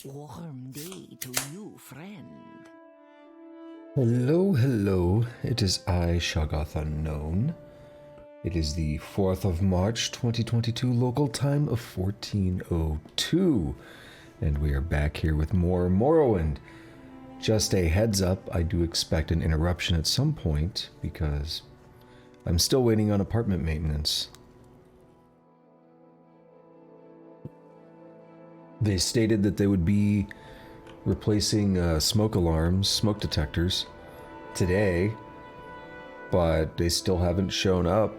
Warm day to you, friend. Hello, hello. It is I, Shoggoth Unknown. It is the 4th of March, 2022, local time of 14:02. And we are back here with more Morrowind. Just a heads up, I do expect an interruption at some point, because I'm still waiting on apartment maintenance. They stated that they would be replacing smoke alarms, smoke detectors, today, but they still haven't shown up.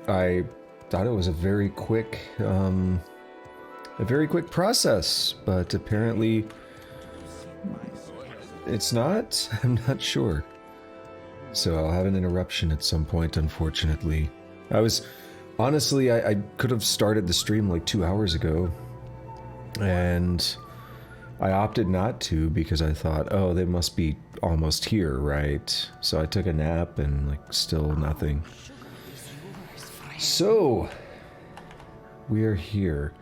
I thought it was a very quick process, but apparently it's not. I'm not sure. So I'll have an interruption at some point, unfortunately. Honestly, I could have started the stream like 2 hours ago, and I opted not to because I thought, oh, they must be almost here, right? So I took a nap and like still nothing. So we are here.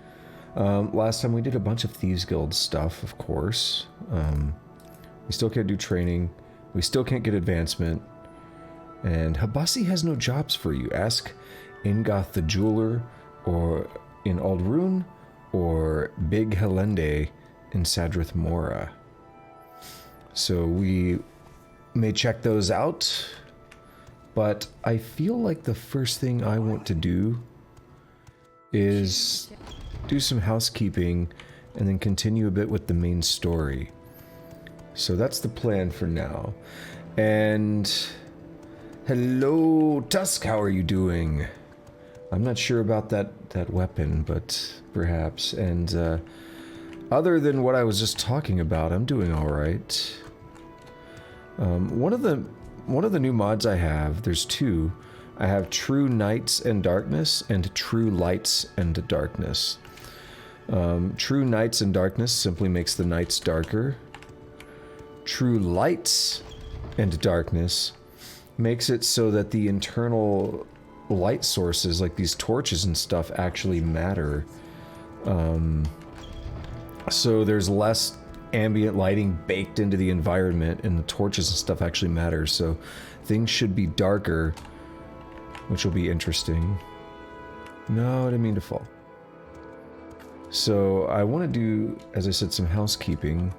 Last time we did a bunch of Thieves Guild stuff, of course. We still can't do training. We still can't get advancement. And Habasi has no jobs for you. Ask Ingoth the Jeweler, or in Aldrune, or Big Helende in Sadrith Mora. So we may check those out, but I feel like the first thing I want to do is do some housekeeping and then continue a bit with the main story. So that's the plan for now. And hello, Tusk, how are you doing? I'm not sure about that weapon, but perhaps. And other than what I was just talking about, I'm doing all right. One of the new mods I have, there's two. I have True Nights and Darkness and True Lights and Darkness. True Nights and Darkness simply makes the nights darker. True Lights and Darkness makes it so that the internal light sources, like these torches and stuff, actually matter. So there's less ambient lighting baked into the environment, and the torches and stuff actually matter. So things should be darker, which will be interesting. No, I didn't mean to fall. So I want to do, as I said, some housekeeping.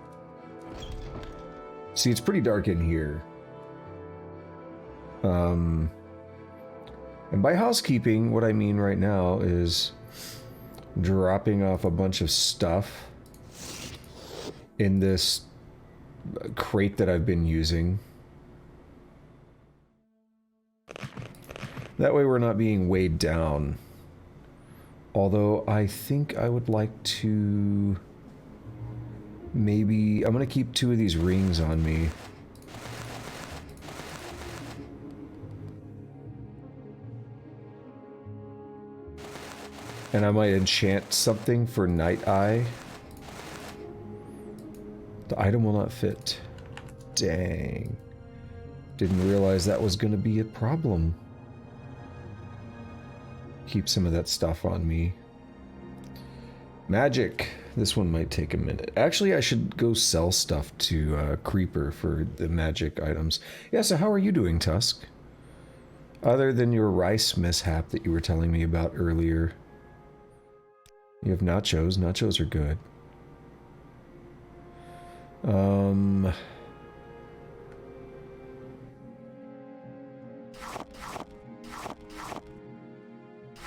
See, it's pretty dark in here. And by housekeeping, what I mean right now is dropping off a bunch of stuff in this crate that I've been using. That way we're not being weighed down. Although I think I would like to maybe... I'm gonna keep 2 of these rings on me. And I might enchant something for Night Eye. The item will not fit. Dang. Didn't realize that was going to be a problem. Keep some of that stuff on me. Magic. This one might take a minute. Actually, I should go sell stuff to Creeper for the magic items. Yeah, so how are you doing, Tusk? Other than your rice mishap that you were telling me about earlier. You have nachos. Nachos are good.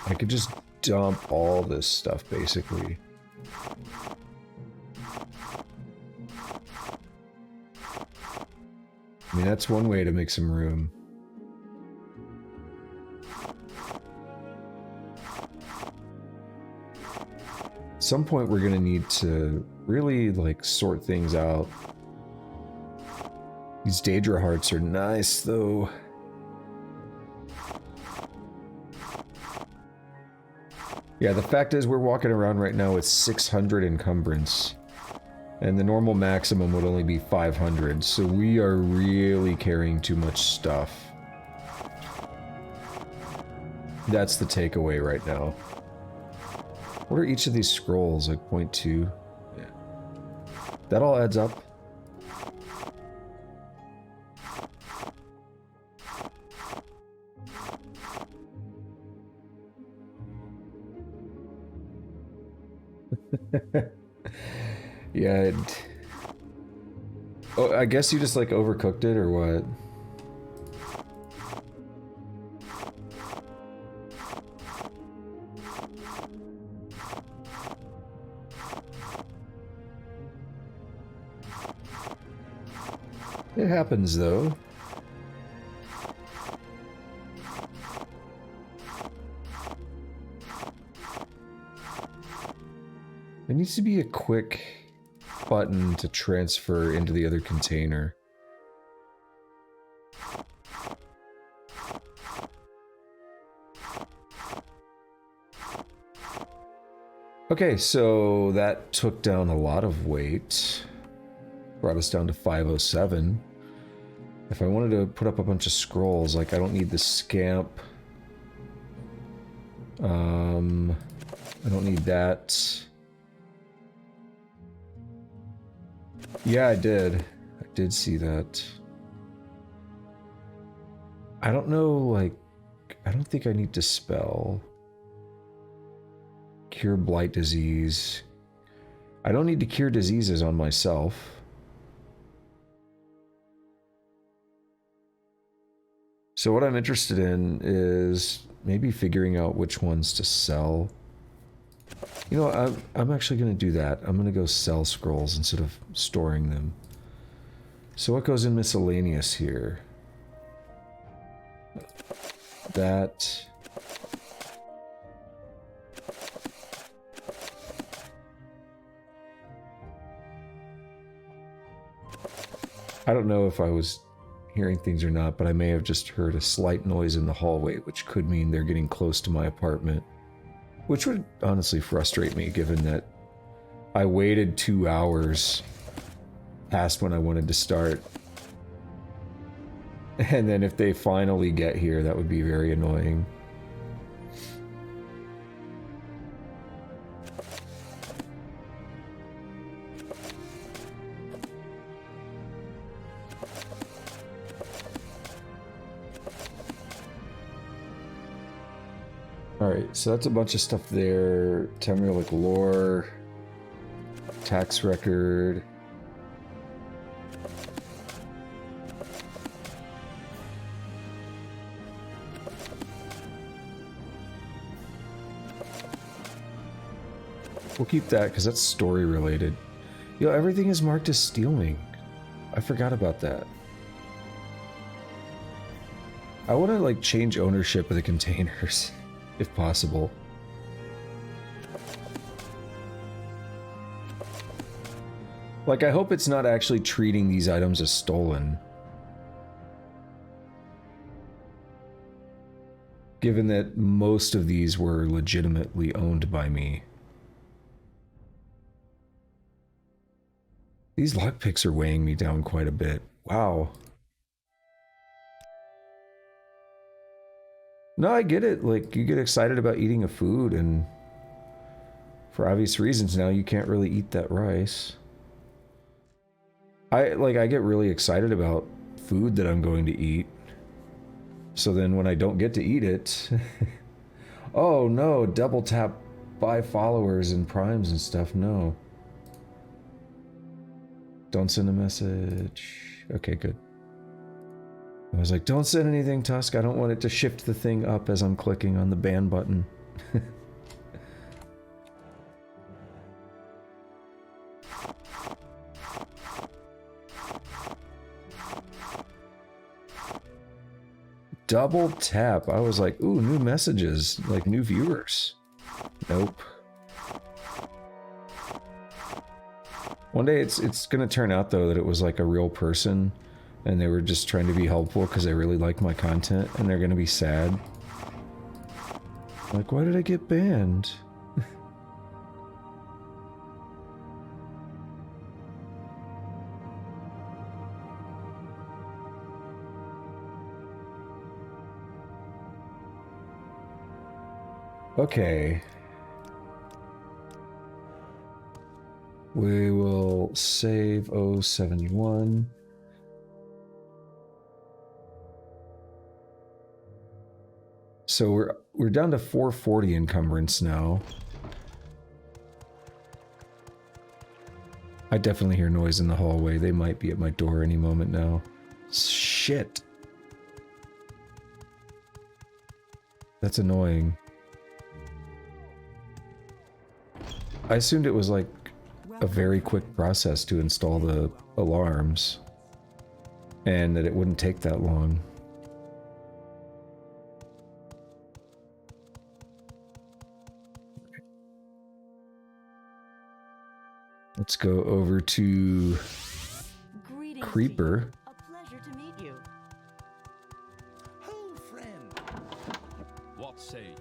I could just dump all this stuff, basically. I mean, that's one way to make some room. At some point, we're gonna need to really, like, sort things out. These Daedra hearts are nice, though. Yeah, the fact is we're walking around right now with 600 encumbrance. And the normal maximum would only be 500, so we are really carrying too much stuff. That's the takeaway right now. What are each of these scrolls? Like 0.2? Yeah. That all adds up. Yeah. Oh, I guess you just like overcooked it or what? It happens though. There needs to be a quick button to transfer into the other container. Okay, so that took down a lot of weight. Brought us down to 507. If I wanted to put up a bunch of scrolls, like I don't need the scamp. I don't need that. Yeah, I did see that. I don't know, like, I don't think I need to spell. Cure blight disease. I don't need to cure diseases on myself. So what I'm interested in is maybe figuring out which ones to sell. You know, I'm actually going to do that. I'm going to go sell scrolls instead of storing them. So what goes in miscellaneous here? That. I don't know if I was hearing things or not, but I may have just heard a slight noise in the hallway, which could mean they're getting close to my apartment. Which would honestly frustrate me, given that I waited 2 hours past when I wanted to start. And then if they finally get here, that would be very annoying. Alright, so that's a bunch of stuff there. Tamrielic lore. Tax record. We'll keep that because that's story related. Yo, everything is marked as stealing. I forgot about that. I want to like change ownership of the containers. If possible. Like, I hope it's not actually treating these items as stolen. Given that most of these were legitimately owned by me. These lockpicks are weighing me down quite a bit. Wow. No, I get it. Like, you get excited about eating a food, and for obvious reasons now, you can't really eat that rice. I get really excited about food that I'm going to eat. So then when I don't get to eat it... oh, no, double tap buy followers and primes and stuff. No. Don't send a message. Okay, good. I was like, don't send anything, Tusk. I don't want it to shift the thing up as I'm clicking on the ban button. Double tap. I was like, ooh, new messages. Like, new viewers. Nope. One day it's gonna turn out, though, that it was like a real person. And they were just trying to be helpful because they really like my content, and they're gonna be sad. Like, why did I get banned? Okay. We will save 071. So we're down to 440 encumbrance now. I definitely hear noise in the hallway. They might be at my door any moment now. Shit. That's annoying. I assumed it was like a very quick process to install the alarms, and that it wouldn't take that long. Let's go over to Creeper. A pleasure to meet you. Ho, friend. What say you?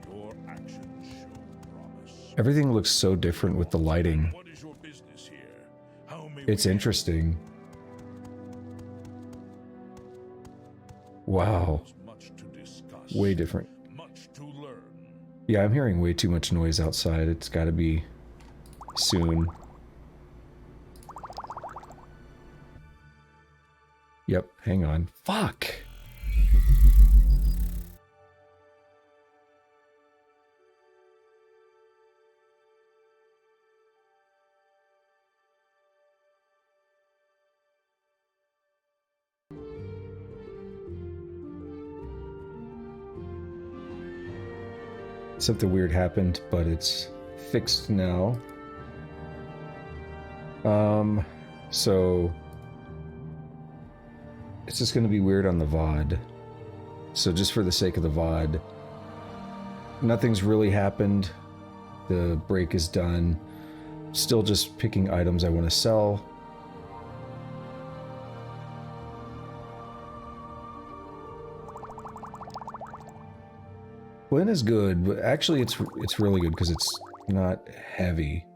Your actions show promise. Everything looks so different with the lighting. What is your business here? How may It's we interesting. Wow. There's much to discuss. Way different. Much to learn. Yeah, I'm hearing way too much noise outside. It's gotta be soon. Yep, hang on. Fuck! Something weird happened, but it's fixed now. So it's just going to be weird on the VOD. So just for the sake of the VOD, nothing's really happened. The break is done. Still just picking items I want to sell. Flint is good, but actually it's really good because it's not heavy.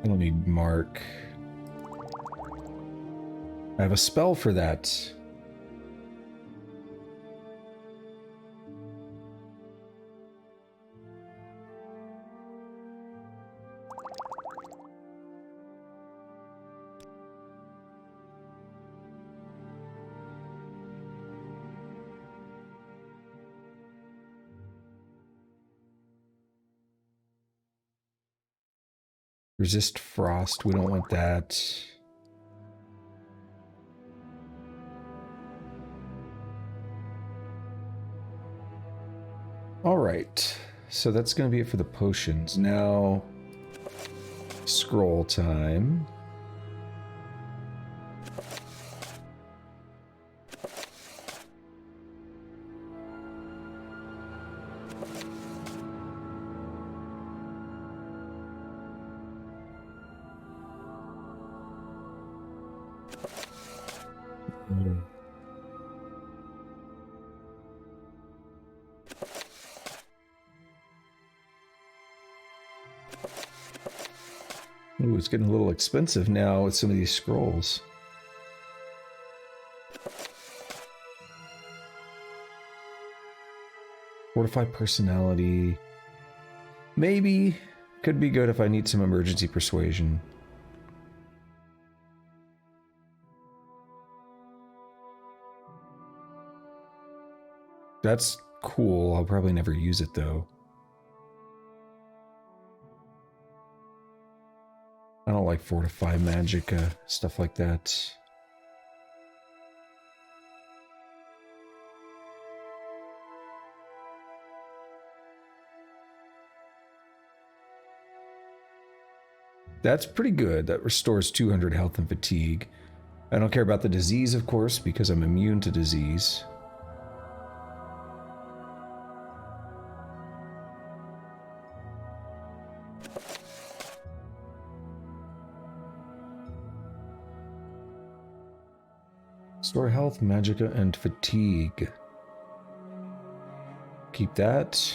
I don't need Mark. I have a spell for that. Resist frost, we don't want that. Alright, so that's going to be it for the potions. Now, scroll time. Ooh, it's getting a little expensive now with some of these scrolls. Fortify personality. Maybe. Could be good if I need some emergency persuasion. That's cool. I'll probably never use it though. I don't like fortify magic, stuff like that. That's pretty good. That restores 200 health and fatigue. I don't care about the disease, of course, because I'm immune to disease. Store health, magicka, and fatigue. Keep that.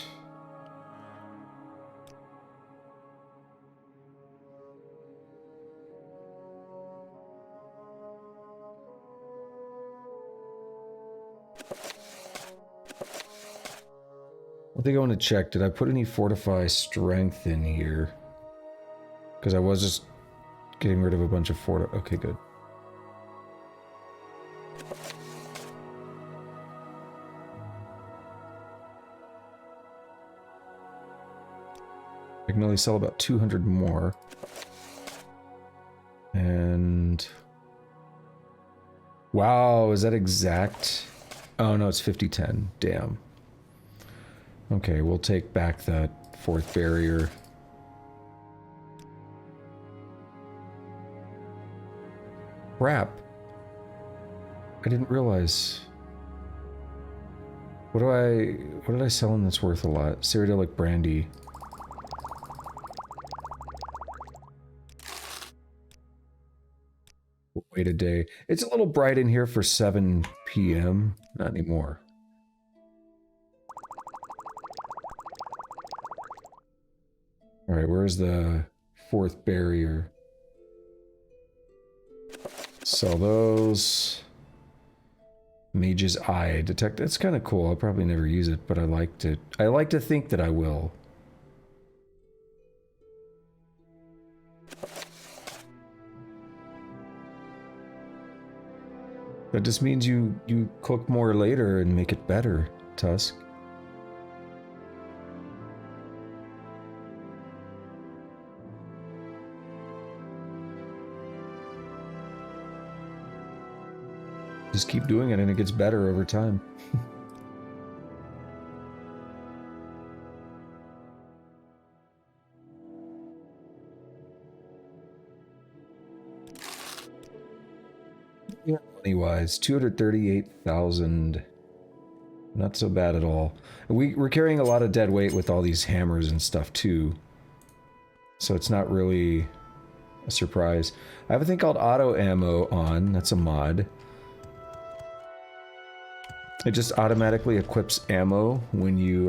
I think I want to check. Did I put any fortify strength in here? Because I was just getting rid of a bunch of Okay, good. I can only sell about 200 more. And... wow, is that exact? Oh no, it's 50-10. Damn. Okay, we'll take back that fourth barrier. Crap. I didn't realize. What did I sell in that's worth a lot? Cyrodiilic brandy. Wait a day. It's a little bright in here for 7 p.m. Not anymore. Alright, where's the fourth barrier? Sell those. Mage's Eye. Detect. That's kind of cool. I'll probably never use it, but I liked it. I like to think that I will. That just means you cook more later and make it better, Tusk. Just keep doing it and it gets better over time. Yeah, money-wise, 238,000. Not so bad at all. We're carrying a lot of dead weight with all these hammers and stuff too. So it's not really a surprise. I have a thing called auto ammo on. That's a mod. It just automatically equips ammo when you,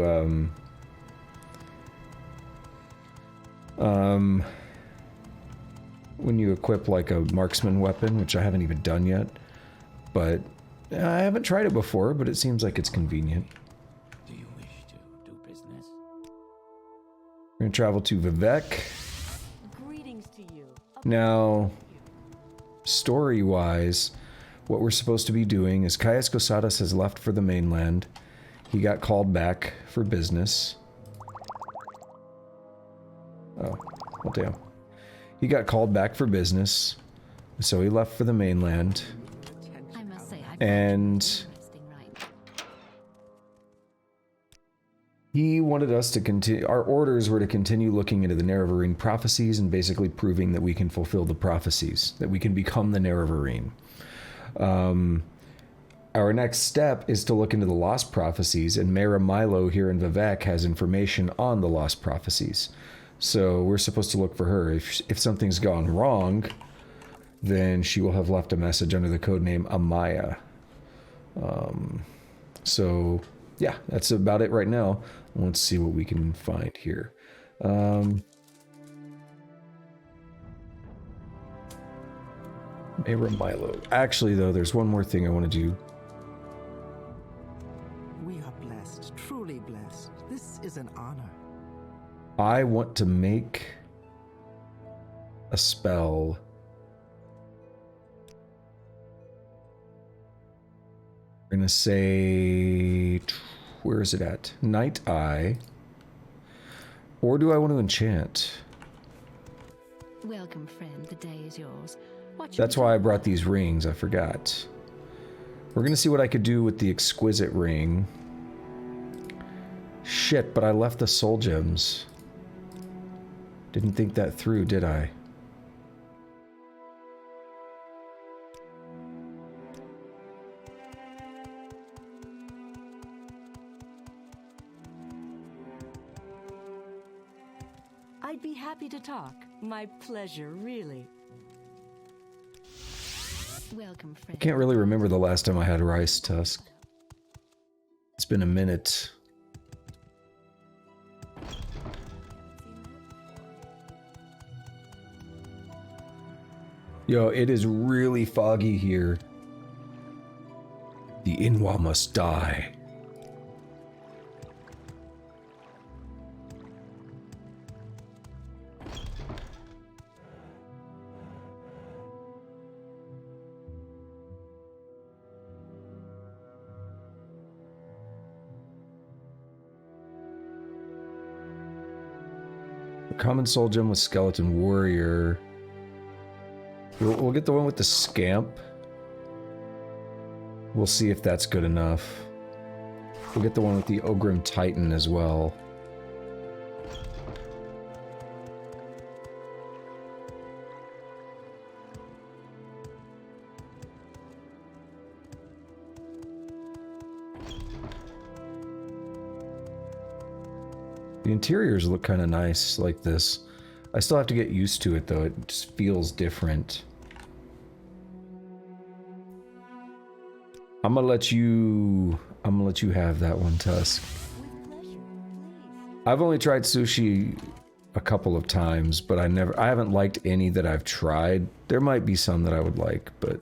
when you equip like a marksman weapon, which I haven't even done yet. But I haven't tried it before, but it seems like it's convenient. Do you wish to do business? We're gonna travel to Vivek. Greetings to you. Now, story-wise, what we're supposed to be doing is Caius Gosadas has left for the mainland. He got called back for business. Oh, well damn. He got called back for business, so he left for the mainland. I must say, And he wanted us to continue, our orders were to continue looking into the Nerevarine prophecies and basically proving that we can fulfill the prophecies, that we can become the Nerevarine. Our next step is to look into the Lost Prophecies, and Mehra Milo here in Vivek has information on the Lost Prophecies. So we're supposed to look for her. If something's gone wrong, then she will have left a message under the codename Amaya. So yeah, that's about it right now. Let's see what we can find here. Mehra Milo. Actually, though, there's one more thing I want to do. We are blessed, truly blessed. This is an honor. I want to make a spell. We're gonna say, where is it at? Night Eye. Or do I want to enchant? welcome, friend. The day is yours. That's why I brought these rings, I forgot. We're gonna see what I could do with the exquisite ring. Shit, but I left the soul gems. Didn't think that through, did I? I'd be happy to talk. My pleasure, really. Welcome, friend. I can't really remember the last time I had rice, Tusk. It's been a minute. Yo, it is really foggy here. The The Inwa must die. Common soul gem with skeleton warrior. We'll get the one with the scamp. We'll see if that's good enough. We'll get the one with the Ogrim Titan as well. The interiors look kind of nice like this. I still have to get used to it though. It just feels different. I'm gonna let you have that one, Tusk. I've only tried sushi a couple of times, but I haven't liked any that I've tried. There might be some that I would like, but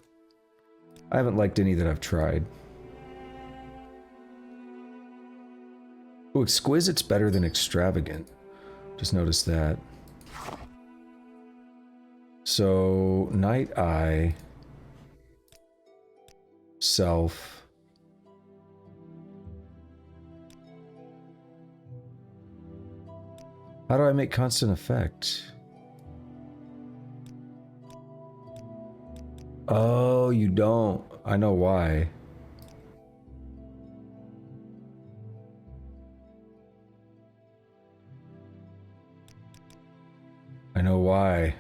I haven't liked any that I've tried. Oh, exquisite's better than extravagant. Just noticed that. So, Night Eye. Self. How do I make constant effect? Oh, you don't. I know why. I know why.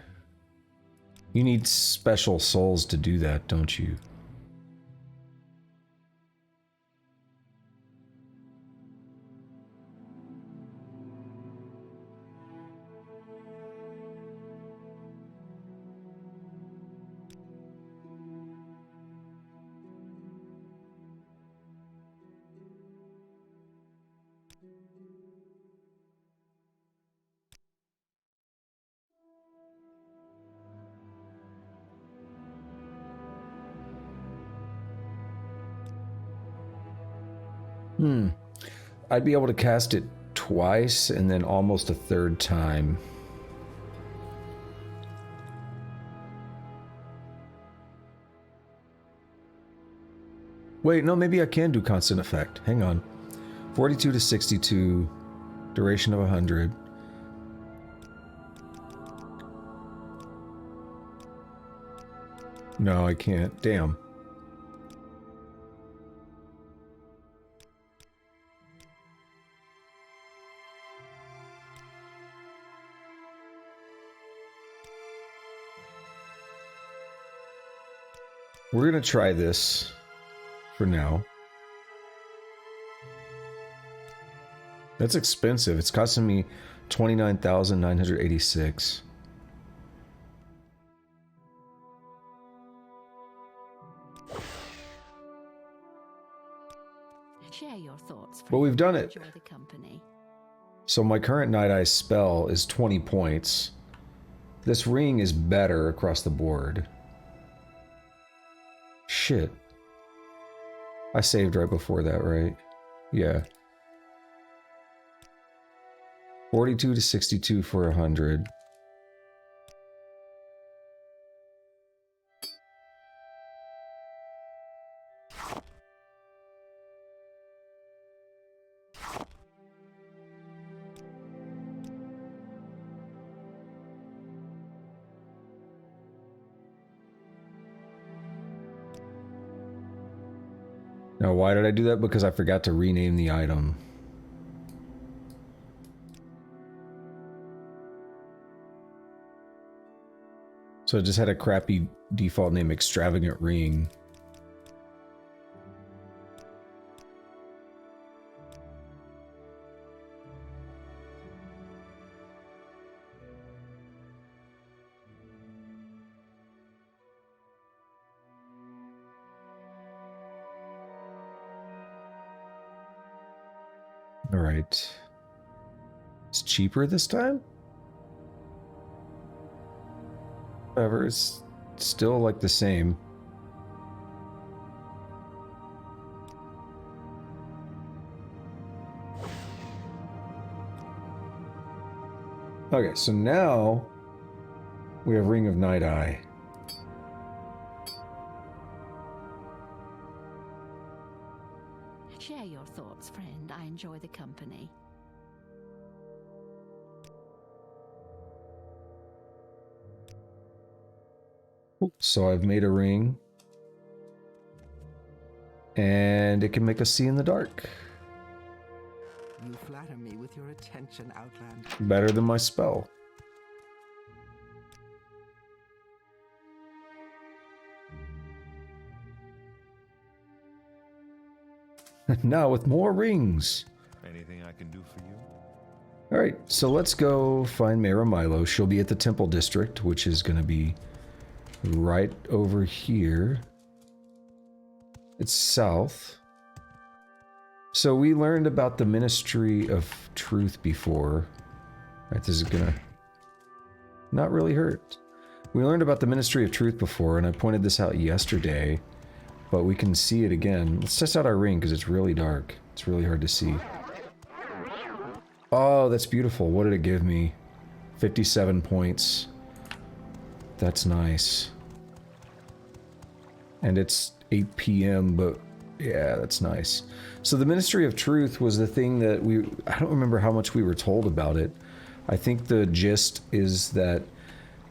You need special souls to do that, don't you? I'd be able to cast it twice and then almost a third time. Wait, no, maybe I can do constant effect. Hang on. 42 to 62, duration of 100. No, I can't. Damn. We're gonna try this for now. That's expensive. It's costing me 29,986. Share your thoughts. But we've done it. Enjoy the company. So my current Night Eye spell is 20 points. This ring is better across the board. Shit. I saved right before that, right? Yeah. 42 to 62 for 100. Now, why did I do that? Because I forgot to rename the item. So I just had a crappy default name, Extravagant Ring. All right. It's cheaper this time? However, it's still like the same. Okay, so now we have Ring of Night Eye. Share your thoughts, friend. I enjoy the company. So I've made a ring. And it can make us see in the dark. You flatter me with your attention, Outland. Better than my spell. Now with more rings. Anything I can do for you? Alright, so let's go find Mehra Milo. She'll be at the Temple District, which is going to be right over here. It's south. So we learned about the Ministry of Truth before. Right, this is gonna not really hurt. We learned about the Ministry of Truth before, and I pointed this out yesterday, but we can see it again. Let's test out our ring, because it's really dark. It's really hard to see. Oh, that's beautiful. What did it give me? 57 points. That's nice. And it's 8 p.m., but yeah, that's nice. So the Ministry of Truth was the thing that I don't remember how much we were told about it. I think the gist is that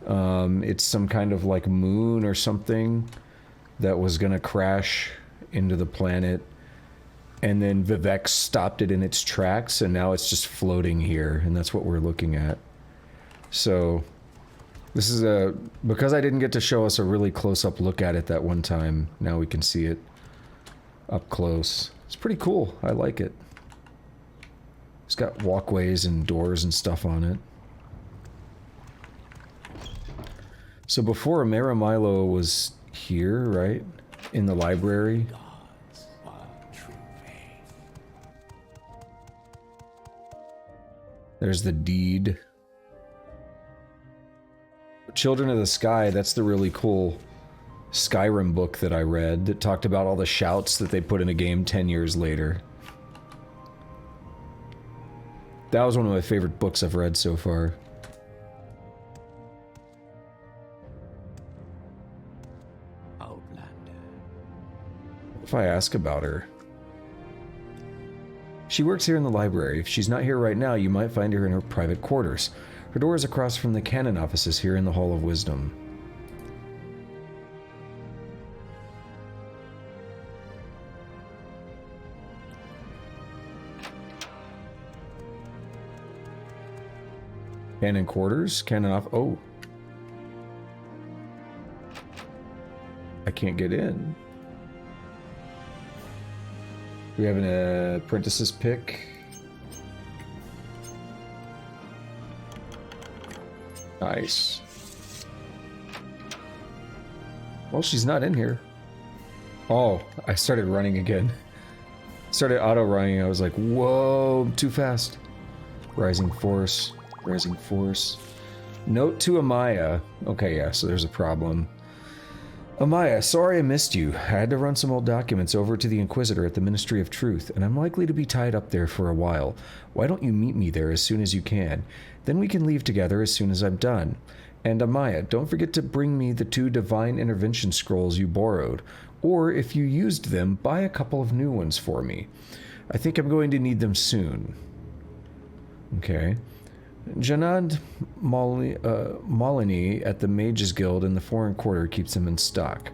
it's some kind of like moon or something that was gonna crash into the planet, and then Vivek stopped it in its tracks, and now it's just floating here, and that's what we're looking at. So this is because I didn't get to show us a really close-up look at it that one time, now we can see it up close. It's pretty cool. I like it. It's got walkways and doors and stuff on it. So before, Mehra Milo was here, right? In the library. There's the deed. Children of the Sky, that's the really cool Skyrim book that I read that talked about all the shouts that they put in a game 10 years later. That was one of my favorite books I've read so far. Outlander. If I ask about her. She works here in the library. If she's not here right now, you might find her in her private quarters. Her door is across from the canon offices here in the Hall of Wisdom. Cannon quarters? Cannon off. Oh. I can't get in. We have an apprentice's pick. Nice. Well, she's not in here. Oh, I started running again. Started auto-running. I was like, whoa, I'm too fast. Rising force. Rising force. Note to Amaya. Okay, yeah, so there's a problem. Amaya, sorry I missed you. I had to run some old documents over to the Inquisitor at the Ministry of Truth, and I'm likely to be tied up there for a while. Why don't you meet me there as soon as you can? Then we can leave together as soon as I'm done. And Amaya, don't forget to bring me the 2 Divine Intervention Scrolls you borrowed, or if you used them, buy a couple of new ones for me. I think I'm going to need them soon. Okay. Janad Molini at the Mages Guild in the Foreign Quarter keeps them in stock.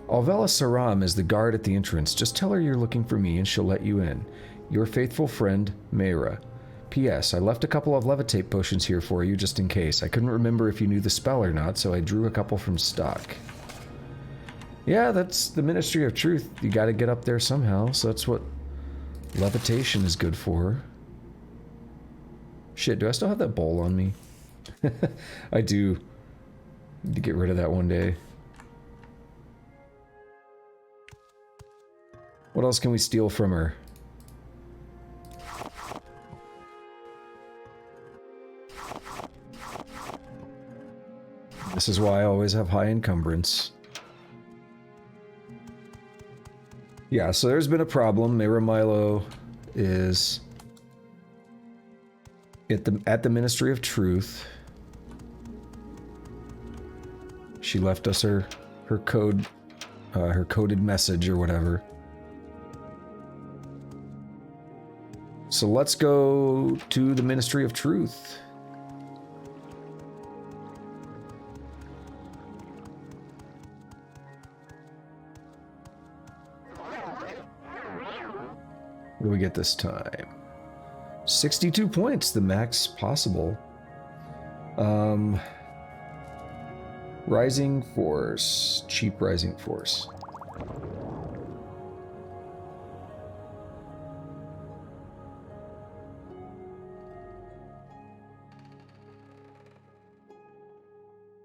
Alvela Saram is the guard at the entrance. Just tell her you're looking for me and she'll let you in. Your faithful friend, Mehra. P.S. I left a couple of levitate potions here for you just in case. I couldn't remember if you knew the spell or not, so I drew a couple from stock. Yeah, that's the Ministry of Truth. You gotta get up there somehow, so that's what levitation is good for. Shit, do I still have that bowl on me? I do. Need to get rid of that one day. What else can we steal from her? This is why I always have high encumbrance. Yeah, so there's been a problem. Mehra Milo is at the Ministry of Truth. She left us her code, her coded message or whatever. So let's go to the Ministry of Truth. What do we get this time? 62 points, the max possible. Rising Force. Cheap Rising Force.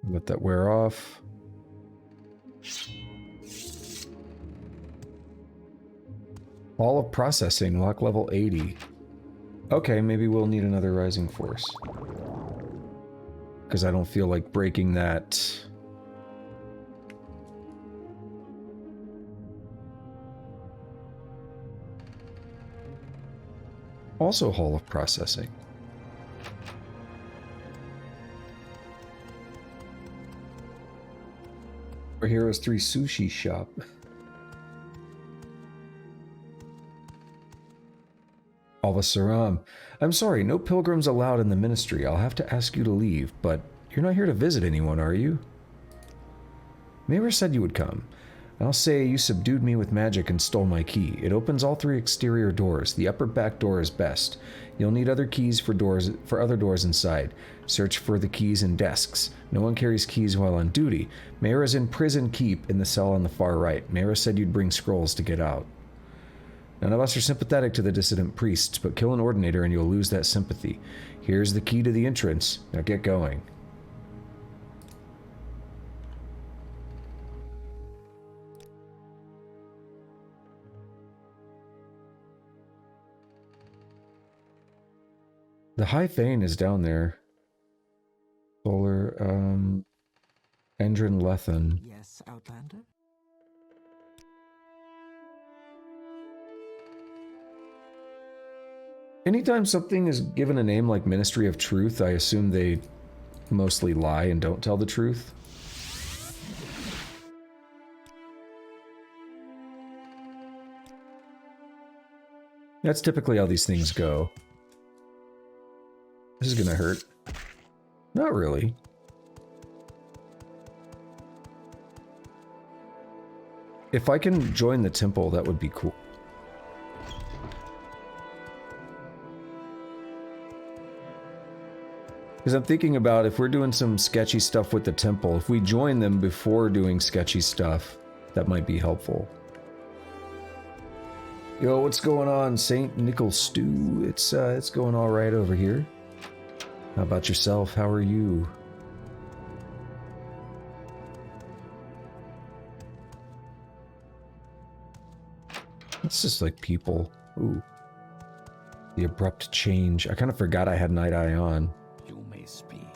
Let that wear off. All of Processing, lock level 80. Okay, maybe we'll need another Rising Force. Because I don't feel like breaking that. Also Hall of Processing. Our Heroes 3 Sushi Shop. Alva Saram. I'm sorry, no pilgrims allowed in the ministry. I'll have to ask you to leave, but you're not here to visit anyone, are you? Mehra said you would come. I'll say you subdued me with magic and stole my key. It opens all 3 exterior doors. The upper back door is best. You'll need other keys for other doors inside. Search for the keys in desks. No one carries keys while on duty. Mehra's in prison keep in the cell on the far right. Mehra said you'd bring scrolls to get out. None of us are sympathetic to the dissident priests, but kill an ordinator and you'll lose that sympathy. Here's the key to the entrance. Now get going. The High Thane is down there. Solar, Endrin Lethan. Yes, Outlander? Anytime something is given a name like Ministry of Truth, I assume they mostly lie and don't tell the truth. That's typically how these things go. This is gonna hurt. Not really. If I can join the temple, that would be cool. Because I'm thinking about if we're doing some sketchy stuff with the temple, if we join them before doing sketchy stuff, that might be helpful. Yo, what's going on, Saint Nickel Stew? It's going all right over here. How about yourself? How are you? It's just like people. Ooh. The abrupt change. I kind of forgot I had Night Eye on. You may speak.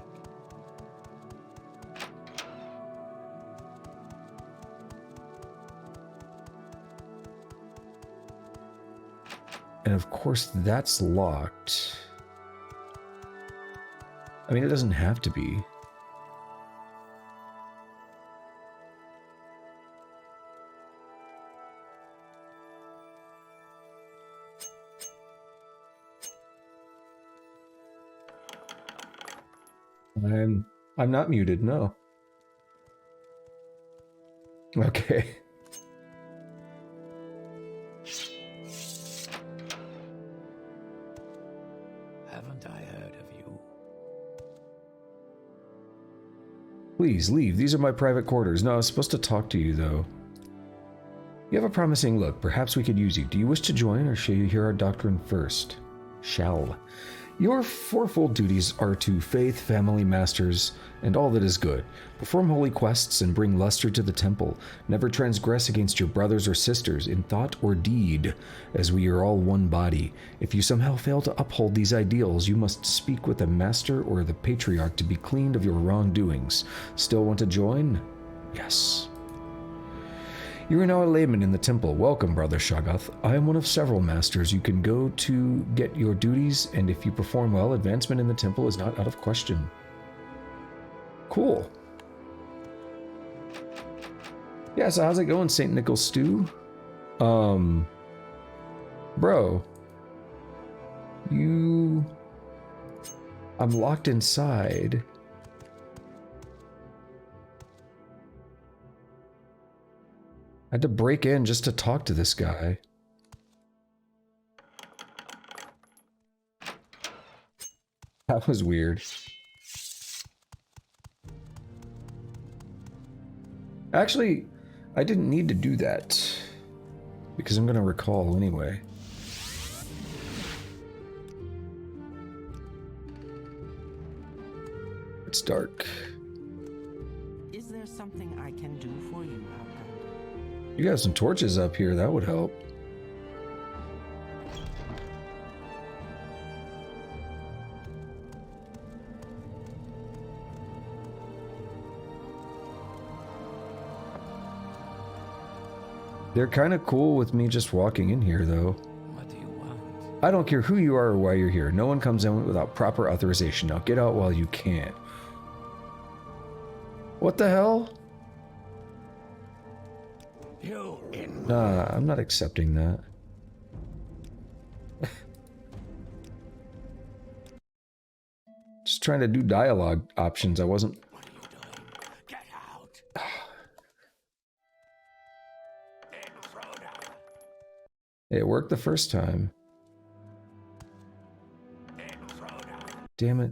And of course, that's locked. I mean, it doesn't have to be. I'm not muted, no. Okay. Haven't I heard of you? Please, leave. These are my private quarters. No, I was supposed to talk to you, though. You have a promising look. Perhaps we could use you. Do you wish to join, or shall you hear our doctrine first? Shall. Your fourfold duties are to faith, family, masters, and all that is good. Perform holy quests and bring luster to the temple. Never transgress against your brothers or sisters in thought or deed, as we are all one body. If you somehow fail to uphold these ideals, you must speak with the master or the patriarch to be cleaned of your wrongdoings. Still want to join? Yes. You are now a layman in the temple. Welcome, Brother Shoggoth. I am one of several masters. You can go to get your duties, and if you perform well, advancement in the temple is not out of question. Cool. Yeah, so how's it going, St. Nicholas Stew? Bro. I'm locked inside. I had to break in just to talk to this guy. That was weird. Actually, I didn't need to do that. Because I'm gonna recall anyway. It's dark. Is there something I can do for you, Outlander? You got some torches up here, that would help. They're kind of cool with me just walking in here, though. What do you want? I don't care who you are or why you're here. No one comes in without proper authorization. Now get out while you can. What the hell? Nah, I'm not accepting that. Just trying to do dialogue options. I wasn't... What are you doing? Get out! It worked the first time. Damn it.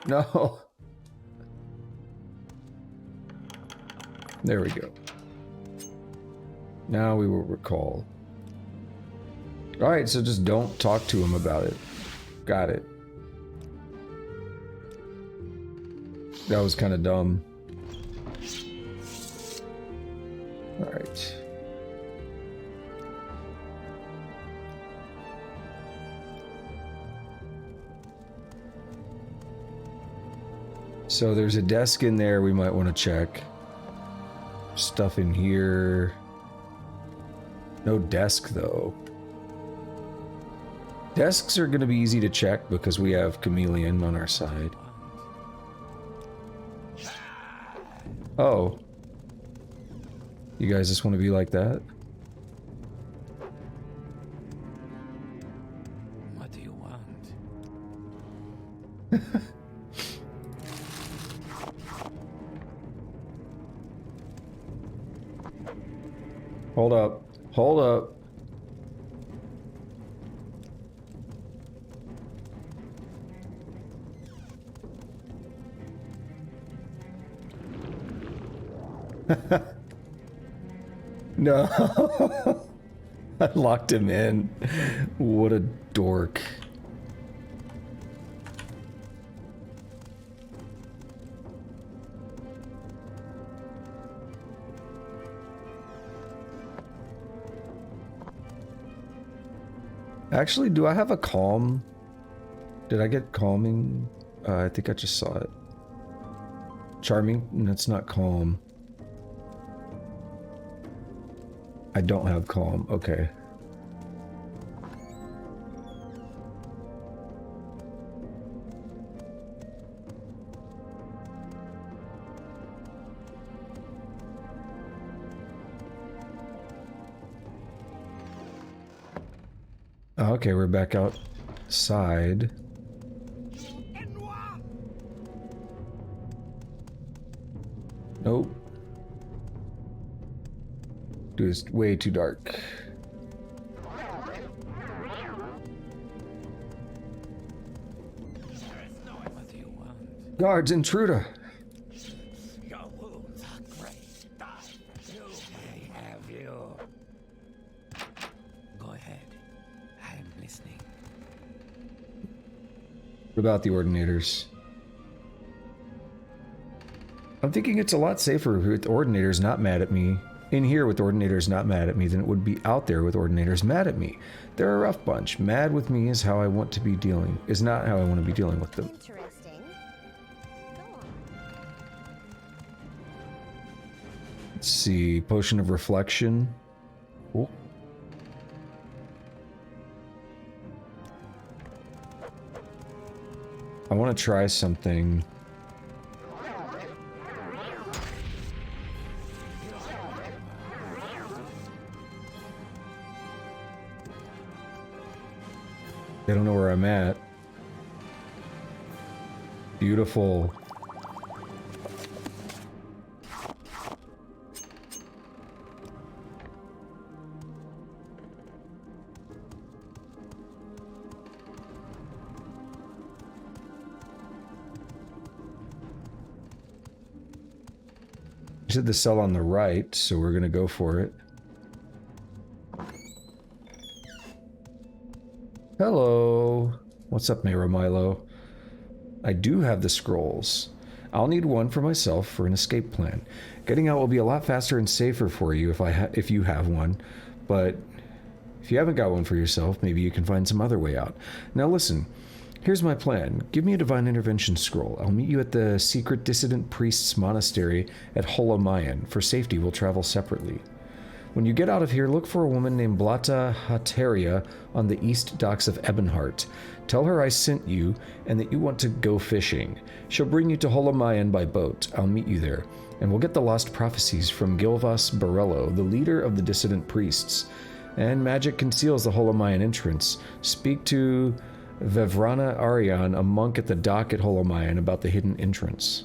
No. There we go. Now we will recall. Alright, so just don't talk to him about it. Got it. That was kind of dumb. Alright. So there's a desk in there we might want to check. Stuff in here. No desk, though. Desks are going to be easy to check because we have Chameleon on our side. Oh. You guys just want to be like that? What do you want? Hold up. Hold up. No. I locked him in. What a dork. Actually, do I have a calm? Did I get calming? I think I just saw it. Charming? That's not calm. I don't have calm. Okay. Okay, we're back outside. Nope. Dude, it's way too dark. What do you want? Guards, intruder! Your wounds are great. Die for you. I have you. Go ahead. I'm listening. What about the Ordinators? I'm thinking it's a lot safer with Ordinators not mad at me. In here with Ordinators not mad at me than it would be out there with Ordinators mad at me. They're a rough bunch. Mad with me is how I want to be dealing. Is not how I want to be dealing with them. Interesting. Go on. Let's see, Potion of Reflection. Cool. I want to try something. They don't know where I'm at. Beautiful. You said the cell on the right, so we're gonna go for it. Hello. What's up, Mehra, Milo? I do have the scrolls. I'll need one for myself for an escape plan. Getting out will be a lot faster and safer for you if you have one, but if you haven't got one for yourself, maybe you can find some other way out. Now listen, here's my plan. Give me a divine intervention scroll. I'll meet you at the secret dissident priest's monastery at Holamayan. For safety, we'll travel separately. When you get out of here, look for a woman named Blata Hateria on the east docks of Ebonheart. Tell her I sent you and that you want to go fishing. She'll bring you to Holamayan by boat. I'll meet you there. And we'll get the lost prophecies from Gilvas Borello, the leader of the dissident priests. And magic conceals the Holamayan entrance. Speak to Vevrana Aryan, a monk at the dock at Holamayan, about the hidden entrance.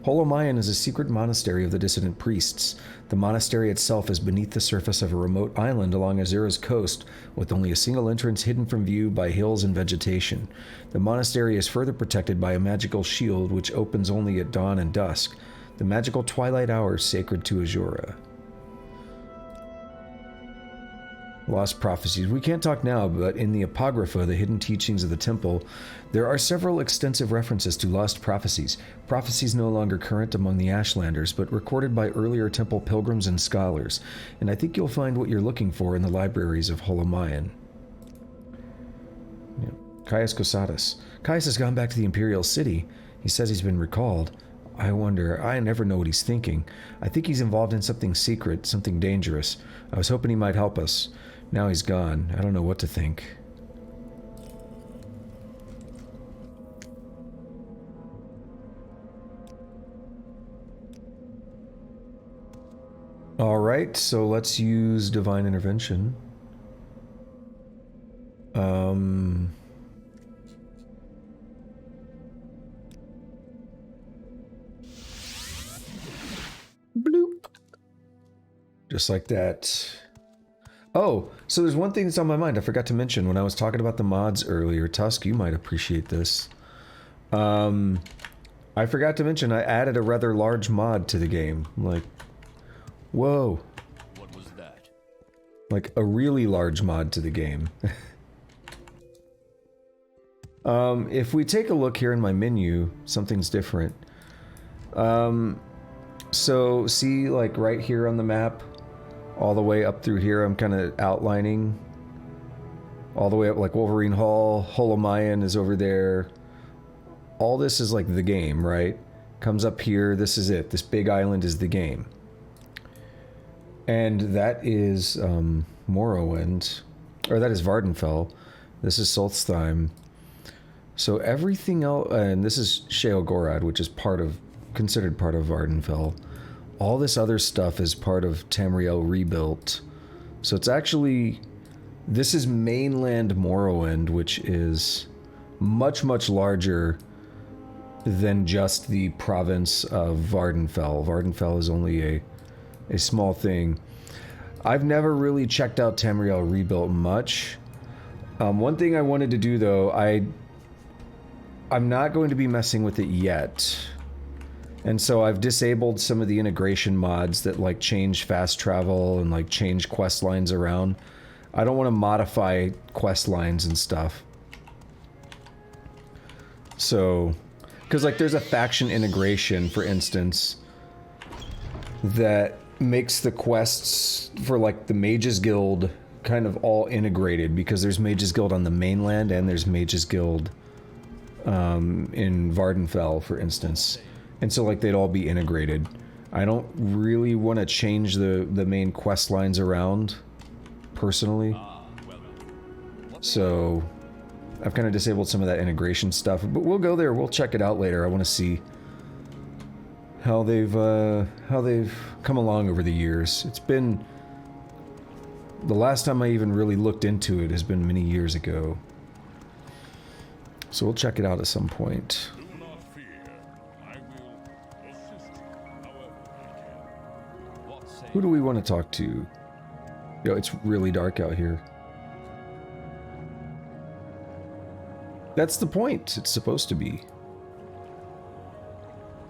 Holamayan is a secret monastery of the dissident priests. The monastery itself is beneath the surface of a remote island along Azura's coast, with only a single entrance hidden from view by hills and vegetation. The monastery is further protected by a magical shield which opens only at dawn and dusk, the magical twilight hours sacred to Azura. Lost prophecies. We can't talk now, but in the Apocrypha, the hidden teachings of the temple, there are several extensive references to lost prophecies. Prophecies no longer current among the Ashlanders, but recorded by earlier temple pilgrims and scholars. And I think you'll find what you're looking for in the libraries of Holamayan. Yeah. Caius Cosatus. Caius has gone back to the Imperial City. He says he's been recalled. I wonder, I never know what he's thinking. I think he's involved in something secret, something dangerous. I was hoping he might help us. Now he's gone. I don't know what to think. Alright, so let's use Divine Intervention. Bloop. Just like that. Oh, so there's one thing that's on my mind I forgot to mention when I was talking about the mods earlier. Tusk, you might appreciate this. I forgot to mention I added a rather large mod to the game. Like, whoa. What was that? Like a really large mod to the game. If we take a look here in my menu, something's different. So see, like right here on the map, all the way up through here, I'm kind of outlining. All the way up, like Wolverine Hall, Holamayan is over there. All this is like the game, right? Comes up here, this is it. This big island is the game. And that is Morrowind, or that is Vvardenfell. This is Solstheim. So everything else, and this is Sheol-Gorad, which is considered part of Vvardenfell. All this other stuff is part of Tamriel Rebuilt. So it's actually, this is mainland Morrowind, which is much, much larger than just the province of Vvardenfell. Vvardenfell is only a small thing. I've never really checked out Tamriel Rebuilt much. One thing I wanted to do though, I'm not going to be messing with it yet. And so I've disabled some of the integration mods that like change fast travel and like change quest lines around. I don't want to modify quest lines and stuff. So, because like there's a faction integration, for instance, that makes the quests for like the Mages Guild kind of all integrated, because there's Mages Guild on the mainland and there's Mages Guild in Vvardenfell, for instance. And so like they'd all be integrated. I don't really want to change the main quest lines around, personally. So, I've kind of disabled some of that integration stuff, but we'll go there, we'll check it out later. I want to see how they've come along over the years. It's been... The last time I even really looked into it has been many years ago. So we'll check it out at some point. Do not fear. I will assist you however I can. What say Who do we want to talk to? Yo, it's really dark out here. That's the point. It's supposed to be.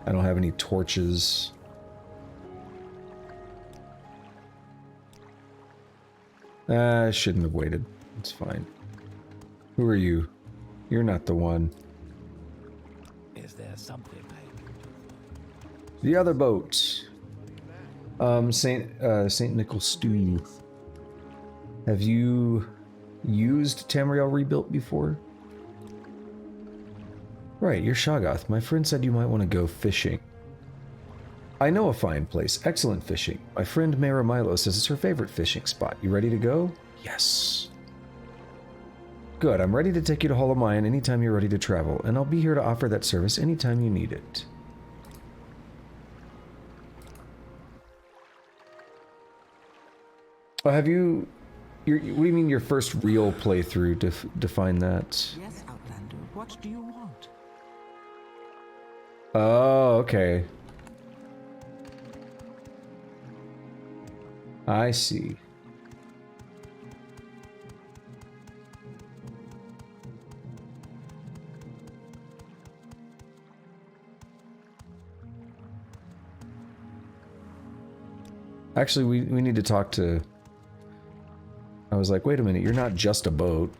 I don't have any torches. I shouldn't have waited. It's fine. Who are you? You're not the one. Is there something I can do? The other boat. Saint Nicholas Stew. Have you used Tamriel Rebuilt before? Right, you're Shoggoth. My friend said you might want to go fishing. I know a fine place. Excellent fishing. My friend Mehra Milo says it's her favorite fishing spot. You ready to go? Yes. Good, I'm ready to take you to Holamayan anytime you're ready to travel, and I'll be here to offer that service anytime you need it. Oh, have you... what do you mean your first real playthrough? Define that. Yes, Outlander, what do you want? Oh, okay. I see. Actually, we need to talk to... I was like, wait a minute, you're not just a boat.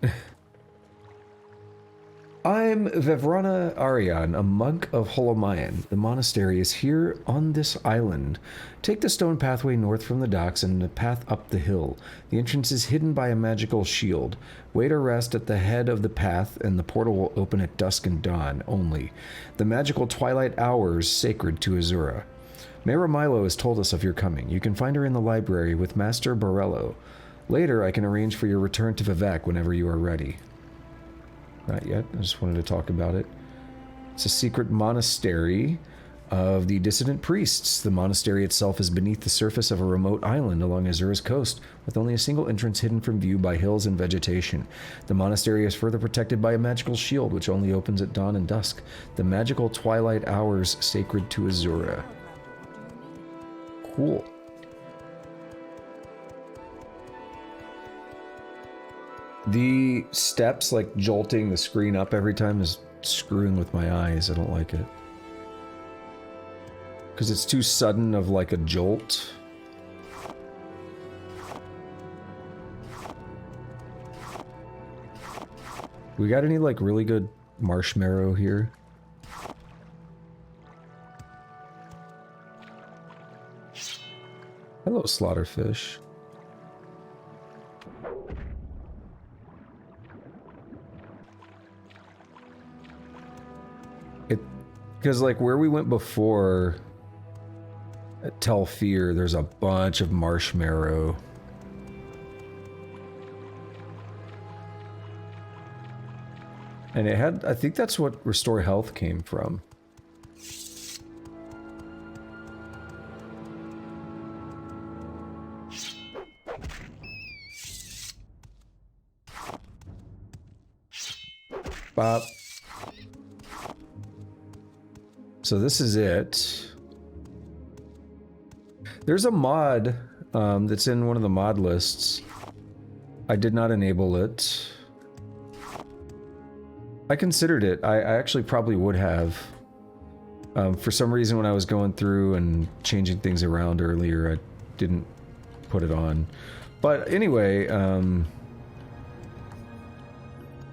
I'm Valenvaryon Arrival, a monk of Holamayan. The monastery is here on this island. Take the stone pathway north from the docks and the path up the hill. The entrance is hidden by a magical shield. Wait or rest at the head of the path and the portal will open at dusk and dawn only. The magical twilight hours sacred to Azura. Mehra Milo has told us of your coming. You can find her in the library with Master Borello. Later, I can arrange for your return to Vivec whenever you are ready. Not yet. I just wanted to talk about it. It's a secret monastery of the Dissident priests. The monastery itself is beneath the surface of a remote island along Azura's coast, with only a single entrance hidden from view by hills and vegetation. The monastery is further protected by a magical shield, which only opens at dawn and dusk. The magical twilight hours sacred to Azura. Cool. The steps, like jolting the screen up every time, is screwing with my eyes. I don't like it. Because it's too sudden of like a jolt. We got any like really good marshmallow here? Hello, Slaughterfish. Because, like, where we went before at Telfir, there's a bunch of marshmallow. And it had, I think that's what Restore Health came from. Bop. So this is it. There's a mod that's in one of the mod lists. I did not enable it. I considered it. I actually probably would have. For some reason when I was going through and changing things around earlier, I didn't put it on. But anyway,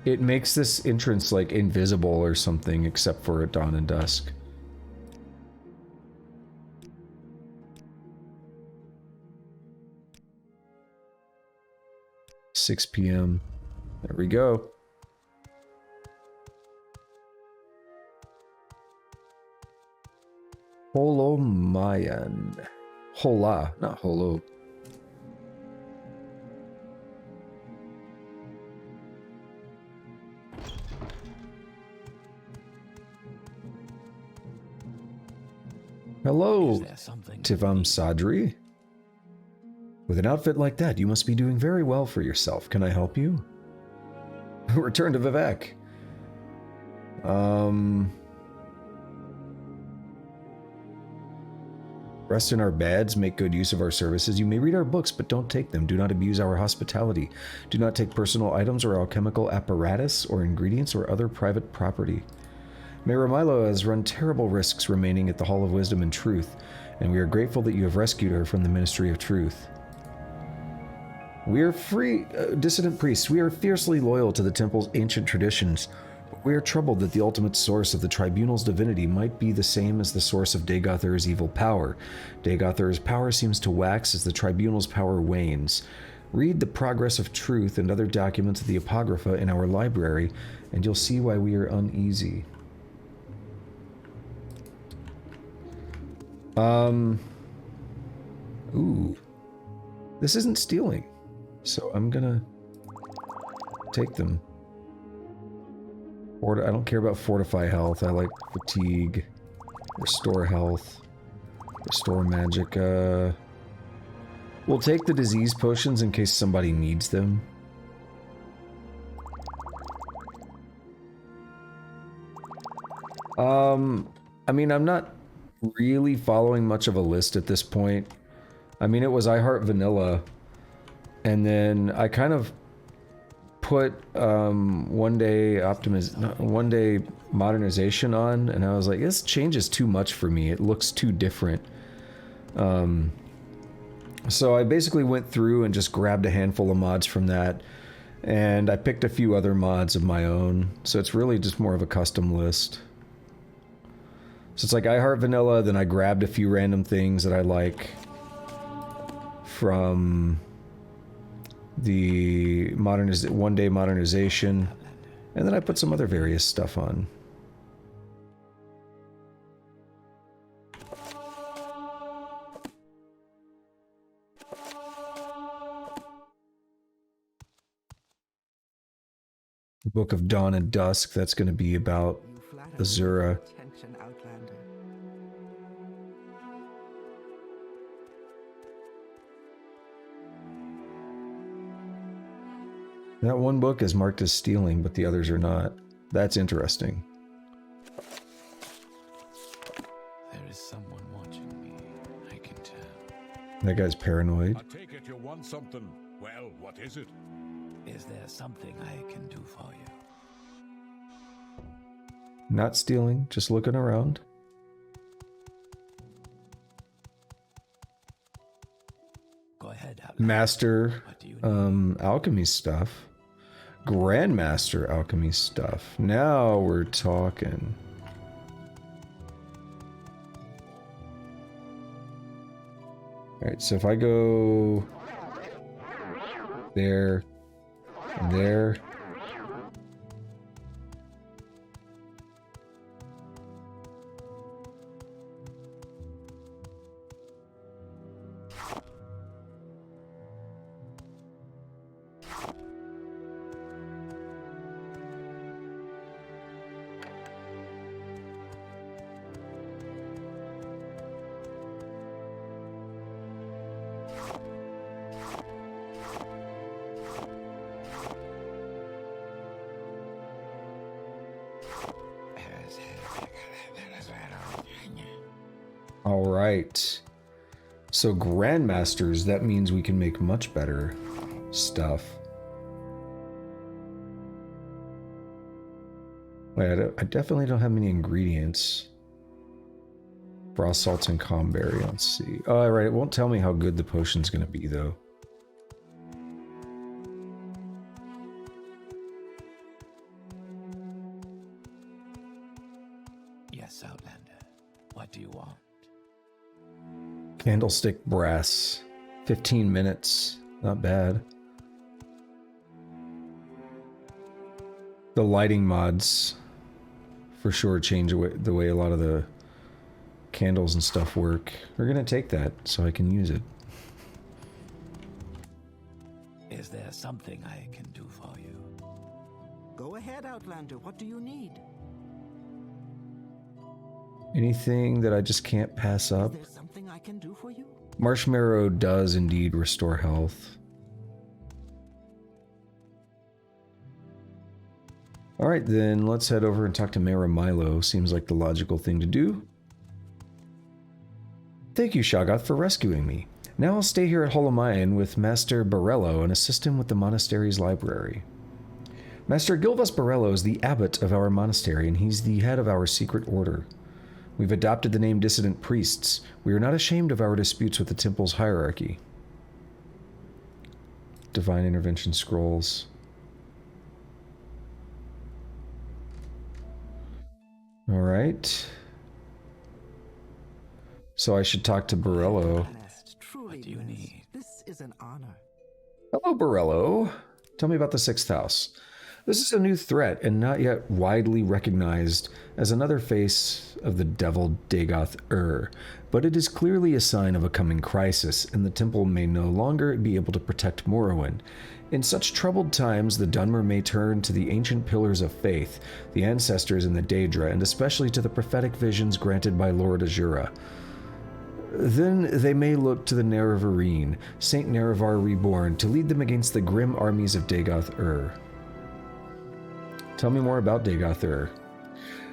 it makes this entrance like invisible or something except for at dawn and dusk. 6 p.m. There we go. Holamayan. Hola, not holo. Hello, Is there something Tivam Sadri. With an outfit like that, you must be doing very well for yourself. Can I help you? Return to Vivek. Rest in our beds, make good use of our services. You may read our books, but don't take them. Do not abuse our hospitality. Do not take personal items or alchemical apparatus or ingredients or other private property. Mehra Milo has run terrible risks remaining at the Hall of Wisdom and Truth, and we are grateful that you have rescued her from the Ministry of Truth. We are free, dissident priests. We are fiercely loyal to the temple's ancient traditions. We are troubled that the ultimate source of the tribunal's divinity might be the same as the source of Dagothur's evil power. Dagothur's power seems to wax as the tribunal's power wanes. Read the Progress of Truth and other documents of the Apocrypha in our library, and you'll see why we are uneasy. Ooh. This isn't stealing, so I'm gonna take them. I don't care about fortify health. I like fatigue, restore health, restore magic. We'll take the disease potions in case somebody needs them. I mean, I'm not really following much of a list at this point. I mean, it was I Heart Vanilla, and then I kind of put one day modernization on, and I was like, this changes too much for me. It looks too different. So I basically went through and just grabbed a handful of mods from that, and I picked a few other mods of my own. So it's really just more of a custom list. So it's like I Heart Vanilla, then I grabbed a few random things that I like from the one day modernization, and then I put some other various stuff on. The Book of Dawn and Dusk, that's going to be about Azura. Attention, Outlander. That one book is marked as stealing, but the others are not. That's interesting. There is someone watching me, I can tell. That guy's paranoid. I take it you want something. Well, what is it? Is there something I can do for you? Not stealing, just looking around. Go ahead, Outlander. Master What do you need? alchemy stuff. Grandmaster alchemy stuff. Now we're talking. Alright, so if I go there, and there. All right. So Grandmasters, that means we can make much better stuff. Wait, I definitely don't have many ingredients. Frost salts and comberry, let's see. Oh, right, it won't tell me how good the potion's gonna be, though. Yes, Outlander. What do you want? Candlestick brass. 15 minutes. Not bad. The lighting mods for sure change the way a lot of the candles and stuff work. We're gonna take that so I can use it. Is there something I can do for you? Go ahead, Outlander. What do you need? Anything that I just can't pass up? Is there something I can do for you? Marshmallow does indeed restore health. Alright then, let's head over and talk to Mehra Milo. Seems like the logical thing to do. Thank you, Shoggoth, for rescuing me. Now I'll stay here at Holamayan with Master Borello and assist him with the monastery's library. Master Gilvas Borello is the abbot of our monastery, and he's the head of our secret order. We've adopted the name Dissident Priests. We are not ashamed of our disputes with the temple's hierarchy. Divine Intervention Scrolls. Alright. So I should talk to Borello. Truly, What do you need? This is an honor. Hello, Borello. Tell me about the Sixth House. This is a new threat and not yet widely recognized as another face of the devil Dagoth but it is clearly a sign of a coming crisis, and the temple may no longer be able to protect Morrowind. In such troubled times, the Dunmer may turn to the ancient pillars of faith, the ancestors in the Daedra, and especially to the prophetic visions granted by Lord Azura. Then they may look to the Nerevarine, Saint Nerevar reborn, to lead them against the grim armies of Dagoth. Tell me more about Dagoth.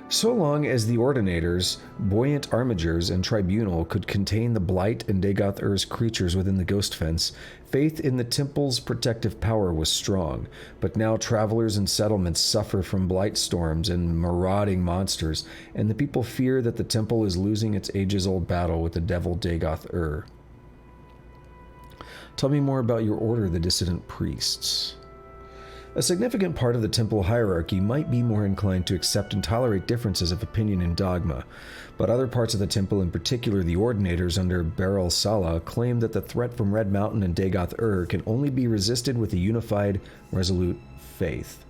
So long as the Ordinators, Buoyant Armigers, and Tribunal could contain the Blight and Dagoth creatures within the Ghost Fence, faith in the temple's protective power was strong, but now travelers and settlements suffer from blight storms and marauding monsters, and the people fear that the temple is losing its ages-old battle with the devil Dagoth. Tell me more about your order, the Dissident Priests. A significant part of the temple hierarchy might be more inclined to accept and tolerate differences of opinion and dogma, but other parts of the temple, in particular the Ordinators under Beryl Sala, claim that the threat from Red Mountain and Dagoth can only be resisted with a unified, resolute faith.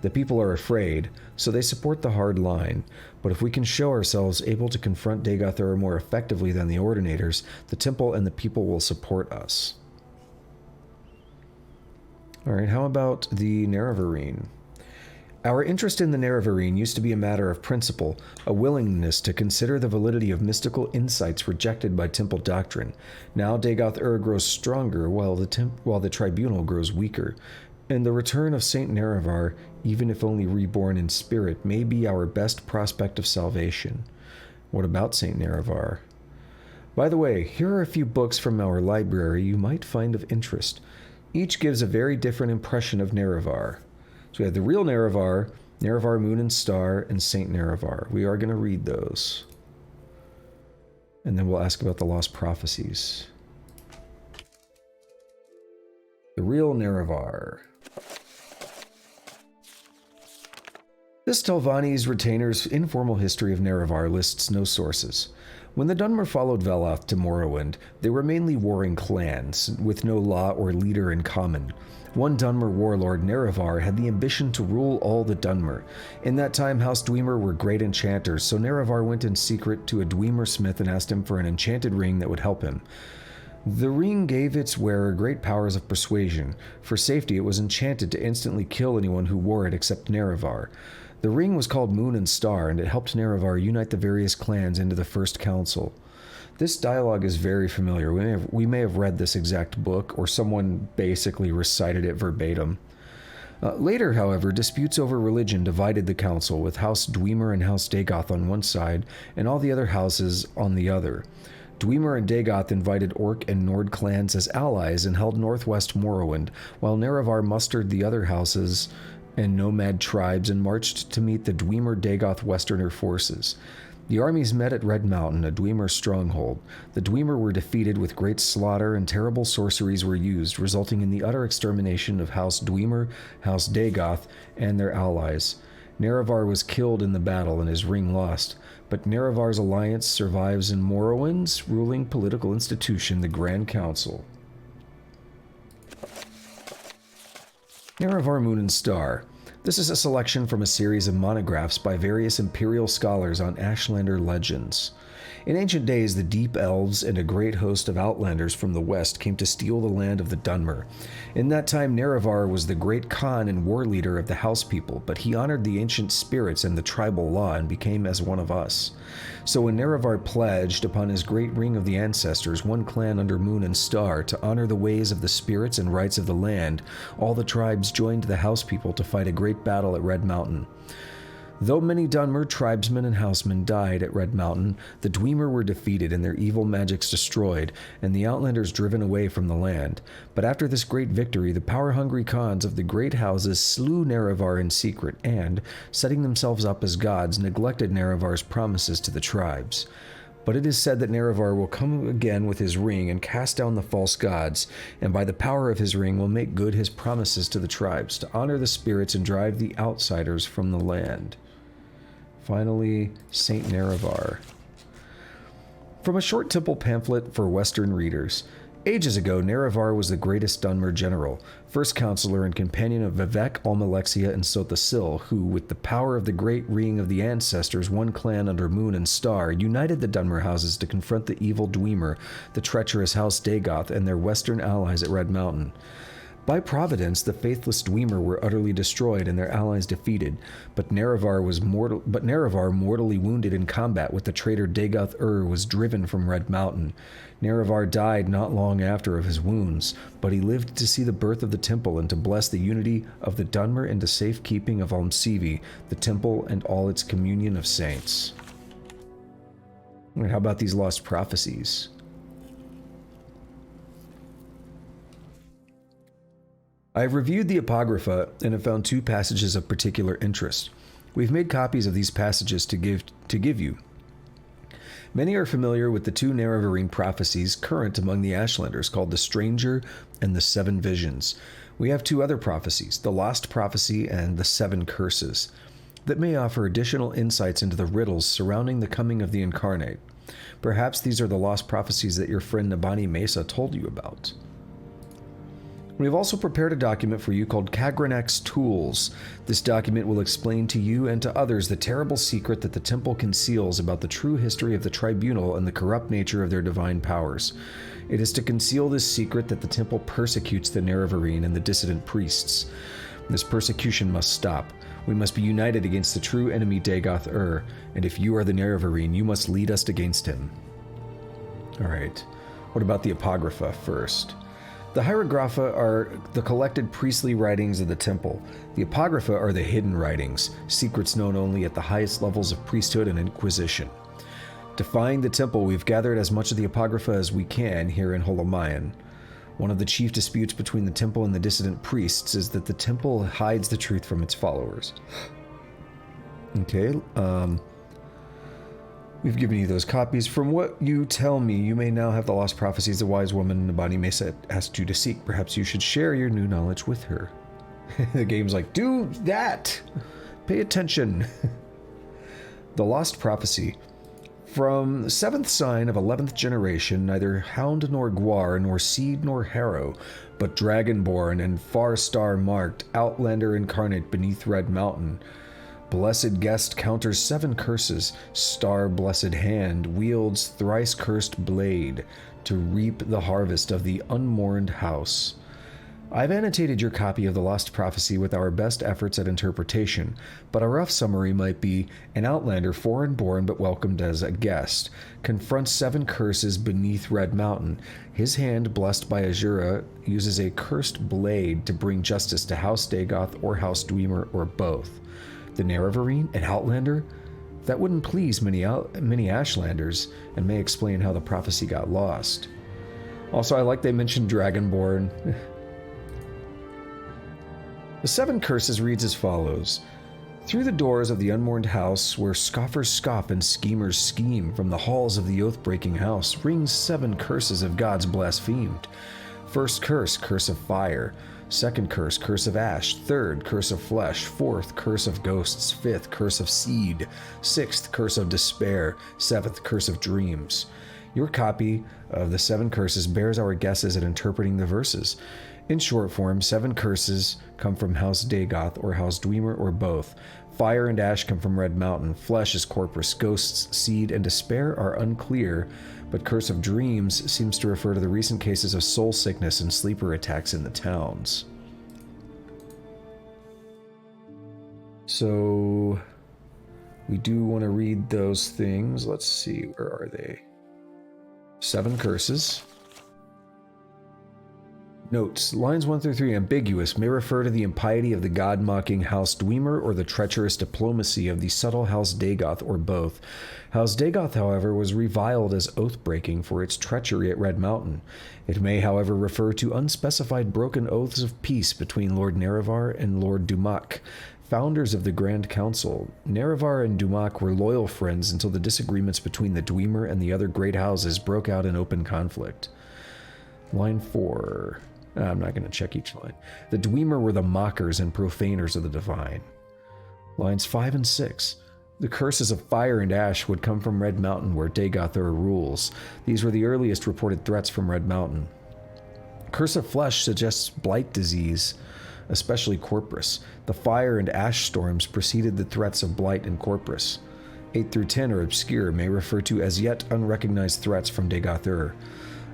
The people are afraid, so they support the hard line, but if we can show ourselves able to confront Dagoth more effectively than the Ordinators, the temple and the people will support us. Alright, how about the Nerevarine? Our interest in the Nerevarine used to be a matter of principle, a willingness to consider the validity of mystical insights rejected by temple doctrine. Now Dagoth grows stronger while the Tribunal grows weaker, and the return of Saint Nerevar, even if only reborn in spirit, may be our best prospect of salvation. What about Saint Nerevar? By the way, here are a few books from our library you might find of interest. Each gives a very different impression of Nerevar. So we have the real Nerevar, Nerevar Moon and Star, and Saint Nerevar. We are going to read those. And then we'll ask about the Lost Prophecies. The real Nerevar. This Telvanni's Retainer's informal history of Nerevar lists no sources. When the Dunmer followed Veloth to Morrowind, they were mainly warring clans, with no law or leader in common. One Dunmer warlord, Nerevar, had the ambition to rule all the Dunmer. In that time, House Dwemer were great enchanters, so Nerevar went in secret to a Dwemer smith and asked him for an enchanted ring that would help him. The ring gave its wearer great powers of persuasion. For safety, it was enchanted to instantly kill anyone who wore it except Nerevar. The ring was called Moon and Star, and it helped Nerevar unite the various clans into the First Council. This dialogue is very familiar. We may have read this exact book, or someone basically recited it verbatim. Later, however, disputes over religion divided the council, with House Dwemer and House Dagoth on one side, and all the other houses on the other. Dwemer and Dagoth invited Orc and Nord clans as allies and held northwest Morrowind, while Nerevar mustered the other houses and nomad tribes and marched to meet the Dwemer-Dagoth Westerner forces. The armies met at Red Mountain, a Dwemer stronghold. The Dwemer were defeated with great slaughter, and terrible sorceries were used, resulting in the utter extermination of House Dwemer, House Dagoth, and their allies. Nerevar was killed in the battle and his ring lost, but Nerevar's alliance survives in Morrowind's ruling political institution, the Grand Council. Nerevar Moon and Star. This is a selection from a series of monographs by various imperial scholars on Ashlander legends. In ancient days, the Deep Elves and a great host of Outlanders from the west came to steal the land of the Dunmer. In that time, Nerevar was the great Khan and war leader of the House people, but he honored the ancient spirits and the tribal law and became as one of us. So when Nerevar pledged upon his great ring of the ancestors, one clan under moon and star, to honor the ways of the spirits and rights of the land, all the tribes joined the House people to fight a great battle at Red Mountain. Though many Dunmer tribesmen and housemen died at Red Mountain, the Dwemer were defeated and their evil magics destroyed, and the Outlanders driven away from the land. But after this great victory, the power-hungry Khans of the great houses slew Nerevar in secret and, setting themselves up as gods, neglected Nerevar's promises to the tribes. But it is said that Nerevar will come again with his ring and cast down the false gods, and by the power of his ring will make good his promises to the tribes, to honor the spirits and drive the outsiders from the land. Finally, Saint Nerevar. From a short temple pamphlet for Western readers. Ages ago, Nerevar was the greatest Dunmer general, first counselor and companion of Vivek, Almalexia, and Sothasil, who, with the power of the great ring of the ancestors, one clan under moon and star, united the Dunmer houses to confront the evil Dwemer, the treacherous House Dagoth, and their western allies at Red Mountain. By providence, the faithless Dwemer were utterly destroyed and their allies defeated, but Nerevar, mortally wounded in combat with the traitor Dagoth was driven from Red Mountain. Nerevar died not long after of his wounds, but he lived to see the birth of the temple and to bless the unity of the Dunmer and the safekeeping of Almsivi, the temple and all its communion of saints. And how about these lost prophecies? I have reviewed the Apocrypha and have found 2 passages of particular interest. We've made copies of these passages to give you. Many are familiar with the 2 Nerevarine prophecies current among the Ashlanders called the Stranger and the 7 Visions. We have 2 other prophecies, the Lost Prophecy and the 7 Curses, that may offer additional insights into the riddles surrounding the coming of the Incarnate. Perhaps these are the lost prophecies that your friend Nabani Mesa told you about. We have also prepared a document for you called Kagranak's Tools. This document will explain to you and to others the terrible secret that the temple conceals about the true history of the tribunal and the corrupt nature of their divine powers. It is to conceal this secret that the temple persecutes the Nerevarine and the dissident priests. This persecution must stop. We must be united against the true enemy Dagoth and if you are the Nerevarine, you must lead us against him. Alright, what about the Apocrypha first? The Hieroglypha are the collected priestly writings of the temple. The Apocrypha are the hidden writings, secrets known only at the highest levels of priesthood and inquisition. To find the temple, we've gathered as much of the Apocrypha as we can here in Holamayan. One of the chief disputes between the temple and the dissident priests is that the temple hides the truth from its followers. Okay, we've given you those copies. From what you tell me, you may now have the lost prophecies the wise woman Nabani Mesa asked you to seek. Perhaps you should share your new knowledge with her. The game's like, do that! Pay attention. The lost prophecy. From the 7th sign of 11th generation, neither hound nor guar, nor seed nor harrow, but dragonborn and far star marked, outlander incarnate beneath Red Mountain. Blessed guest counters 7 curses, star blessed hand wields thrice cursed blade to reap the harvest of the unmourned house. I've annotated your copy of the Lost Prophecy with our best efforts at interpretation, but a rough summary might be: an outlander foreign-born but welcomed as a guest confronts 7 curses beneath Red Mountain. His hand, blessed by Azura, uses a cursed blade to bring justice to House Dagoth or House Dwemer or both. The Nerevarine, an outlander? That wouldn't please many Ashlanders, and may explain how the prophecy got lost. Also, I like they mentioned Dragonborn. The 7 curses reads as follows. Through the doors of the unmourned house, where scoffers scoff and schemers scheme, from the halls of the oath-breaking house, rings 7 curses of gods blasphemed. First curse, curse of fire. Second curse, curse of ash. Third, curse of flesh. Fourth, curse of ghosts. Fifth, curse of seed. Sixth, curse of despair. Seventh, curse of dreams. Your copy of the 7 curses bears our guesses at interpreting the verses. In short form, 7 curses come from House Dagoth or House Dwemer or both. Fire and ash come from Red Mountain. Flesh is Corpus. Ghosts, seed, and despair are unclear, but Curse of Dreams seems to refer to the recent cases of soul sickness and sleeper attacks in the towns. So we do want to read those things. Let's see, where are they? 7 curses. Notes, lines 1 through 3, ambiguous, may refer to the impiety of the god-mocking House Dwemer or the treacherous diplomacy of the subtle House Dagoth, or both. House Dagoth, however, was reviled as oath-breaking for its treachery at Red Mountain. It may, however, refer to unspecified broken oaths of peace between Lord Nerevar and Lord Dumak, founders of the Grand Council. Nerevar and Dumak were loyal friends until the disagreements between the Dwemer and the other great houses broke out in open conflict. Line 4. I'm not going to check each line. The Dwemer were the mockers and profaners of the divine. Lines 5 and 6. The curses of fire and ash would come from Red Mountain, where Dagothur rules. These were the earliest reported threats from Red Mountain. Curse of flesh suggests blight disease, especially Corpus. The fire and ash storms preceded the threats of blight and Corpus. 8 through 10 are obscure, may refer to as yet unrecognized threats from Dagothur.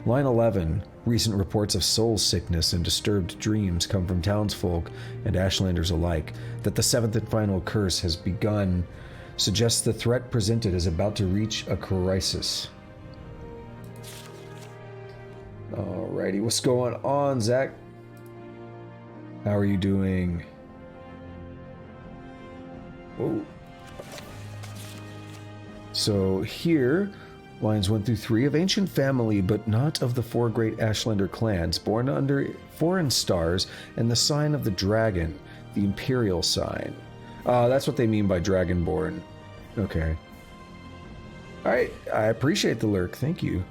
Line 11. Recent reports of soul sickness and disturbed dreams come from townsfolk and Ashlanders alike. That the 7th and final curse has begun suggests the threat presented is about to reach a crisis. Alrighty, what's going on, Zach? How are you doing? Whoa. So here, lines 1 through 3, of ancient family, but not of the 4 great Ashlander clans, born under foreign stars and the sign of the dragon, the imperial sign. That's what they mean by dragonborn. Okay. Alright, I appreciate the lurk, thank you.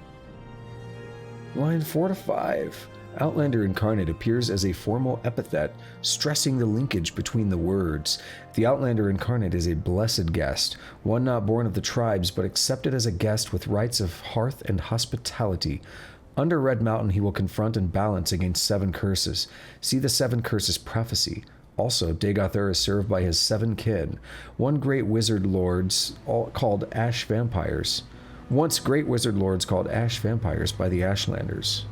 Line 4 to 5. Outlander Incarnate appears as a formal epithet, stressing the linkage between the words. The Outlander Incarnate is a blessed guest, one not born of the tribes, but accepted as a guest with rights of hearth and hospitality. Under Red Mountain he will confront and balance against 7 curses. See the 7 curses prophecy. Also, Dagothur is served by his 7 kin, one great wizard lords called Ash Vampires. Once great wizard lords called Ash Vampires by the Ashlanders.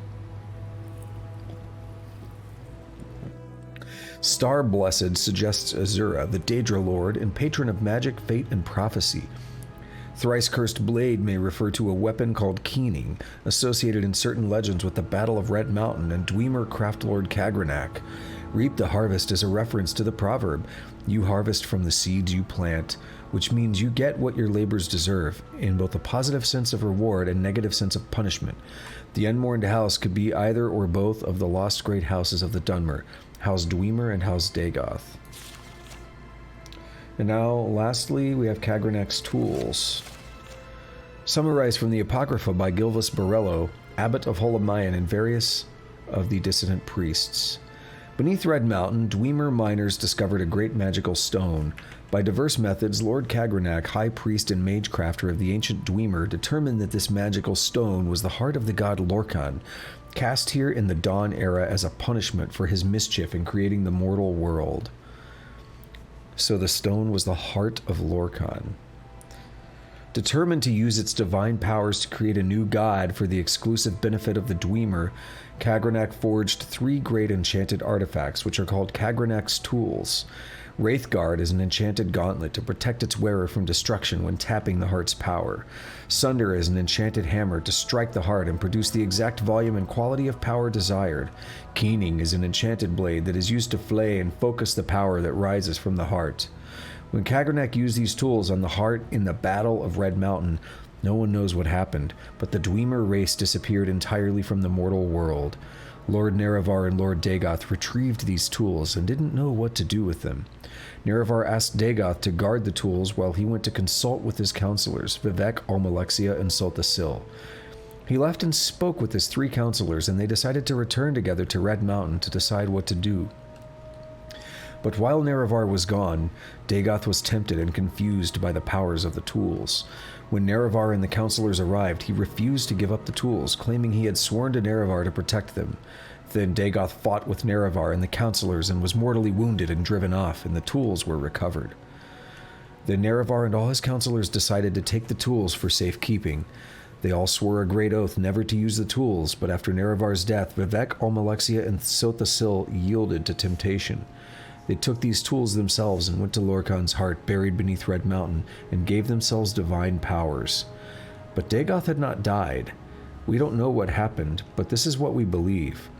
Star Blessed suggests Azura, the Daedra Lord and patron of magic, fate, and prophecy. Thrice Cursed Blade may refer to a weapon called Keening, associated in certain legends with the Battle of Red Mountain and Dwemer Craft Lord Kagranak. Reap the Harvest is a reference to the proverb, you harvest from the seeds you plant, which means you get what your labors deserve, in both a positive sense of reward and negative sense of punishment. The Unmourned House could be either or both of the lost great houses of the Dunmer, House Dwemer and House Dagoth. And now, lastly, we have Kagranak's tools. Summarized from the Apocrypha by Gilvas Borello, Abbot of Holamayan, and various of the dissident priests. Beneath Red Mountain, Dwemer miners discovered a great magical stone. By diverse methods, Lord Kagranak, High Priest and Magecrafter of the ancient Dwemer, determined that this magical stone was the heart of the god Lorkhan, cast here in the Dawn era as a punishment for his mischief in creating the mortal world. So the stone was the heart of Lorkhan. Determined to use its divine powers to create a new god for the exclusive benefit of the Dwemer, Kagranak forged 3 great enchanted artifacts, which are called Kagranak's tools. Wraithguard is an enchanted gauntlet to protect its wearer from destruction when tapping the heart's power. Sunder is an enchanted hammer to strike the heart and produce the exact volume and quality of power desired. Keening is an enchanted blade that is used to flay and focus the power that rises from the heart. When Kagranak used these tools on the heart in the Battle of Red Mountain, no one knows what happened, but the Dwemer race disappeared entirely from the mortal world. Lord Nerevar and Lord Dagoth retrieved these tools and didn't know what to do with them. Nerevar asked Dagoth to guard the tools while he went to consult with his counselors, Vivek, Almalexia, and Sultasil. He left and spoke with his 3 counselors, and they decided to return together to Red Mountain to decide what to do. But while Nerevar was gone, Dagoth was tempted and confused by the powers of the tools. When Nerevar and the counselors arrived, he refused to give up the tools, claiming he had sworn to Nerevar to protect them. Then Dagoth fought with Nerevar and the counselors and was mortally wounded and driven off, and the tools were recovered. Then Nerevar and all his counselors decided to take the tools for safekeeping. They all swore a great oath never to use the tools, but after Nerevar's death, Vivek, Almalexia, and Sothasil yielded to temptation. They took these tools themselves and went to Lorkhan's heart, buried beneath Red Mountain, and gave themselves divine powers. But Dagoth had not died. We don't know what happened, but this is what we believe.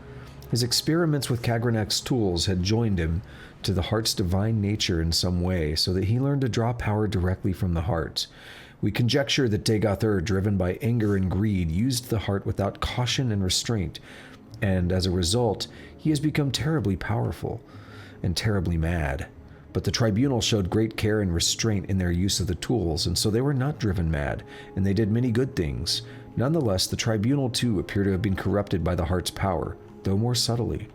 His experiments with Kagranak's tools had joined him to the heart's divine nature in some way, so that he learned to draw power directly from the heart. We conjecture that Dagoth, driven by anger and greed, used the heart without caution and restraint, and as a result, he has become terribly powerful and terribly mad. But the tribunal showed great care and restraint in their use of the tools, and so they were not driven mad, and they did many good things. Nonetheless, the tribunal too appear to have been corrupted by the heart's power, though more subtly.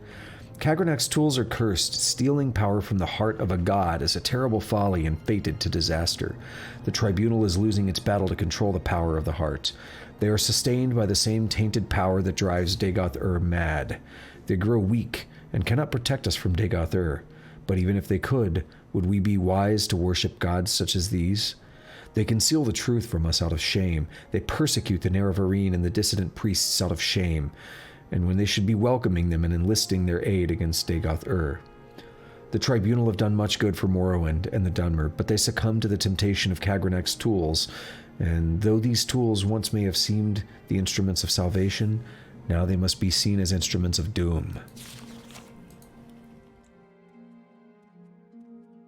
Kagranak's tools are cursed. Stealing power from the heart of a god is a terrible folly and fated to disaster. The tribunal is losing its battle to control the power of the heart. They are sustained by the same tainted power that drives Dagoth mad. They grow weak and cannot protect us from Dagoth. But even if they could, would we be wise to worship gods such as these? They conceal the truth from us out of shame. They persecute the Nerevarine and the dissident priests out of shame, and when they should be welcoming them and enlisting their aid against Dagoth. The tribunal have done much good for Morrowind and the Dunmer, but they succumbed to the temptation of Kagranak's tools, and though these tools once may have seemed the instruments of salvation, now they must be seen as instruments of doom.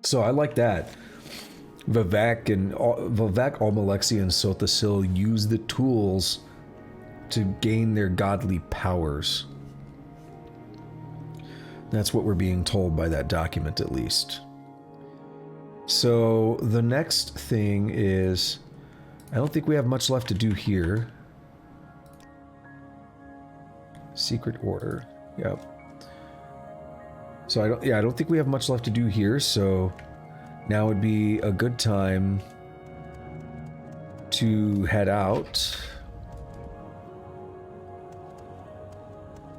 So I like that. Vivek, Almalexia, and Sothasil use the tools to gain their godly powers. That's what we're being told by that document, at least. So the next thing is, I don't think we have much left to do here. Secret order. Yep. So I don't think we have much left to do here, so now would be a good time to head out.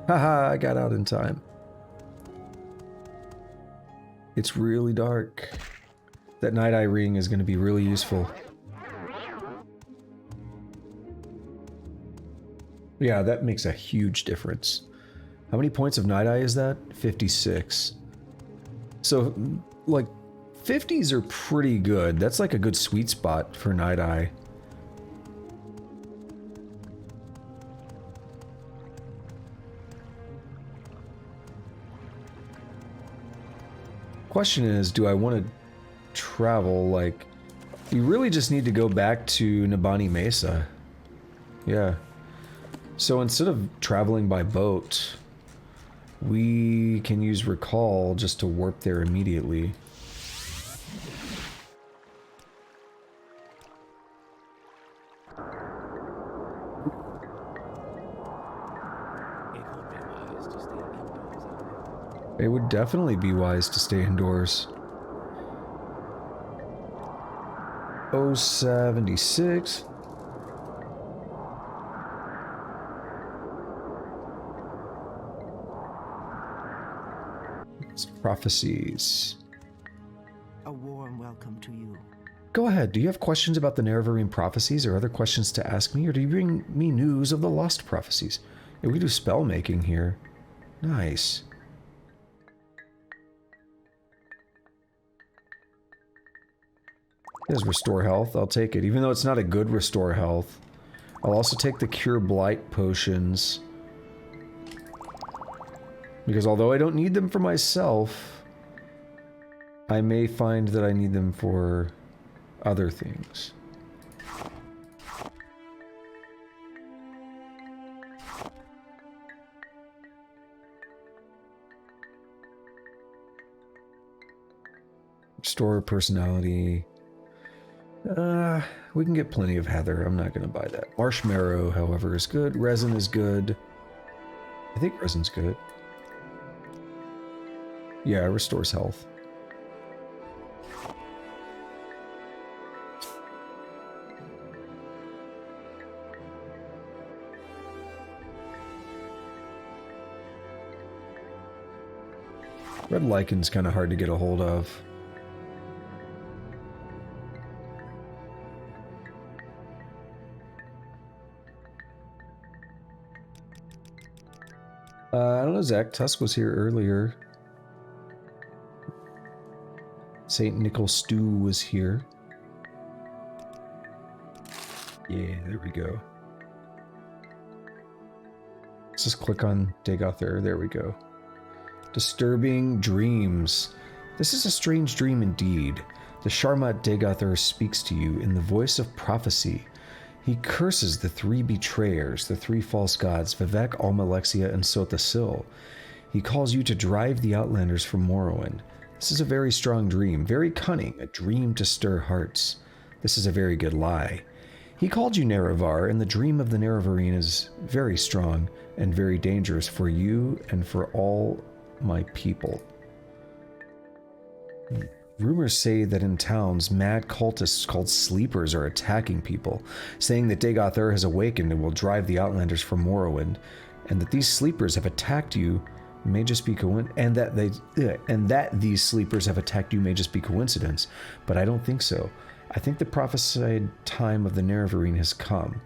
Haha, I got out in time. It's really dark. That night eye ring is going to be really useful. Yeah, that makes a huge difference. How many points of night eye is that? 56. So, like, 50s are pretty good. That's like a good sweet spot for night eye. Question is, do I want to travel? Like, you really just need to go back to Nabani Mesa. Yeah. So instead of traveling by boat, we can use recall just to warp there immediately. It would definitely be wise to stay indoors. 076. It's prophecies. A warm welcome to you. Go ahead. Do you have questions about the Nerevarine prophecies or other questions to ask me, or do you bring me news of the lost prophecies? Yeah, we do spell making here. Nice. It has restore health. I'll take it. Even though it's not a good restore health. I'll also take the cure blight potions. Because although I don't need them for myself, I may find that I need them for other things. Restore personality. We can get plenty of heather. I'm not going to buy that. Marshmallow, however, is good. Resin is good. I think resin's good. Yeah, it restores health. Red lichen's kind of hard to get a hold of. I don't know, Zach. Tusk was here earlier. St. Nicholas Stew was here. Yeah, there we go. Let's just click on Dagoth. There we go. Disturbing dreams. This is a strange dream indeed. The Sharmat Dagoth speaks to you in the voice of prophecy. He curses the three betrayers, the three false gods, Vivek, Almalexia, and Sothasil. He calls you to drive the Outlanders from Morrowind. This is a very strong dream, very cunning, a dream to stir hearts. This is a very good lie. He called you Nerevar, and the dream of the Nerevarine is very strong and very dangerous for you and for all my people. Rumors say that in towns, mad cultists called Sleepers are attacking people, saying that Dagoth has awakened and will drive the Outlanders from Morrowind, and that these Sleepers have attacked you may just be these Sleepers have attacked you may just be coincidence, but I don't think so. I think the prophesied time of the Nerevarine has come.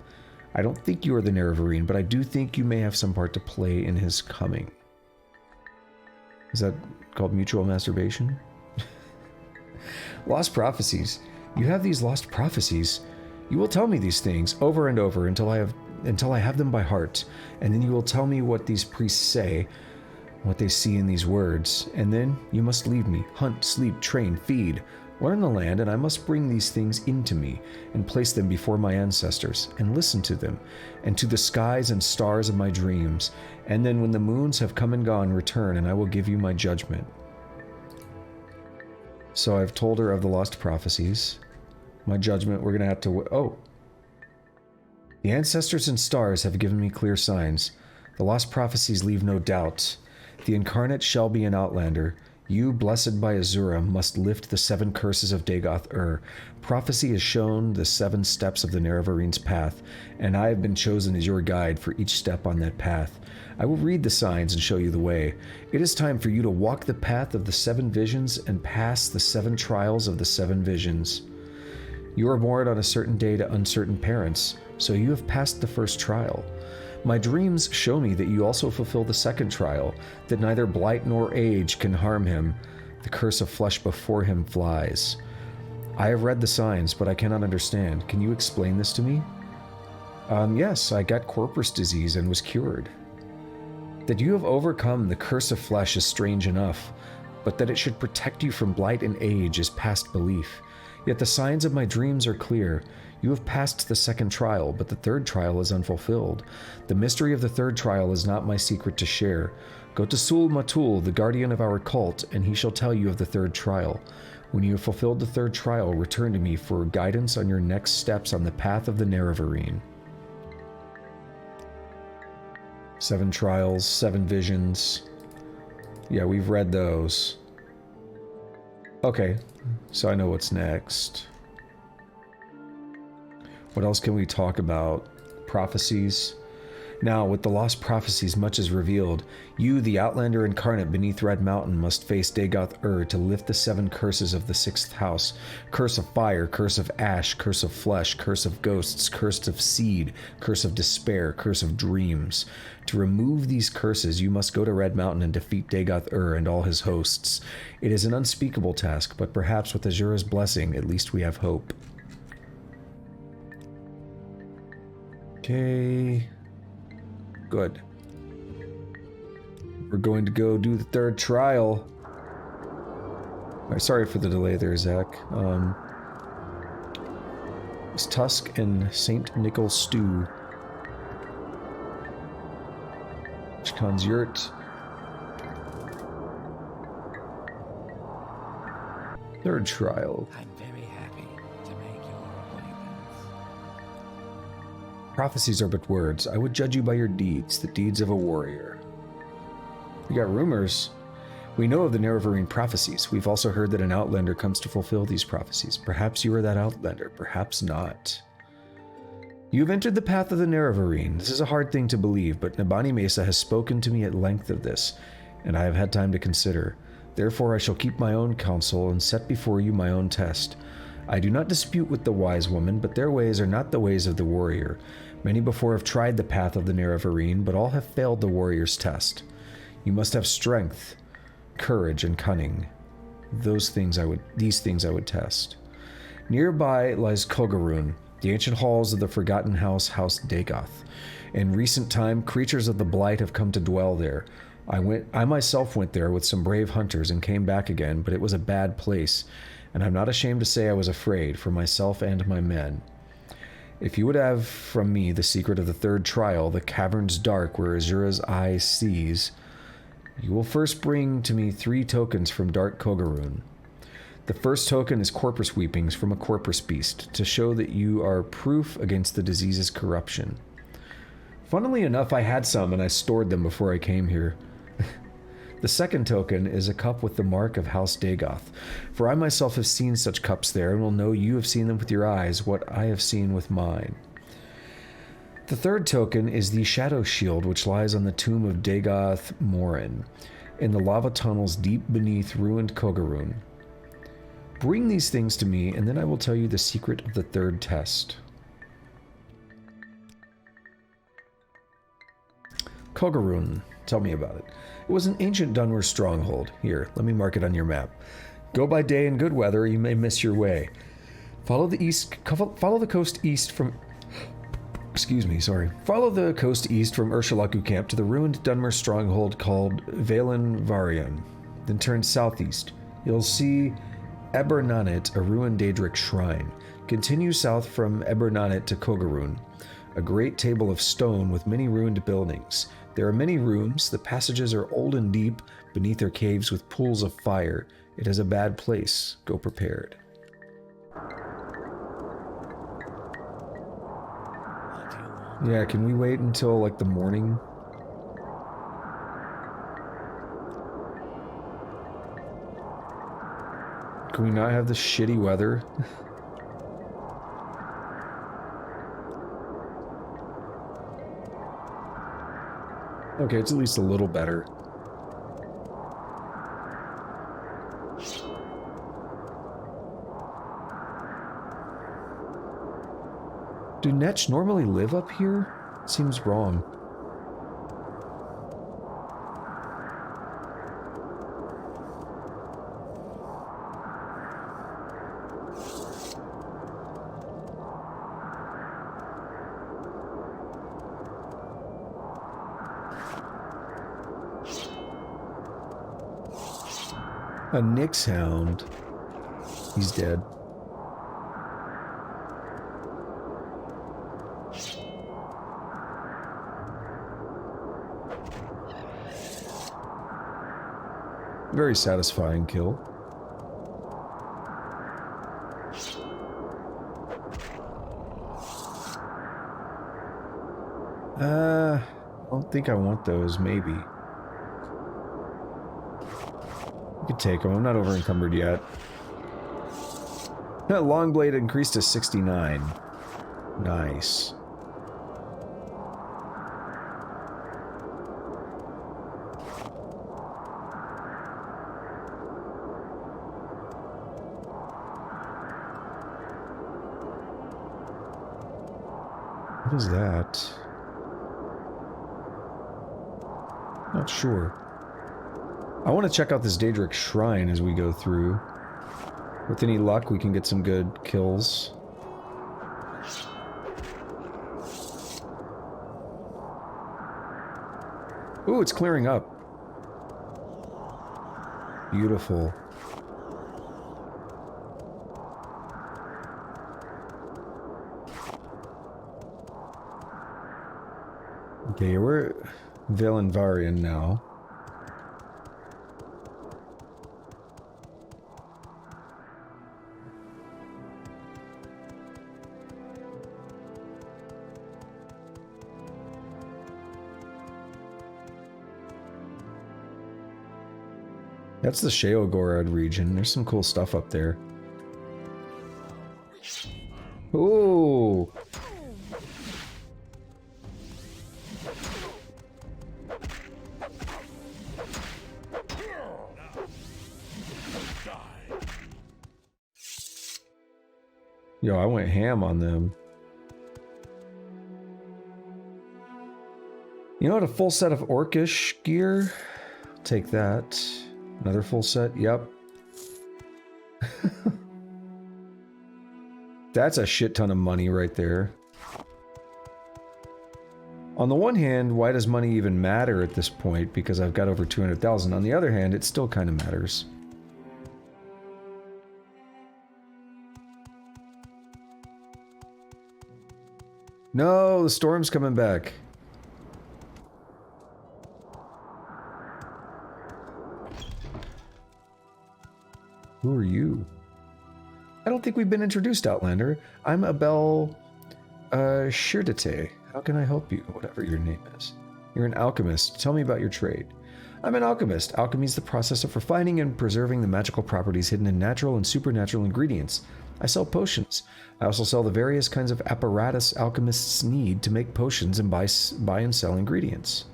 I don't think you are the Nerevarine, but I do think you may have some part to play in his coming. Is that called mutual masturbation? Lost prophecies. You have these lost prophecies. You will tell me these things over and over until I have them by heart, and then you will tell me what these priests say, what they see in these words, and then you must leave me, hunt, sleep, train, feed, learn the land, and I must bring these things into me, and place them before my ancestors, and listen to them, and to the skies and stars of my dreams, and then when the moons have come and gone, return, and I will give you my judgment. So I've told her of the lost prophecies. My judgment, we're going to have to... The ancestors and stars have given me clear signs. The lost prophecies leave no doubt. The Incarnate shall be an Outlander. You, blessed by Azura, must lift the 7 curses of Dagoth. Prophecy has shown the 7 steps of the Nerevarines' path, and I have been chosen as your guide for each step on that path. I will read the signs and show you the way. It is time for you to walk the path of the 7 visions and pass the 7 trials of the 7 visions. You are born on a certain day to uncertain parents, so you have passed the first trial. My dreams show me that you also fulfill the second trial, that neither blight nor age can harm him. The curse of flesh before him flies. I have read the signs, but I cannot understand. Can you explain this to me? Yes, I got Corpus disease and was cured. That you have overcome the curse of flesh is strange enough, but that it should protect you from blight and age is past belief. Yet the signs of my dreams are clear. You have passed the second trial, but the third trial is unfulfilled. The mystery of the third trial is not my secret to share. Go to Sul Matul, the guardian of our cult, and he shall tell you of the third trial. When you have fulfilled the third trial, return to me for guidance on your next steps on the path of the Nerevarine. 7 trials, 7 visions. Yeah, we've read those. Okay, so I know what's next. What else can we talk about? Prophecies. Now, with the lost prophecies, much is revealed. You, the Outlander Incarnate beneath Red Mountain, must face Dagoth to lift the 7 curses of the 6th house. Curse of fire, curse of ash, curse of flesh, curse of ghosts, curse of seed, curse of despair, curse of dreams. To remove these curses, you must go to Red Mountain and defeat Dagoth and all his hosts. It is an unspeakable task, but perhaps with Azura's blessing, at least we have hope. Okay. Good. We're going to go do the third trial. Right, sorry for the delay there, Zach. It's Tusk and St. Nicholas Stew. Chkan's Yurt. Third trial. I'm very happy to make your acquaintance. Prophecies are but words. I would judge you by your deeds, the deeds of a warrior. We got rumors. We know of the Nerevarine prophecies. We've also heard that an Outlander comes to fulfill these prophecies. Perhaps you are that Outlander, perhaps not. You've entered the path of the Nerevarine. This is a hard thing to believe, but Nabani Mesa has spoken to me at length of this, and I have had time to consider. Therefore I shall keep my own counsel and set before you my own test. I do not dispute with the wise woman, but their ways are not the ways of the warrior. Many before have tried the path of the Nerevarine, but all have failed the warrior's test. You must have strength, courage, and cunning. These things I would test. Nearby lies Kogoruhn, the ancient halls of the forgotten House Dagoth. In recent time, creatures of the Blight have come to dwell there. I myself went there with some brave hunters and came back again, but it was a bad place, and I'm not ashamed to say I was afraid for myself and my men. If you would have from me the secret of the third trial, the caverns dark where Azura's eye sees, you will first bring to me 3 tokens from Dark Kogoruhn. The first token is corpus weepings from a corpus beast, to show that you are proof against the disease's corruption. Funnily enough, I had some and I stored them before I came here. The second token is a cup with the mark of House Dagoth, for I myself have seen such cups there and will know you have seen them with your eyes, what I have seen with mine. The third token is the shadow shield which lies on the tomb of Dagoth Morin, in the lava tunnels deep beneath ruined Kogoruhn. Bring these things to me, and then I will tell you the secret of the third test. Kogoruhn, tell me about it. It was an ancient Dunmer stronghold. Here, let me mark it on your map. Go by day in good weather, or you may miss your way. Follow the coast east from... Follow the coast east from Urshilaku camp to the ruined Dunmer stronghold called Valenvaryon. Then turn southeast. You'll see Erabenimsun, a ruined Daedric shrine. Continue south from Erabenimsun to Kogoruhn, a great table of stone with many ruined buildings. There are many rooms. The passages are old and deep. Beneath are caves with pools of fire. It is a bad place. Go prepared. Yeah, can we wait until, like, the morning? Can we not have this shitty weather? Okay, it's at least a little better. Do Netch normally live up here? Seems wrong. A Nyx hound. He's dead. Very satisfying kill. I don't think I want those, maybe. I could take them, I'm not over encumbered yet. That long blade increased to 69. Nice. What is that? Not sure. I want to check out this Daedric shrine as we go through. With any luck, we can get some good kills. Ooh, it's clearing up. Beautiful. Okay, we're Valenvaryon now. That's the Sheogorod region. There's some cool stuff up there. Ooh! Yo, I went ham on them. You know what? A full set of Orcish gear? Take that. Another full set. Yep. That's a shit ton of money right there. On the one hand, why does money even matter at this point? Because I've got over 200,000. On the other hand, it still kind of matters. No, the storm's coming back. Who are you? I don't think we've been introduced, Outlander. I'm Abel Shirdate. How can I help you? Whatever your name is. You're an alchemist. Tell me about your trade. I'm an alchemist. Alchemy is the process of refining and preserving the magical properties hidden in natural and supernatural ingredients. I sell potions. I also sell the various kinds of apparatus alchemists need to make potions and buy and sell ingredients.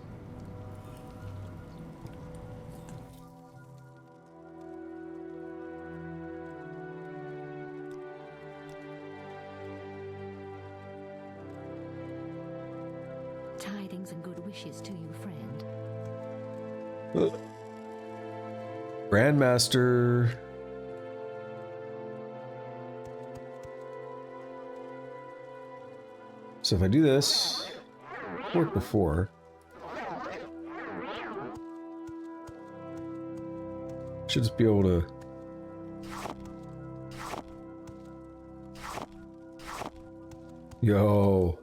Tidings and good wishes to you, friend. Grandmaster. So if I do this, worked before. Should just be able to. Yo.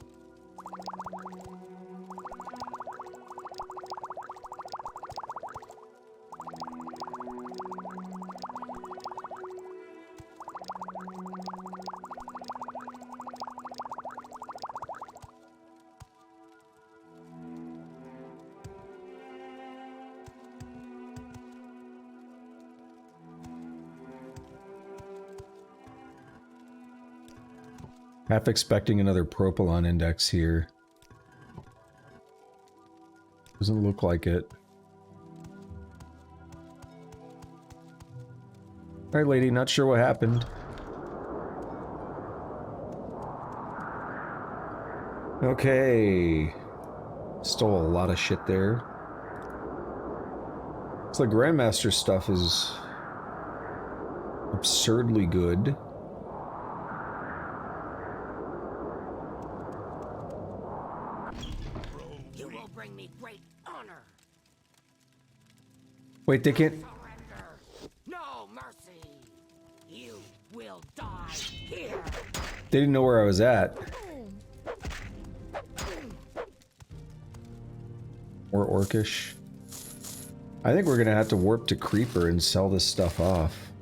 Half expecting another Propylon index here. Doesn't look like it. Alright, lady, not sure what happened. Okay. Stole a lot of shit there. So the Grandmaster stuff is absurdly good. Wait, they can't. Surrender. No mercy. You will die here. They didn't know where I was at. Or Orcish. I think we're gonna have to warp to Creeper and sell this stuff off.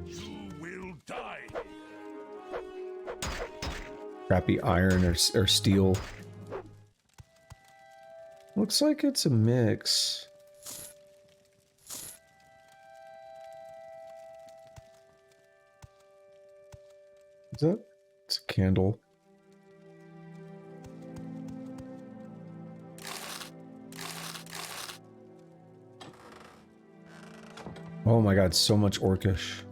You will die. Crappy iron or steel. Looks like it's a mix. Is that? It's a candle. Oh my god, so much Orcish.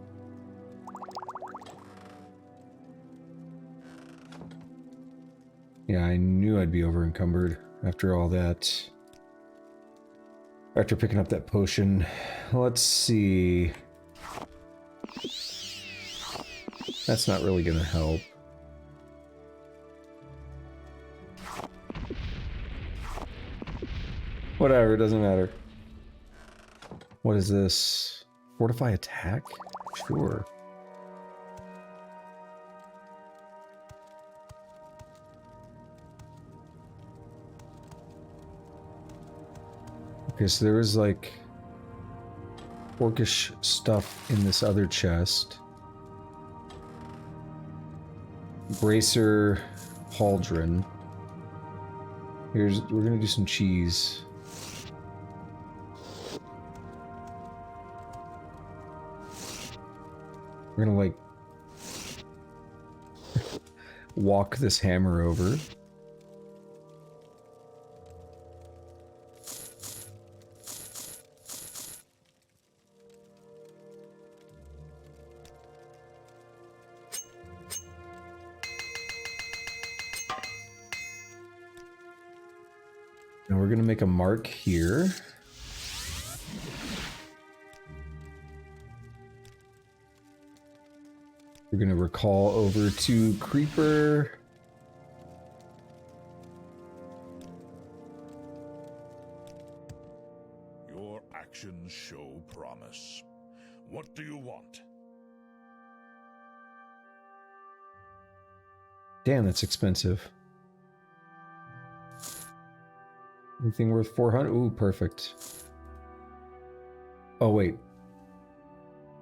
Yeah, I knew I'd be over encumbered. After all that. After picking up that potion. Let's see. That's not really gonna help. Whatever, it doesn't matter. What is this? Fortify attack? Sure. Okay, so there is like Orcish stuff in this other chest. Bracer Pauldron. We're gonna do some cheese. We're gonna like walk this hammer over. And we're going to make a mark here. We're going to recall over to Creeper. Your actions show promise. What do you want? Damn, that's expensive. Anything worth 400? Ooh, perfect. Oh, wait.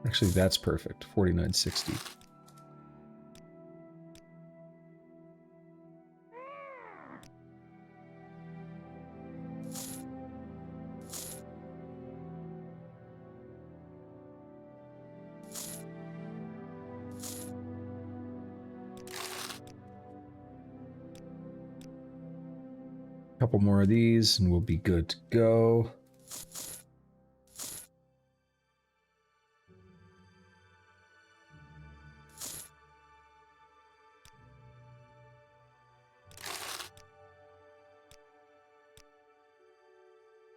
Actually, that's perfect. 4960. Couple more of these and we'll be good to go.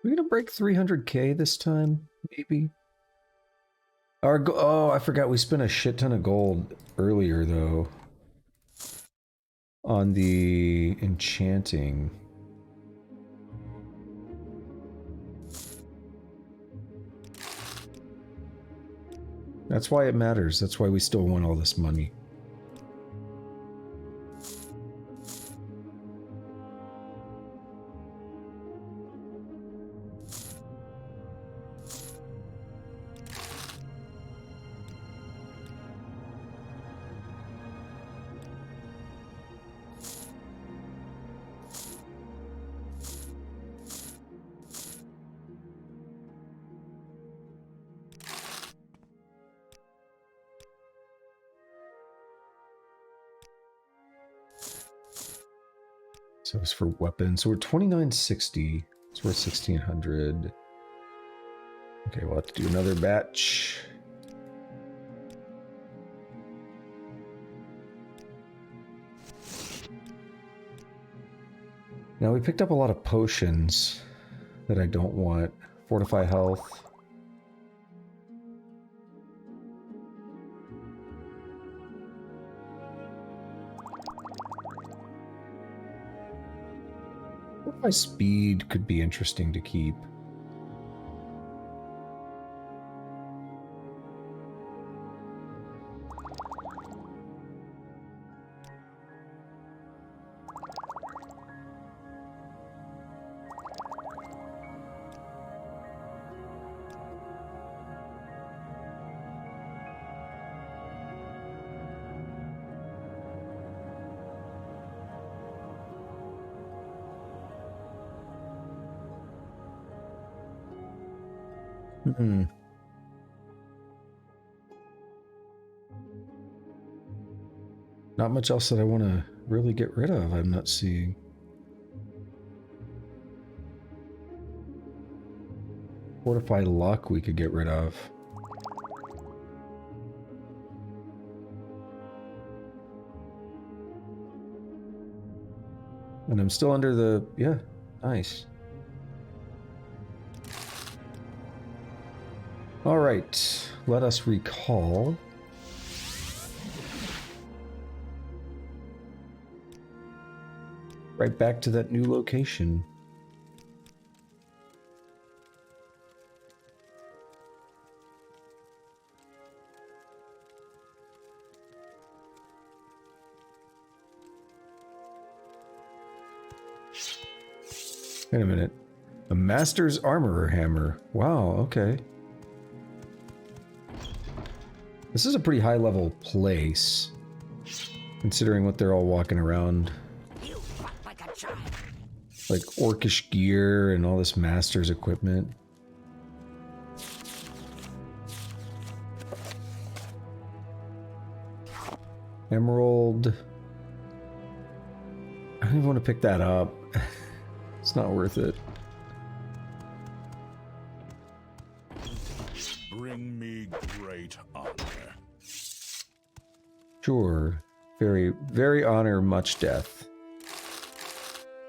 We're gonna break 300k this time, maybe. Oh, I forgot we spent a shit ton of gold earlier though on the enchanting. That's why it matters. That's why we still want all this money. So it's for weapons. So we're 2960. So we're 1600. Okay, we'll have to do another batch. Now we picked up a lot of potions that I don't want. Fortify health. My speed could be interesting to keep. Not much else that I want to really get rid of, I'm not seeing. Fortify luck we could get rid of. And I'm still under the... yeah, nice. Alright, let us recall. Right back to that new location. Wait a minute. A Master's Armorer Hammer. Wow, okay. This is a pretty high level place, considering what they're all walking around. Like orcish gear and all this Master's equipment. Emerald. I don't even want to pick that up. It's not worth it. Bring me great honor. Sure. Very, very honor, much death.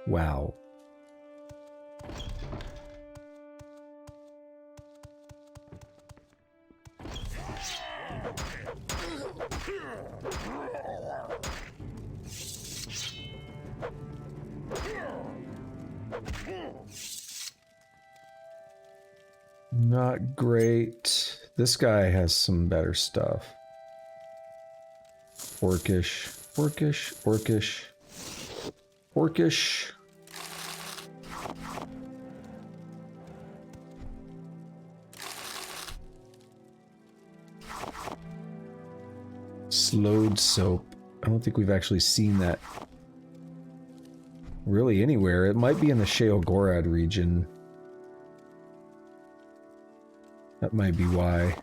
Wow. Not great. This guy has some better stuff. Orcish, orcish, orcish, orcish. Slowed soap. I don't think we've actually seen that really anywhere. It might be in the Sheol-Gorad region. That might be why.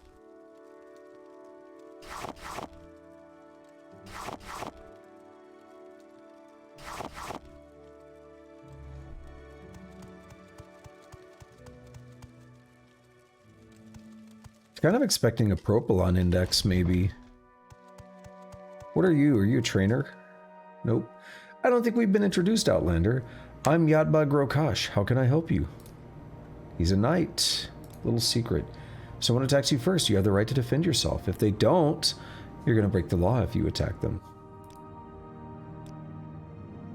Kind of expecting a Propylon index, maybe. What are you? Are you a trainer? Nope. I don't think we've been introduced, Outlander. I'm Yadbag Rokash. How can I help you? He's a knight. Little secret. If someone attacks you first, you have the right to defend yourself. If they don't, you're going to break the law if you attack them.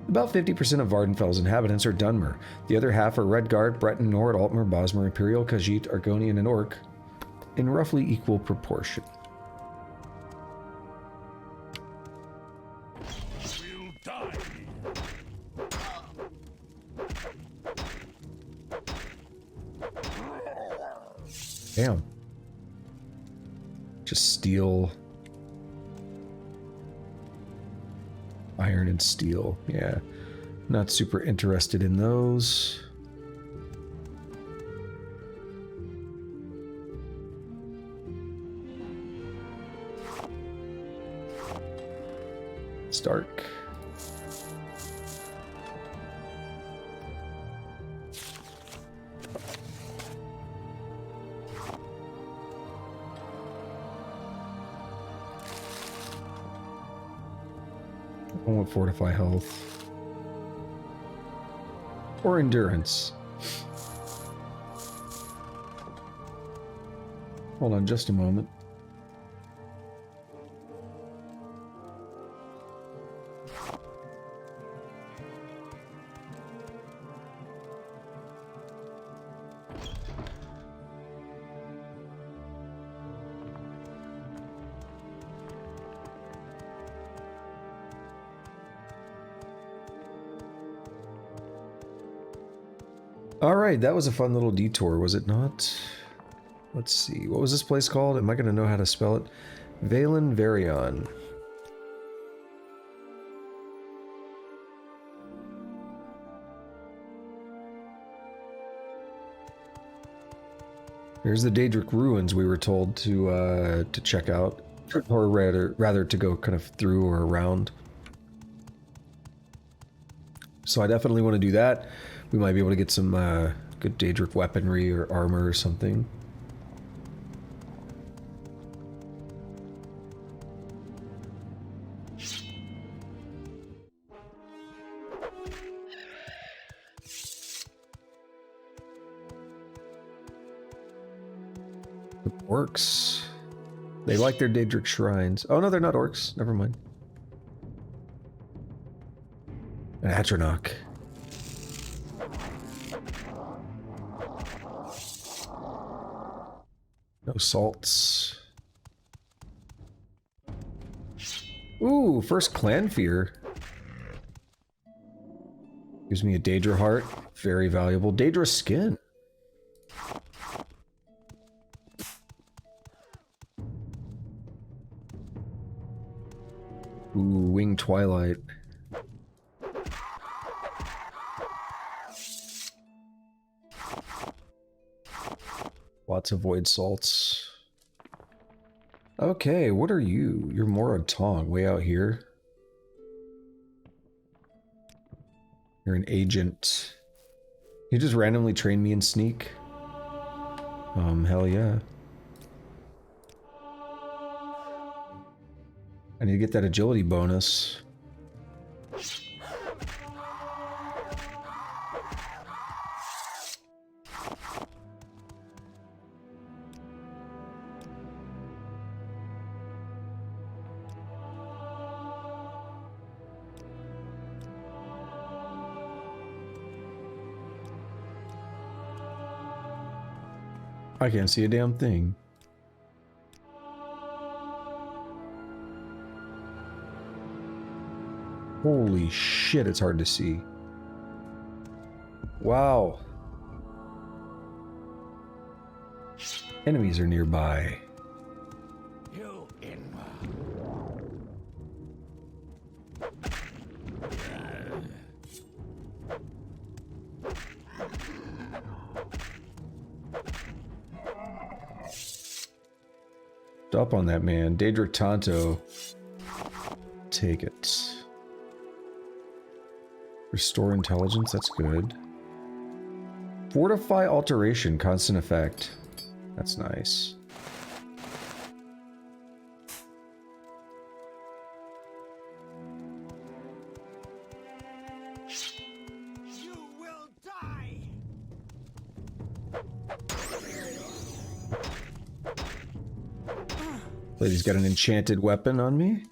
About 50% of Vvardenfell's inhabitants are Dunmer. The other half are Redguard, Breton, Nord, Altmer, Bosmer, Imperial, Khajiit, Argonian, and Orc, in roughly equal proportion. We'll die. Damn. Just steel. Iron and steel. Yeah. Not super interested in those. It's dark. I want fortify health. Or endurance. Hold on just a moment. Alright, that was a fun little detour, was it not? Let's see, what was this place called? Am I going to know how to spell it? Valenvaryon. There's the Daedric ruins we were told to check out, or rather to go kind of through or around. So I definitely want to do that. We might be able to get some good Daedric weaponry or armor or something. The orcs. They like their Daedric shrines. Oh no, they're not orcs. Never mind. An Atronach. No salts. Ooh, first clan fear. Gives me a Daedra heart. Very valuable. Daedra skin. Ooh, winged twilight. Lots of void salts. Okay, what are you? You're more a Tong, way out here. You're an agent. You just randomly train me in sneak? Hell yeah. I need to get that agility bonus. I can't see a damn thing. Holy shit, it's hard to see. Wow. Enemies are nearby. You in. Stop on that, man. Daedra Tanto. Take it. Restore intelligence, that's good. Fortify alteration, constant effect. That's nice. You will die. Lady's got an enchanted weapon on me.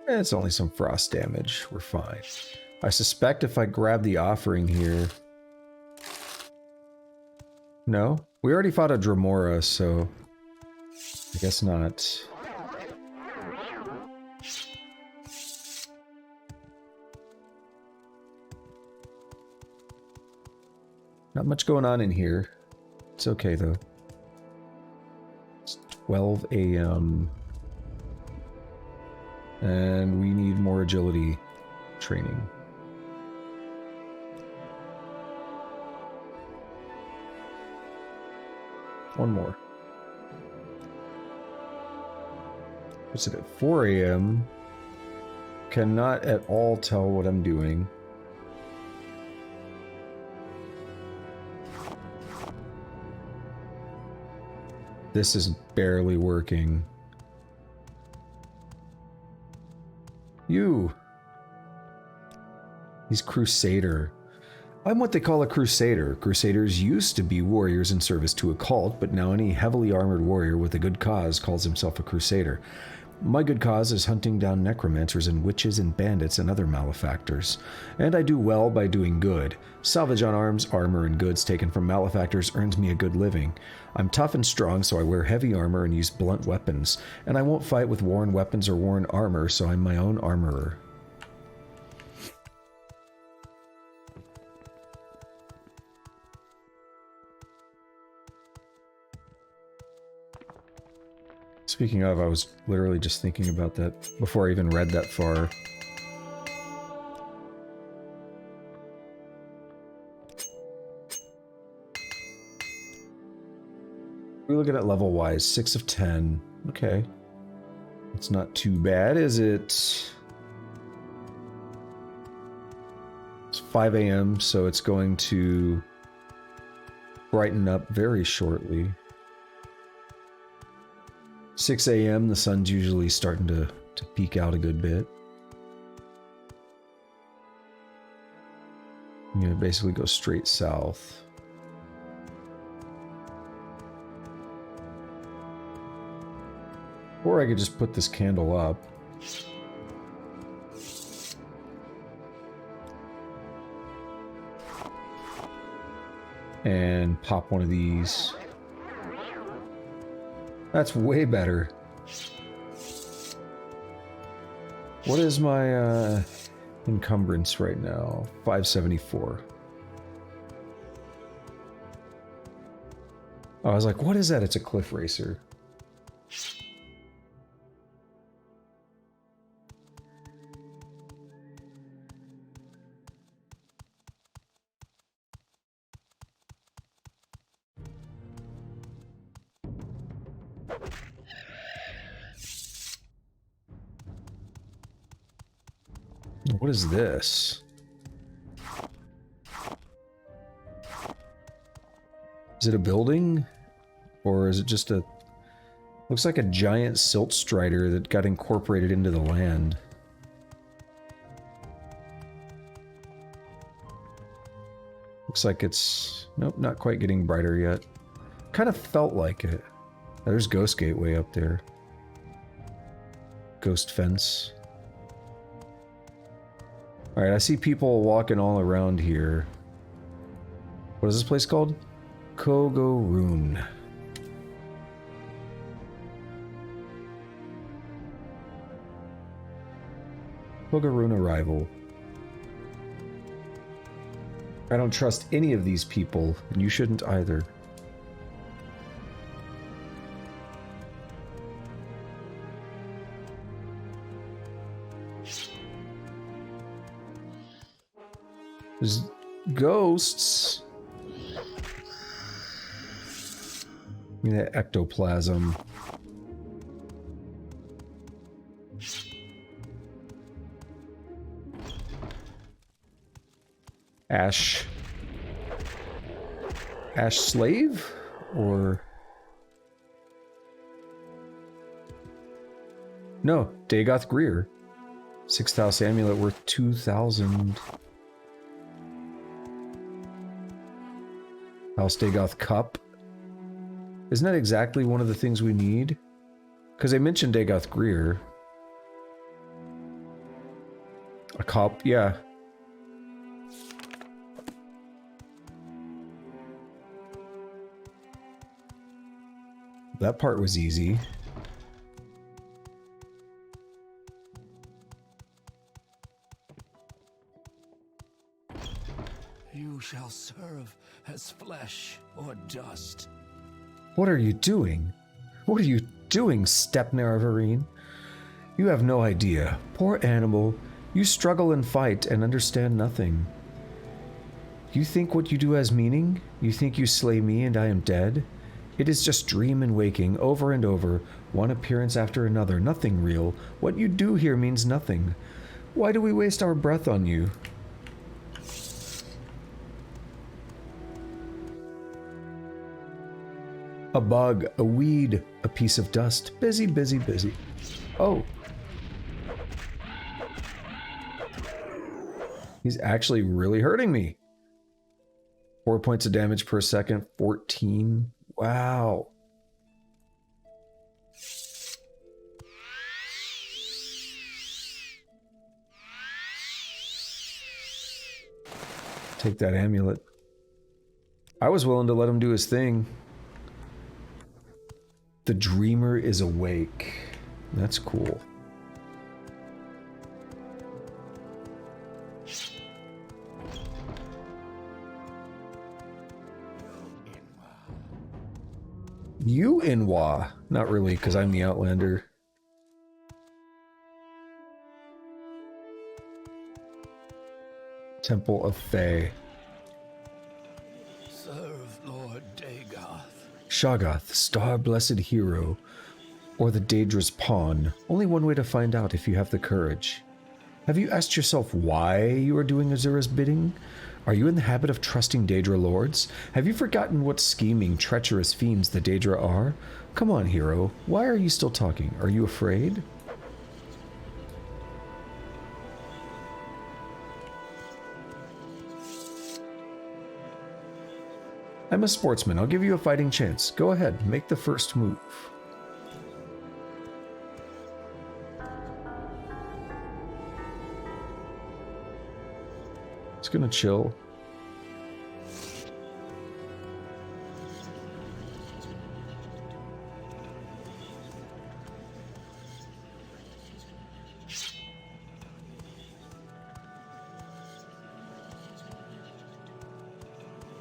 It's only some frost damage. We're fine. I suspect if I grab the offering here... No? We already fought a Dremora, so... I guess not. Not much going on in here. It's okay, though. It's 12 a.m. And we need more agility training. One more. What's it at 4 a.m.? Cannot at all tell what I'm doing. This is barely working. You. He's Crusader. I'm what they call a Crusader. Crusaders used to be warriors in service to a cult, but now any heavily armored warrior with a good cause calls himself a Crusader. My good cause is hunting down necromancers and witches and bandits and other malefactors. And I do well by doing good. Salvage on arms, armor, and goods taken from malefactors earns me a good living. I'm tough and strong, so I wear heavy armor and use blunt weapons. And I won't fight with worn weapons or worn armor, so I'm my own armorer. Speaking of, I was literally just thinking about that before I even read that far. We're looking at level-wise, 6 of 10. Okay. It's not too bad, is it? It's 5 a.m., so it's going to brighten up very shortly. 6 a.m., the sun's usually starting to peek out a good bit. I'm going to basically go straight south. Or I could just put this candle up. And pop one of these. That's way better. What is my encumbrance right now? 574. Oh, I was like, what is that? It's a cliff racer. What is this? Is it a building? Or is it just a... Looks like a giant silt strider that got incorporated into the land. Looks like it's... Nope, not quite getting brighter yet. Kind of felt like it. There's Ghost Gateway up there. Ghost Fence. Alright, I see people walking all around here. What is this place called? Kogoruhn. Kogoruhn Arrival. I don't trust any of these people, and you shouldn't either. There's ghosts. I mean, that ectoplasm. Ash slave? Or... No, Dagoth Greer. 6th house amulet worth 2,000. House Dagoth Cup. Isn't that exactly one of the things we need? Because I mentioned Dagoth Greer. A cup, yeah. That part was easy. You shall serve as flesh or dust. What are you doing? What are you doing, Step Nerevarine? You have no idea. Poor animal. You struggle and fight and understand nothing. You think what you do has meaning? You think you slay me and I am dead? It is just dream and waking, over and over, one appearance after another, nothing real. What you do here means nothing. Why do we waste our breath on you? A bug, a weed, a piece of dust. Busy, busy, busy. Oh. He's actually really hurting me. 4 points of damage per second, 14. Wow. Take that amulet. I was willing to let him do his thing. The dreamer is awake. That's cool. You Inwa. Not really, because I'm the Outlander. Temple of Fae. Serve Lord Dagoth. Shoggoth, star-blessed hero, or the Daedra's pawn. Only one way to find out if you have the courage. Have you asked yourself why you are doing Azura's bidding? Are you in the habit of trusting Daedra lords? Have you forgotten what scheming, treacherous fiends the Daedra are? Come on, hero. Why are you still talking? Are you afraid? I'm a sportsman. I'll give you a fighting chance. Go ahead, make the first move. It's gonna chill.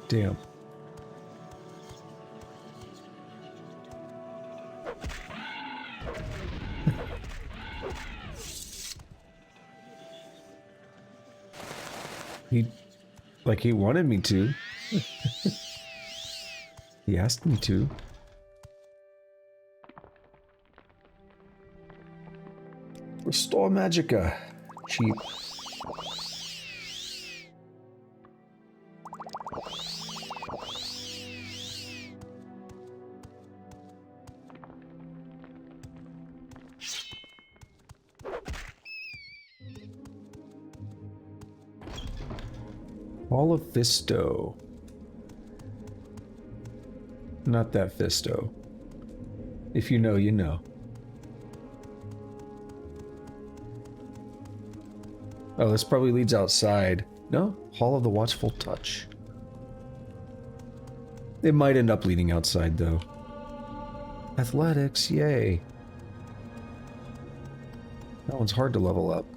Damn. He wanted me to. He asked me to. Restore Magicka. Cheap. Hall of Fisto. Not that Fisto. If you know, you know. Oh, this probably leads outside. No? Hall of the Watchful Touch. It might end up leading outside, though. Athletics, yay. That one's hard to level up.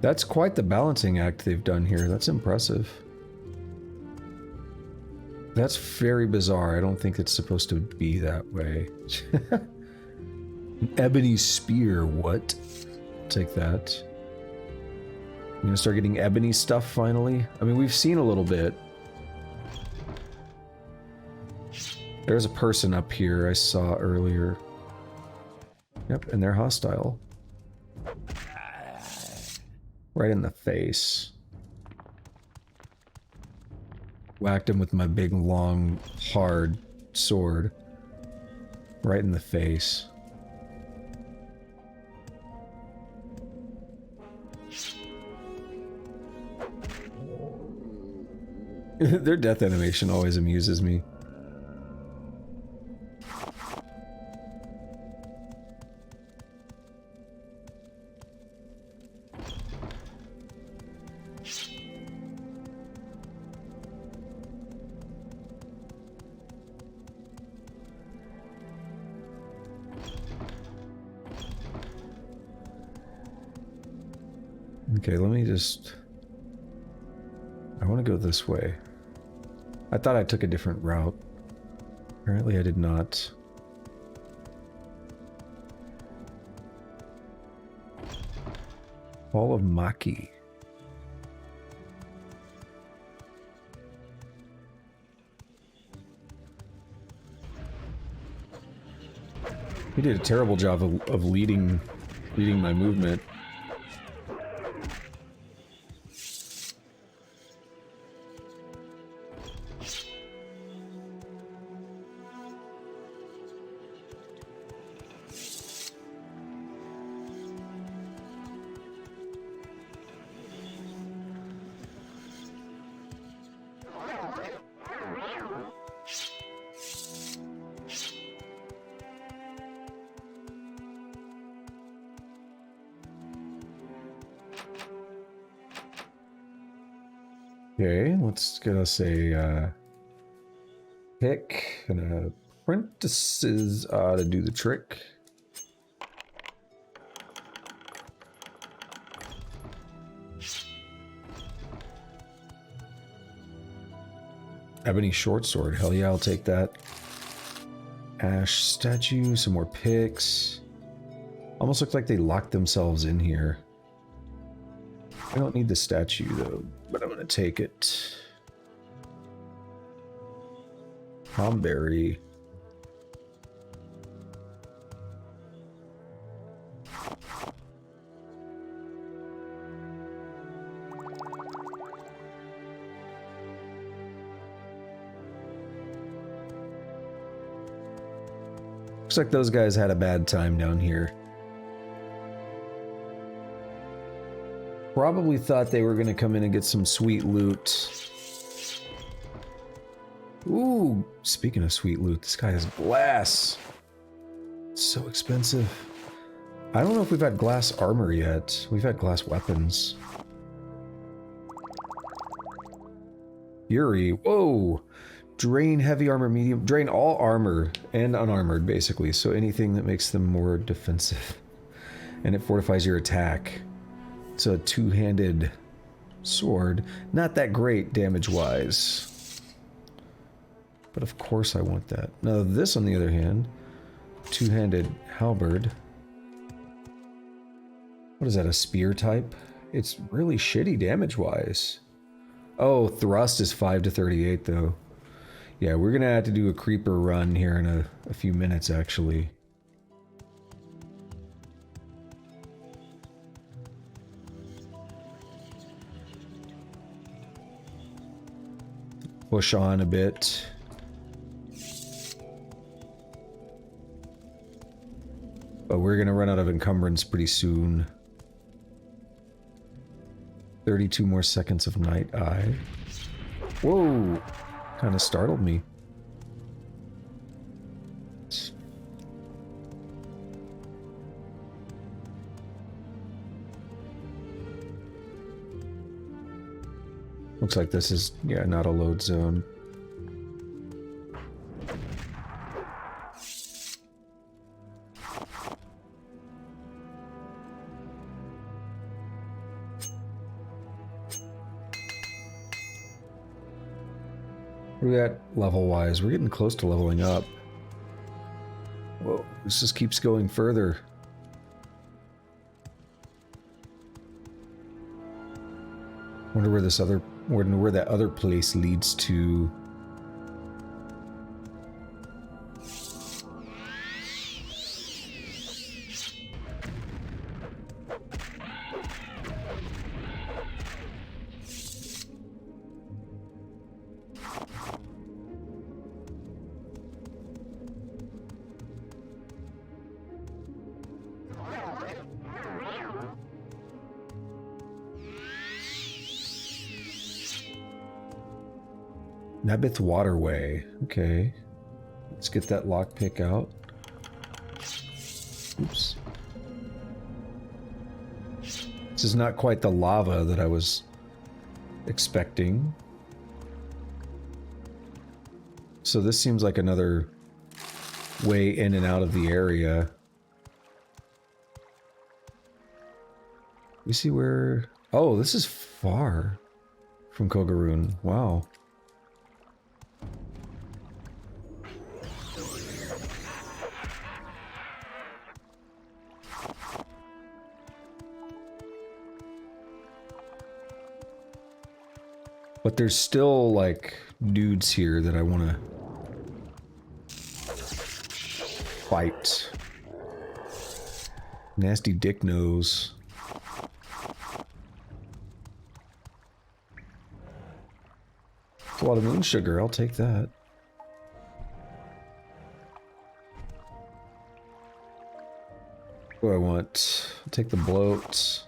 That's quite the balancing act they've done here. That's impressive. That's very bizarre. I don't think it's supposed to be that way. An ebony spear, what? Take that. I'm gonna start getting ebony stuff finally. I mean, we've seen a little bit. There's a person up here I saw earlier. Yep, and they're hostile. Right in the face. Whacked him with my big, long, hard sword. Right in the face. Their death animation always amuses me. Okay, let me just... I want to go this way. I thought I took a different route. Apparently I did not. Hall of Maki. He did a terrible job of leading my movement. Okay, let's get us a pick and apprentices to do the trick. Ebony short sword, hell yeah, I'll take that. Ash statue, some more picks. Almost looks like they locked themselves in here. I don't need the statue though, but I'm gonna take it. Homberry. Looks like those guys had a bad time down here. Probably thought they were going to come in and get some sweet loot. Ooh, speaking of sweet loot, this guy has glass. It's so expensive. I don't know if we've had glass armor yet. We've had glass weapons. Fury, whoa! Drain heavy armor, medium, drain all armor and unarmored basically, so anything that makes them more defensive. And it fortifies your attack. It's a two-handed sword. Not that great damage-wise. But of course I want that. Now this, on the other hand, two-handed halberd. What is that, a spear type? It's really shitty damage-wise. Oh, thrust is 5 to 38 though. Yeah, we're gonna have to do a creeper run here in a few minutes actually. push on a bit. But we're gonna run out of encumbrance pretty soon. 32 more seconds of Night Eye. Whoa! Kind of startled me. Looks like this is, yeah, not a load zone. Where are we at level-wise? We're getting close to leveling up. Whoa, this just keeps going further. Wonder where this other, where that other place leads to. Nebith Waterway. Okay. Let's get that lockpick out. Oops. This is not quite the lava that I was expecting. So this seems like another way in and out of the area. We see where... Oh, this is far from Kogoruhn. Wow. But there's still, like, dudes here that I want to fight. Nasty dick nose. That's a lot of moon sugar, I'll take that. What do I want? I'll take the bloat.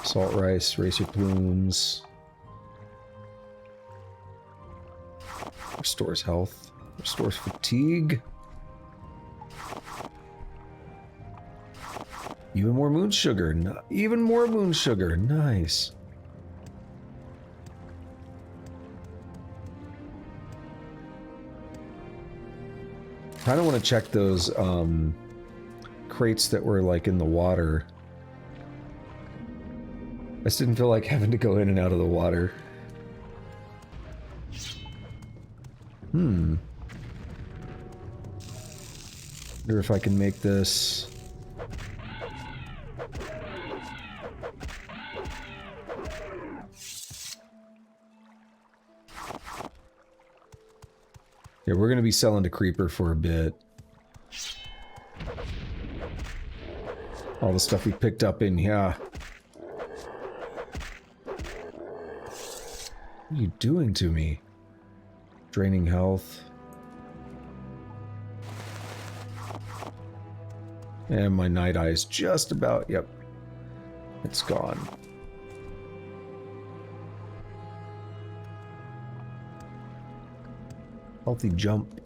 Salt rice, racer plumes. Restores health. Restores fatigue. Even more moon sugar. Even more moon sugar. Nice. Kind of want to check those crates that were like in the water. I just didn't feel like having to go in and out of the water. Wonder if I can make this. Yeah, we're gonna be selling to Creeper for a bit. All the stuff we picked up in here. What are you doing to me? Draining health. And my night eye is just about, yep. It's gone. Healthy jump.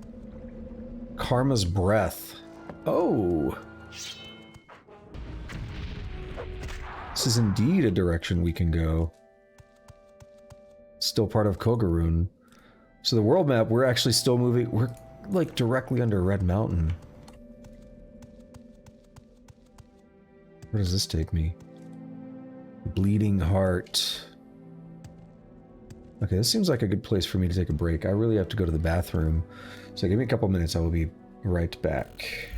Karma's breath. Oh! This is indeed a direction we can go. Still part of Kogoruhn. So the world map, we're actually still moving. We're like directly under Red Mountain. Where does this take me? Bleeding Heart. Okay, this seems like a good place for me to take a break. I really have to go to the bathroom. So give me a couple minutes, I will be right back.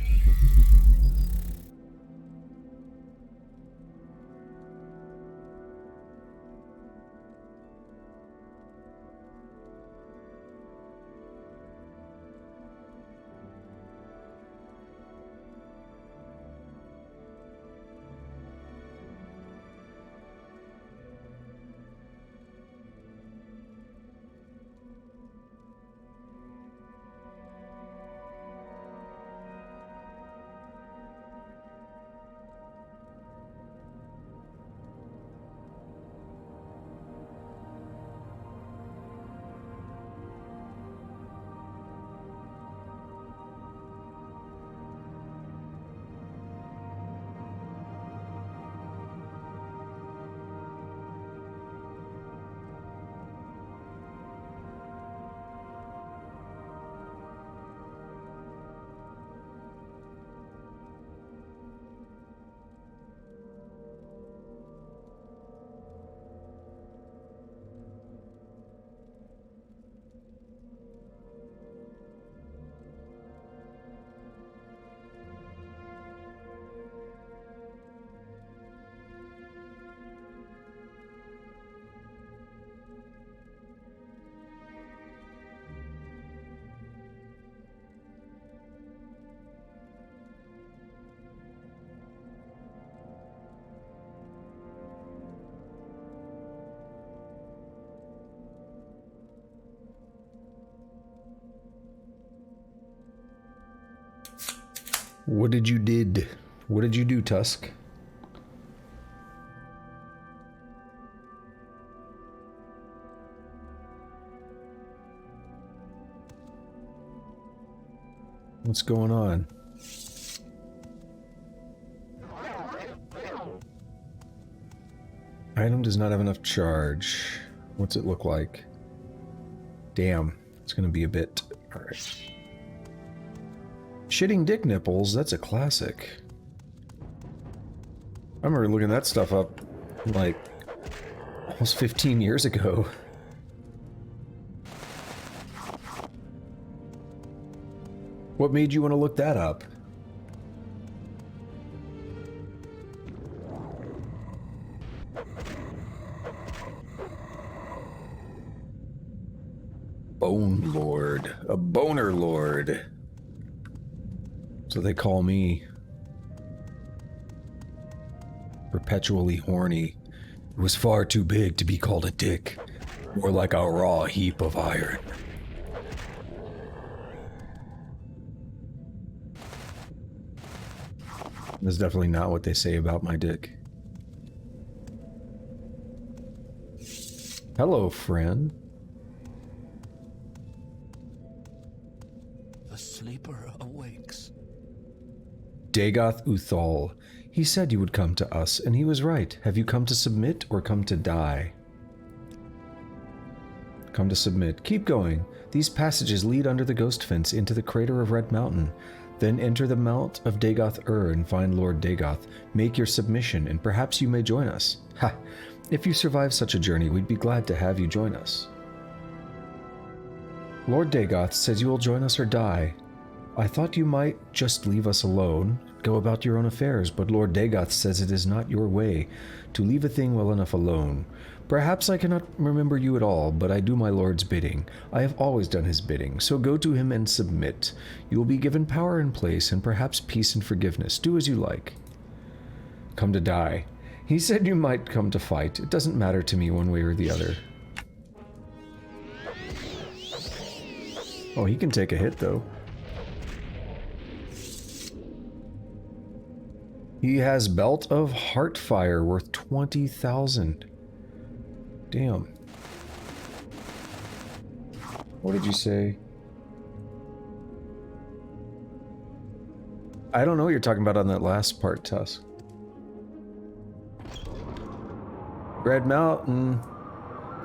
What did you did? What did you do, Tusk? What's going on? Item does not have enough charge. What's it look like? Damn, it's gonna be a bit. Alright. Shitting dick nipples, that's a classic. I remember looking that stuff up, like, almost 15 years ago. What made you want to look that up? Bone Lord. A boner lord. So they call me. Perpetually horny. It was far too big to be called a dick. More like a raw heap of iron. That's definitely not what they say about my dick. Hello, friend. The sleeper awakes. Dagoth Uthal. He said you would come to us, and he was right. Have you come to submit or come to die? Come to submit. Keep going. These passages lead under the ghost fence into the crater of Red Mountain. Then enter the Mount of Dagoth and find Lord Dagoth. Make your submission, and perhaps you may join us. Ha! If you survive such a journey, we'd be glad to have you join us. Lord Dagoth says you will join us or die. I thought you might just leave us alone, go about your own affairs, but Lord Dagoth says it is not your way to leave a thing well enough alone. Perhaps I cannot remember you at all, but I do my lord's bidding. I have always done his bidding, so go to him and submit. You will be given power and place, and perhaps peace and forgiveness. Do as you like. Come to die. He said you might come to fight. It doesn't matter to me one way or the other. Oh, he can take a hit, though. He has Belt of Heartfire worth 20,000. Damn. What did you say? I don't know what you're talking about on that last part, Tusk. Red Mountain.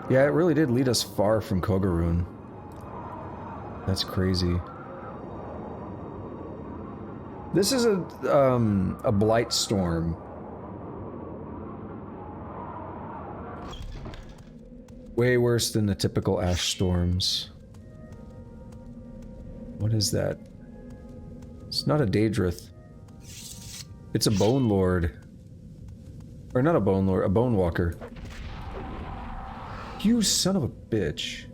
Yeah, it really did lead us far from Kogoruhn. That's crazy. This is a blight storm. Way worse than the typical ash storms. What is that? It's not a Daedrith. It's a Bone Lord. Or not a Bone Lord, a Bone Walker. You son of a bitch.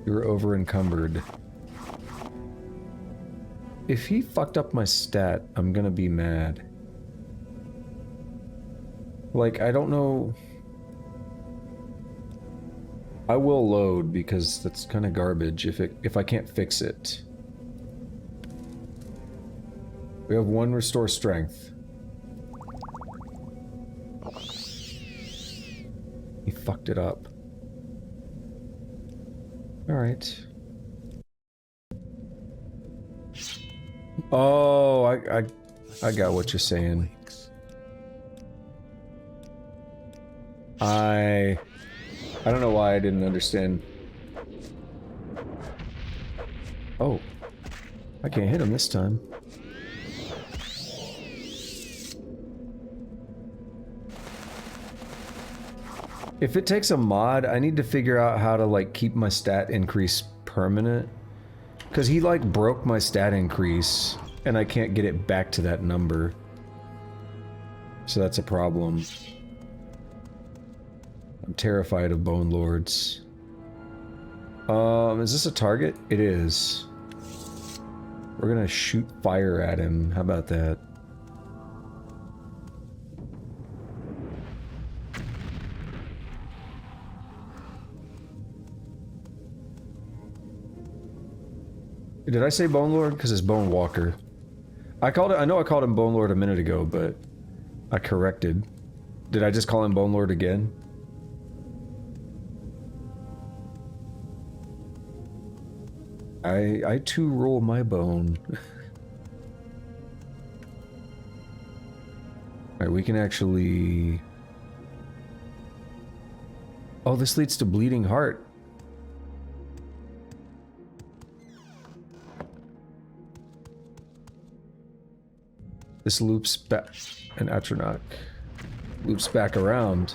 You're over encumbered. If he fucked up my stat, I'm gonna be mad. Like, I don't know. I will load because that's kind of garbage if I can't fix it. We have 1 restore strength. He fucked it up. Alright. Oh, I got what you're saying. I don't know why I didn't understand. Oh. I can't hit him this time. If it takes a mod, I need to figure out how to, like, keep my stat increase permanent. Because he, like, broke my stat increase, and I can't get it back to that number. So that's a problem. I'm terrified of Bone Lords. Is this a target? It is. We're gonna shoot fire at him. How about that? Did I say Bone Lord? Because it's Bone Walker. I know I called him Bone Lord a minute ago, but I corrected. Did I just call him Bone Lord again? I too roll my bone. Alright, we can actually... Oh, this leads to Bleeding Heart. This loops back... An Atronach. Loops back around.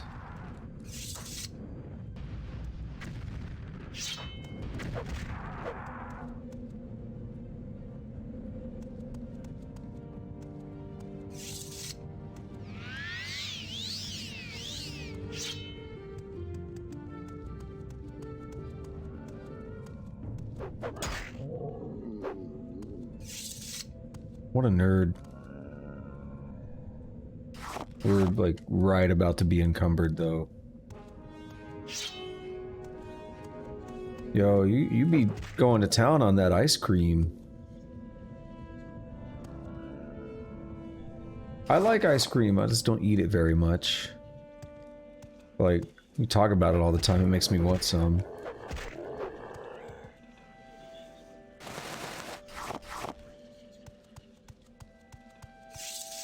What a nerd. We're like right about to be encumbered though. Yo, you be going to town on that ice cream. I like ice cream, I just don't eat it very much. Like, you talk about it all the time, it makes me want some.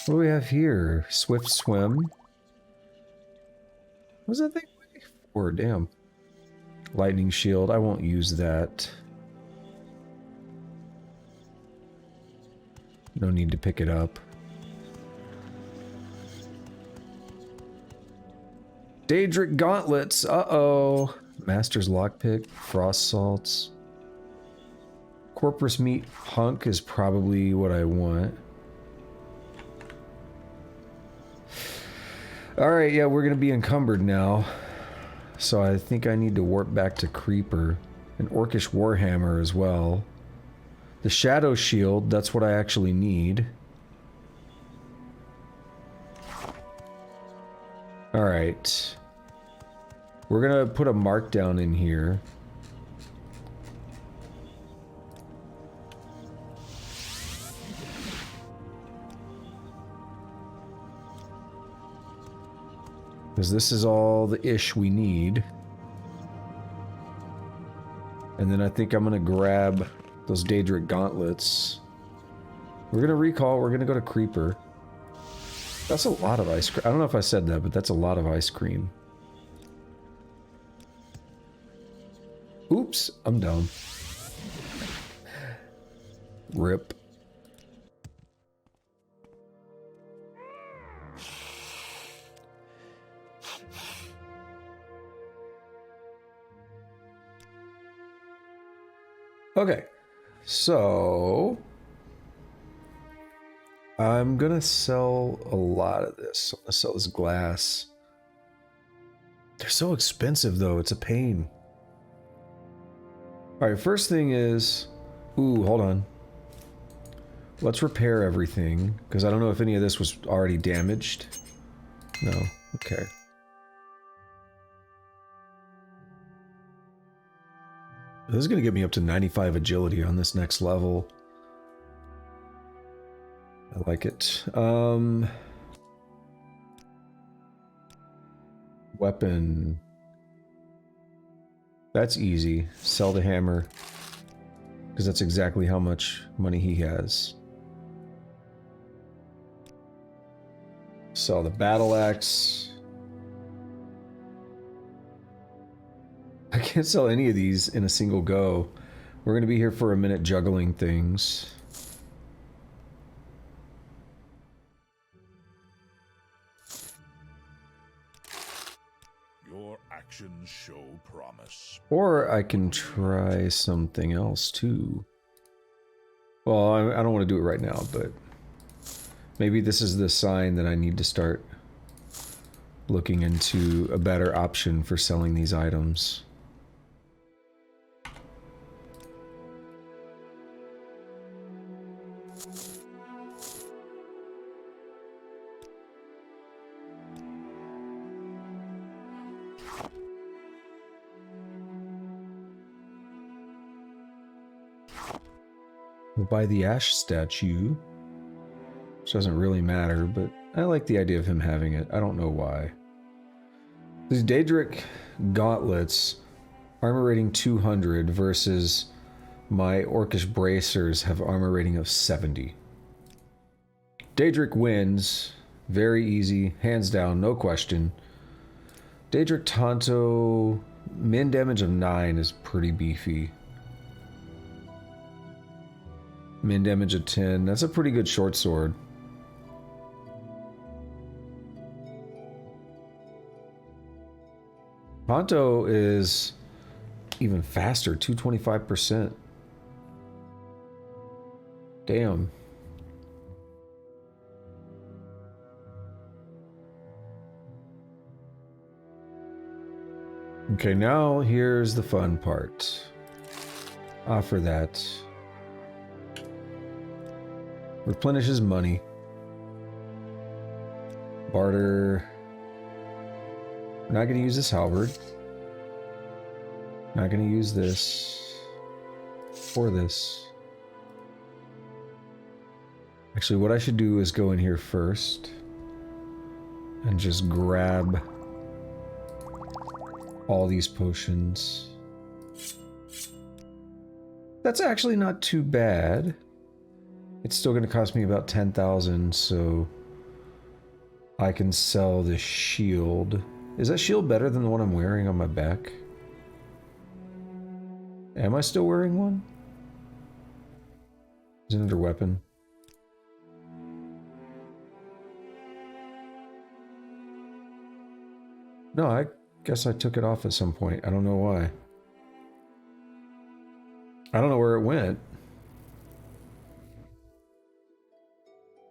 What do we have here? Swift Swim. What's that thing for? Damn. Lightning Shield. I won't use that. No need to pick it up. Daedric Gauntlets. Uh-oh. Master's Lockpick. Frost Salts. Corpus Meat Hunk is probably what I want. Alright, yeah, we're gonna be encumbered now. So I think I need to warp back to Creeper. An Orcish Warhammer as well. The Shadow Shield, that's what I actually need. Alright. We're gonna put a markdown in here. Because this is all the ish we need. And then I think I'm gonna grab those Daedric Gauntlets. We're gonna recall, we're gonna go to Creeper. That's a lot of ice cream. I don't know if I said that, but that's a lot of ice cream. Oops, I'm down. Rip. Okay, so I'm gonna sell a lot of this. I'm gonna sell this glass. They're so expensive though, it's a pain. Alright, first thing is... Ooh, hold on. Let's repair everything, because I don't know if any of this was already damaged. No, okay. This is going to get me up to 95 agility on this next level. I like it. Weapon. That's easy. Sell the hammer. Because that's exactly how much money he has. Sell the battle axe. I can't sell any of these in a single go. We're going to be here for a minute juggling things. Your actions show promise. Or I can try something else too. Well, I don't want to do it right now, but maybe this is the sign that I need to start looking into a better option for selling these items. We'll buy the Ash statue. Which doesn't really matter, but I like the idea of him having it. I don't know why. These Daedric gauntlets, armor rating 200 versus my Orcish bracers have armor rating of 70. Daedric wins. Very easy. Hands down, no question. Daedric Tonto, min damage of 9 is pretty beefy. Min damage of 10. That's a pretty good short sword. Tonto is even faster, 225%. Damn. Okay, now here's the fun part. Offer that. Replenishes money. Barter. Not going to use this halberd. Not going to use this. Or this. Actually, what I should do is go in here first. And just grab all these potions. That's actually not too bad. It's still going to cost me about 10,000, so I can sell this shield. Is that shield better than the one I'm wearing on my back? Am I still wearing one? Is it under weapon? No, I guess I took it off at some point. I don't know why. I don't know where it went.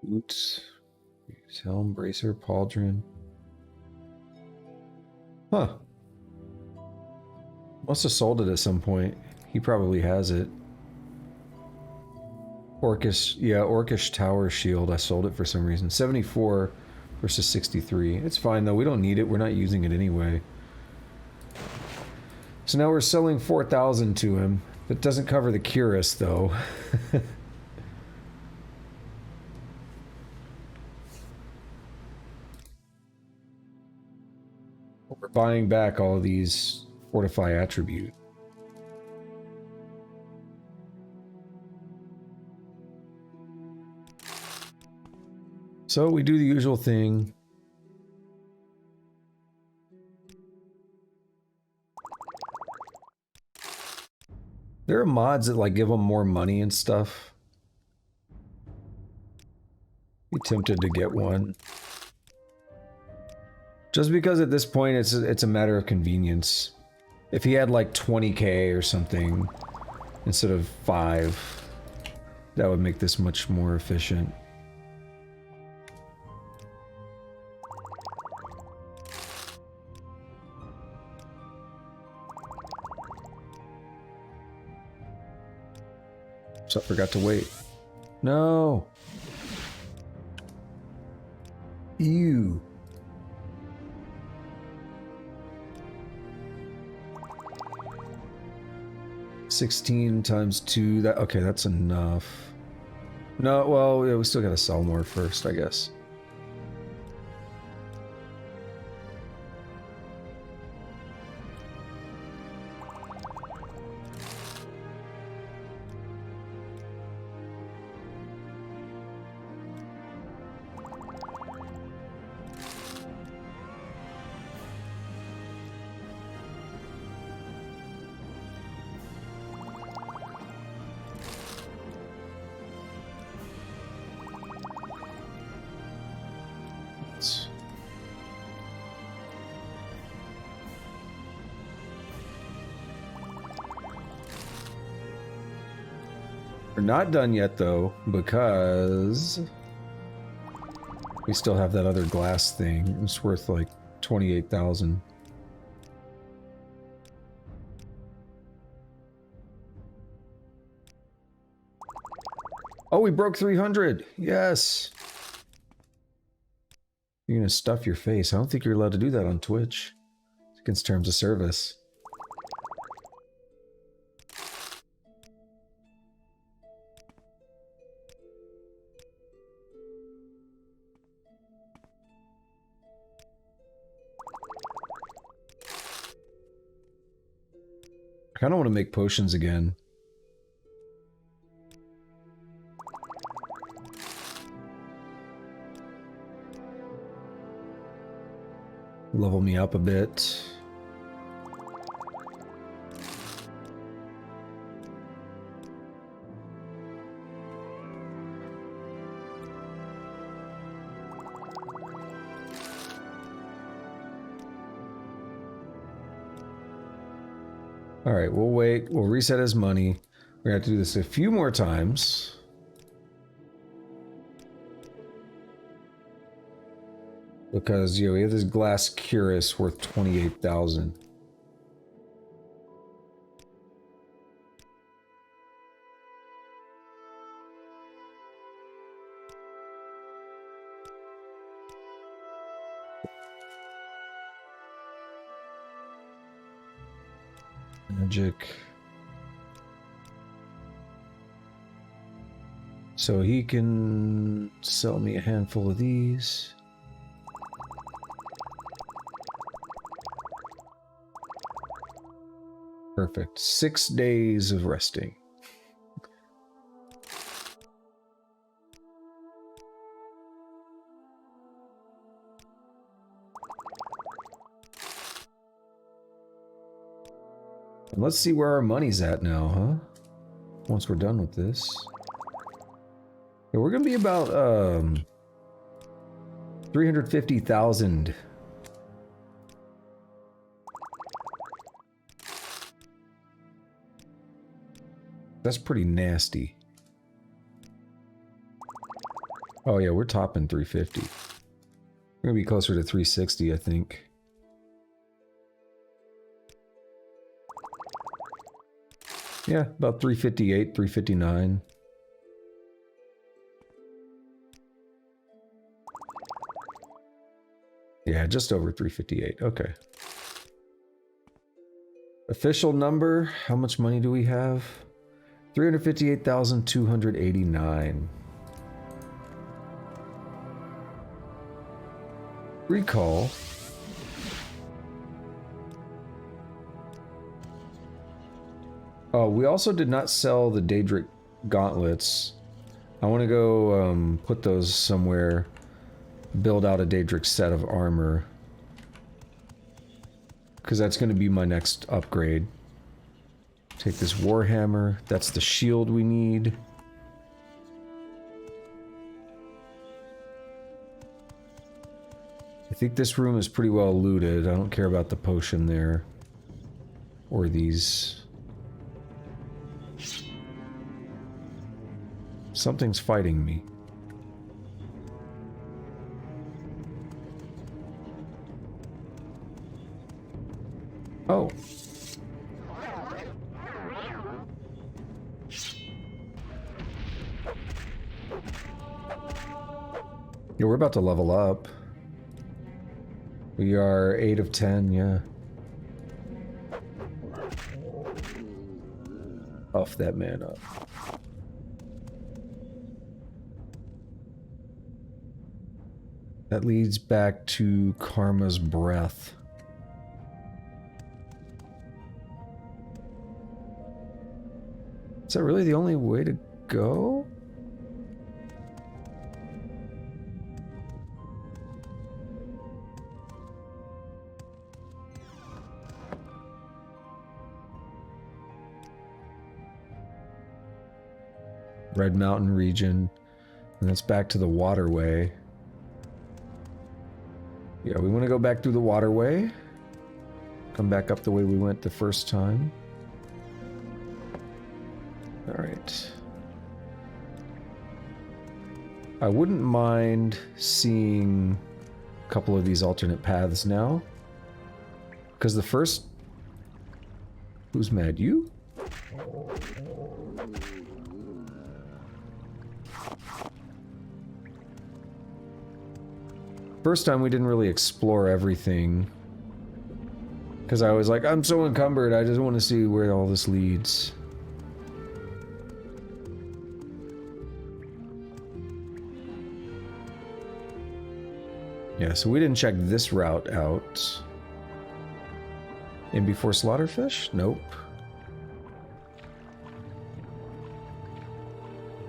Boots. Helm, bracer, pauldron. Huh. Must have sold it at some point. He probably has it. Orcish, yeah, Orcish Tower Shield. I sold it for some reason. 74 versus 63. It's fine though. We don't need it. We're not using it anyway. So now we're selling 4,000 to him. That doesn't cover the Cuirass though. We're buying back all of these Fortify attribute. So we do the usual thing. There are mods that like give them more money and stuff. Be tempted to get one. Just because at this point it's a matter of convenience. If he had like 20k or something instead of 5, that would make this much more efficient. So I forgot to wait. No. Ew. $16 times 2. That okay? That's enough. No, well, yeah, we still gotta sell more first, I guess. We're not done yet though, because we still have that other glass thing. It's worth like 28,000. Oh, we broke 300. Yes. You're gonna stuff your face. I don't think you're allowed to do that on Twitch. It's against terms of service. kind of want to make potions again. Level me up a bit. Alright, we'll wait. We'll reset his money. We're gonna have to do this a few more times. Because, you know, we have this glass cuirass worth 28,000. Magic. So he can sell me a handful of these. Perfect. 6 days of resting. And let's see where our money's at now, huh? Once we're done with this. Yeah, we're gonna be about 350,000. That's pretty nasty. Oh yeah, we're topping 350. We're gonna be closer to 360, I think. Yeah, about 358, 359. Yeah, just over 358. Okay. Official number, how much money do we have? 358,289. Recall. Oh, we also did not sell the Daedric gauntlets. I want to go put those somewhere. Build out a Daedric set of armor. Because that's going to be my next upgrade. Take this Warhammer. That's the shield we need. I think this room is pretty well looted. I don't care about the potion there. Or these. Something's fighting me. Oh. Yeah, we're about to level up. We are 8 of 10, yeah. Buff that man up. That leads back to Karma's Breath. Is that really the only way to go? Red Mountain region, and that's back to the waterway. Yeah, we want to go back through the waterway. Come back up the way we went the first time. Alright. I wouldn't mind seeing a couple of these alternate paths now. Because the first... Who's mad? You? First time we didn't really explore everything. Because I was like, I'm so encumbered, I just want to see where all this leads. Yeah, so we didn't check this route out. In before Slaughterfish? Nope.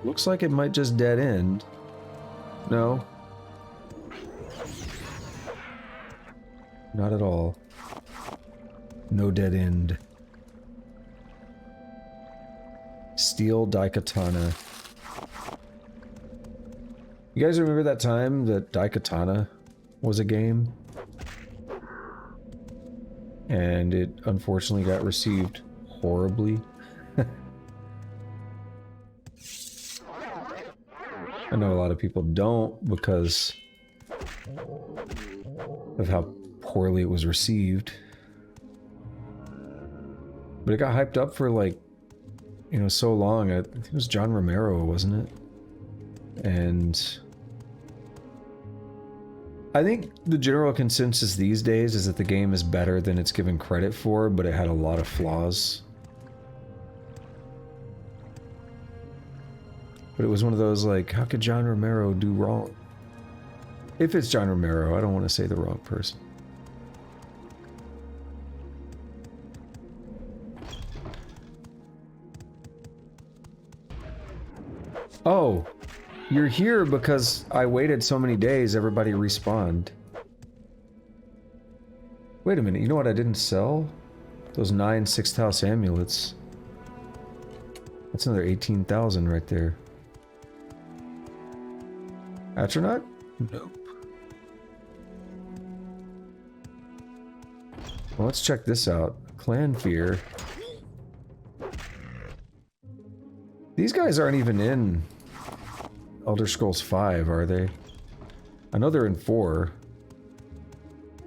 Looks like it might just dead end. No. Not at all. No dead end. Steel Daikatana. You guys remember that time that Daikatana was a game? And it unfortunately got received horribly. I know a lot of people don't because of how poorly it was received. But it got hyped up for like, you know, so long. I think it was John Romero, wasn't it? And I think the general consensus these days is that the game is better than it's given credit for, but it had a lot of flaws. But it was one of those like, how could John Romero do wrong? If it's John Romero, I don't want to say the wrong person. Oh, you're here because I waited so many days, everybody respawned. Wait a minute, you know what I didn't sell? Those 9 6th house amulets. That's another 18,000 right there. Astronaut? Nope. Well, let's check this out. Clan Fear. These guys aren't even in Elder Scrolls 5, are they? I know they're in 4.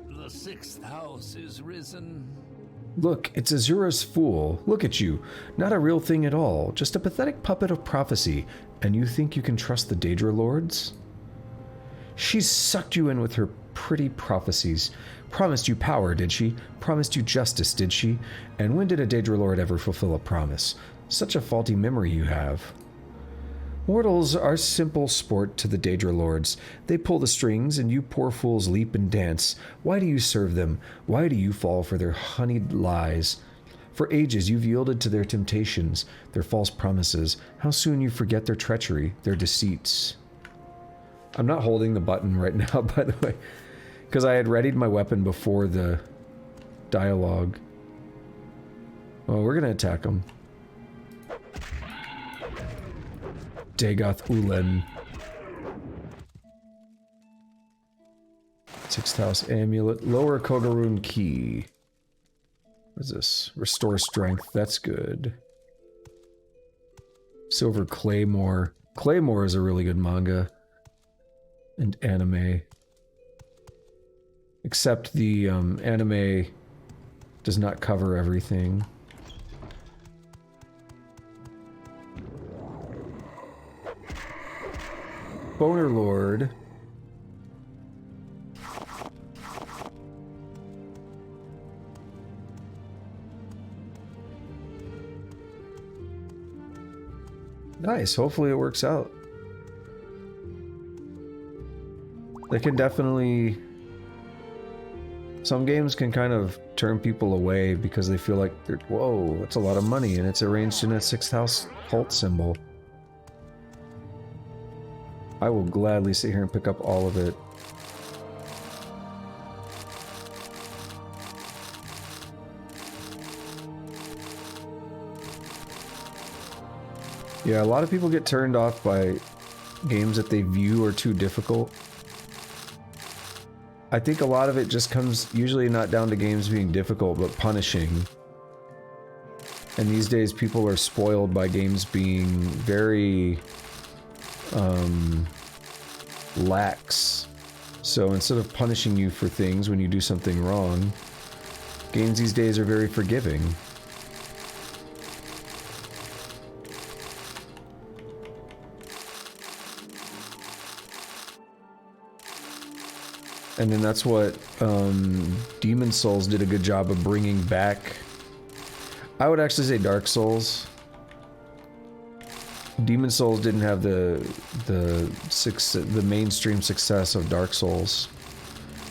The 6th house is risen. Look, it's Azura's fool. Look at you. Not a real thing at all. Just a pathetic puppet of prophecy. And you think you can trust the Daedra Lords? She's sucked you in with her pretty prophecies. Promised you power, did she? Promised you justice, did she? And when did a Daedra Lord ever fulfill a promise? Such a faulty memory you have. Mortals are simple sport to the Daedra Lords. They pull the strings, and you poor fools leap and dance. Why do you serve them? Why do you fall for their honeyed lies? For ages you've yielded to their temptations, their false promises. How soon you forget their treachery, their deceits. I'm not holding the button right now, by the way, because I had readied my weapon before the dialogue. Oh, we're gonna attack them. Dagoth Ulen. 6th house amulet. Lower Kogoruhn key. What is this? Restore strength. That's good. Silver Claymore. Claymore is a really good manga. And anime. Except the anime does not cover everything. Boner Lord. Nice, hopefully it works out. They can definitely... Some games can kind of turn people away because they feel like, whoa, that's a lot of money, and it's arranged in a 6th house cult symbol. I will gladly sit here and pick up all of it. Yeah, a lot of people get turned off by games that they view are too difficult. I think a lot of it just comes usually not down to games being difficult, but punishing. And these days people are spoiled by games being very lax. So instead of punishing you for things when you do something wrong, games these days are very forgiving. And then that's what Demon Souls did a good job of bringing back. I would actually say Dark Souls. Demon Souls didn't have the mainstream success of Dark Souls.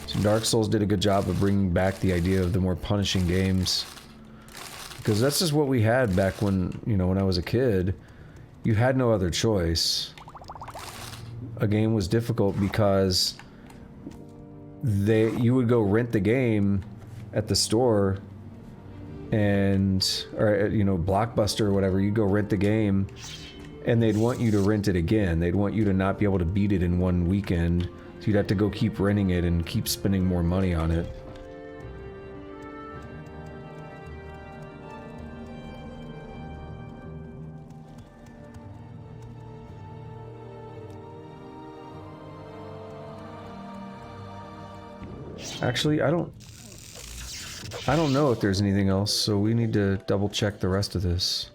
So Dark Souls did a good job of bringing back the idea of the more punishing games. Because that's just what we had back when, you know, when I was a kid. You had no other choice. A game was difficult because you would go rent the game at the store and, or you know, Blockbuster or whatever, you go rent the game and they'd want you to rent it again. They'd want you to not be able to beat it in one weekend. So you'd have to go keep renting it and keep spending more money on it. Actually, I don't know if there's anything else, so we need to double check the rest of this.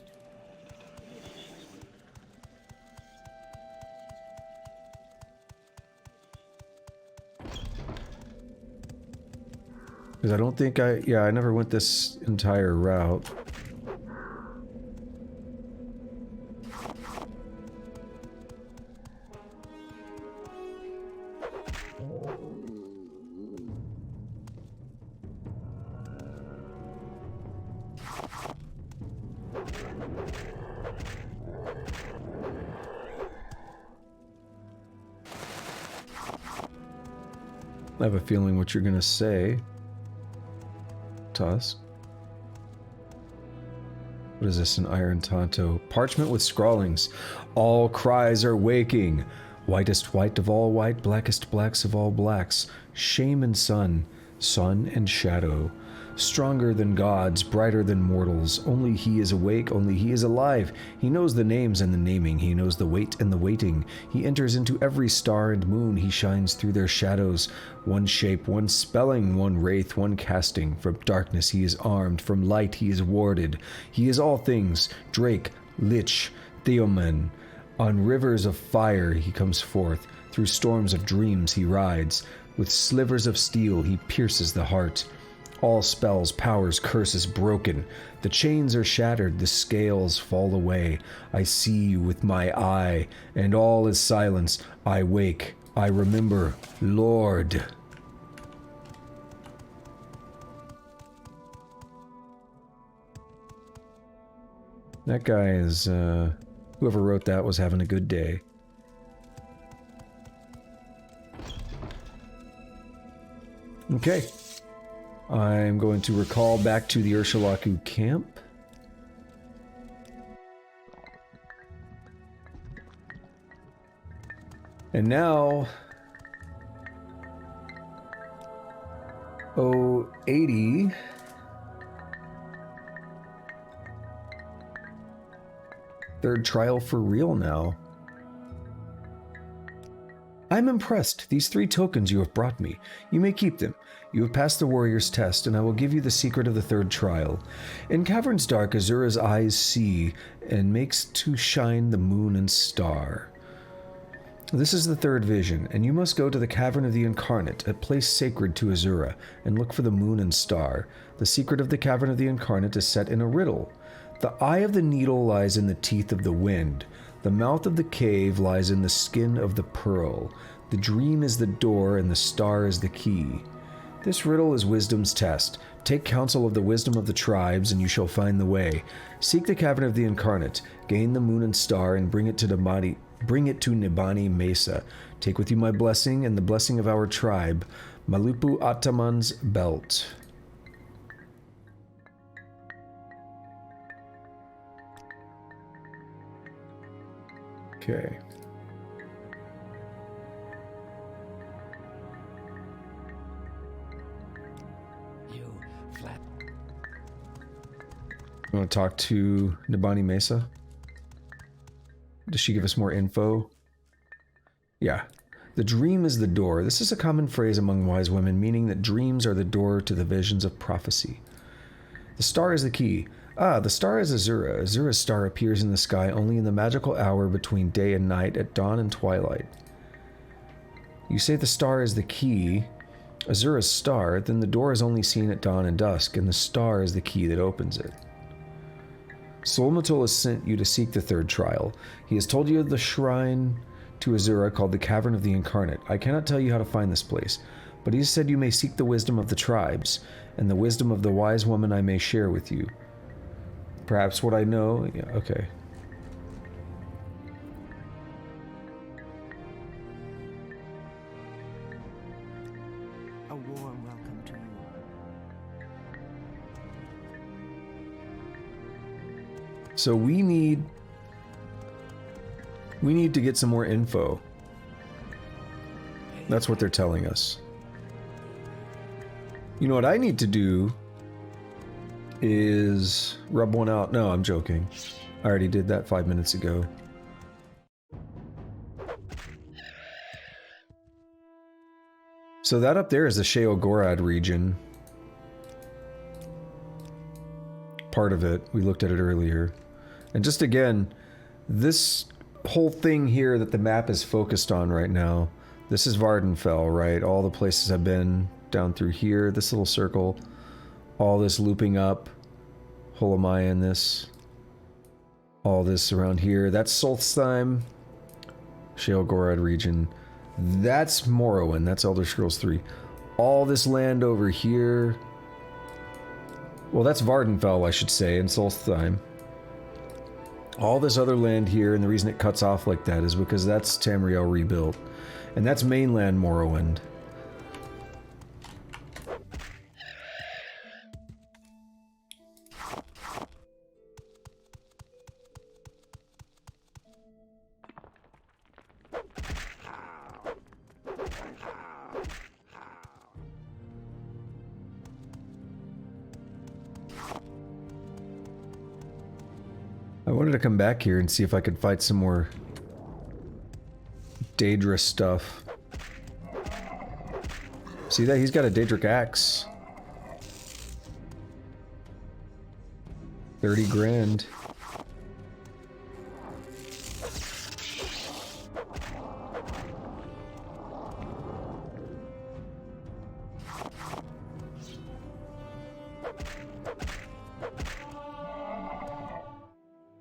Because I don't think I never went this entire route. I have a feeling what you're gonna say, Tusk. What is this, an iron tanto? Parchment with scrawlings. All cries are waking. Whitest white of all white, blackest blacks of all blacks. Shame and sun, sun and shadow. Stronger than gods, brighter than mortals. Only he is awake, only he is alive. He knows the names and the naming. He knows the weight and the waiting. He enters into every star and moon. He shines through their shadows. One shape, one spelling, one wraith, one casting. From darkness he is armed, from light he is warded. He is all things, Drake, Lich, Theoman. On rivers of fire he comes forth. Through storms of dreams he rides. With slivers of steel he pierces the heart. All spells, powers, curses broken. The chains are shattered, the scales fall away. I see you with my eye, and all is silence. I wake, I remember, Lord. That guy is, whoever wrote that was having a good day. Okay. I'm going to recall back to the Urshilaku camp. And now... 80. Third trial for real now. I'm impressed. These 3 tokens you have brought me. You may keep them. You have passed the warrior's test, and I will give you the secret of the 3rd trial. In caverns dark, Azura's eyes see, and makes to shine the moon and star. This is the 3rd vision, and you must go to the Cavern of the Incarnate, a place sacred to Azura, and look for the moon and star. The secret of the Cavern of the Incarnate is set in a riddle. The eye of the needle lies in the teeth of the wind. The mouth of the cave lies in the skin of the pearl. The dream is the door, and the star is the key. This riddle is wisdom's test. Take counsel of the wisdom of the tribes, and you shall find the way. Seek the Cavern of the Incarnate, gain the moon and star, and bring it to Nibani Mesa. Take with you my blessing, and the blessing of our tribe, Malupu Ataman's belt. Okay. You want to talk to Nibani Mesa? Does she give us more info? Yeah. The dream is the door. This is a common phrase among wise women, meaning that dreams are the door to the visions of prophecy. The star is the key. Ah, the star is Azura. Azura's star appears in the sky only in the magical hour between day and night, at dawn and twilight. You say the star is the key, Azura's star, then the door is only seen at dawn and dusk, and the star is the key that opens it. Solmatul has sent you to seek the 3rd trial. He has told you of the shrine to Azura called the Cavern of the Incarnate. I cannot tell you how to find this place, but he has said you may seek the wisdom of the tribes, and the wisdom of the wise woman I may share with you. Perhaps what I know... Yeah, okay. So we need to get some more info. That's what they're telling us. You know what I need to do is rub one out. No, I'm joking. I already did that 5 minutes ago. So that up there is the Sheogorath region. Part of it. We looked at it earlier. And just again, this whole thing here that the map is focused on right now, this is Vvardenfell, right? All the places I've been down through here, this little circle, all this looping up, Holamayan, this, all this around here. That's Solstheim, Sheogorath region. That's Morrowind, that's Elder Scrolls 3. All this land over here, well, that's Vvardenfell, I should say, and Solstheim. All this other land here, and the reason it cuts off like that is because that's Tamriel rebuilt. And that's mainland Morrowind. I wanted to come back here and see if I could fight some more Daedra stuff. See that? He's got a Daedric axe. 30 grand.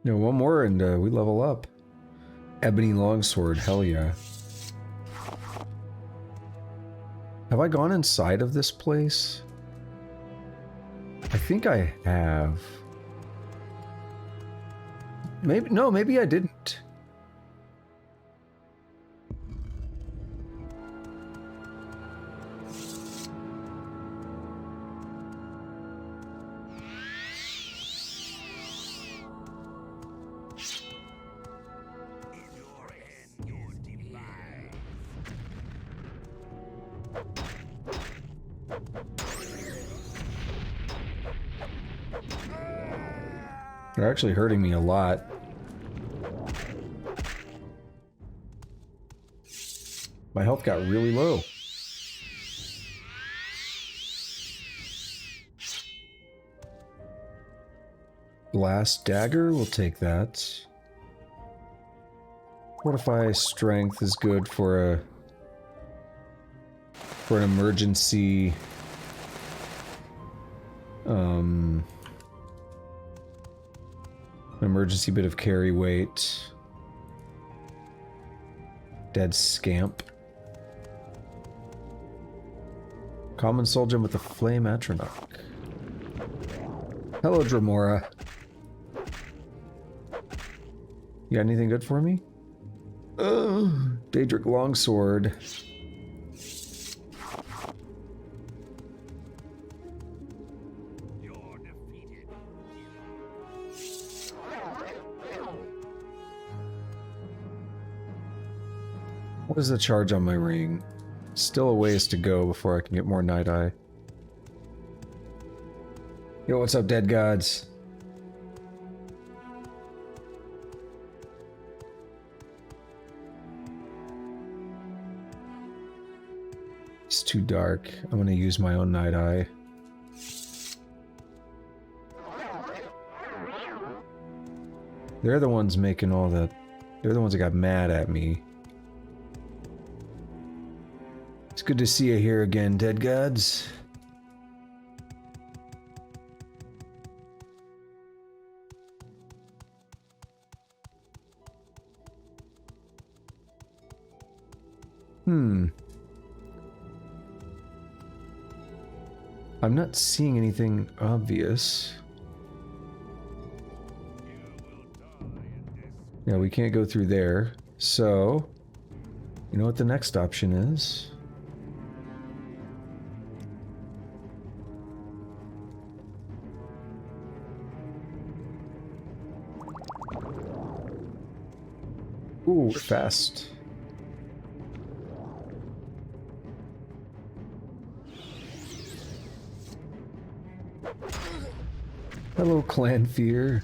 No, one more and we level up. Ebony longsword, hell yeah. Have I gone inside of this place? I think I have. Maybe, no, maybe I didn't. They're actually hurting me a lot. My health got really low. Blast dagger, we'll take that. Fortify strength is good for an emergency. Emergency bit of carry weight. Dead scamp. Common soul gem with the flame atronach. Hello, Dremora. You got anything good for me? Daedric longsword. What is the charge on my ring? Still a ways to go before I can get more Night Eye. Yo, what's up, dead gods? It's too dark. I'm gonna use my own Night Eye. They're the ones making all the... They're the ones that got mad at me. It's good to see you here again, dead gods. I'm not seeing anything obvious. Yeah, we can't go through there. So, you know what the next option is? Ooh, we're fast. Hello, Clan Fear.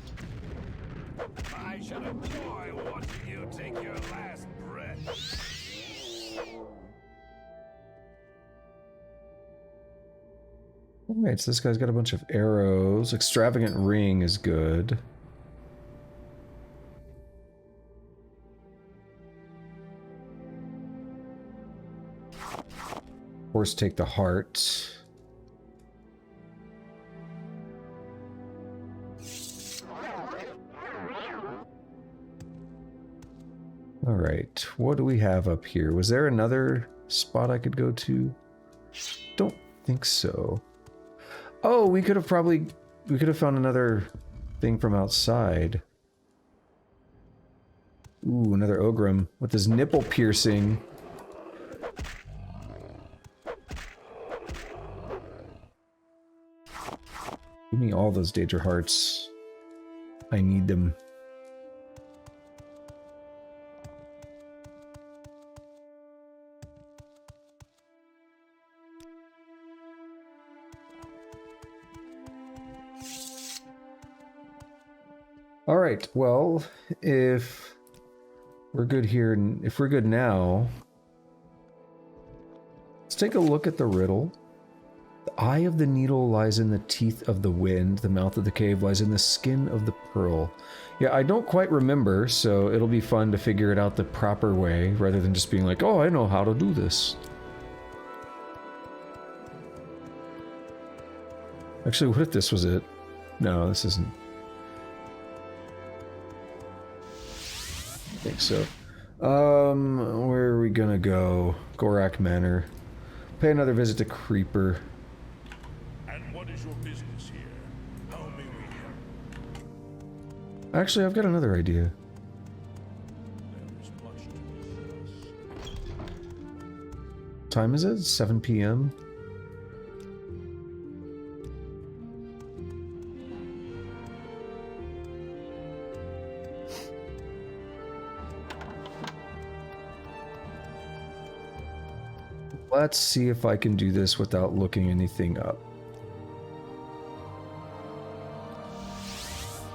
I shall enjoy watching you take your last breath. Alright, so this guy's got a bunch of arrows. Extravagant ring is good. Horse take the heart. Alright, what do we have up here? Was there another spot I could go to? Don't think so. Oh, we could have found another thing from outside. Ooh, another Ogrim with his nipple piercing. Give me all those Daedra hearts. I need them. All right, well, if we're good here, and if we're good now, let's take a look at the riddle. The eye of the needle lies in the teeth of the wind. The mouth of the cave lies in the skin of the pearl. Yeah, I don't quite remember, so it'll be fun to figure it out the proper way, rather than just being like, oh, I know how to do this. Actually, what if this was it? No, this isn't. I think so. Where are we gonna go? Gorak Manor. Pay another visit to Creeper. And what is your business here? How may we help? Actually, I've got another idea. There is much to discuss. Time is it? 7 p.m. Let's see if I can do this without looking anything up.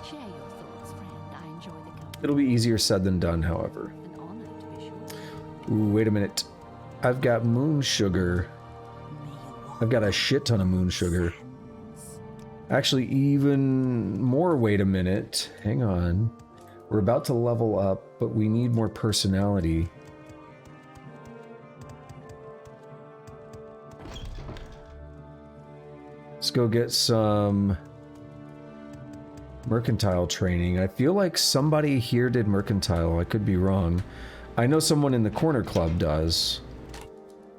Share your thoughts, friend. I enjoy the company. It'll be easier said than done, however. An honor, to be sure. Ooh, wait a minute. I've got moon sugar. I've got a shit ton of moon sugar. Actually, even more, wait a minute. Hang on. We're about to level up, but we need more personality. Let's go get some mercantile training. I feel like somebody here did mercantile. I could be wrong. I know someone in the corner club does,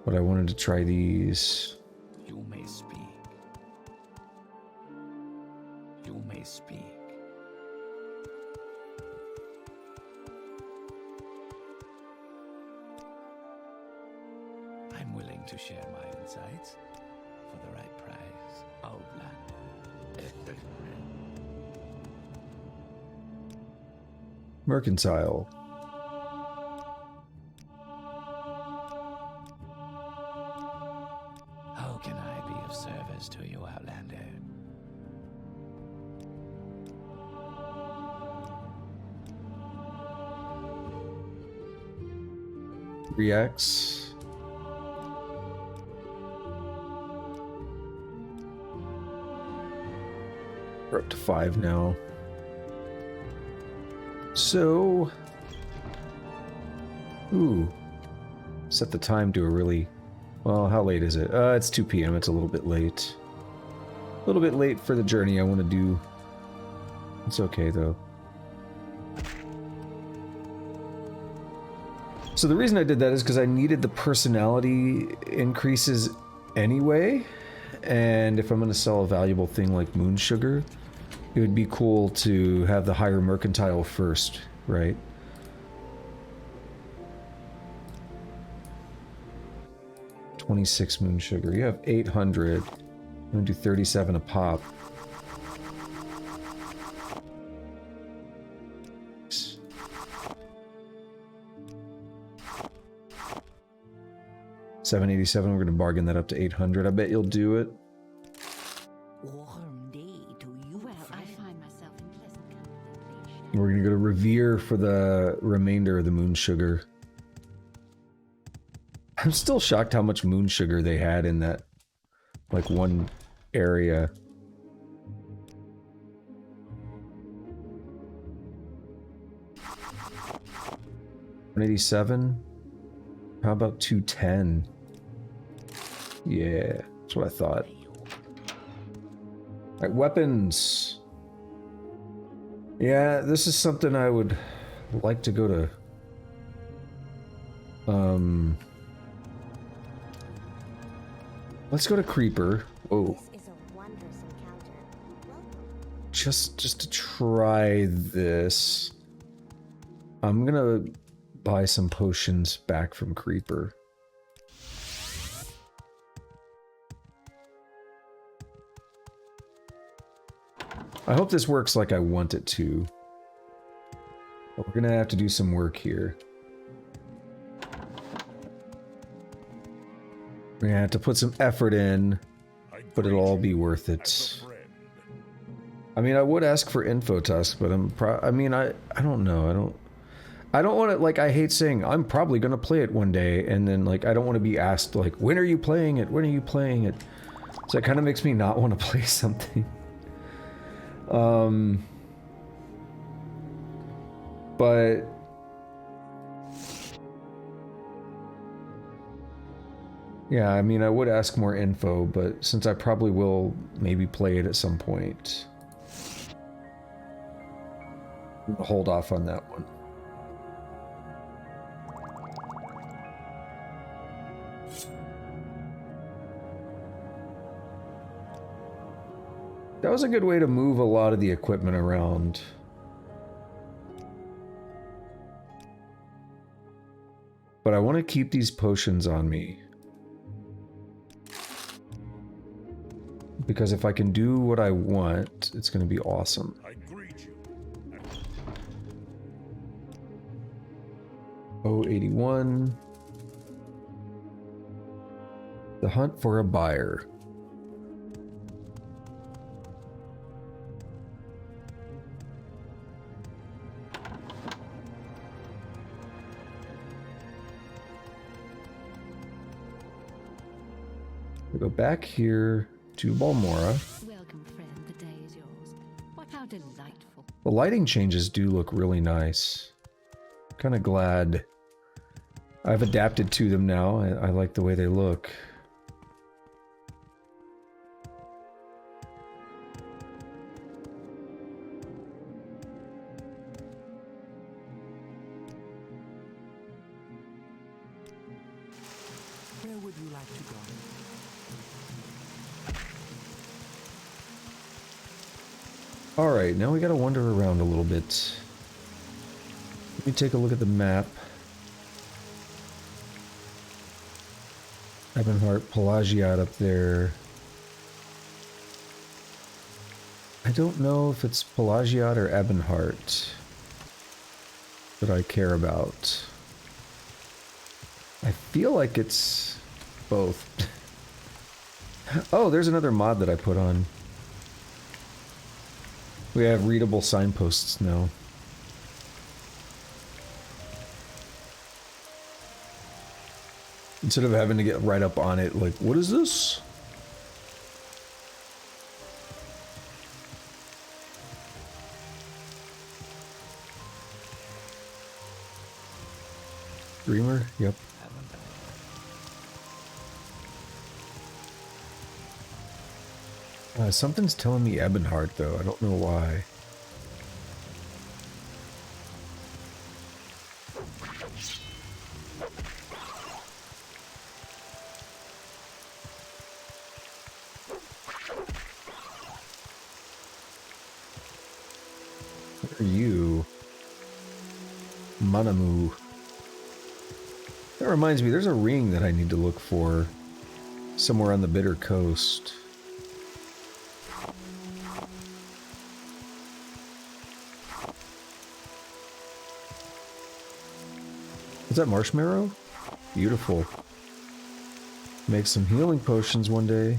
but I wanted to try these. You may speak. You may speak. I'm willing to share my insights for the right price. Mercantile. How can I be of service to you, Outlander? Reacts. We're up to 5 now. So, ooh, set the time to a really, well, how late is it? It's 2 p.m. It's a little bit late. A little bit late for the journey I want to do. It's okay though. So the reason I did that is because I needed the personality increases anyway, and if I'm going to sell a valuable thing like moon sugar, it would be cool to have the higher mercantile first, right? $26 moon sugar. You have 800. I'm gonna do 37 a pop. 787, we're going to bargain that up to 800. I bet you'll do it. Warm day to you. Well, I find myself in pleasant company. We're going to go to Revere for the remainder of the moon sugar. I'm still shocked how much moon sugar they had in that, like, one area. 187? How about 210? Yeah, that's what I thought. Alright, weapons. Yeah, this is something I would like to go to. Let's go to Creeper. Whoa. This is a wondrous encounter. Welcome. Just to try this. I'm gonna buy some potions back from Creeper. I hope this works like I want it to. But we're gonna have to do some work here. We're gonna have to put some effort in, but it'll all be worth it. I mean, I would ask for info tusk, but I don't know. I don't want to, like, I hate saying I'm probably gonna play it one day, and then, like, I don't want to be asked, like, when are you playing it? When are you playing it? So it kind of makes me not want to play something. But yeah, I mean, I would ask more info, but since I probably will maybe play it at some point, I'm gonna hold off on that one. That was a good way to move a lot of the equipment around. But I want to keep these potions on me. Because if I can do what I want, it's going to be awesome. I greet you. 081. The hunt for a buyer. We go back here to Balmora. Welcome, friend. The day is yours. What how delightful. The lighting changes do look really nice. Kind of glad I've adapted to them now. I like the way they look. Where would you like to go? Alright, now we gotta wander around a little bit. Let me take a look at the map. Ebonheart, Pelagiad up there. I don't know if it's Pelagiad or Ebonheart that I care about. I feel like it's both. Oh, there's another mod that I put on. We have readable signposts now. Instead of having to get right up on it, like, what is this? Dreamer? Yep. Something's telling me Ebonheart, though. I don't know why. What are you? Manamu. That reminds me, there's a ring that I need to look for somewhere on the Bitter Coast. Is that marshmallow? Beautiful. Make some healing potions one day.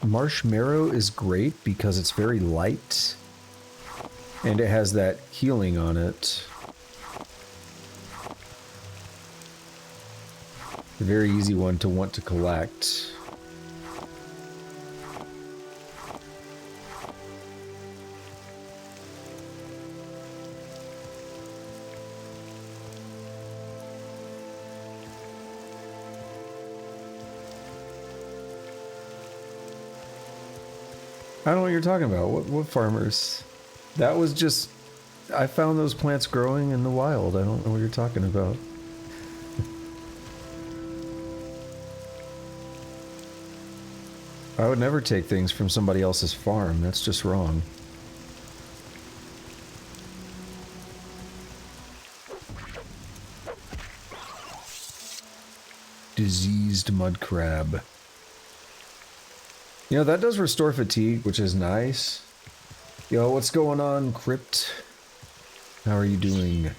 Marshmallow is great because it's very light and it has that healing on it. A very easy one to want to collect. I don't know what you're talking about. What farmers? That was just... I found those plants growing in the wild. I don't know what you're talking about. I would never take things from somebody else's farm. That's just wrong. Diseased mudcrab. You know, that does restore fatigue, which is nice. Yo, what's going on, Crypt? How are you doing?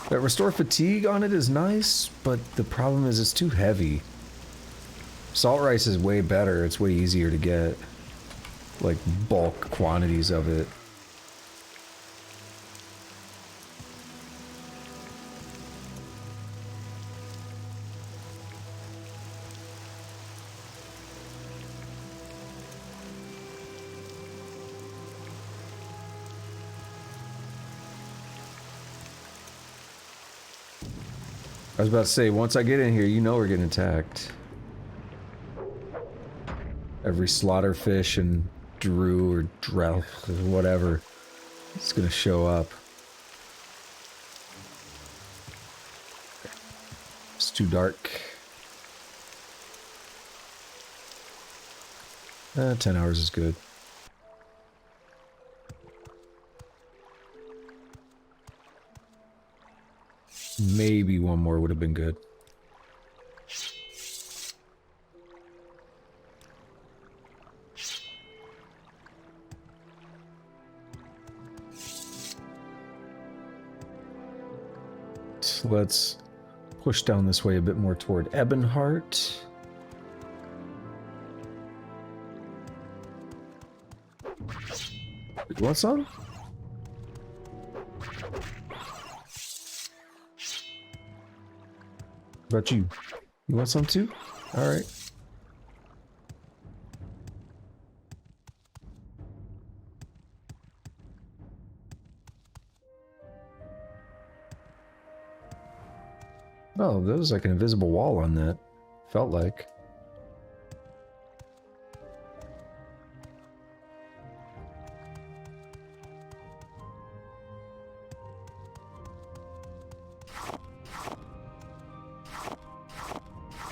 That restore fatigue on it is nice, but the problem is it's too heavy. Salt rice is way better. It's way easier to get. Like, bulk quantities of it. I was about to say, once I get in here, you know we're getting attacked. Every slaughterfish and Drew or Drell or whatever is gonna show up. It's too dark. 10 hours is good. Maybe one more would have been good. So let's push down this way a bit more toward Ebonheart. You want some? What about you? You want some too? Alright. Oh, there was like an invisible wall on that. Felt like.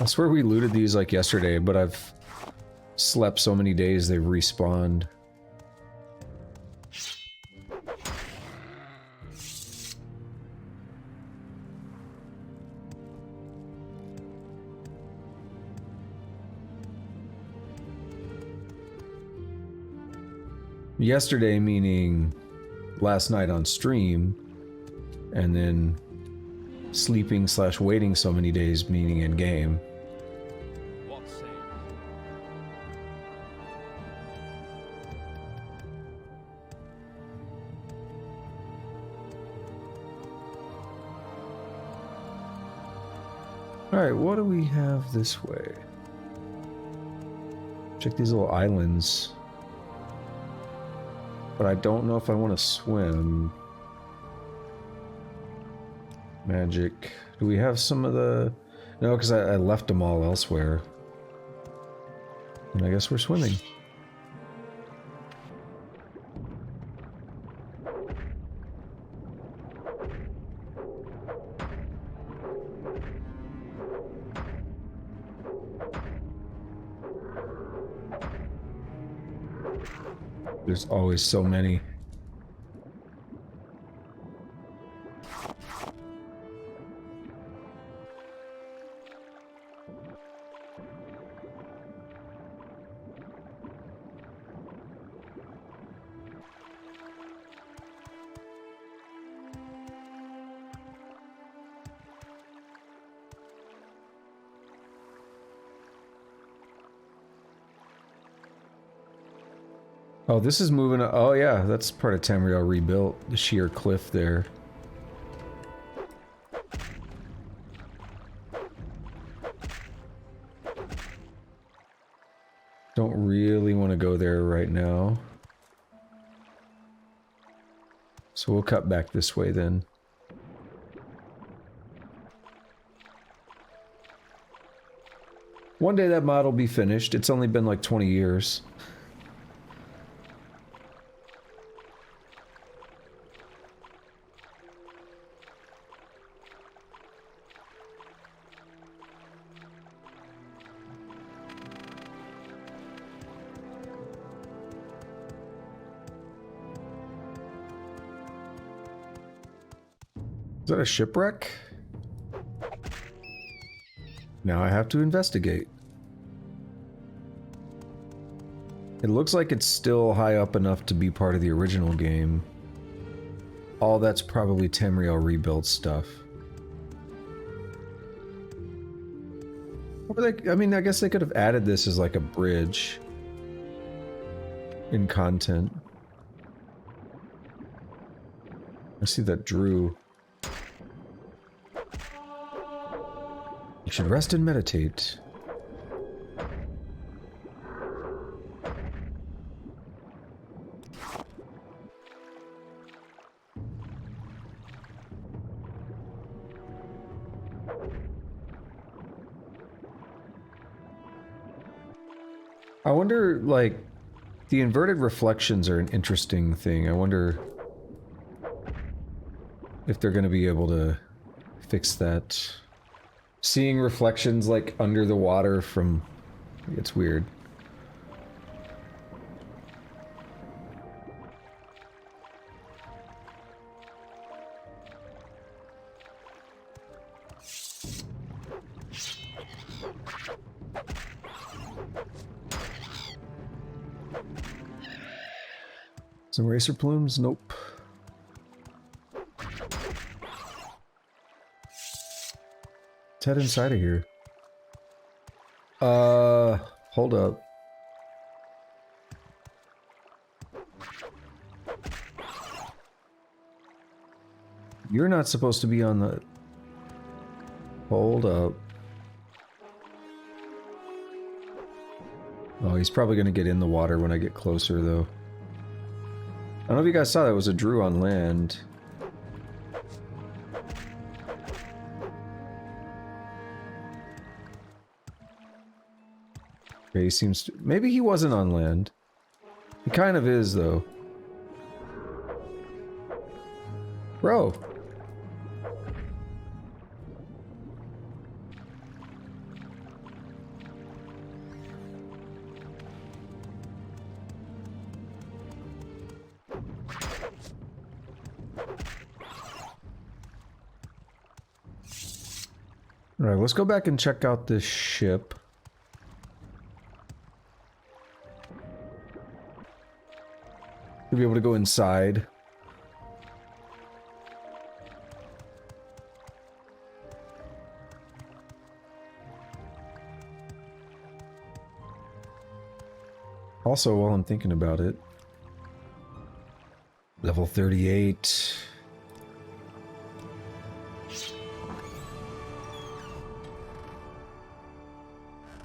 I swear we looted these like yesterday, but I've slept so many days they've respawned. Yesterday meaning last night on stream, and then sleeping / waiting so many days meaning in game. Alright, what do we have this way? Check these little islands. But I don't know if I want to swim. Magic. Do we have some of the... No, because I left them all elsewhere. And I guess we're swimming. There's always so many. Oh, this is moving. Oh, yeah, that's part of Tamriel rebuilt. The sheer cliff there. Don't really want to go there right now. So we'll cut back this way then. One day that mod will be finished. It's only been like 20 years. Is that a shipwreck? Now I have to investigate. It looks like it's still high up enough to be part of the original game. All that's probably Tamriel rebuilt stuff. Or I mean, I guess they could have added this as like a bridge in content. I see that Drew. You should rest and meditate. I wonder, like, the inverted reflections are an interesting thing. I wonder if they're going to be able to fix that. Seeing reflections, like, under the water from... It's weird. Some racer plumes? Nope. Let's head inside of here. Hold up. You're not supposed to be on the... Hold up. Oh, he's probably gonna get in the water when I get closer, though. I don't know if you guys saw that was a Drew on land. Okay, he seems to... Maybe he wasn't on land. He kind of is, though. Bro. Alright, let's go back and check out this ship. We'll be able to go inside. Also, while I'm thinking about it, level 38.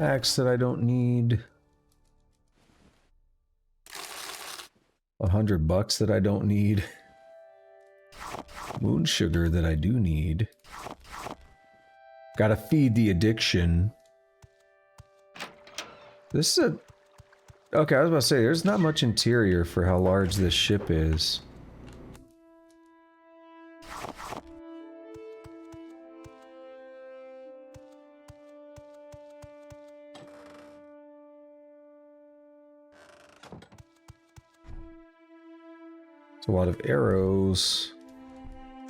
Axe that I don't need. $100 that I don't need. Moon sugar that I do need. Gotta feed the addiction. This is a... Okay, I was about to say, there's not much interior for how large this ship is. It's a lot of arrows.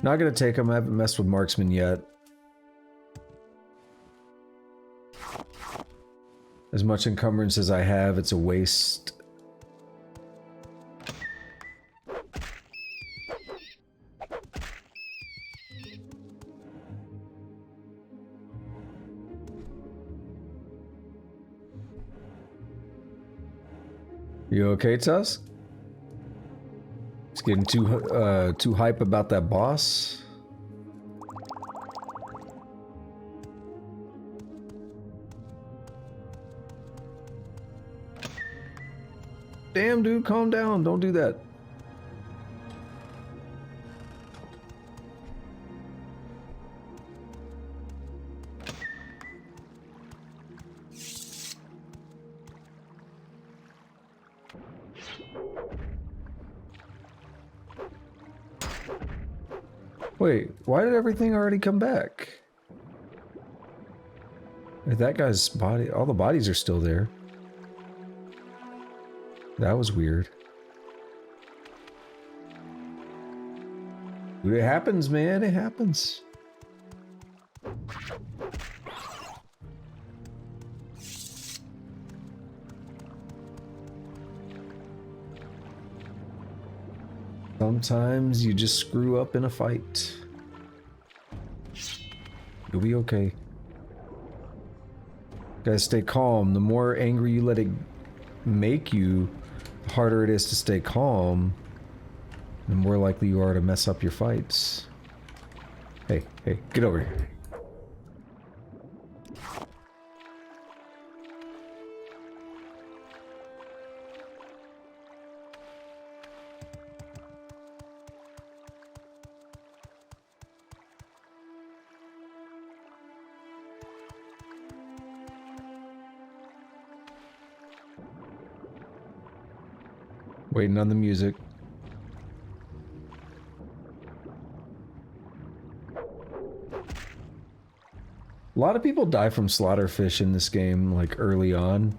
Not gonna take them. I haven't messed with marksman yet. As much encumbrance as I have, it's a waste. You okay, Tusk? It's getting too hype about that boss. Damn, dude, calm down. Don't do that. Wait, why did everything already come back? Wait, that guy's body, all the bodies are still there. That was weird. It happens, man, it happens. Sometimes you just screw up in a fight. You'll be okay. Guys, stay calm. The more angry you let it make you, the harder it is to stay calm. The more likely you are to mess up your fights. Hey, get over here. Waiting on the music. A lot of people die from slaughterfish in this game, like early on.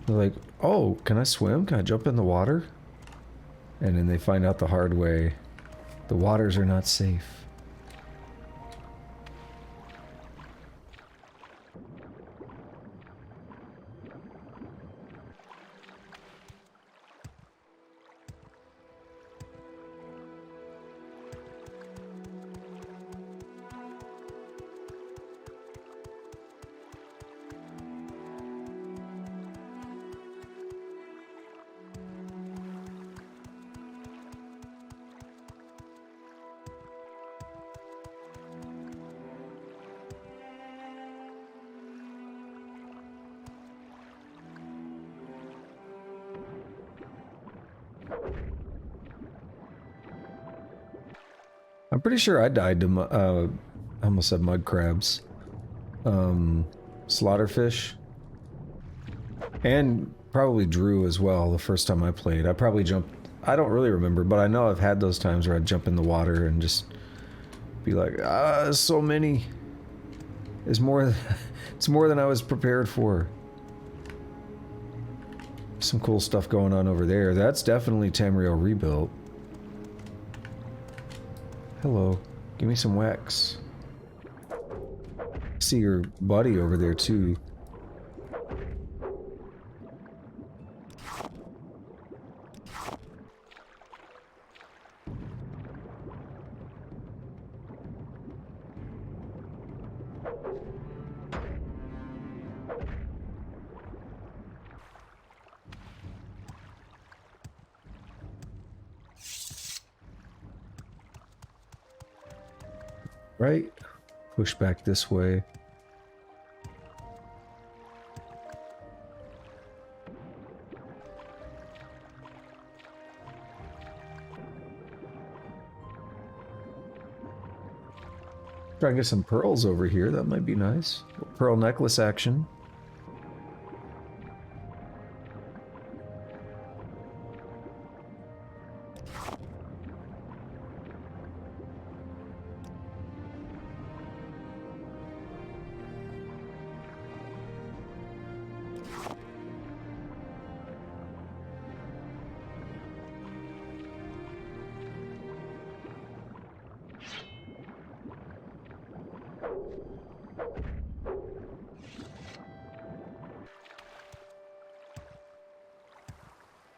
They're like, oh, can I swim? Can I jump in the water? And then they find out the hard way. The waters are not safe. I'm pretty sure I died to, I almost said mud crabs. Slaughterfish. And probably Drew as well the first time I played. I probably jumped, I don't really remember, but I know I've had those times where I'd jump in the water and just be like, there's so many. It's more than I was prepared for. Some cool stuff going on over there. That's definitely Tamriel rebuilt. Hello. Give me some wax. See your buddy over there too. Right? Push back this way. Try and get some pearls over here. That might be nice. Pearl necklace action.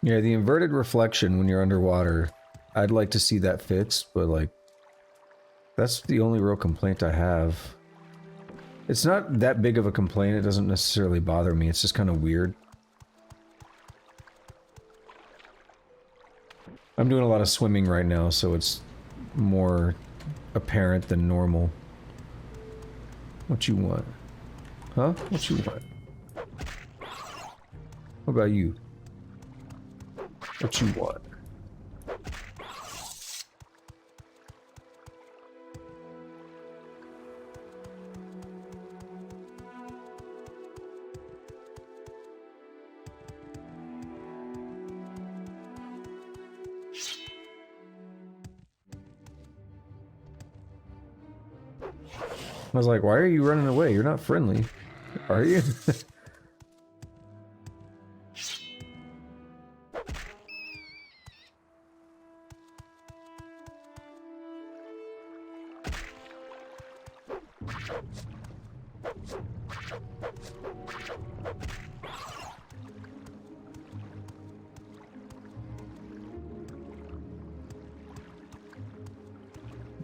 Yeah, the inverted reflection when you're underwater, I'd like to see that fixed, but like, that's the only real complaint I have. It's not that big of a complaint, it doesn't necessarily bother me, it's just kind of weird. I'm doing a lot of swimming right now, so it's more apparent than normal. What you want? Huh? What you want? What about you? What you want? I was like, why are you running away? You're not friendly. Are you?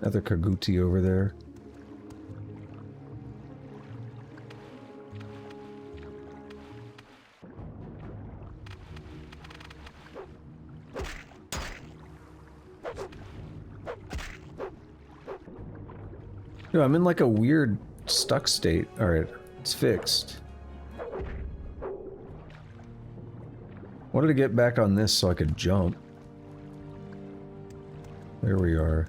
Another Kaguti over there. No, I'm in like a weird stuck state. Alright, it's fixed. Wanted to get back on this so I could jump. There we are.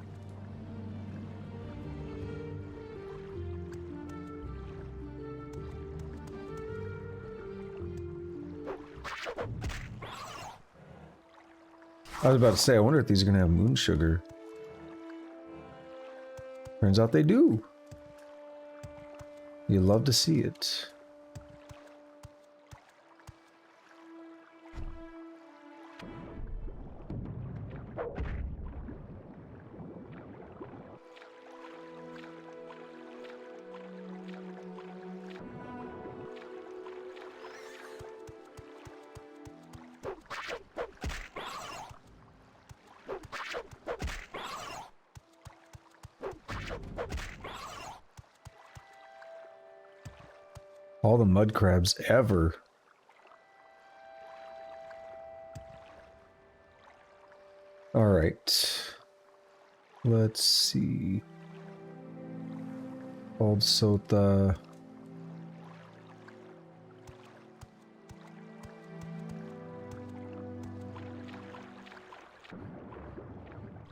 I was about to say, I wonder if these are gonna have moon sugar. Turns out they do. You love to see it. All the mudcrabs ever. Alright. Let's see. Old Sota.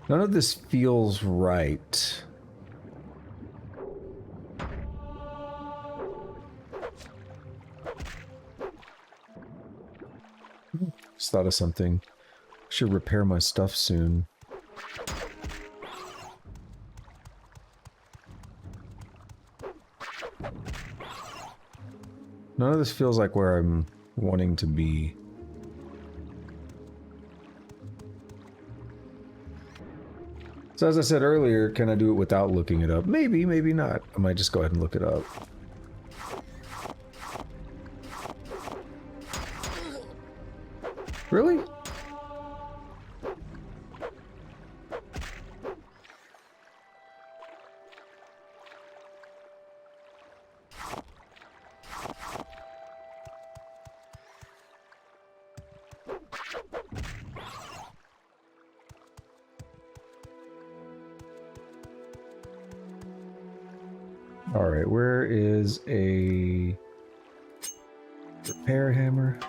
None of this feels right. Just thought of something. Should repair my stuff soon. None of this feels like where I'm wanting to be. So as I said earlier, can I do it without looking it up? Maybe, maybe not. I might just go ahead and look it up. Really? All right, where is a repair hammer?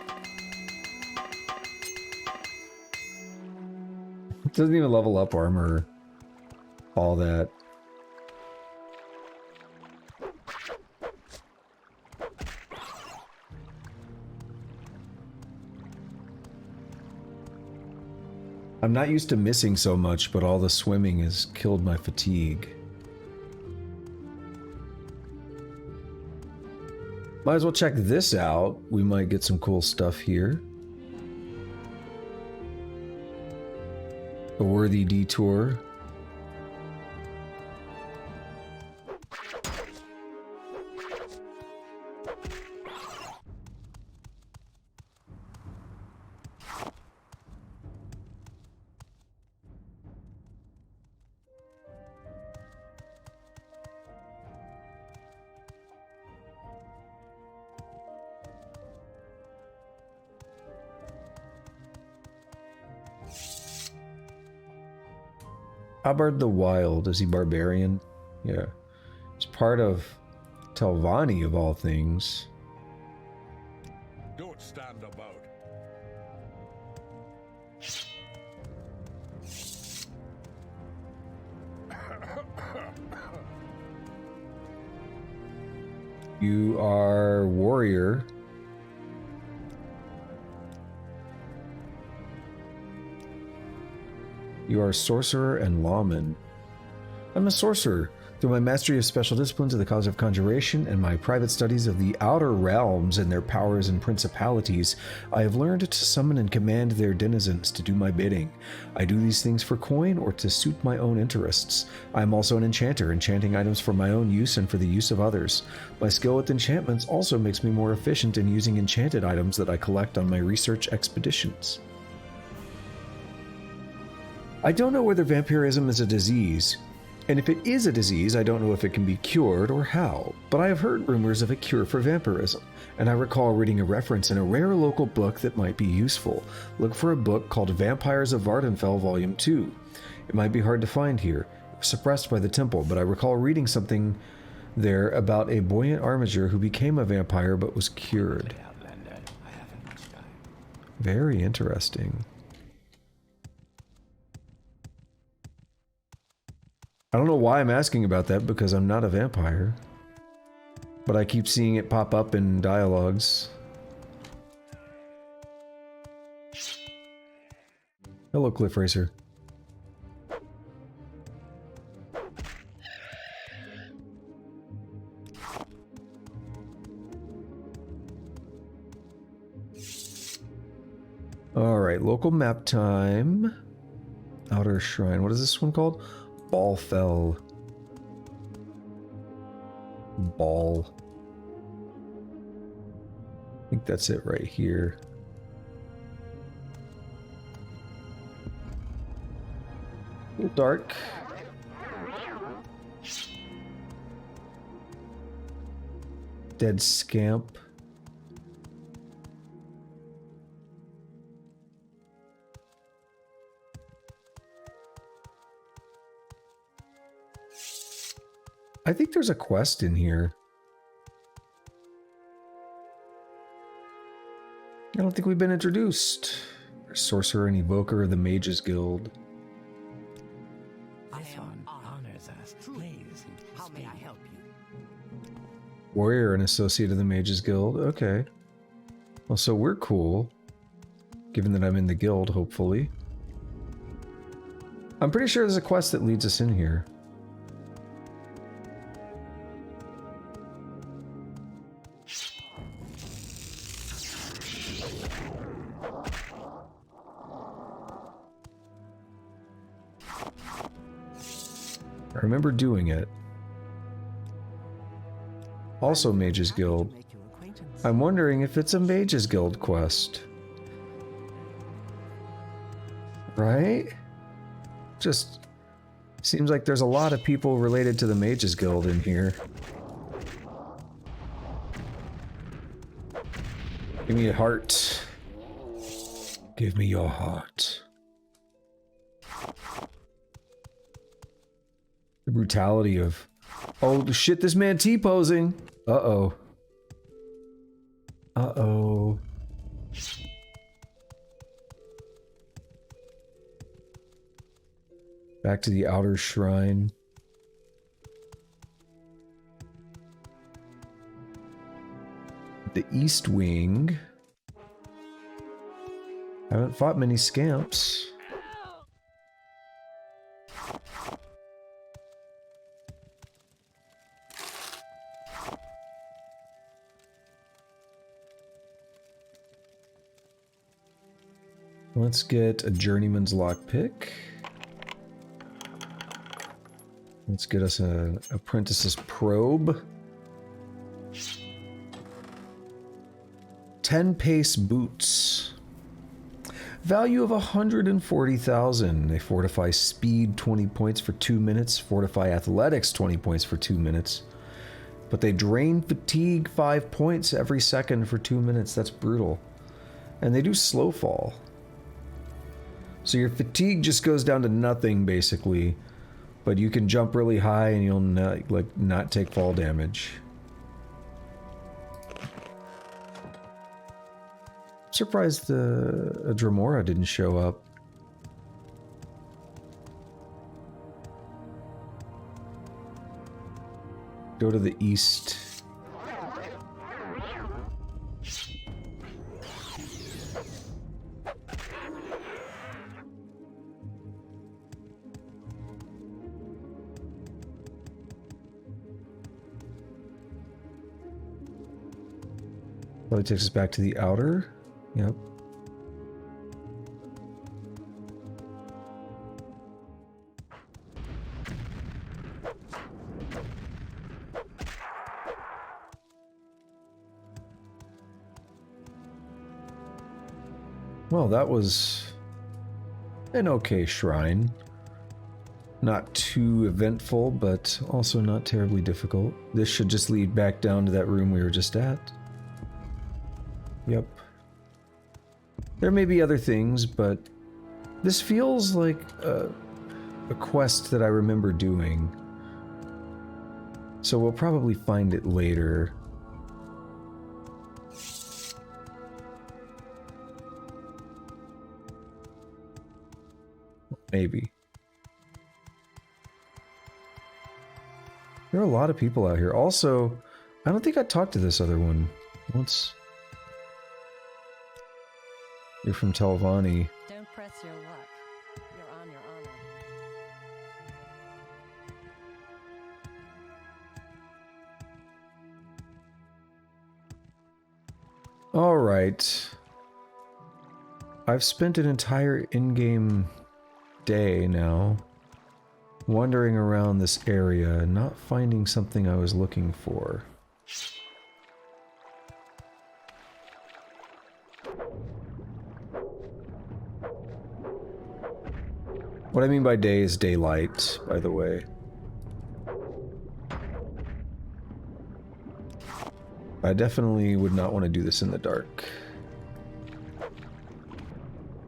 It doesn't even level up armor, all that. I'm not used to missing so much, but all the swimming has killed my fatigue. Might as well check this out. We might get some cool stuff here. A worthy detour. Abard the Wild, is he barbarian? Yeah. He's part of Telvanni of all things. Don't stand about. You are warrior. You are sorcerer and lawman. I'm a sorcerer. Through my mastery of special disciplines of the cause of conjuration and my private studies of the outer realms and their powers and principalities, I have learned to summon and command their denizens to do my bidding. I do these things for coin or to suit my own interests. I am also an enchanter, enchanting items for my own use and for the use of others. My skill with enchantments also makes me more efficient in using enchanted items that I collect on my research expeditions. I don't know whether vampirism is a disease. And if it is a disease, I don't know if it can be cured or how, but I have heard rumors of a cure for vampirism, and I recall reading a reference in a rare local book that might be useful. Look for a book called Vampires of Vvardenfell Volume 2. It might be hard to find here. It was suppressed by the temple, but I recall reading something there about a buoyant armiger who became a vampire but was cured. Very interesting. I don't know why I'm asking about that, because I'm not a vampire. But I keep seeing it pop up in dialogues. Hello, Cliff Racer. Alright, local map time. Outer Shrine. What is this one called? Ballfell. Ball. I think that's it right here. A little dark. Dead scamp. I think there's a quest in here. I don't think we've been introduced. Sorcerer and Evoker of the Mages Guild. Honors us, please. How may I help you? Warrior and Associate of the Mages Guild. Okay. Well, so we're cool. Given that I'm in the guild, hopefully. I'm pretty sure there's a quest that leads us in here. I remember doing it. Also Mages Guild. I'm wondering if it's a Mages Guild quest. Right? Just seems like there's a lot of people related to the Mages Guild in here. Give me a heart. Give me your heart. The brutality of... Oh shit, this man T-posing! Uh-oh. Uh-oh. Back to the outer shrine. The East Wing. Haven't fought many scamps. Let's get a journeyman's lockpick. Let's get us an apprentice's probe. 10 pace boots. Value of 140,000. They fortify speed 20 points for 2 minutes. Fortify athletics 20 points for 2 minutes. But they drain fatigue 5 points every second for 2 minutes. That's brutal. And they do slow fall. So your fatigue just goes down to nothing, basically. But you can jump really high and you'll not take fall damage. I'm surprised the Dremora didn't show up. Go to the east. Probably takes us back to the outer. Yep. Well, that was an okay shrine. Not too eventful, but also not terribly difficult. This should just lead back down to that room we were just at. Yep. There may be other things, but this feels like a quest that I remember doing. So we'll probably find it later. Maybe. There are a lot of people out here. Also, I don't think I talked to this other one once. You're from Telvanni. Don't press your luck. You're on your honor. All right. I've spent an entire in-game day now wandering around this area, not finding something I was looking for. What I mean by day is daylight, by the way. I definitely would not want to do this in the dark.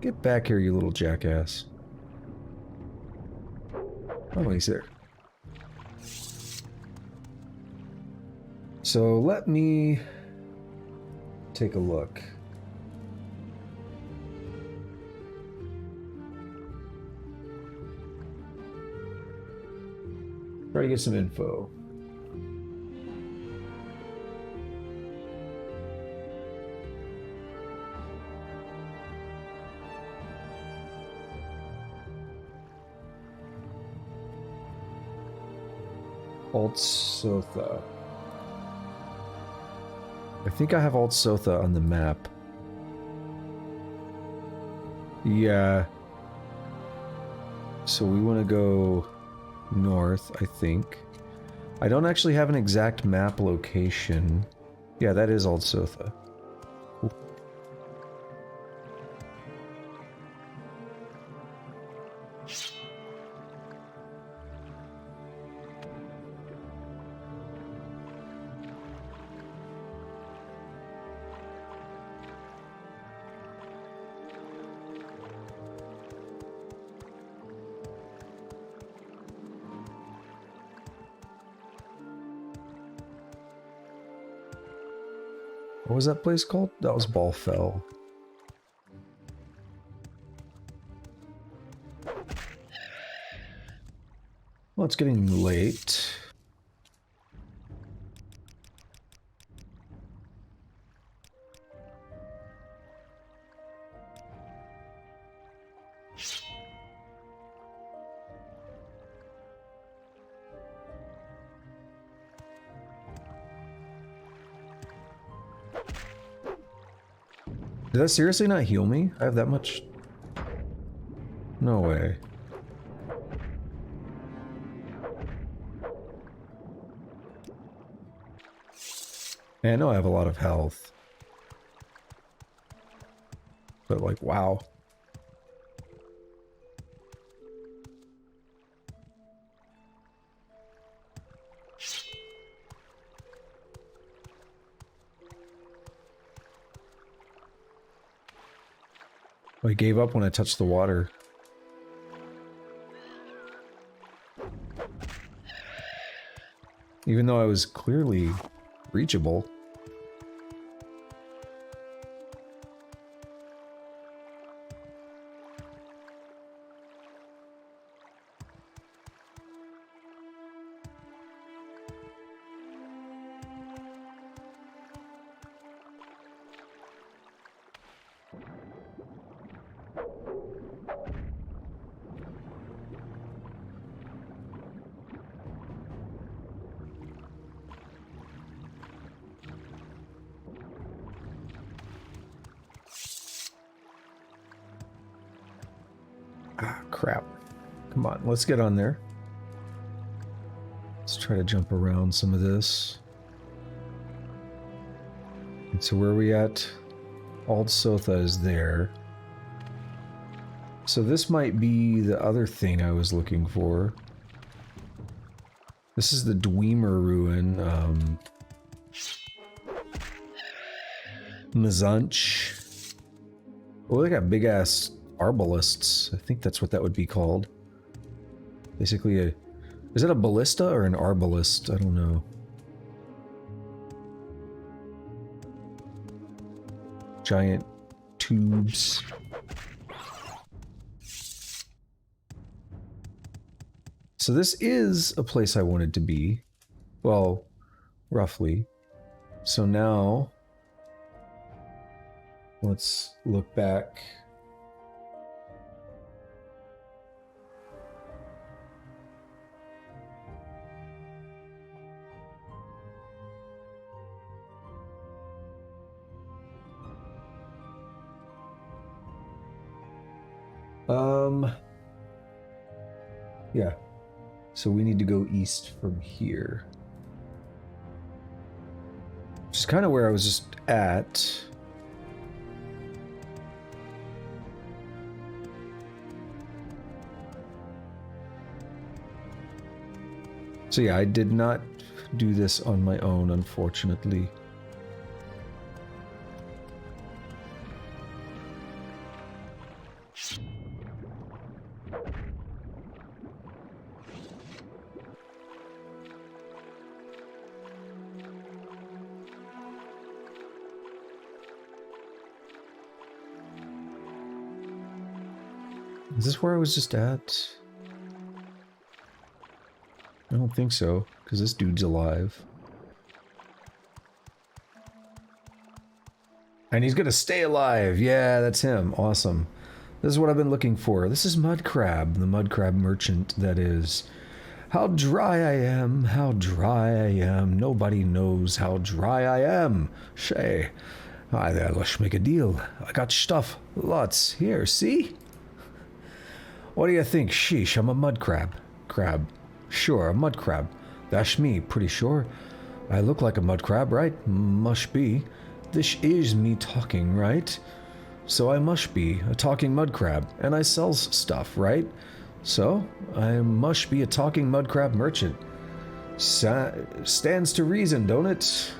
Get back here, you little jackass. Oh, he's there. So let me take a look. Try to get some info. Alt Sotha. I think I have Alt Sotha on the map. Yeah. So we want to go north, I think. I don't actually have an exact map location. Yeah, that is Alt Sotha. Cool. What was that place called? That was Balfell. Well, it's getting late. Did that seriously not heal me? I have that much? No way. Man, I know I have a lot of health. But like, wow. I gave up when I touched the water. Even though I was clearly reachable. Crap. Come on, let's get on there. Let's try to jump around some of this. And so where are we at? Ald Sotha is there. So this might be the other thing I was looking for. This is the Dwemer ruin. Mizanch. Oh, they got big ass arbalists. I think that's what that would be called. Basically a... Is it a ballista or an arbalist? I don't know. Giant tubes. So this is a place I wanted to be. Well, roughly. So now... Let's look back. Yeah. So we need to go east from here. Which is kind of where I was just at. So yeah, I did not do this on my own, unfortunately. Is this where I was just at? I don't think so, because this dude's alive. And he's gonna stay alive! Yeah, that's him. Awesome. This is what I've been looking for. This is Mudcrab, the Mudcrab merchant that is. How dry I am, how dry I am. Nobody knows how dry I am. Shay. Hi there, let's make a deal. I got stuff. Lots. Here, see? What do you think? Sheesh, I'm a mudcrab. Crab. Sure, a mudcrab. That's me, pretty sure. I look like a mudcrab, right? Must be. This is me talking, right? So I must be a talking mudcrab, and I sells stuff, right? So I must be a talking mudcrab merchant. Stands to reason, don't it?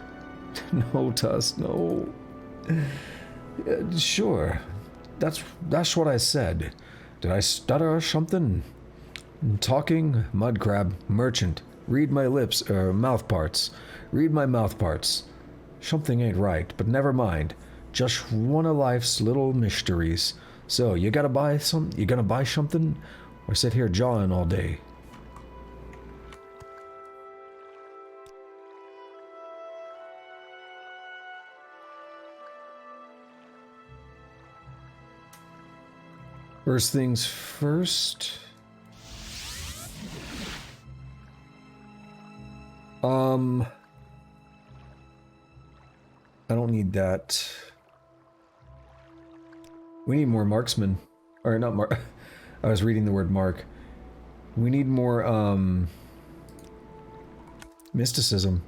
No, Tuss, no. Sure. That's what I said. Did I stutter or something? Talking mudcrab merchant. Read my lips, mouth parts. Read my mouth parts. Something ain't right, but never mind. Just one of life's little mysteries. So, you gonna buy something? Or sit here jawing all day? First things first. I don't need that. We need more marksmen. Or not mark. I was reading the word mark. We need more, mysticism.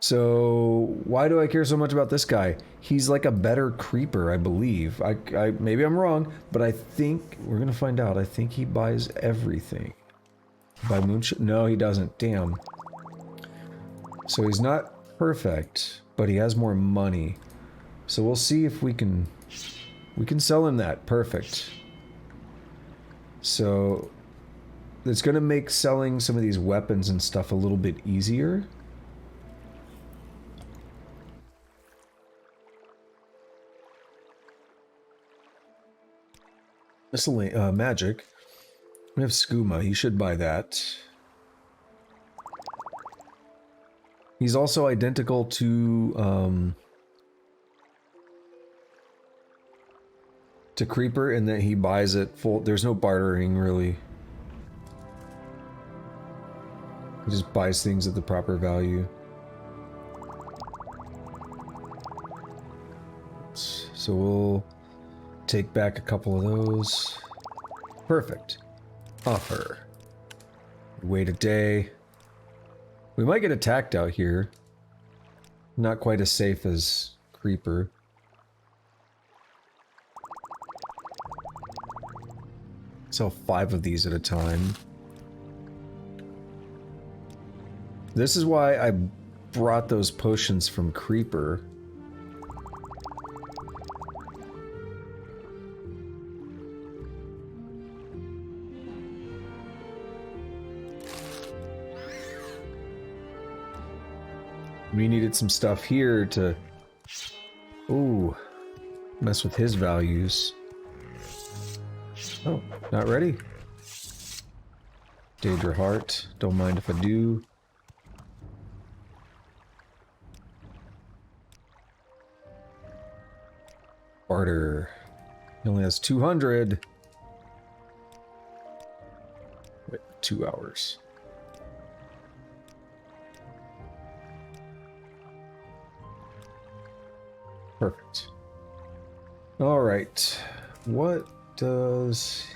So, why do I care so much about this guy? He's like a better creeper, I believe. I maybe I'm wrong, but I think we're gonna find out. I think he buys everything. Buy moonshine? No, he doesn't. Damn. So he's not perfect, but he has more money. So we'll see if we can sell him that. Perfect. So It's going to make selling some of these weapons and stuff a little bit easier. Miscellaneous magic. We have skooma. You should buy that. He's also identical to Creeper in that he buys it full. There's no bartering really. He just buys things at the proper value. So we'll take back a couple of those. Perfect. Offer. Wait a day. We might get attacked out here. Not quite as safe as Creeper. Sell 5 of these at a time. This is why I brought those potions from Creeper. We needed some stuff here to... Ooh. Mess with his values. Oh, not ready? Daedra Heart. Don't mind if I do. Barter. He only has 200. Wait, 2 hours. Perfect. All right. What does...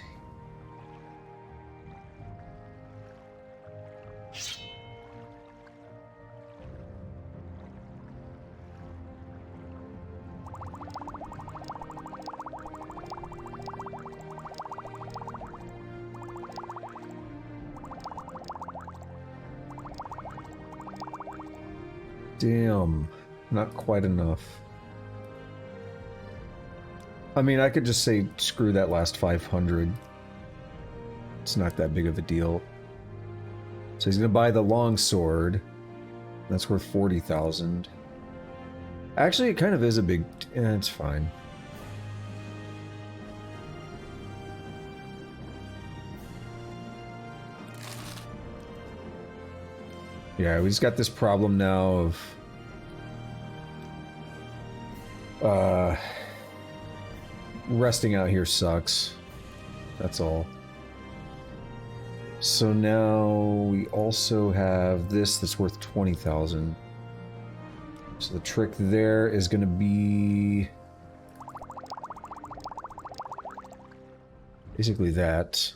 Damn, not quite enough. I mean, I could just say, screw that last 500. It's not that big of a deal. So he's gonna buy the longsword. That's worth 40,000. Actually, it kind of is a big... it's fine. Yeah, we just got this problem now of... resting out here sucks. That's all. So now we also have this that's worth 20,000. So the trick there is going to be... basically that.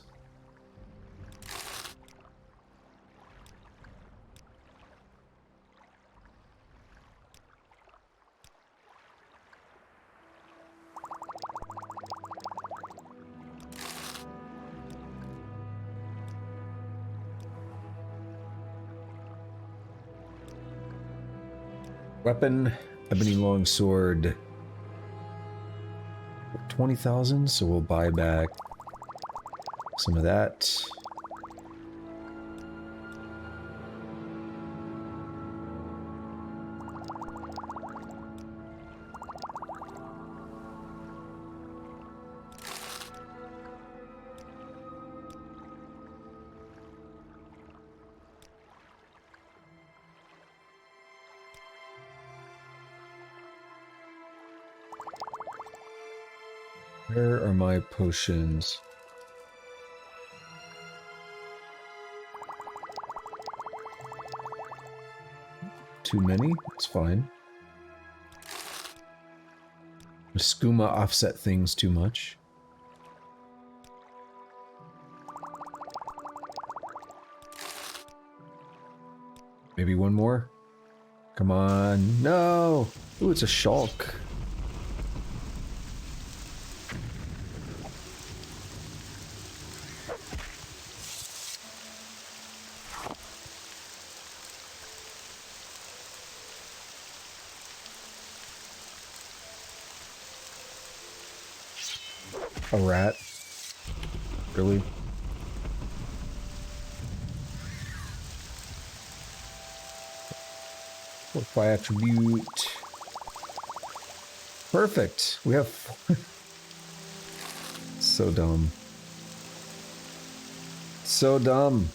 Weapon, ebony longsword, 20,000, so we'll buy back some of that. Where are my potions? Too many? It's fine. The skooma offset things too much. Maybe one more? Come on. No! Ooh, it's a shulk. A rat? Really? Fortify attribute. Perfect. We have... So dumb. So dumb.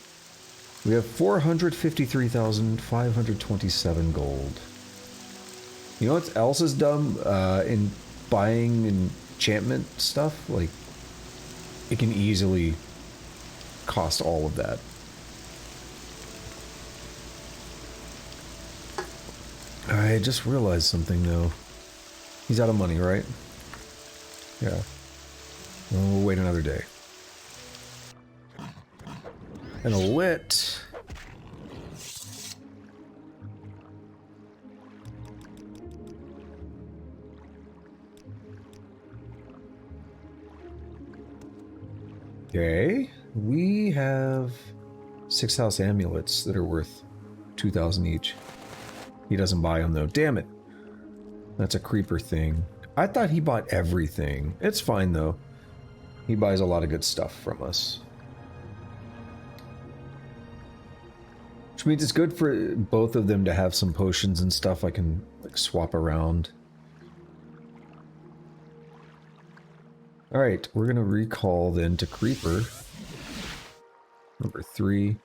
We have 453,527 gold. You know what else is dumb? In buying enchantment stuff? Like, it can easily cost all of that. I just realized something, though. He's out of money, right? Yeah. Well, we'll wait another day. And a lit. Okay. We have 6 house amulets that are worth 2,000 each. He doesn't buy them, though. Damn it. That's a creeper thing. I thought he bought everything. It's fine, though. He buys a lot of good stuff from us. Which means it's good for both of them to have some potions and stuff I can like swap around. Alright, we're gonna recall then to Creeper. Number 3.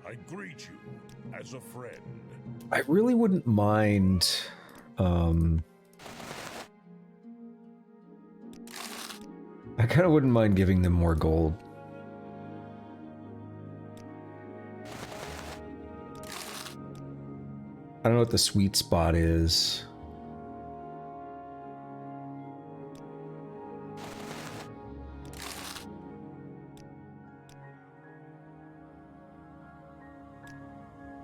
I greet you as a friend. I really wouldn't mind, I kind of wouldn't mind giving them more gold. I don't know what the sweet spot is.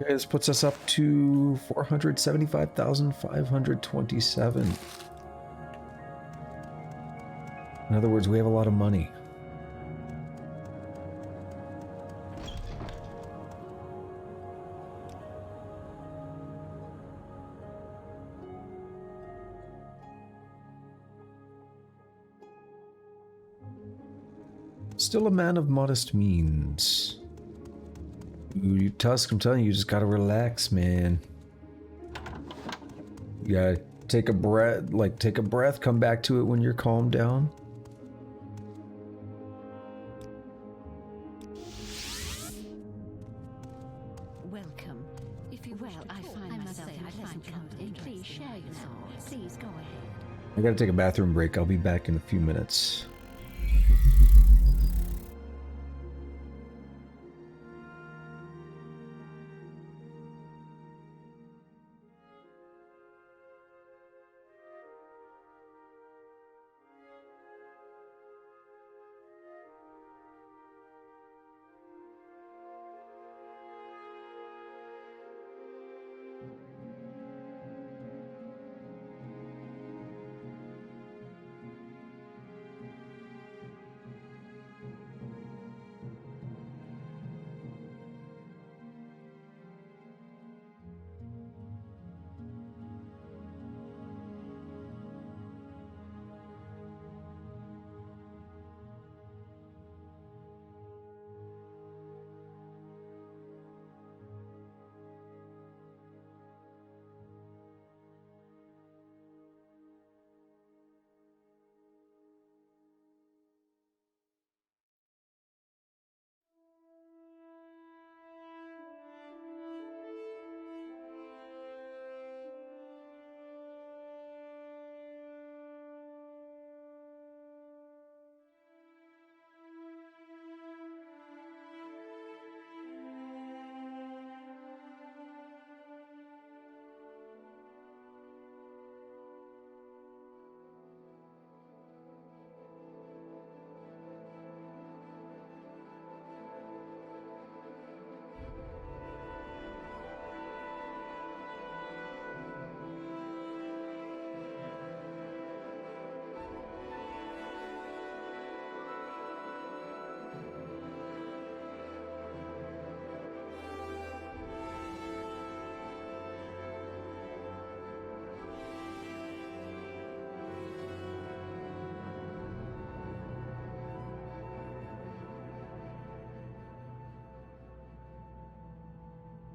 Okay, this puts us up to 475,527. In other words, we have a lot of money. Still a man of modest means. Ooh, Tusk, I'm telling you, you just gotta relax, man. You gotta take a breath, take a breath, come back to it when you're calmed down. Welcome. If you well, I find myself in pleasant company. Please share your thoughts. Please go ahead. I gotta take a bathroom break. I'll be back in a few minutes.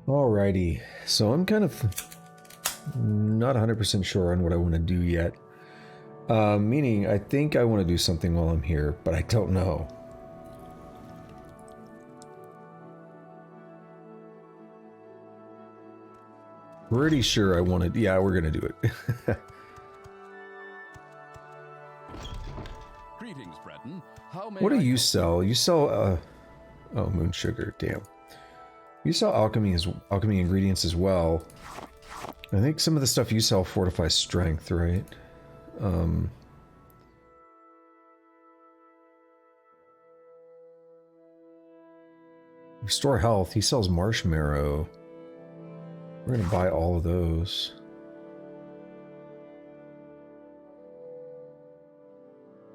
Alrighty, so I'm kind of not 100% sure on what I want to do yet. Meaning, I think I want to do something while I'm here, but I don't know. Pretty sure I wanted... Yeah, we're gonna do it. Greetings, Breton. How may What do I you help sell? You sell, oh, moon sugar, damn. You sell alchemy ingredients as well. I think some of the stuff you sell fortifies strength, right? Restore health. He sells marshmallow. We're gonna buy all of those.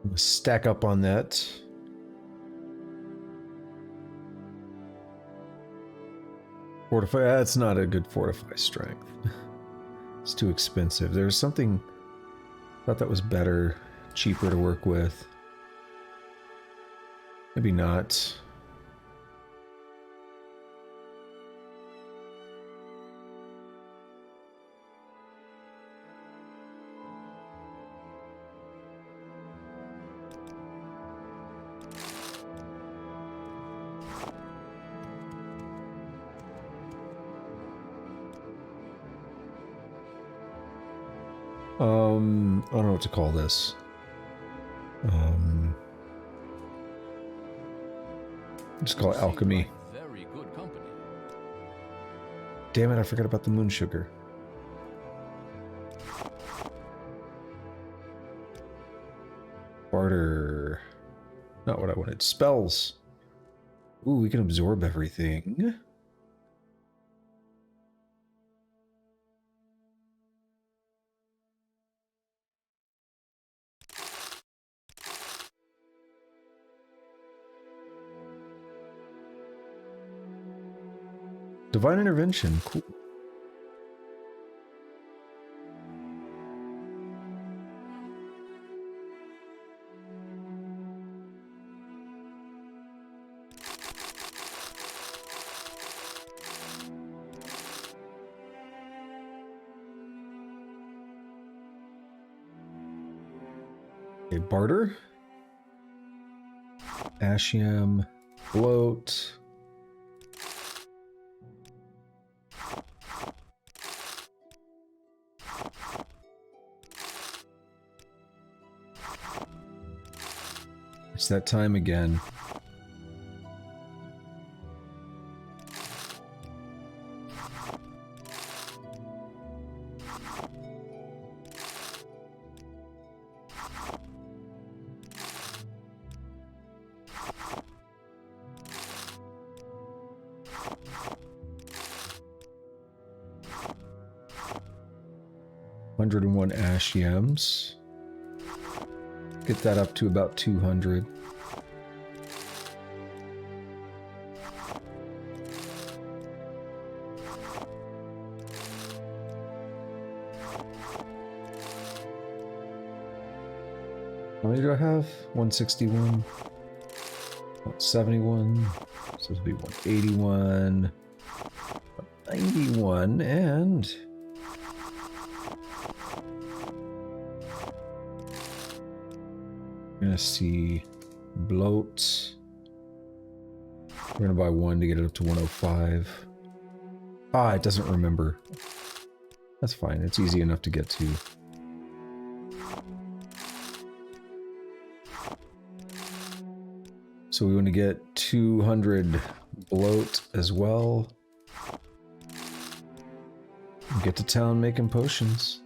I'm gonna stack up on that. Fortify. That's not a good fortify strength. It's too expensive. There's something. I thought that was better, cheaper to work with. Maybe not. I don't know what to call this. Just call it alchemy. very good company? Damn it, I forgot about the moon sugar. Barter. Not what I wanted. Spells. Ooh, we can absorb everything. Divine intervention. Cool. A barter. Ashiam. Bloat. It's that time again. $101 Ashiams. Get that up to about 200. How many do I have? 161. 171. So this would be 181. 191 and... We're gonna see bloat. We're gonna buy one to get it up to 105. Ah, it doesn't remember. That's fine. It's easy enough to get to. So we want to get 200 bloat as well. Get to town making potions.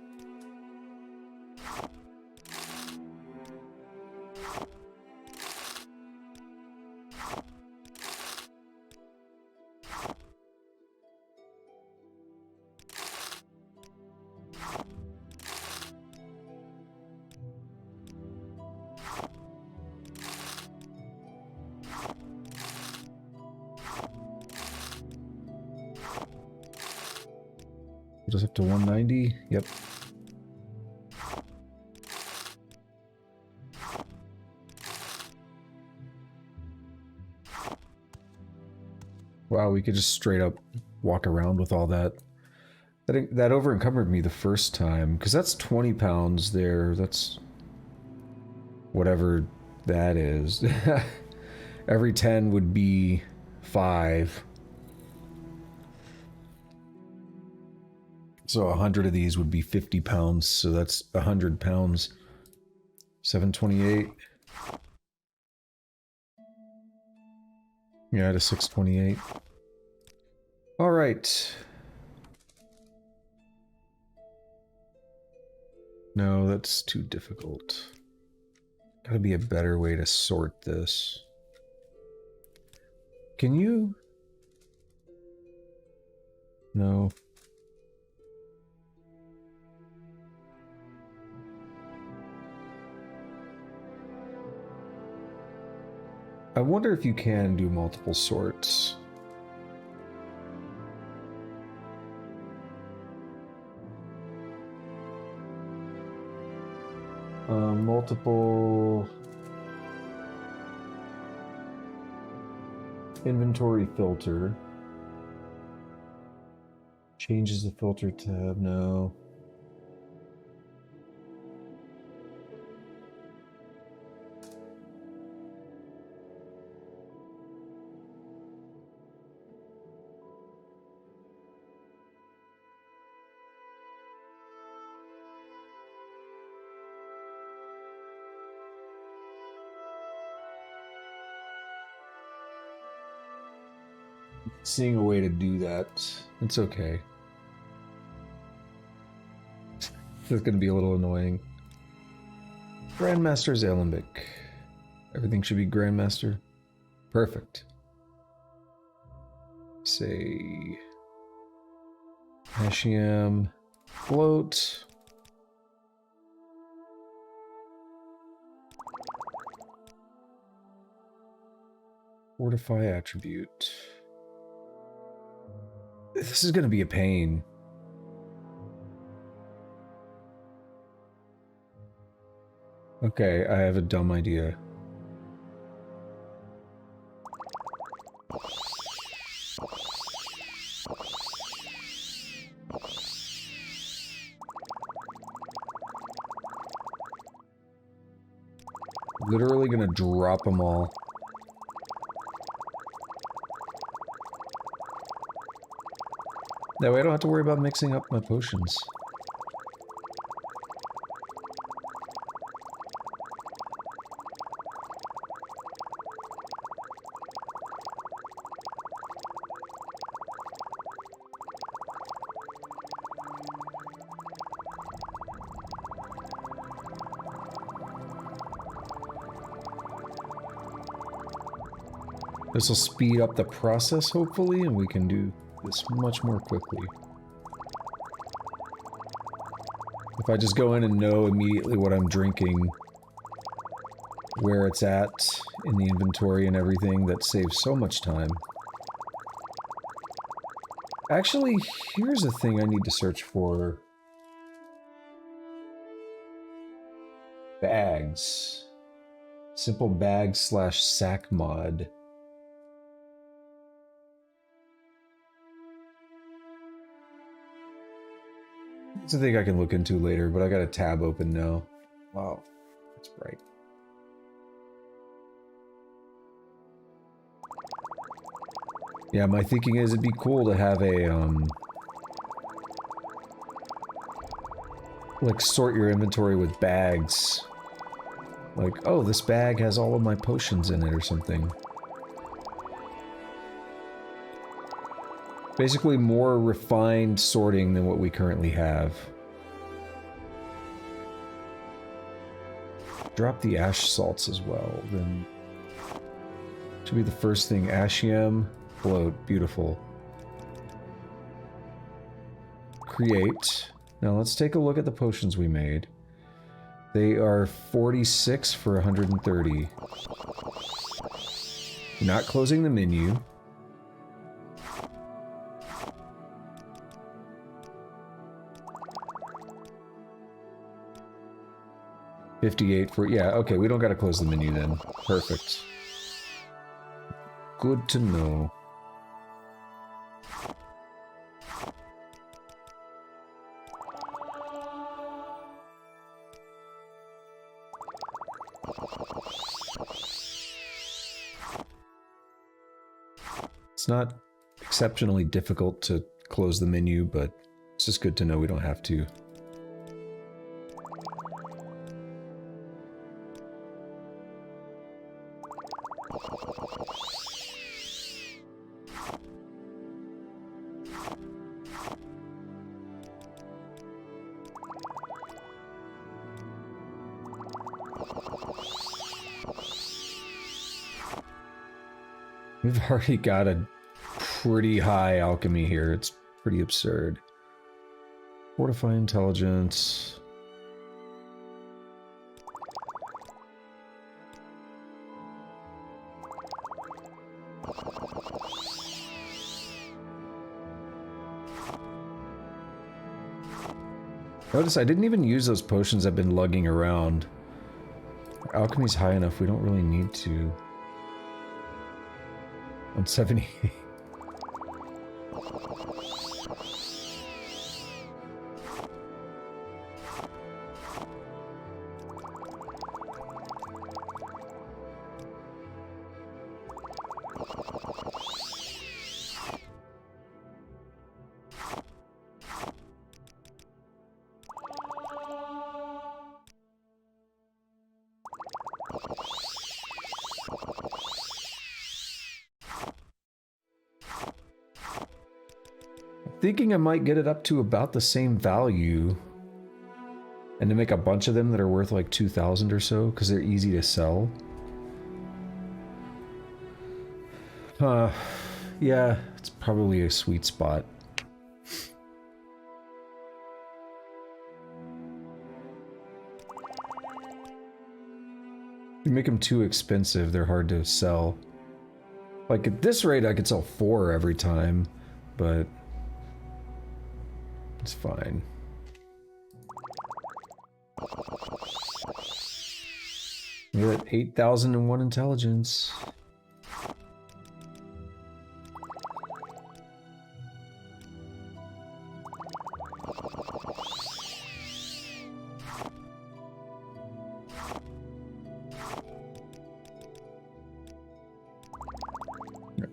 Just up to 190. Yep. Wow, we could just straight up walk around with all that. That over encumbered me the first time, because that's 20 pounds there. That's whatever that is. Every 10 would be 5. So 100 of these would be 50 pounds. So that's 100 pounds. 728. Yeah, to 628. All right. No, that's too difficult. Gotta be a better way to sort this. Can you? No. I wonder if you can do multiple sorts. Multiple inventory filter. Changes the filter tab. No. Seeing a way to do that. It's okay. It's going to be a little annoying. Grandmaster's Alembic. Everything should be Grandmaster. Perfect. Say... Hashiam. Float. Fortify attribute. This is going to be a pain. Okay, I have a dumb idea. Literally going to drop them all. That way I don't have to worry about mixing up my potions. This will speed up the process, hopefully, and we can do this much more quickly. If I just go in and know immediately what I'm drinking, where it's at in the inventory and everything, that saves so much time. Actually, here's a thing I need to search for. Bags. Simple bag / sack mod. It's a thing I can look into later, but I got a tab open now. Wow, that's bright. Yeah, my thinking is it'd be cool to have a, like, sort your inventory with bags. Like, oh, this bag has all of my potions in it or something. Basically more refined sorting than what we currently have. Drop the ash salts as well, then should be the first thing. Ashiam, float, beautiful. Create. Now let's take a look at the potions we made. They are 46 for 130. Not closing the menu. $58 for... Yeah, okay, we don't gotta close the menu then. Perfect. Good to know. It's not exceptionally difficult to close the menu, but it's just good to know we don't have to. We've already got a pretty high alchemy here. It's pretty absurd. Fortify intelligence. Notice I didn't even use those potions I've been lugging around. Our alchemy's high enough, we don't really need to. 170. Thinking I might get it up to about the same value and to make a bunch of them that are worth like 2,000 or so because they're easy to sell. Yeah, it's probably a sweet spot. You make them too expensive, they're hard to sell. Like at this rate I could sell 4 every time, but it's fine. We're at 8,001 intelligence.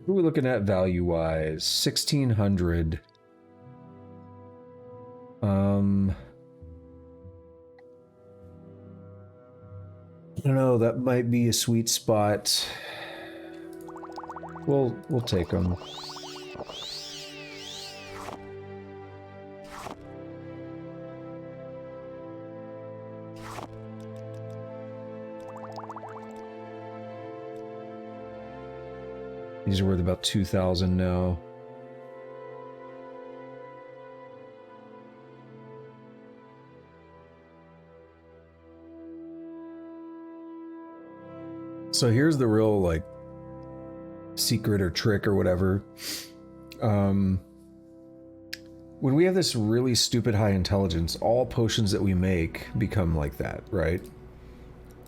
Who are we looking at value-wise? 1,600. I don't know, that might be a sweet spot. We'll take them. These are worth about 2,000 now. So here's the real, like, secret or trick or whatever. When we have this really stupid high intelligence, all potions that we make become like that, right?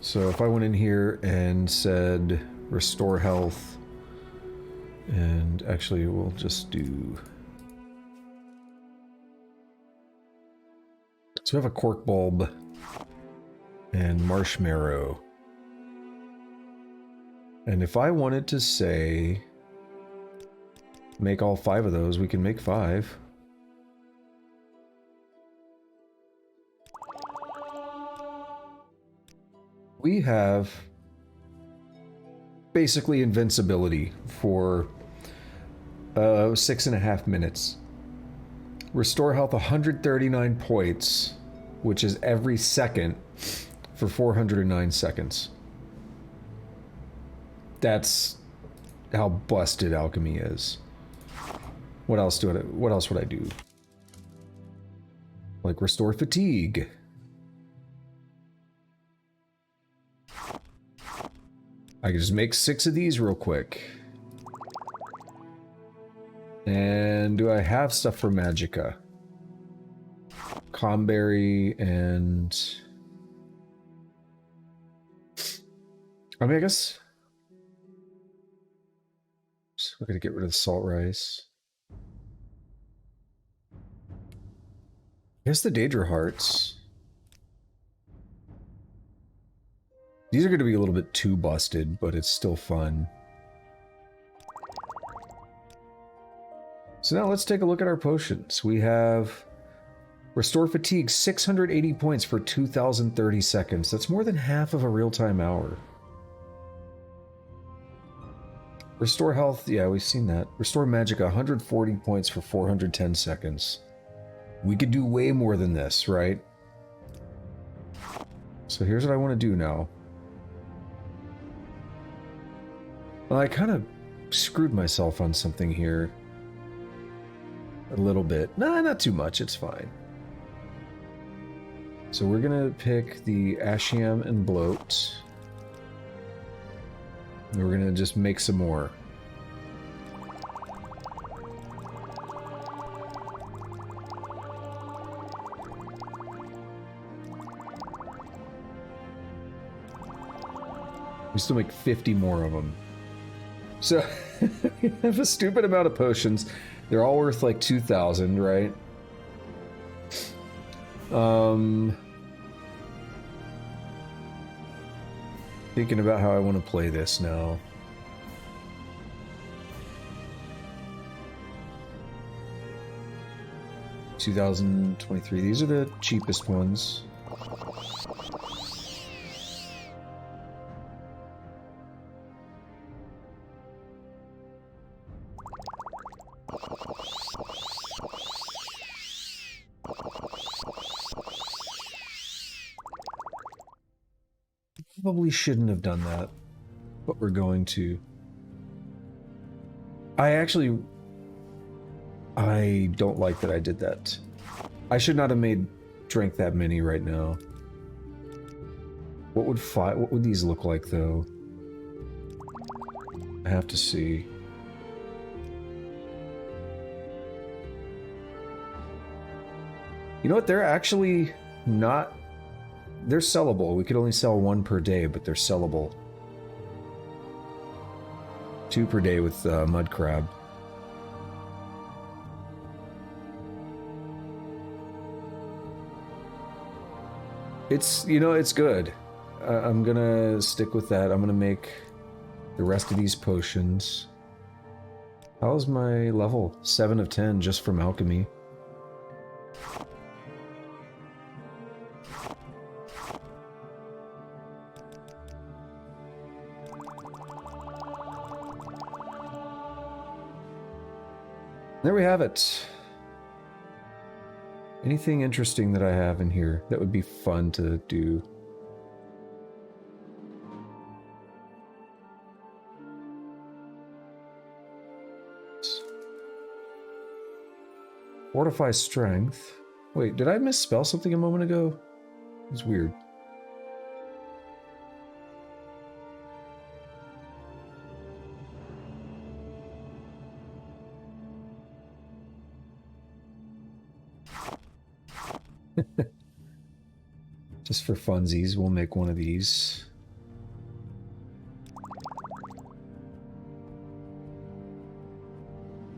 So if I went in here and said restore health, and actually we'll just do... So we have a cork bulb and marshmallow. And if I wanted to say, make all 5 of those, we can make 5. We have basically invincibility for 6.5 minutes. Restore health 139 points, which is every second for 409 seconds. That's how busted alchemy is. What else would I do? Like restore fatigue. I can just make 6 of these real quick. And do I have stuff for magicka? Comberry and... I mean, I guess... We're gonna get rid of the salt rice. I guess the Daedra hearts. These are gonna be a little bit too busted, but it's still fun. So now let's take a look at our potions. We have Restore Fatigue, 680 points for 2,030 seconds. That's more than half of a real-time hour. Restore Health, yeah, we've seen that. Restore Magic, 140 points for 410 seconds. We could do way more than this, right? So here's what I want to do now. Well, I kind of screwed myself on something here. A little bit. Nah, not too much, it's fine. So we're gonna pick the Ashiam and Bloat. And we're gonna just make some more. We still make 50 more of them. So, we have a stupid amount of potions. They're all worth like 2,000, right? Thinking about how I want to play this now. $2023. These are the cheapest ones. Probably shouldn't have done that, but we're going to. I don't like that I did that. I should not have drank that many right now. What would these look like though? I have to see. You know what? They're actually not. They're sellable. We could only sell one per day, but they're sellable. 2 per day with Mudcrab. It's, you know, it's good. I'm gonna stick with that. I'm gonna make the rest of these potions. How's my level? 7 of 10 just from alchemy. There we have it. Anything interesting that I have in here that would be fun to do? Fortify strength. Wait, did I misspell something a moment ago? It was weird. Just for funsies, we'll make one of these.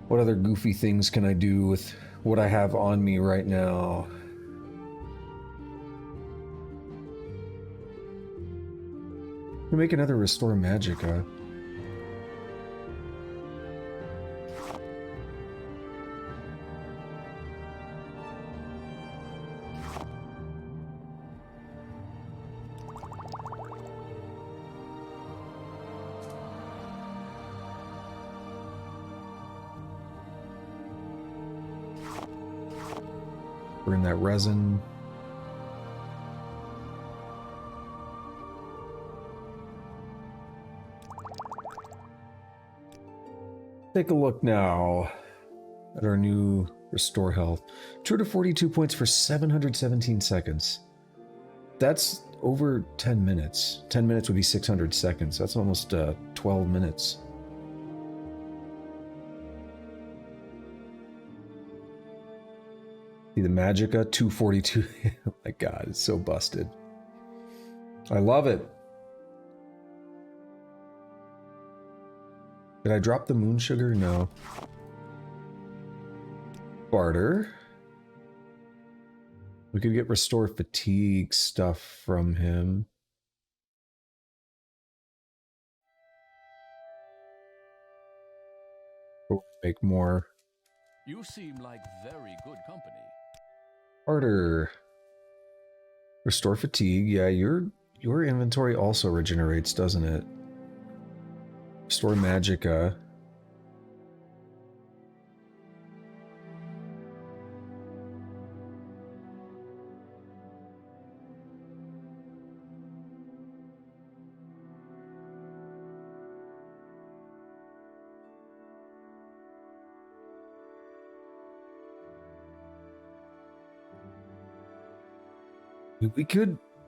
What other goofy things can I do with what I have on me right now? We'll make another Restore Magic, huh? Burn that resin. Take a look now at our new Restore Health. 242 points for 717 seconds. That's over 10 minutes. 10 minutes would be 600 seconds. That's almost 12 minutes. See the Magicka, 242. Oh my god, it's so busted. I love it. Did I drop the moon sugar? No. Barter. We could get Restore Fatigue stuff from him. Make more. You seem like very good company. Harder. Restore fatigue. Yeah, your inventory also regenerates, doesn't it? Restore magicka.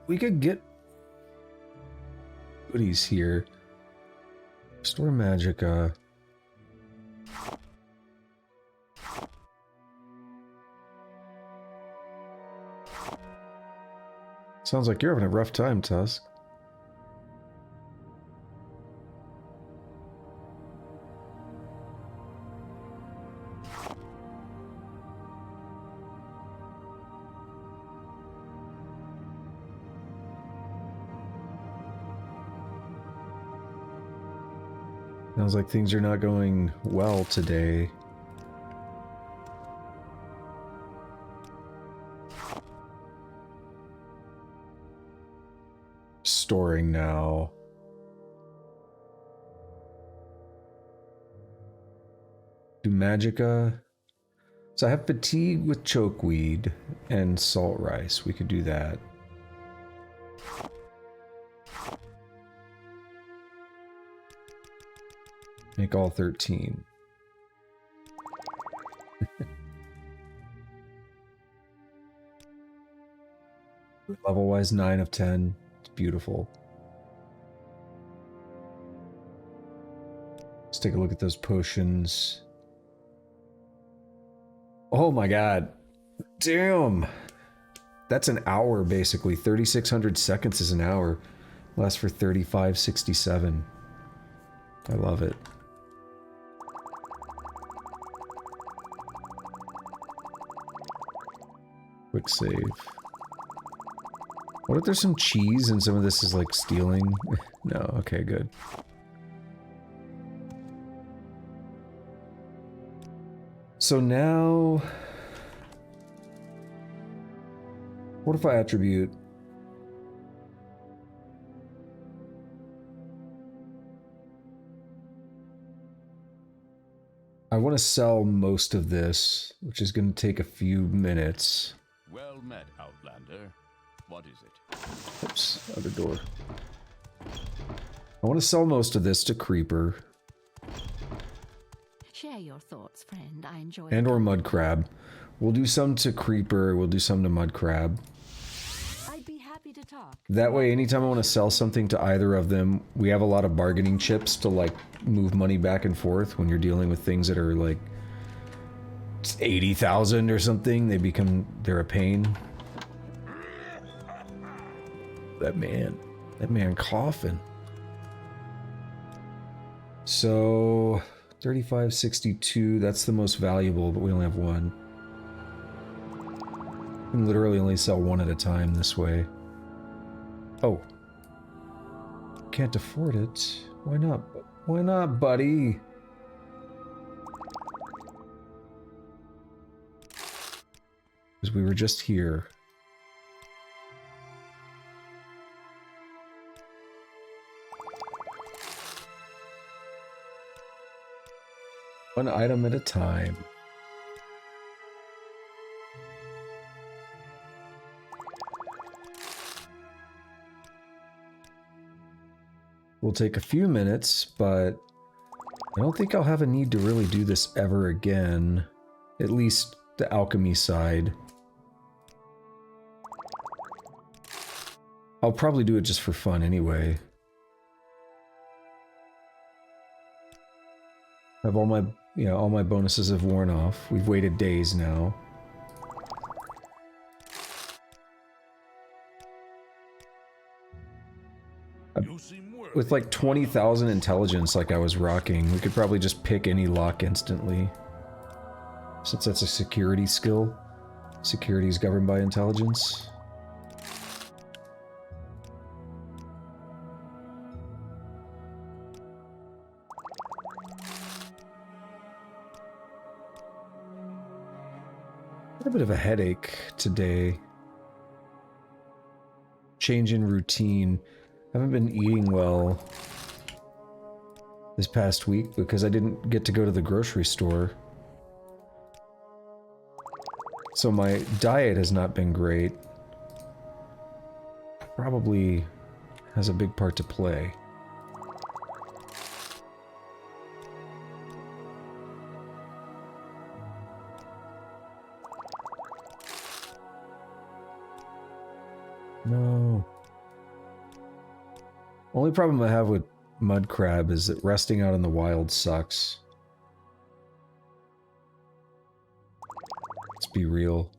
We could get goodies here. Restore magicka. Sounds like you're having a rough time, Tusk. Sounds like things are not going well today. Storing now. Do magicka. So I have fatigue with chokeweed and salt rice. We could do that. Make all 13. Level-wise, 9 of 10. It's beautiful. Let's take a look at those potions. Oh my god. Damn! That's an hour, basically. 3,600 seconds is an hour. Lasts for 35.67. I love it. Quick save. What if there's some cheese and some of this is like stealing? No, okay, good. So now... what if I attribute... I want to sell most of this, which is going to take a few minutes. Well met, Outlander. What is it? Oops, other door. I want to sell most of this to Creeper. Share your thoughts, friend. I enjoy And or Mudcrab. We'll do some to Creeper, we'll do some to Mudcrab. I'd be happy to talk. That way, anytime I want to sell something to either of them, we have a lot of bargaining chips to, like, move money back and forth when you're dealing with things that are, like, 80,000 or something. They're a pain. That man coughing. So, 35.62, that's the most valuable, but we only have one. We can literally only sell one at a time this way. Oh. Can't afford it. Why not? Why not, buddy? Because we were just here. One item at a time. Will take a few minutes, but I don't think I'll have a need to really do this ever again. At least the alchemy side. I'll probably do it just for fun anyway. Have all my, all my bonuses have worn off. We've waited days now. With like 20,000 intelligence like I was rocking, we could probably just pick any lock instantly. Since that's a security skill. Security is governed by intelligence. Had a bit of a headache today. Change in routine. Haven't been eating well this past week because I didn't get to go to the grocery store. So my diet has not been great. Probably has a big part to play. No. Only problem I have with Mudcrab is that resting out in the wild sucks. Let's be real.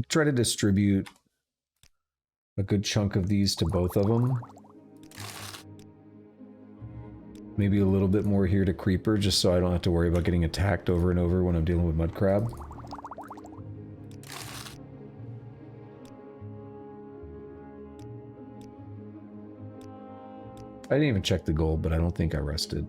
Try to distribute a good chunk of these to both of them. Maybe a little bit more here to Creeper, just so I don't have to worry about getting attacked over and over when I'm dealing with Mudcrab. I didn't even check the goal, but I don't think I rested.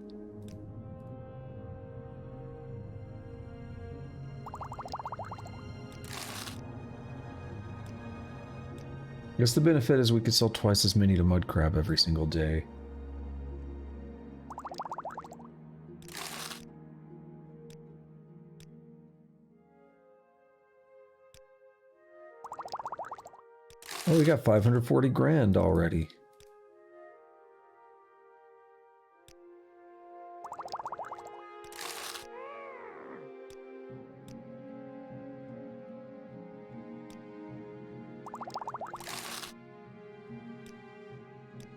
I guess the benefit is we could sell twice as many to Mudcrab every single day. Oh, we got 540 grand already.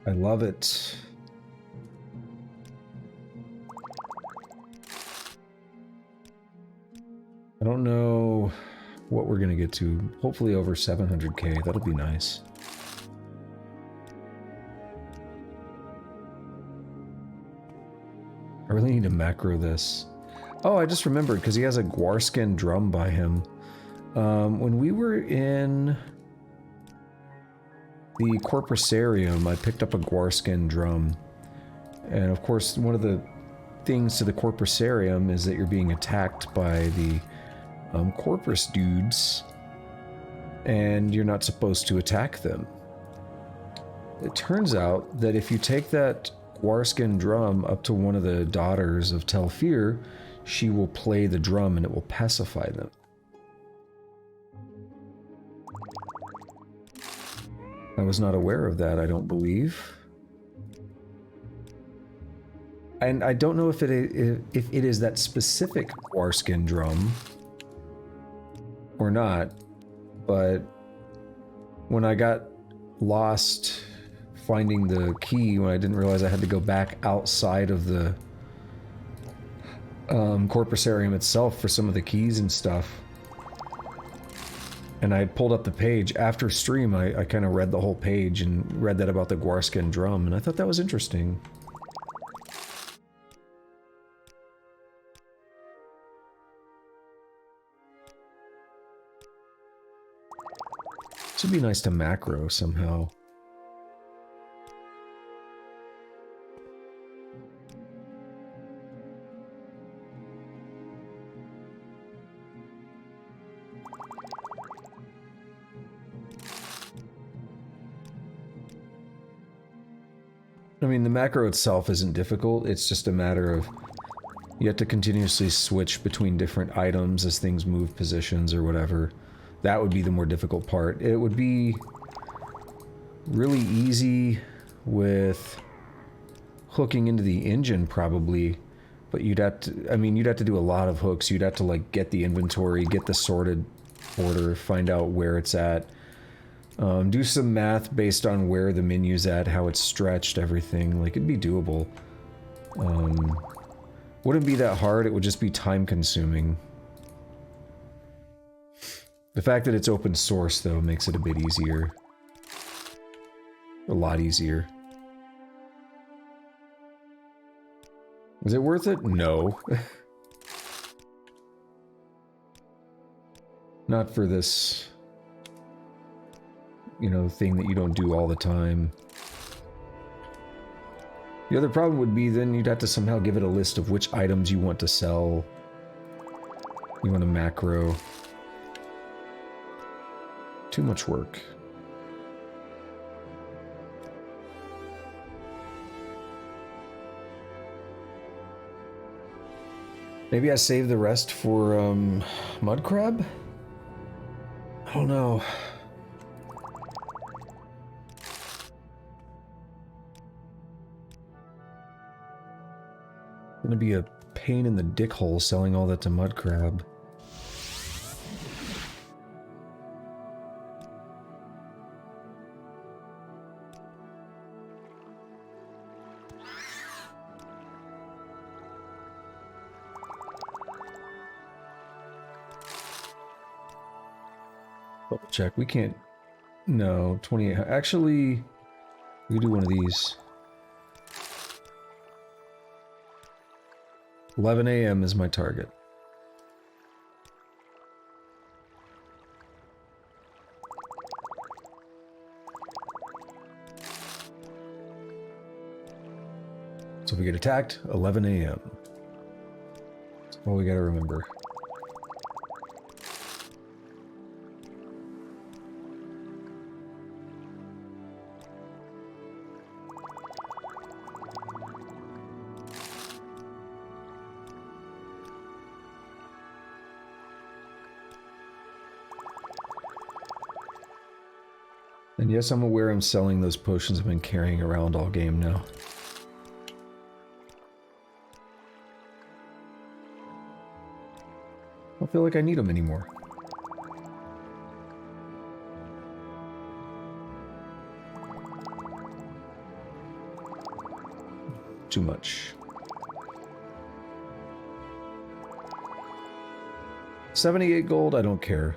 I love it. I don't know what we're gonna get to. Hopefully over 700k. That'll be nice. I really need to macro this. Oh, I just remembered because he has a Gwarskin drum by him. When we were in the Corpusarium, I picked up a Gwarskin drum. And of course, one of the things to the Corpusarium is that you're being attacked by the Corpus dudes, and you're not supposed to attack them. It turns out that if you take that Gwarskin drum up to one of the daughters of Telfir, she will play the drum and it will pacify them. I was not aware of that, I don't believe. And I don't know if it is that specific Gwarskin drum or not, but when I got lost finding the key, when I didn't realize I had to go back outside of the Corpusarium itself for some of the keys and stuff, and I pulled up the page after stream, I kind of read the whole page and read that about the Gwarskin drum, and I thought that was interesting. This would be nice to macro somehow. I mean, the macro itself isn't difficult, it's just a matter of you have to continuously switch between different items as things move positions or whatever. That would be the more difficult part. It would be really easy with hooking into the engine probably, but you'd have to, I mean, you'd have to do a lot of hooks. You'd have to like get the inventory, get the sorted order, find out where it's at. Do some math based on where the menu's at, how it's stretched, everything. Like, it'd be doable. Wouldn't be that hard, it would just be time consuming. The fact that it's open source, though, makes it a bit easier. A lot easier. Was it worth it? No. Not for this, you know, thing that you don't do all the time. The other problem would be then you'd have to somehow give it a list of which items you want to sell. You want a macro. Too much work. Maybe I save the rest for Mudcrab? I don't know. Gonna be a pain in the dick hole selling all that to Mudcrab. Double check. We can't. No, 28. Actually, we can do one of these. 11 a.m. is my target. So if we get attacked, 11 a.m. That's all we gotta remember. And yes, I'm aware I'm selling those potions I've been carrying around all game now. I don't feel like I need them anymore. Too much. 78 gold, I don't care.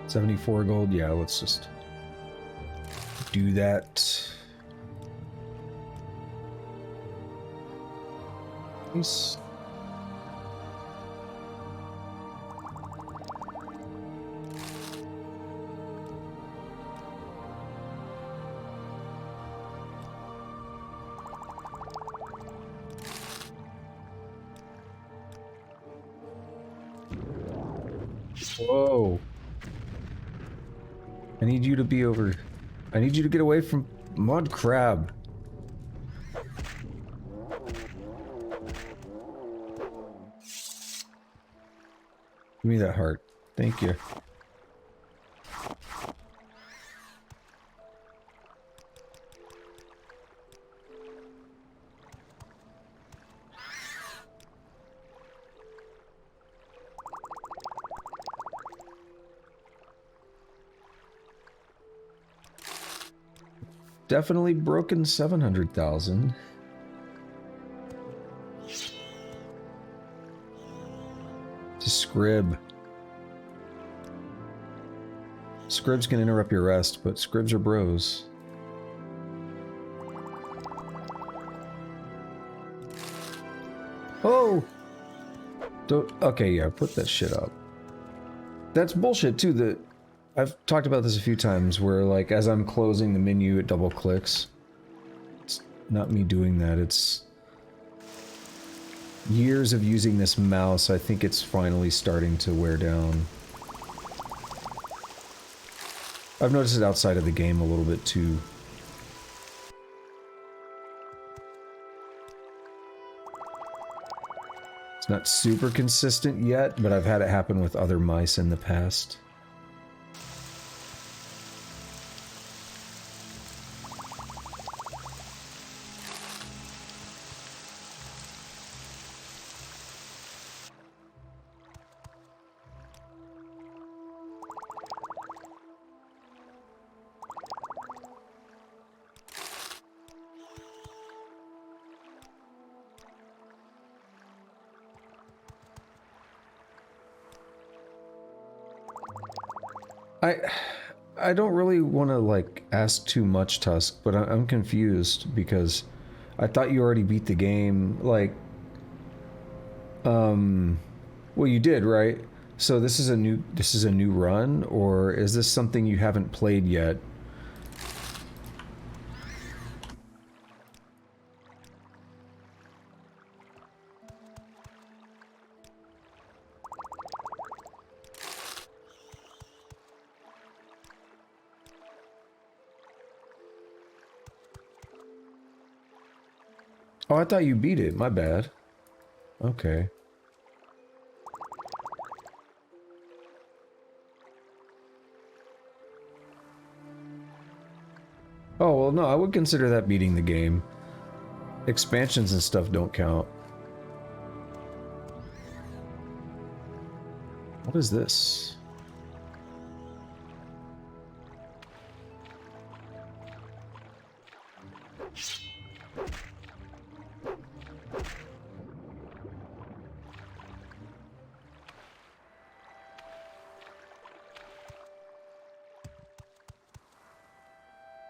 $74 gold, yeah, let's just do that. Nice. Whoa. I need you to be over. I need you to get away from Mudcrab. Give me that heart. Thank you. Definitely broken 700,000. To Scrib. Scribs can interrupt your rest, but Scribs are bros. Oh! Don't. Okay, yeah, put that shit up. That's bullshit too. That I've talked about this a few times where, like, as I'm closing the menu, it double clicks. It's not me doing that, it's years of using this mouse. I think it's finally starting to wear down. I've noticed it outside of the game a little bit too. It's not super consistent yet, but I've had it happen with other mice in the past. I don't really want to like ask too much, Tusk, but I'm confused because I thought you already beat the game. Like, well, you did, right? So this is a new run, or is this something you haven't played yet? Oh, I thought you beat it. My bad. Okay. Oh, well, no, I would consider that beating the game. Expansions and stuff don't count. What is this?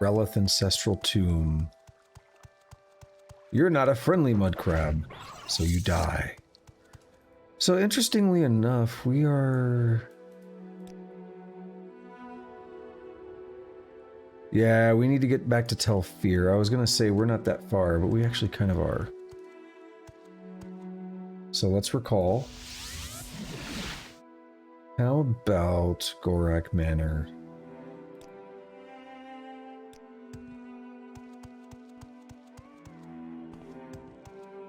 Relith Ancestral Tomb. You're not a friendly Mudcrab, so you die. So interestingly enough, we are... Yeah, we need to get back to Telfir. I was gonna say we're not that far, but we actually kind of are. So let's recall. How about Gorak Manor?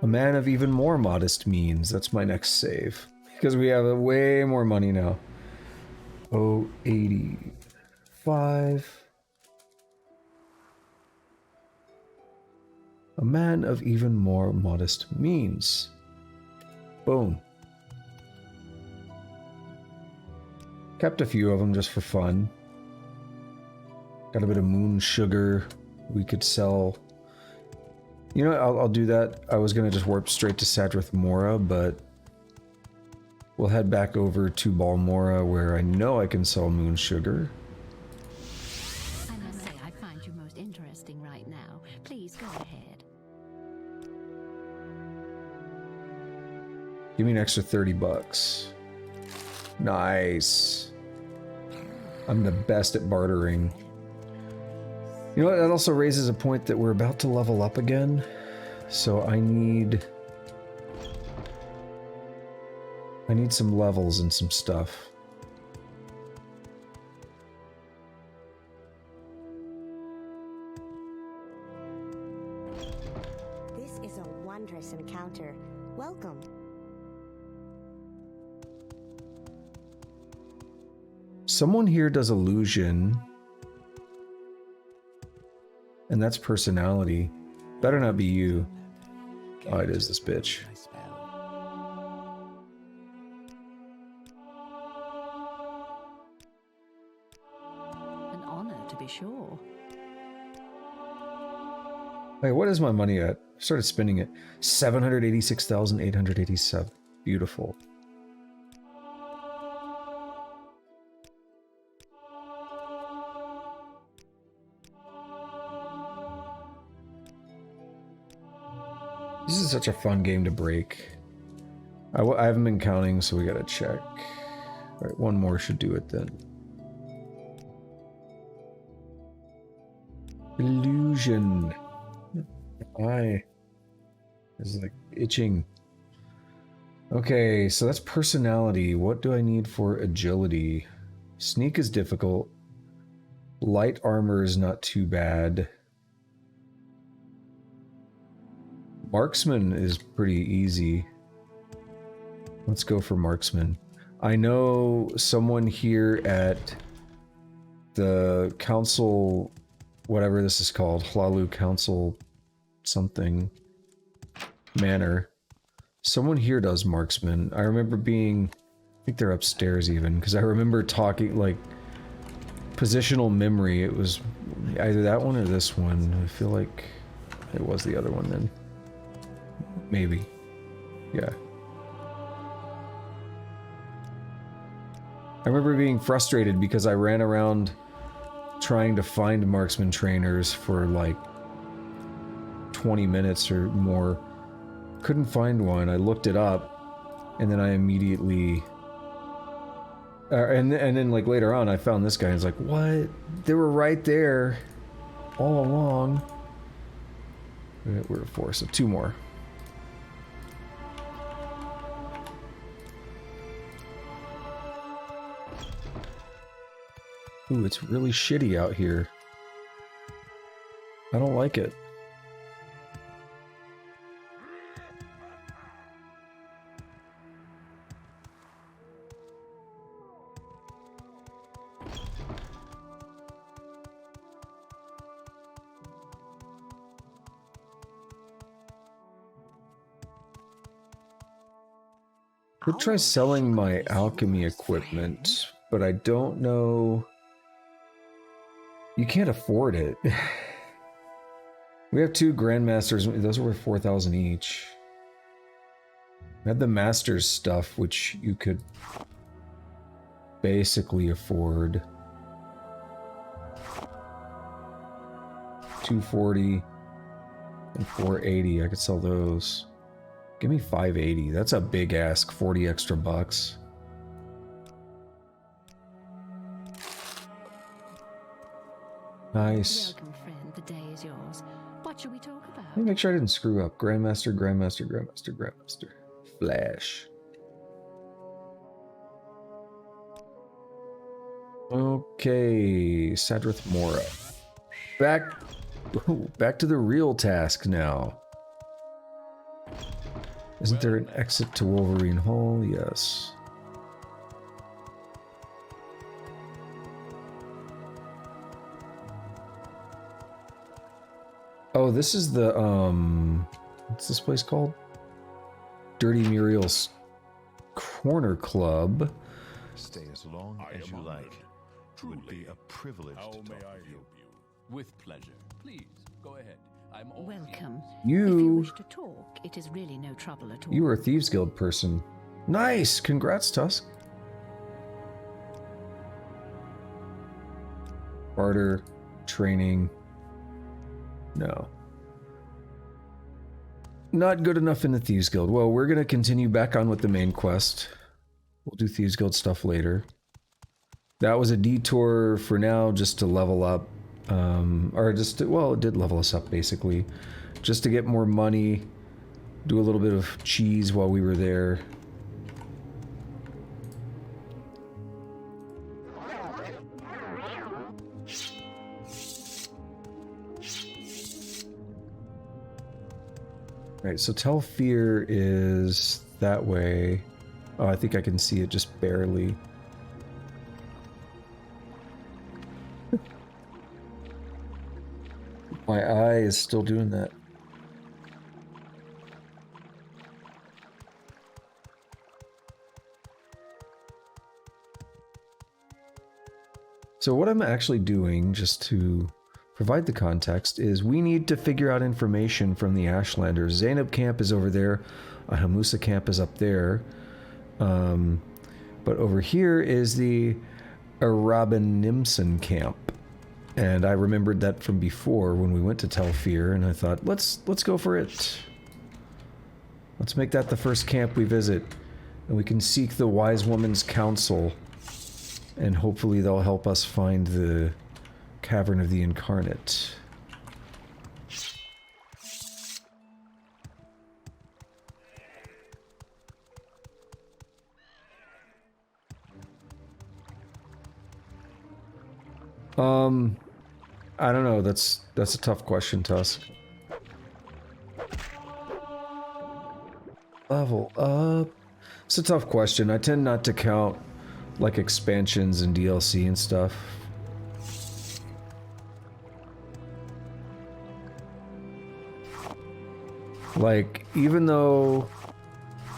A man of even more modest means. That's my next save. Because we have way more money now. Oh, 85. A man of even more modest means. Boom. Kept a few of them just for fun. Got a bit of moon sugar we could sell. You know what, I'll do that. I was gonna just warp straight to Sadrith Mora, but we'll head back over to Balmora where I know I can sell moon sugar. I must say I find you most interesting right now. Please go ahead. Give me an extra 30 bucks. Nice. I'm the best at bartering. You know what, that also raises a point that we're about to level up again. So I need some levels and some stuff. This is a wondrous encounter. Welcome. Someone here does illusion. And that's personality. Better not be you. Oh, it is this bitch. An honor, to be sure. Wait, what is my money at? I started spending it. 786,887. Beautiful. This is such a fun game to break. I haven't been counting, so we gotta check. Alright, one more should do it then. Illusion. Eye is like itching. Okay, so that's personality. What do I need for agility? Sneak is difficult. Light armor is not too bad. Marksman is pretty easy. Let's go for Marksman. I know someone here at the council, whatever this is called, Hlalu Council something manor. Someone here does Marksman. I remember being, I think they're upstairs even, because I remember talking, like, positional memory. It was either that one or this one. I feel like it was the other one then. Maybe. Yeah. I remember being frustrated because I ran around trying to find marksman trainers for like 20 minutes or more. Couldn't find one. I looked it up, and then I immediately... and then like later on I found this guy and I was like, what? They were right there all along. We're at 4, so 2 more. Ooh, it's really shitty out here. I don't like it. Could try selling my alchemy equipment, but I don't know... You can't afford it. We have 2 Grandmasters, those are worth 4,000 each. I had the Master's stuff, which you could basically afford. 240 and 480, I could sell those. Give me 580, that's a big ask, 40 extra bucks. Nice. Welcome, friend. The day is yours. What shall we talk about? Let me make sure I didn't screw up. Grandmaster, Grandmaster, Grandmaster, Grandmaster. Flash. Okay, Sadrith Mora. Back to the real task now. Isn't there an exit to Wolverine Hall? Yes. Oh, this is the, what's this place called? Dirty Muriel's Corner Club. Stay as long as you like. It would be a privilege to talk with you. With pleasure. Please, go ahead. I'm all Welcome. You... If you wish to talk, it is really no trouble at all. You were a Thieves Guild person. Nice! Congrats, Tusk. Barter, training. No. Not good enough in the Thieves Guild. Well, we're gonna continue back on with the main quest. We'll do Thieves Guild stuff later. That was a detour for now, just to level up. Or just to, well, it did level us up, basically. Just to get more money, do a little bit of cheese while we were there. Right, so Telfir is that way. Oh, I think I can see it just barely. My eye is still doing that. So what I'm actually doing, just to provide the context, is we need to figure out information from the Ashlanders. Zainab camp is over there. Ahamusa camp is up there. But over here is the Erabenimsun camp. And I remembered that from before when we went to Telfir, and I thought, let's go for it. Let's make that the first camp we visit. And we can seek the Wise Woman's counsel. And hopefully they'll help us find the Cavern of the Incarnate. I don't know, that's a tough question, Tusk. Level up. It's a tough question. I tend not to count like expansions and DLC and stuff. Like, even though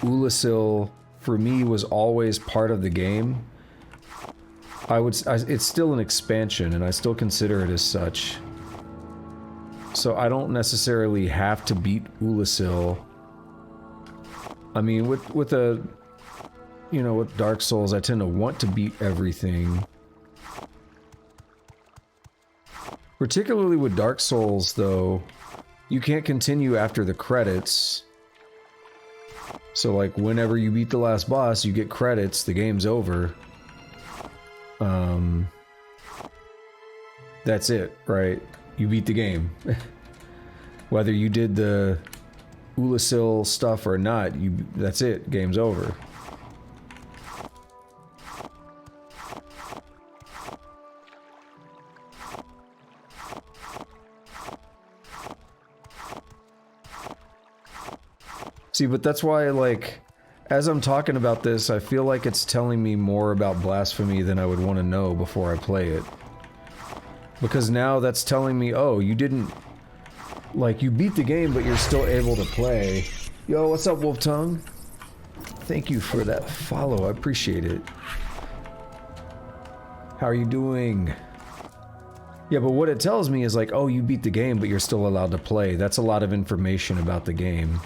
Ulasil for me was always part of the game, it's still an expansion, and I still consider it as such. So I don't necessarily have to beat Ulasil. I mean, with a you know, with Dark Souls, I tend to want to beat everything. Particularly with Dark Souls, though, you can't continue after the credits. So, like, whenever you beat the last boss, you get credits, the game's over. That's it, right? You beat the game. Whether you did the Ulasil stuff or not, that's it, game's over. See, but that's why, like, as I'm talking about this, I feel like it's telling me more about Blasphemy than I would want to know before I play it. Because now that's telling me, oh, you didn't... Like, you beat the game, but you're still able to play. Yo, what's up, Wolf Tongue? Thank you for that follow, I appreciate it. How are you doing? Yeah, but what it tells me is like, oh, you beat the game, but you're still allowed to play. That's a lot of information about the game.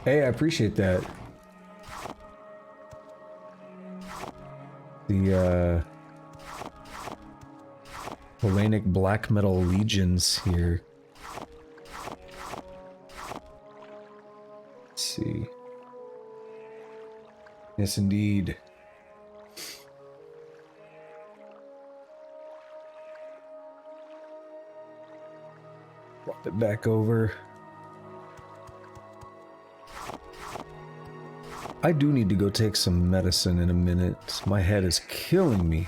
Hey, I appreciate that. The, Hellenic Black Metal Legions here. Let's see. Yes, indeed. Swap it back over. I do need to go take some medicine in a minute. My head is killing me.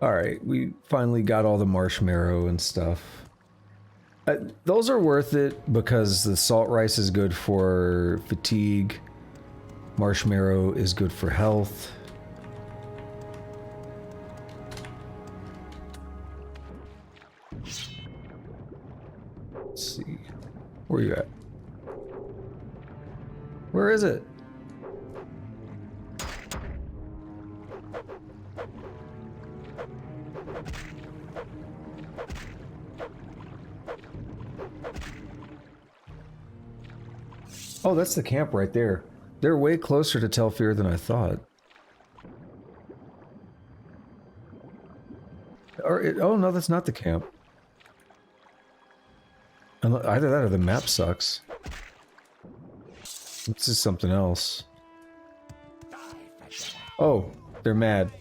Alright, we finally got all the marshmallow and stuff. Those are worth it because the salt rice is good for fatigue. Marshmallow is good for health. Let's see. Where are you at? Where is it? Oh, that's the camp right there. They're way closer to Telfir than I thought. Oh no, that's not the camp. Either that or the map sucks. This is something else. Oh, they're mad.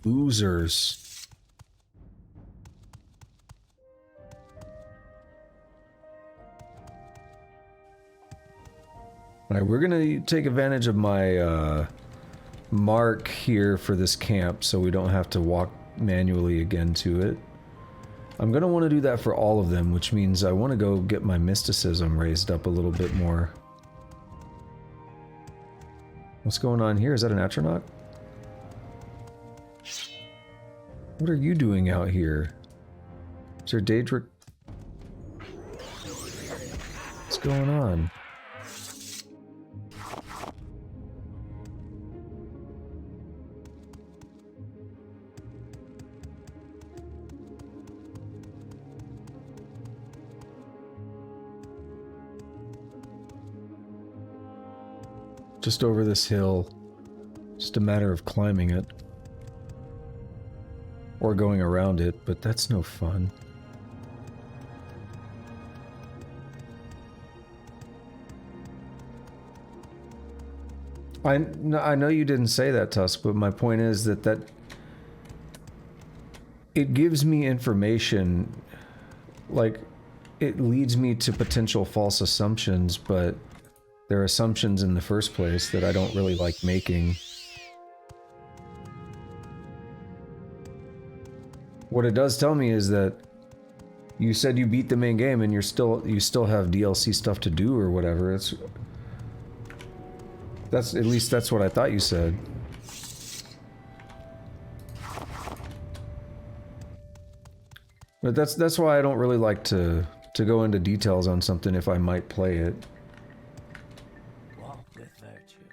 Losers. Alright, we're gonna take advantage of my mark here for this camp so we don't have to walk manually again to it. I'm gonna want to do that for all of them, which means I want to go get my mysticism raised up a little bit more. What's going on here? Is that an Atronach? What are you doing out here? Is there Daedric? What's going on? Just over this hill. Just a matter of climbing it. Or going around it, but that's no fun. I know you didn't say that, Tusk, but my point is that it gives me information, like, it leads me to potential false assumptions, but they're assumptions in the first place that I don't really like making. What it does tell me is that you said you beat the main game and you still have DLC stuff to do or whatever. That's at least that's what I thought you said. But that's why I don't really like to to go into details on something if I might play it. Walk with virtue.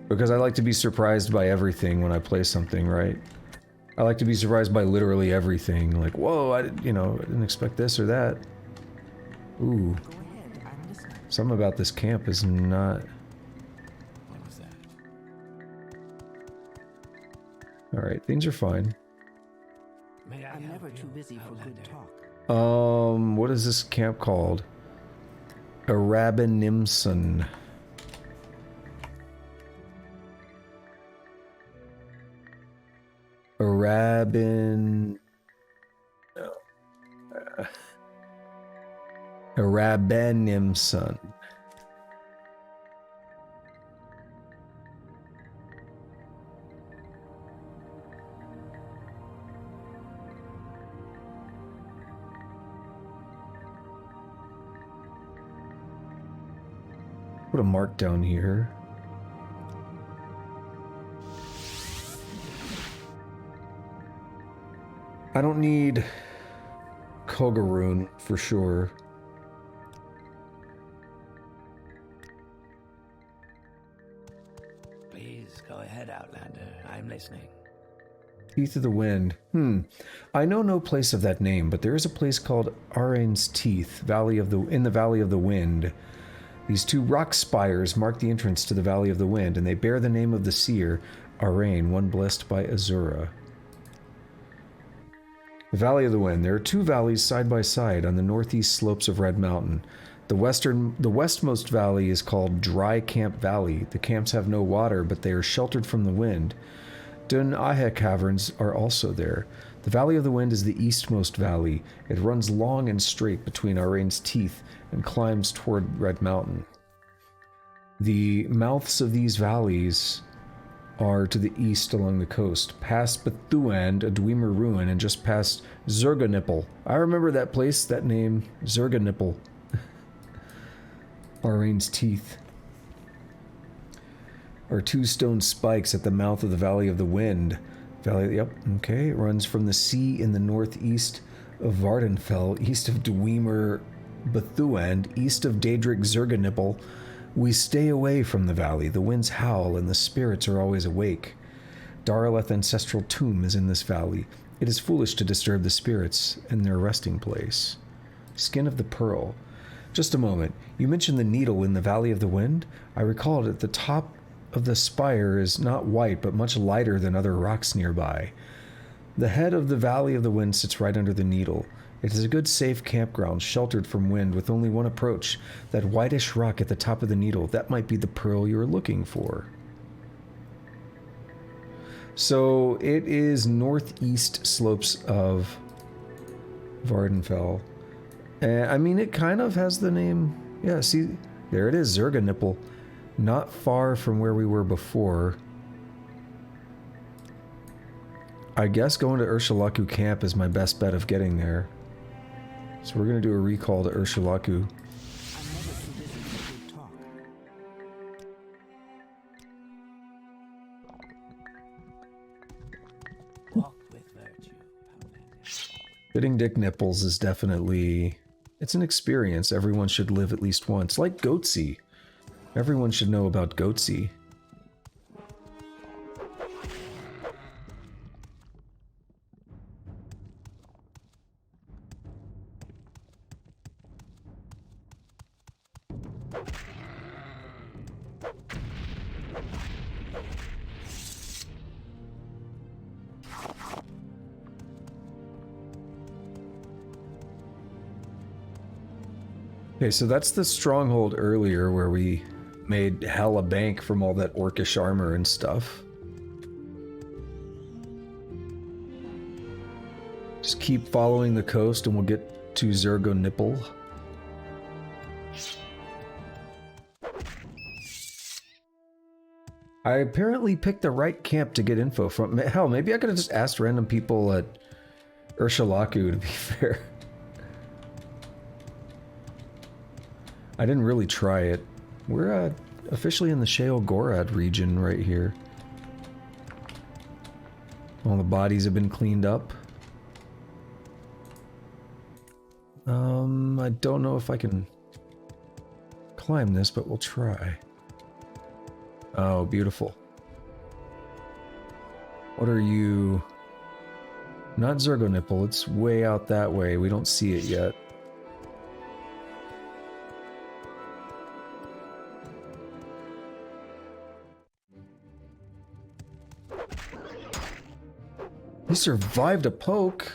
Because I like to be surprised by everything when I play something, right? I like to be surprised by literally everything. Like, whoa, I didn't expect this or that. Ooh. Go ahead, I'm listening. Something about this camp is not... What was that? Alright, things are fine. May I I'm help never you, too busy for good Outlander? talk. What is this camp called? Erabenimsun. Erabenimsun. Put a mark down here. I don't need Kogoruhn for sure. Please go ahead, Outlander. I'm listening. Teeth of the Wind. I know no place of that name, but there is a place called Arain's Teeth, in the Valley of the Wind. These two rock spires mark the entrance to the Valley of the Wind, and they bear the name of the seer, Arain, one blessed by Azura. The Valley of the Wind. There are two valleys side by side on the northeast slopes of Red Mountain. The westmost valley is called Dry Camp Valley. The camps have no water, but they are sheltered from the wind. Dun Ahe caverns are also there. The Valley of the Wind is the eastmost valley. It runs long and straight between Arain's Teeth and climbs toward Red Mountain. The mouths of these valleys are to the east along the coast, past Bethuand, a Dwemer ruin, and just past Zergonipal. I remember that place, that name, Zergonipal. Arain's Teeth are two stone spikes at the mouth of the Valley of the Wind. It runs from the sea in the northeast of Vvardenfell, east of Dwemer Bethuand, east of Daedric Zergonipal. We stay away from the valley. The winds howl and the spirits are always awake. Daraleth ancestral tomb is in this valley. It is foolish to disturb the spirits in their resting place. Skin of the Pearl. Just a moment. You mentioned the needle in the Valley of the Wind? I recall it at the top of the spire is not white, but much lighter than other rocks nearby. The head of the Valley of the Wind sits right under the needle. It is a good safe campground, sheltered from wind, with only one approach. That whitish rock at the top of the needle, that might be the pearl you're looking for. So, it is northeast slopes of Vvardenfell. I mean, it kind of has the name... Yeah, see, there it is, Zergonipal. Not far from where we were before. I guess going to Urshilaku camp is my best bet of getting there. So we're going to do a recall to Urshilaku. I'm never too busy for good talk. Walk with virtue, Outlander. Fitting dick nipples is definitely... It's an experience everyone should live at least once. Like Goatsy. Everyone should know about Goatsy. Okay, so that's the stronghold earlier where we made hella bank from all that orcish armor and stuff. Just keep following the coast and we'll get to Zergonipal. I apparently picked the right camp to get info from. Hell, maybe I could have just asked random people at Urshilaku, to be fair. I didn't really try it. We're officially in the Sheol-Gorad region right here. All the bodies have been cleaned up. I don't know if I can climb this, but we'll try. Oh, beautiful. What are you? Not Zergonipal, it's way out that way. We don't see it yet. He survived a poke.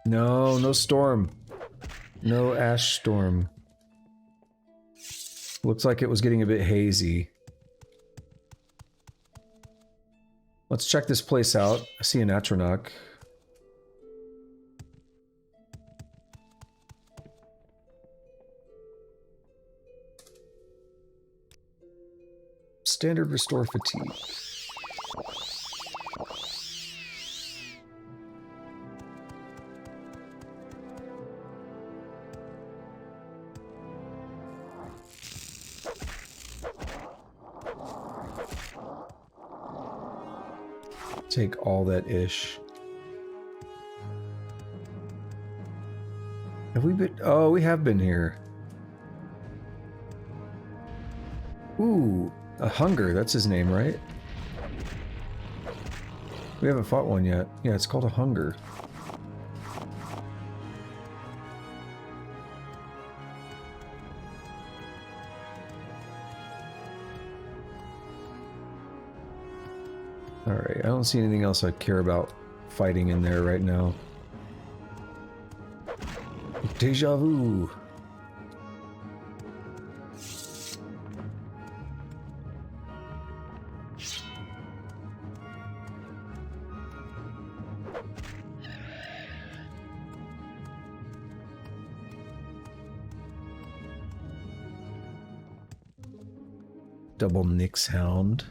No, no storm. No ash storm. Looks like it was getting a bit hazy. Let's check this place out. I see an Atronach. Standard restore fatigue. Take all that ish. Have we been? Oh, we have been here. Ooh, a Hunger. That's his name, right? We haven't fought one yet. Yeah, it's called a Hunger. Alright, I don't see anything else I care about fighting in there right now. Deja vu! Double Nyx Hound.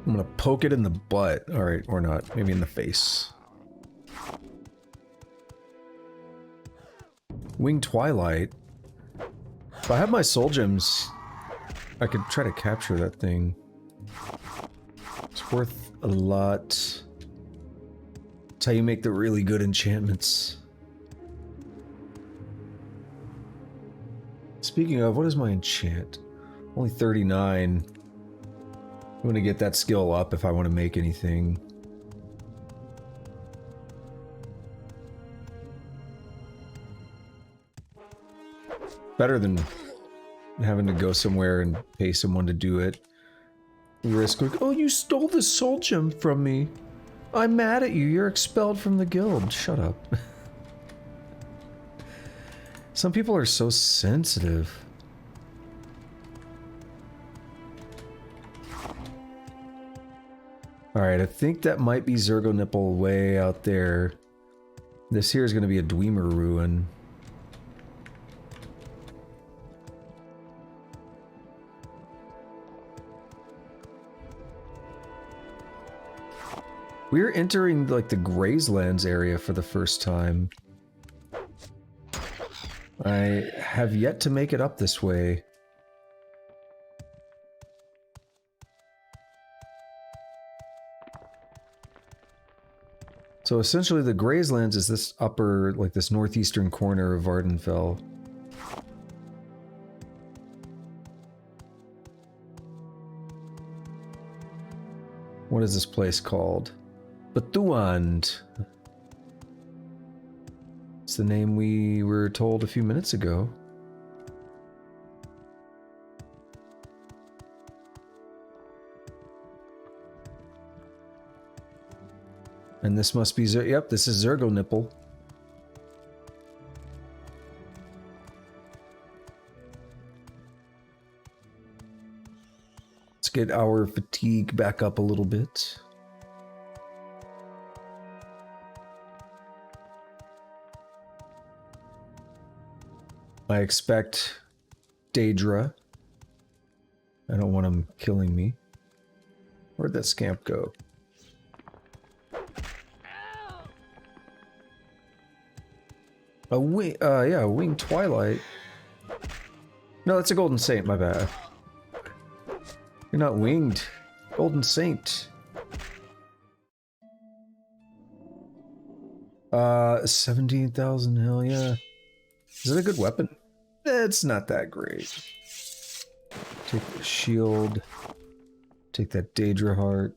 I'm gonna poke it in the butt. Alright, or not. Maybe in the face. Winged Twilight. If I have my soul gems, I could try to capture that thing. It's worth a lot. It's how you make the really good enchantments. Speaking of, what is my enchant? Only 39. I'm gonna get that skill up if I want to make anything. Better than having to go somewhere and pay someone to do it. Risk like, oh, you stole the soul gem from me. I'm mad at you. You're expelled from the guild. Shut up. Some people are so sensitive. Alright, I think that might be Zergonipal way out there. This here is going to be a Dwemer ruin. We're entering like the Grazelands area for the first time. I have yet to make it up this way. So essentially the Grazelands is this upper, like this northeastern corner of Vvardenfell. What is this place called? Batuand. It's the name we were told a few minutes ago. And this must be yep, this is Zergonipal. Let's get our fatigue back up a little bit. I expect Daedra. I don't want him killing me. Where'd that scamp go? A winged twilight. No, that's a golden saint, my bad. You're not winged. Golden saint. 17,000, hell yeah. Is it a good weapon? It's not that great. Take the shield. Take that Daedra heart.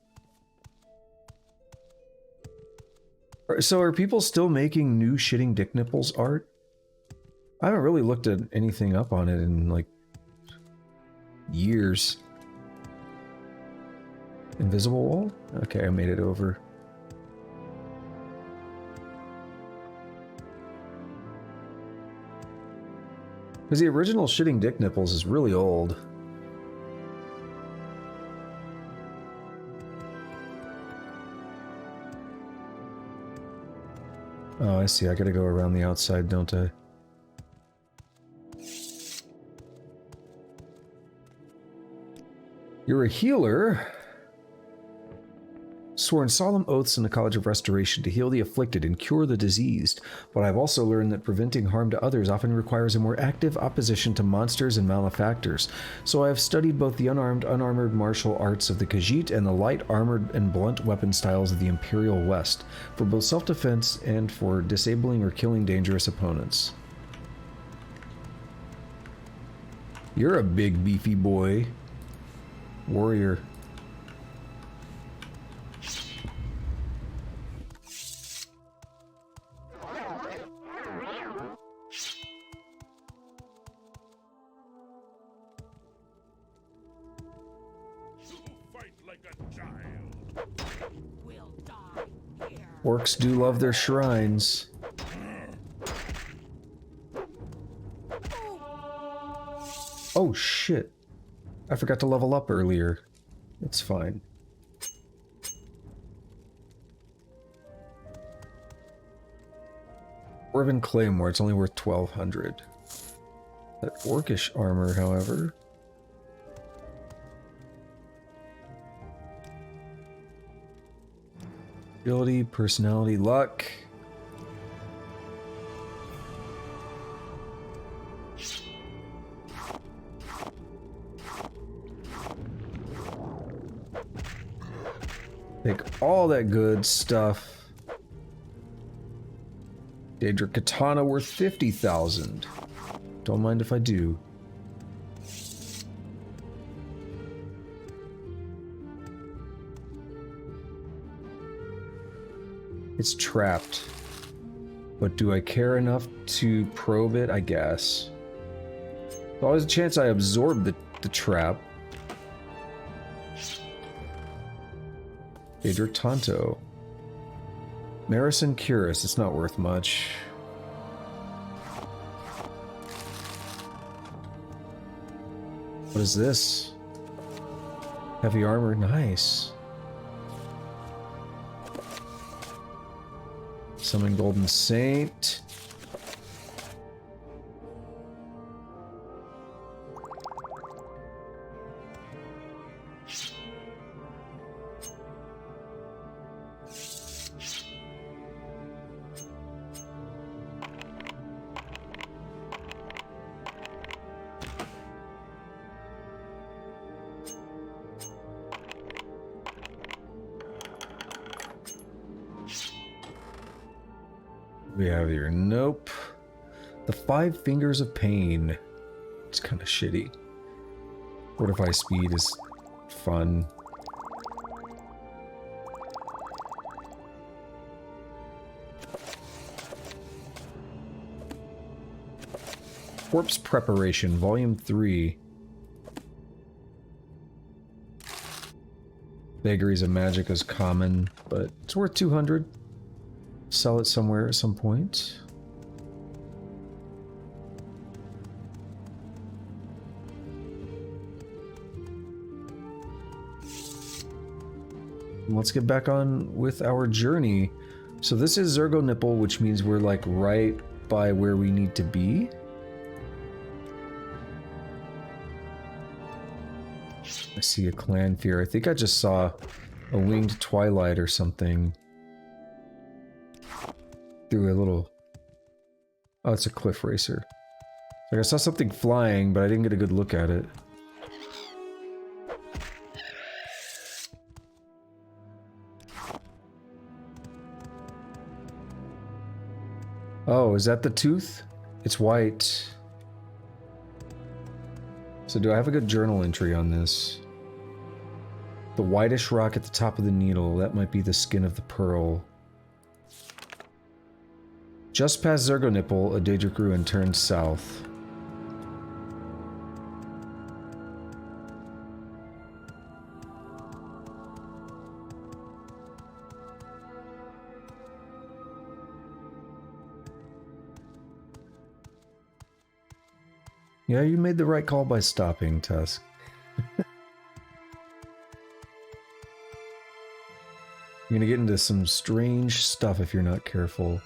So are people still making new shitting dick nipples art? I haven't really looked at anything up on it in like years. Invisible wall? Okay, I made it over. Because the original shitting dick nipples is really old. Oh, I see. I gotta go around the outside, don't I? You're a healer. Sworn solemn oaths in the College of Restoration to heal the afflicted and cure the diseased, but I've also learned that preventing harm to others often requires a more active opposition to monsters and malefactors. So I have studied both the unarmed, unarmored martial arts of the Khajiit and the light, armored, and blunt weapon styles of the Imperial West, for both self-defense and for disabling or killing dangerous opponents. You're a big, beefy boy. Warrior. Orcs do love their shrines. Oh shit. I forgot to level up earlier. It's fine. Dwarven Claymore, it's only worth 1,200. That orcish armor, however... Ability, personality, luck. Take all that good stuff. Daedra Katana worth 50,000. Don't mind if I do. It's trapped. But do I care enough to probe it? I guess. There's always a chance I absorb the trap. Daedra Tonto. Marison Cuirass, it's not worth much. What is this? Heavy armor, nice. Summon Golden Saint. We have here, nope. The 5 Fingers of Pain. It's kind of shitty. Fortify speed is fun. Corpse Preparation, Volume 3. Vagaries of Magic is common, but it's worth 200. Sell it somewhere at some point. Let's get back on with our journey. So this is Zergonipal, which means we're like right by where we need to be. I see a clan fear. I think I just saw a winged twilight or something. Through a little... Oh, it's a cliff racer. Like I saw something flying, but I didn't get a good look at it. Oh, is that the tooth? It's white. So do I have a good journal entry on this? The whitish rock at the top of the needle, that might be the skin of the pearl. Just past Zergonipal, a Daedric ruin turns south. Yeah, you made the right call by stopping, Tusk. You're gonna get into some strange stuff if you're not careful.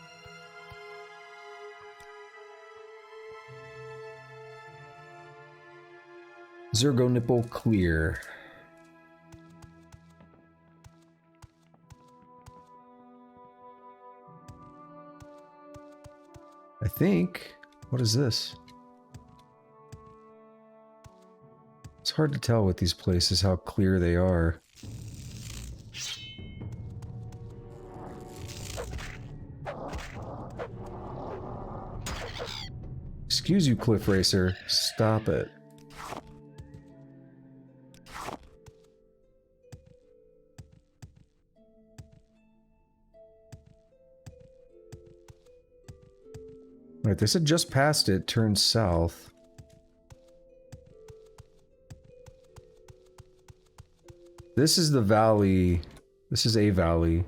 Zergonipal clear. I think... What is this? It's hard to tell with these places how clear they are. Excuse you, Cliff Racer. Stop it. Right, they said just past it, turn south. This is the valley. This is a valley.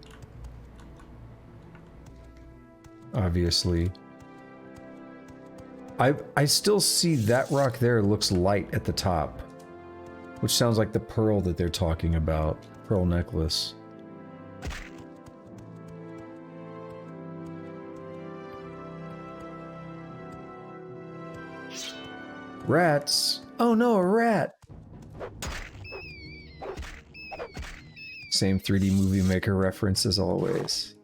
Obviously. I still see that rock there looks light at the top. Which sounds like the pearl that they're talking about. Pearl necklace. Rats! Oh no, a rat! Same 3D Movie Maker reference as always.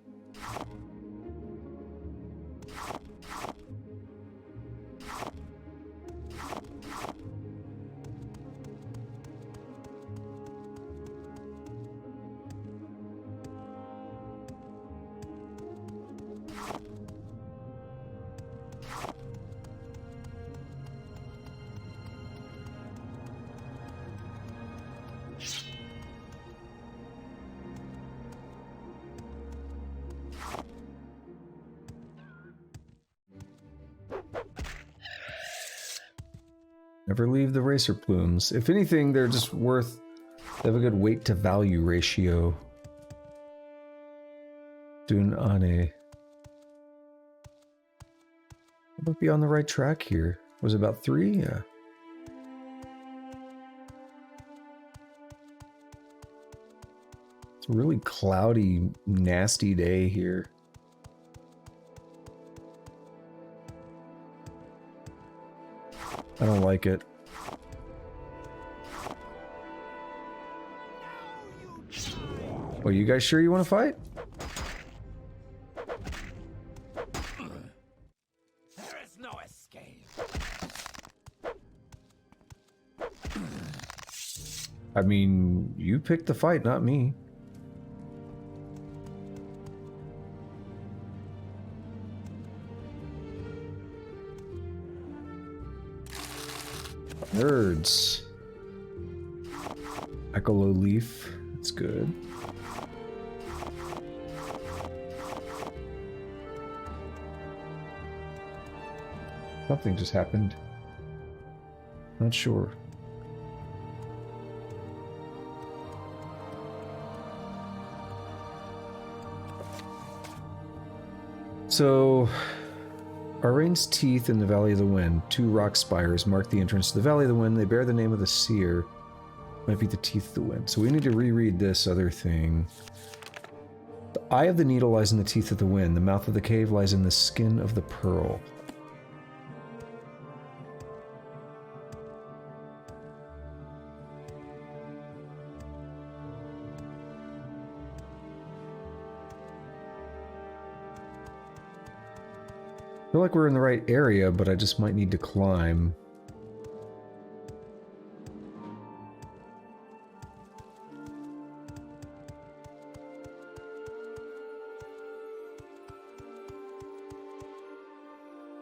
Never leave the racer plumes. If anything, they're just worth... They have a good weight to value ratio. Dun Ane. I might be on the right track here. Was it about 3? Yeah. It's a really cloudy, nasty day here. I don't like it. Oh, you guys sure you want to fight? There is no escape. I mean, you picked the fight, not me. Nerds. Echolo leaf. That's good. Something just happened. Not sure. So... Arain's teeth in the Valley of the Wind. 2 rock spires mark the entrance to the Valley of the Wind. They bear the name of the seer. Might be the teeth of the wind. So we need to reread this other thing. The eye of the needle lies in the teeth of the wind. The mouth of the cave lies in the skin of the pearl. feel like we're in the right area, but I just might need to climb.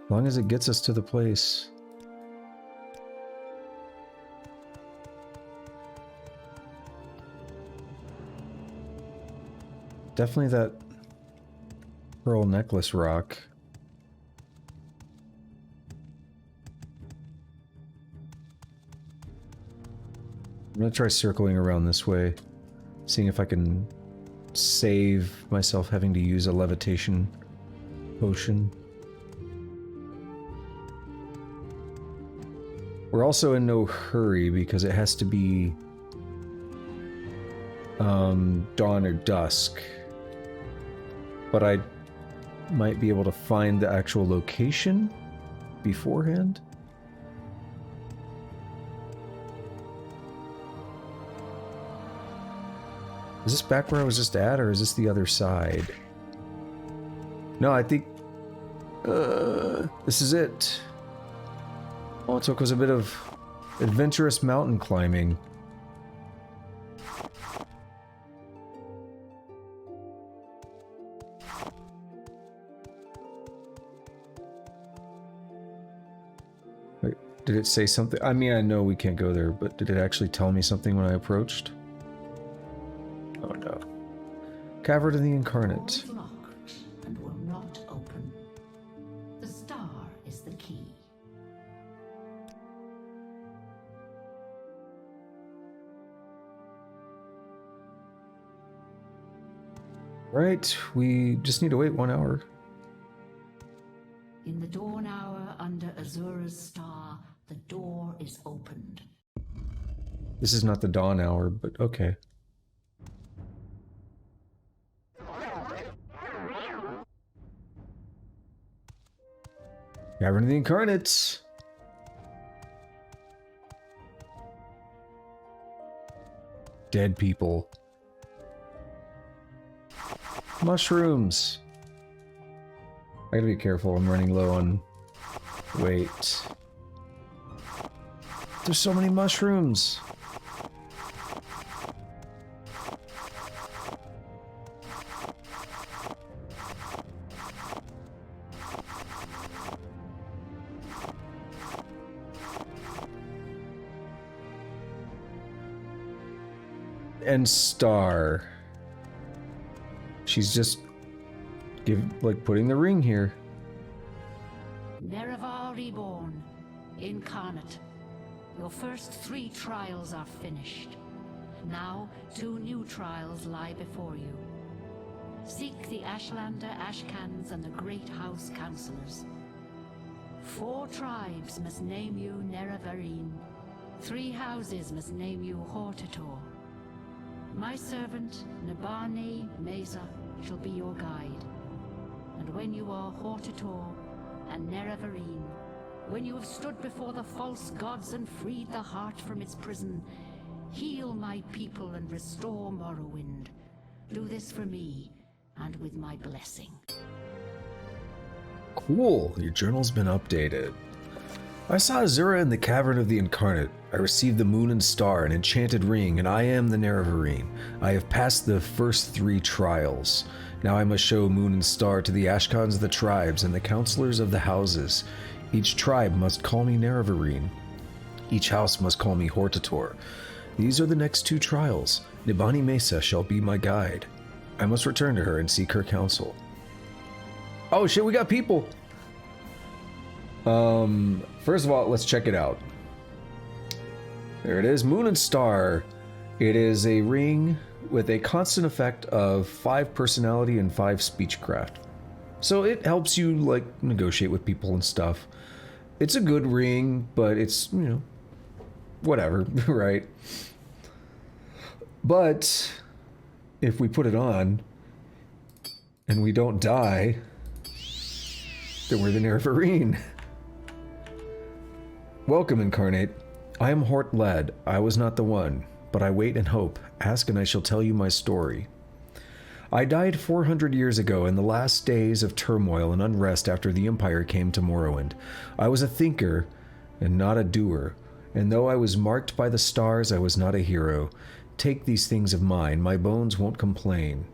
As long as it gets us to the place. Definitely that pearl necklace rock. I'm gonna try circling around this way, seeing if I can save myself having to use a levitation potion. We're also in no hurry because it has to be dawn or dusk. But I might be able to find the actual location beforehand. Is this back where I was just at, or is this the other side? No, I think this is it. All it took was a bit of adventurous mountain climbing. Wait, did it say something? I mean, I know we can't go there, but did it actually tell me something when I approached? Oh no. Cavern of the Incarnate. Locked and will not open. The star is the key. Right, we just need to wait 1 hour. In the dawn hour under Azura's star, the door is opened. This is not the dawn hour, but okay. Cavern of the Incarnate. Dead people. Mushrooms. I gotta be careful, I'm running low on weight. There's so many mushrooms. And Star. She's just putting the ring here. Nerevar reborn, incarnate. Your first 3 trials are finished. Now 2 new trials lie before you. Seek the Ashlander Ashkans and the Great House Councillors. 4 tribes must name you Nerevarine. 3 houses must name you Hortator. My servant, Nabani Mesa, shall be your guide. And when you are Hortator and Nerevarine, when you have stood before the false gods and freed the heart from its prison, heal my people and restore Morrowind. Do this for me, and with my blessing. Cool, your journal's been updated. I saw Azura in the Cavern of the Incarnate. I received the moon and star, an enchanted ring, and I am the Nerevarine. I have passed the first 3 trials. Now I must show moon and star to the Ashkans of the tribes and the counselors of the houses. Each tribe must call me Nerevarine. Each house must call me Hortator. These are the next 2 trials. Nibani Mesa shall be my guide. I must return to her and seek her counsel. Oh shit, we got people! First of all, let's check it out. There it is, Moon and Star. It is a ring with a constant effect of 5 personality and 5 speechcraft. So it helps you, like, negotiate with people and stuff. It's a good ring, but it's, you know, whatever, right? But if we put it on and we don't die, then we're the Nerevarine. Welcome, Incarnate. I am Hort Led. I was not the one, but I wait and hope. Ask and I shall tell you my story. I died 400 years ago in the last days of turmoil and unrest after the Empire came to Morrowind. I was a thinker and not a doer, and though I was marked by the stars, I was not a hero. Take these things of mine, my bones won't complain.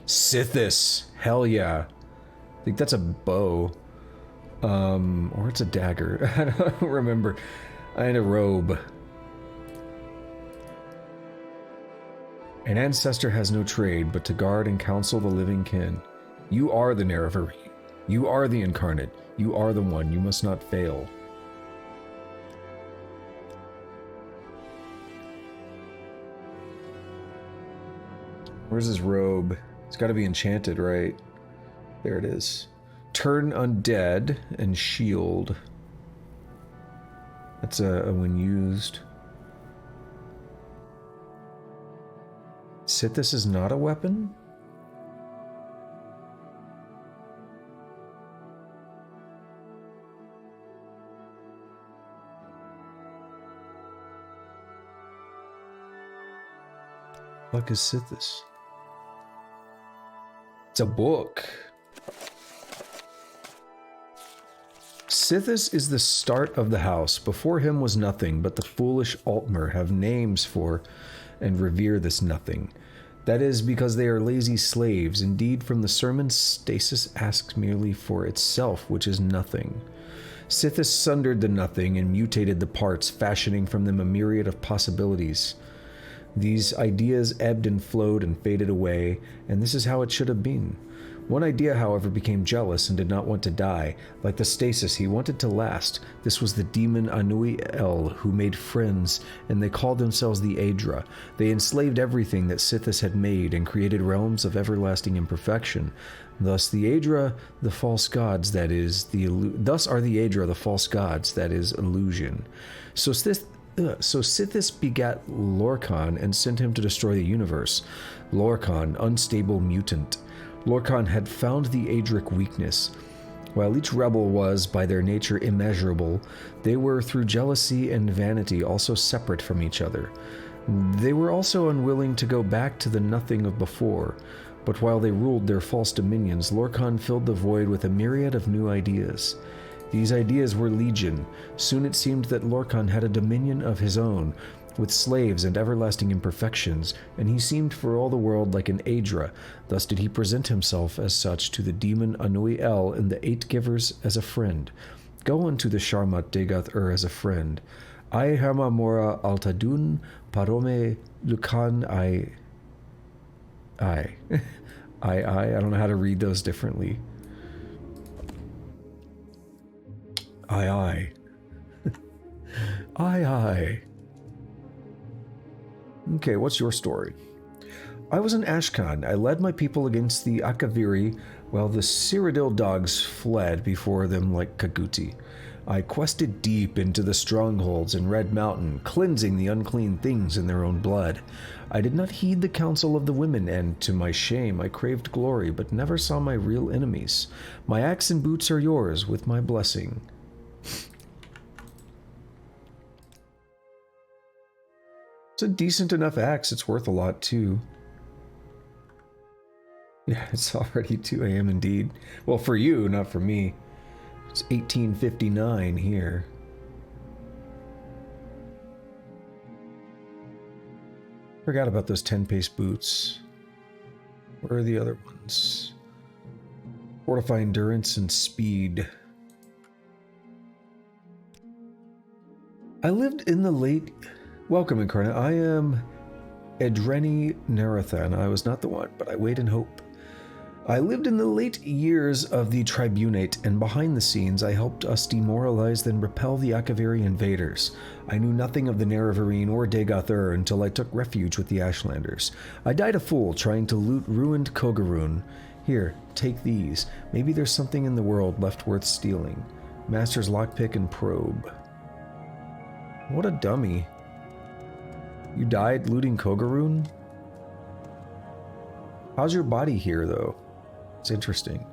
Sithis! Hell yeah. I think that's a bow. Or it's a dagger. I don't remember. I had a robe. An ancestor has no trade but to guard and counsel the living kin. You are the Nerevarine. You are the Incarnate. You are the one. You must not fail. Where's his robe? It's got to be enchanted, right? There it is. Turn undead and shield. That's a when used. Sithis is not a weapon? Fuck is Sithis? It's a book. Sithis is the start of the house. Before him was nothing, but the foolish Altmer have names for and revere this nothing. That is because they are lazy slaves. Indeed, from the sermon, stasis asks merely for itself, which is nothing. Sithis sundered the nothing and mutated the parts, fashioning from them a myriad of possibilities. These ideas ebbed and flowed and faded away, and this is how it should have been. One idea, however, became jealous and did not want to die. Like the stasis, he wanted to last. This was the demon Anui El, who made friends, and they called themselves the Aedra. They enslaved everything that Sithis had made and created realms of everlasting imperfection. Thus the Aedra, the false gods, that is, thus are the Aedra, the false gods, that is, illusion. So Sithis begat Lorkhan and sent him to destroy the universe. Lorkhan, unstable mutant. Lorkhan had found the Aedric weakness. While each rebel was, by their nature, immeasurable, they were, through jealousy and vanity, also separate from each other. They were also unwilling to go back to the nothing of before, but while they ruled their false dominions, Lorkhan filled the void with a myriad of new ideas. These ideas were legion. Soon it seemed that Lorkhan had a dominion of his own, with slaves and everlasting imperfections, and he seemed for all the world like an Aedra. Thus did he present himself as such to the demon Anui El and the Eight Givers as a friend. Go unto the Sharmat Degath as a friend. I Hama Mora Altadun Parome Lukan I don't know how to read those differently. Aye. Okay, what's your story? I was in Ashkan. I led my people against the Akaviri, while the Cyrodiil dogs fled before them like Kaguti. I quested deep into the strongholds in Red Mountain, cleansing the unclean things in their own blood. I did not heed the counsel of the women, and to my shame I craved glory, but never saw my real enemies. My axe and boots are yours, with my blessing. It's a decent enough axe. It's worth a lot, too. Yeah, it's already 2 a.m. indeed. Well, for you, not for me. It's 18:59 here. Forgot about those 10-pace boots. Where are the other ones? Fortify endurance and speed. I lived in the late... Welcome, Incarnate. I am Edreni Nerathan. I was not the one, but I wait in hope. I lived in the late years of the Tribunate, and behind the scenes I helped us demoralize then repel the Akaviri invaders. I knew nothing of the Nerevarine or Degath until I took refuge with the Ashlanders. I died a fool trying to loot ruined Kogoruhn. Here, take these. Maybe there's something in the world left worth stealing. Master's lockpick and probe. What a dummy. You died looting Kogoruhn? How's your body here, though? It's interesting.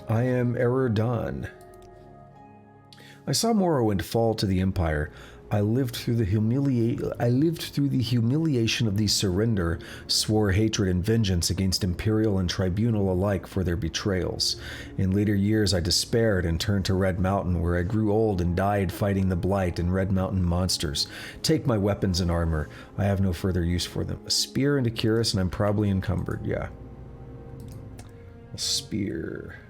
I am Erabenimsun. I saw Morrowind fall to the Empire. I lived through the humiliation of the surrender, swore hatred and vengeance against Imperial and Tribunal alike for their betrayals. In later years I despaired and turned to Red Mountain, where I grew old and died fighting the Blight and Red Mountain monsters. Take my weapons and armor. I have no further use for them. A spear and a cuirass, and I'm probably encumbered, yeah. A spear.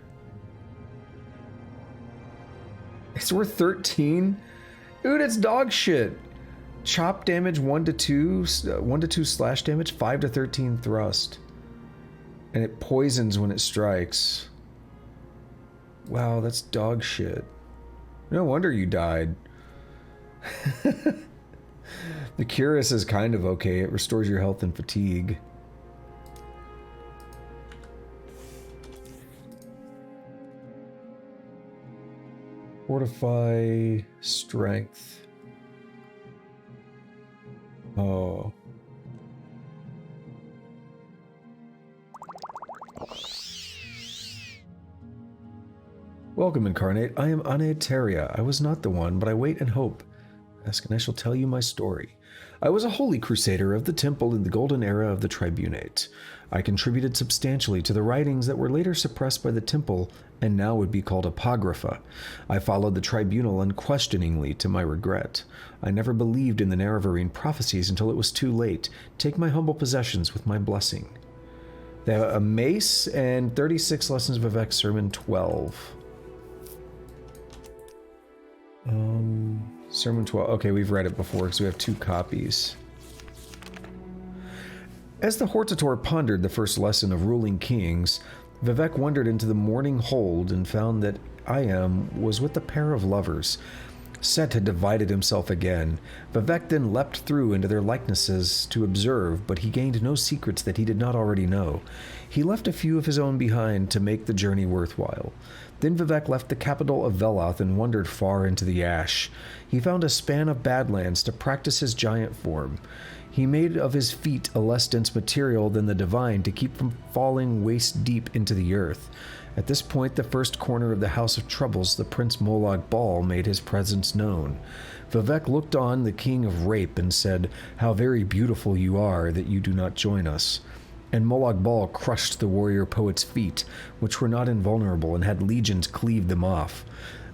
It's worth 13? Dude, it's dog shit. Chop damage 1 to 2 slash damage, 5 to 13 thrust. And it poisons when it strikes. Wow, that's dog shit. No wonder you died. The cuirass is kind of okay. It restores your health and fatigue. Fortify strength. Oh. Welcome, Incarnate. I am Aneteria. I was not the one, but I wait and hope. Ask and I shall tell you my story. I was a holy crusader of the temple in the golden era of the Tribunate. I contributed substantially to the writings that were later suppressed by the temple and now would be called apocrypha. I followed the tribunal unquestioningly to my regret. I never believed in the Nerevarine prophecies until it was too late. Take my humble possessions with my blessing. They have a mace and 36 lessons of Vivek Sermon 12. Sermon 12. Okay, we've read it before because we have 2 copies. As the Hortator pondered the first lesson of ruling kings, Vivek wandered into the morning hold and found that Iam was with a pair of lovers. Set had divided himself again. Vivek then leapt through into their likenesses to observe, but he gained no secrets that he did not already know. He left a few of his own behind to make the journey worthwhile. Then Vivek left the capital of Veloth and wandered far into the ash. He found a span of badlands to practice his giant form. He made of his feet a less dense material than the divine to keep from falling waist deep into the earth. At this point, the first corner of the House of Troubles, the Prince Molag Bal, made his presence known. Vivek looked on the King of Rape and said, "How very beautiful you are that you do not join us." And Molag Bal crushed the warrior poet's feet, which were not invulnerable and had legions cleave them off.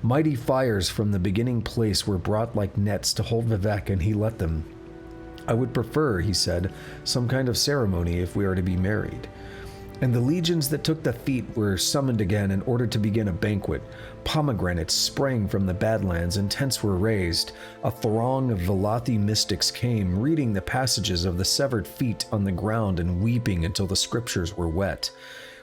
Mighty fires from the beginning place were brought like nets to hold Vivek, and he let them. "I would prefer," he said, "some kind of ceremony if we are to be married." And the legions that took the feet were summoned again and ordered to begin a banquet. Pomegranates sprang from the Badlands and tents were raised. A throng of Velothi mystics came, reading the passages of the severed feet on the ground and weeping until the scriptures were wet.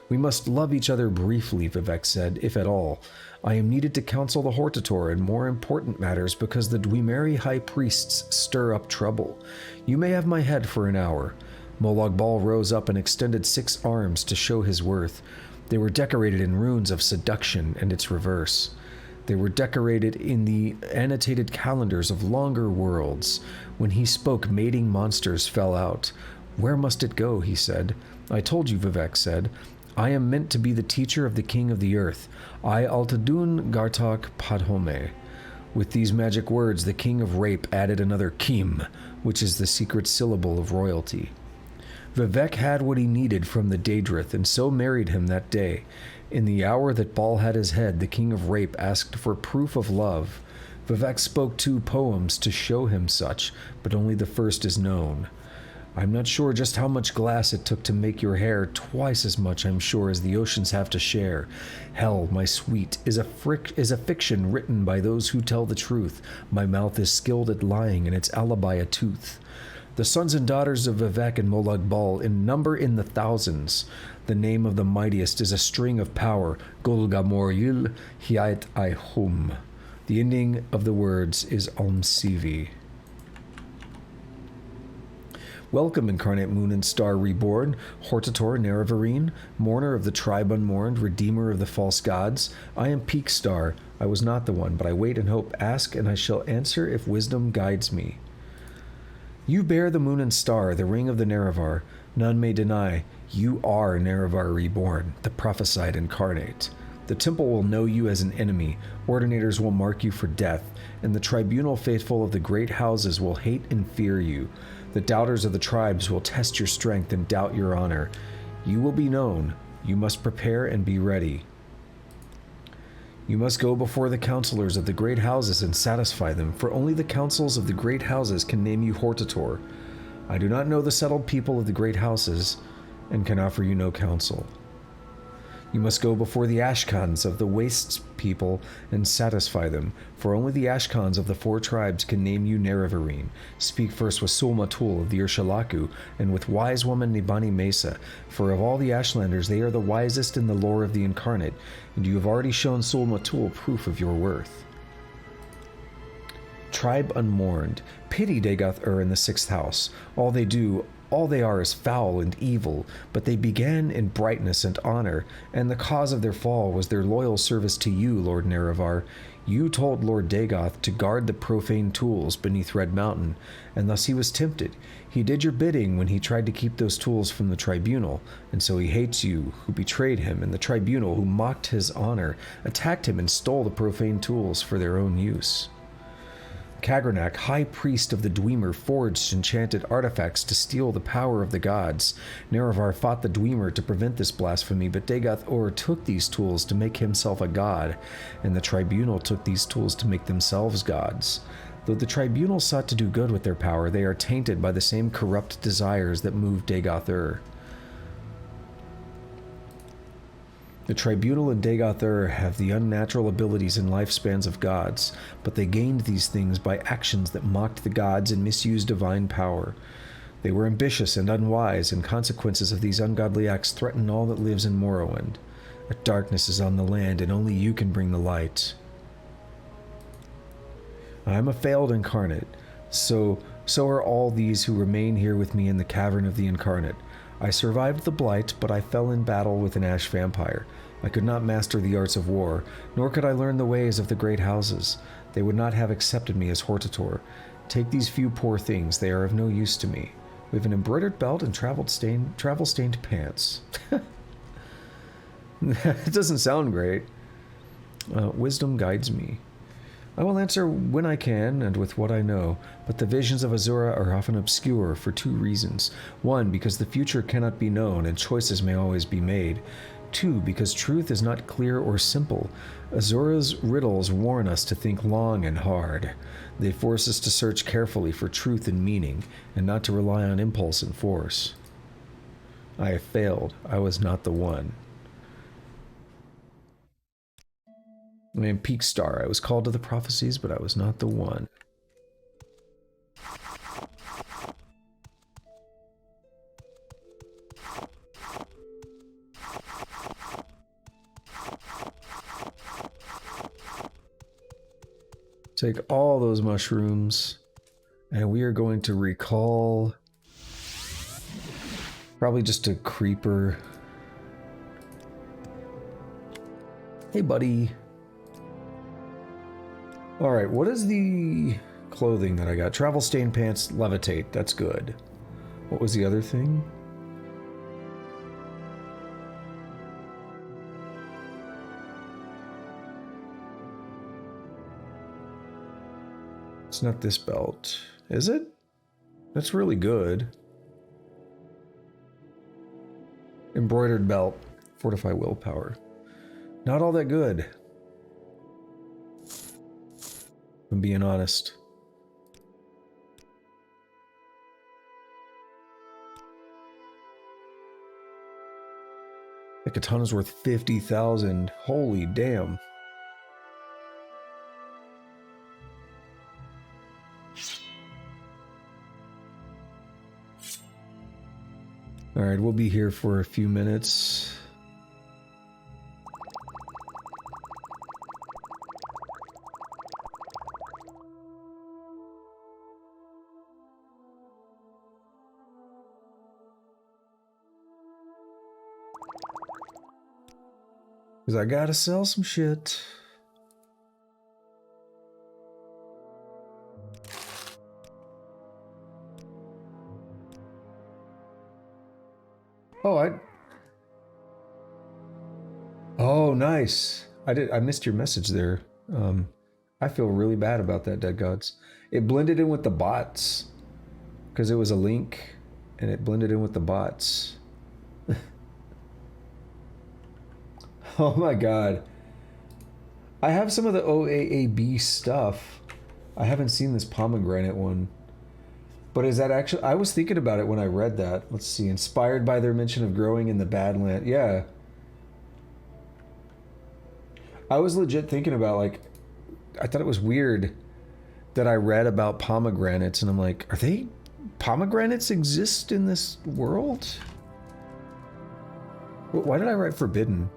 "We must love each other briefly," Vivek said, "if at all. I am needed to counsel the Hortator in more important matters because the Dwemerri high priests stir up trouble. You may have my head for an hour." Molag Bal rose up and extended 6 arms to show his worth. They were decorated in runes of seduction and its reverse. They were decorated in the annotated calendars of longer worlds. When he spoke, mating monsters fell out. "Where must it go?" he said. "I told you," Vivek said. "I am meant to be the teacher of the king of the earth. I Altadun Gartok Padhome." With these magic words, the king of rape added another Kim, which is the secret syllable of royalty. Vivek had what he needed from the Daedrith, and so married him that day. In the hour that Bal had his head, the king of rape asked for proof of love. Vivek spoke 2 poems to show him such, but only the first is known. "I'm not sure just how much glass it took to make your hair, twice as much, I'm sure, as the oceans have to share. Hell, my sweet, is a fiction written by those who tell the truth. My mouth is skilled at lying, and its alibi a tooth." The sons and daughters of Vivek and Molag Bal in number in the thousands. The name of the mightiest is a string of power, Golgamoril Hiait Ihum. The ending of the words is Almsivi. Welcome, Incarnate Moon and Star Reborn, Hortator Nerevarine, Mourner of the Tribe Unmourned, Redeemer of the False Gods. I am Peak Star. I was not the one, but I wait and hope. Ask, and I shall answer if wisdom guides me. You bear the moon and star, the ring of the Nerevar. None may deny, you are Nerevar reborn, the prophesied incarnate. The temple will know you as an enemy, ordinators will mark you for death, and the tribunal faithful of the great houses will hate and fear you. The doubters of the tribes will test your strength and doubt your honor. You will be known. You must prepare and be ready. You must go before the counselors of the great houses and satisfy them, for only the councils of the great houses can name you Hortator. I do not know the settled people of the great houses, and can offer you no counsel. You must go before the Ashkans of the Wastes people and satisfy them, for only the Ashkans of the 4 tribes can name you Nerevarine. Speak first with Sul-Matul of the Urshilaku, and with wise woman Nibani Mesa, for of all the Ashlanders they are the wisest in the lore of the Incarnate, and you have already shown Sul-Matul proof of your worth. Tribe unmourned, pity Dagoth-Ur in the 6th house. All they are is foul and evil, but they began in brightness and honor, and the cause of their fall was their loyal service to you, Lord Nerevar. You told Lord Dagoth to guard the profane tools beneath Red Mountain, and thus he was tempted. He did your bidding when he tried to keep those tools from the tribunal, and so he hates you, who betrayed him, and the tribunal, who mocked his honor, attacked him and stole the profane tools for their own use. Kagranak, high priest of the Dwemer, forged enchanted artifacts to steal the power of the gods. Nerevar fought the Dwemer to prevent this blasphemy, but Dagoth-Ur took these tools to make himself a god, and the tribunal took these tools to make themselves gods. Though the tribunal sought to do good with their power, they are tainted by the same corrupt desires that moved Dagoth-Ur. The tribunal and Dagoth-Ur have the unnatural abilities and lifespans of gods, but they gained these things by actions that mocked the gods and misused divine power. They were ambitious and unwise, and consequences of these ungodly acts threaten all that lives in Morrowind. A darkness is on the land, and only you can bring the light. I am a failed incarnate, so are all these who remain here with me in the Cavern of the Incarnate. I survived the Blight, but I fell in battle with an Ash Vampire. I could not master the arts of war, nor could I learn the ways of the great houses. They would not have accepted me as Hortator. Take these few poor things, they are of no use to me. We have an embroidered belt and travel-stained pants. It doesn't sound great. Wisdom guides me. I will answer when I can and with what I know, but the visions of Azura are often obscure for 2 reasons. 1, because the future cannot be known and choices may always be made. 2, because truth is not clear or simple. Azura's riddles warn us to think long and hard. They force us to search carefully for truth and meaning, and not to rely on impulse and force. I have failed. I was not the one. I am Peak Star. I was called to the prophecies, but I was not the one. Take all those mushrooms, and we are going to recall probably just a creeper. Hey, buddy. Alright, what is the clothing that I got? Travel stained pants, levitate. That's good. What was the other thing? It's not this belt. Is it? That's really good. Embroidered belt. Fortify willpower. Not all that good. I'm being honest. The katana's worth 50,000. Holy damn. Alright, we'll be here for a few minutes. Because I gotta sell some shit. Oh, Oh, nice. I missed your message there. I feel really bad about that, Dead Gods. It blended in with the bots. Because it was a link, and it blended in with the bots. Oh my god. I have some of the OAAB stuff. I haven't seen this pomegranate one. But is that actually... I was thinking about it when I read that. Let's see. Inspired by their mention of growing in the Badland. Yeah. I was legit thinking about, like... I thought it was weird that I read about pomegranates, and I'm like, are they... Pomegranates exist in this world? Why did I write forbidden?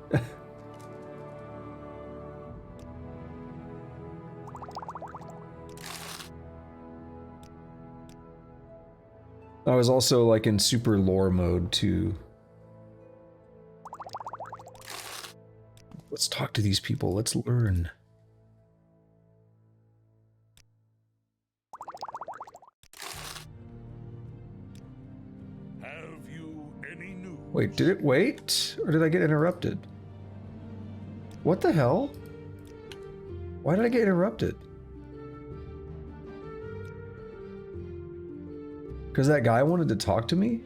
I was also like in super lore mode too. Let's talk to these people. Let's learn. Have you any news? Wait, did it wait? Or did I get interrupted? What the hell? Why did I get interrupted? Because that guy wanted to talk to me?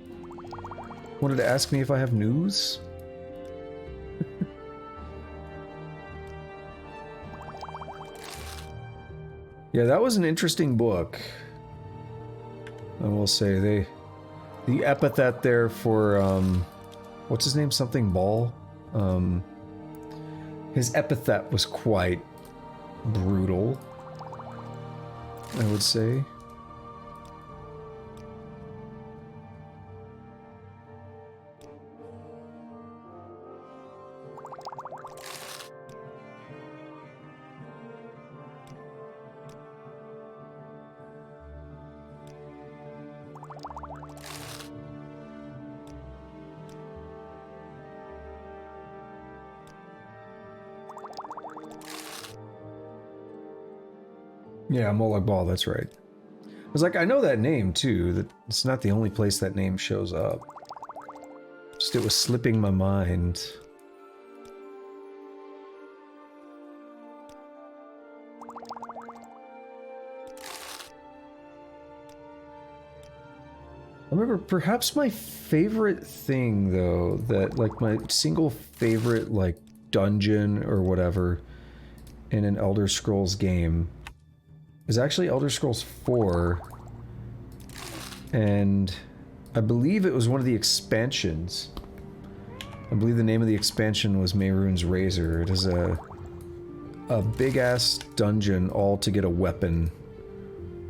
Wanted to ask me if I have news? Yeah, that was an interesting book. I will say, the epithet there for, what's his name? Something Ball? His epithet was quite brutal, I would say. Yeah, Molag Bal, that's right. I was like, I know that name too. That it's not the only place that name shows up. Just it was slipping my mind. I remember perhaps my favorite thing though, that like my single favorite like dungeon or whatever in an Elder Scrolls game is actually Elder Scrolls 4, and I believe it was one of the expansions. I believe the name of the expansion was Mehrunes Razor. It is a big-ass dungeon all to get a weapon,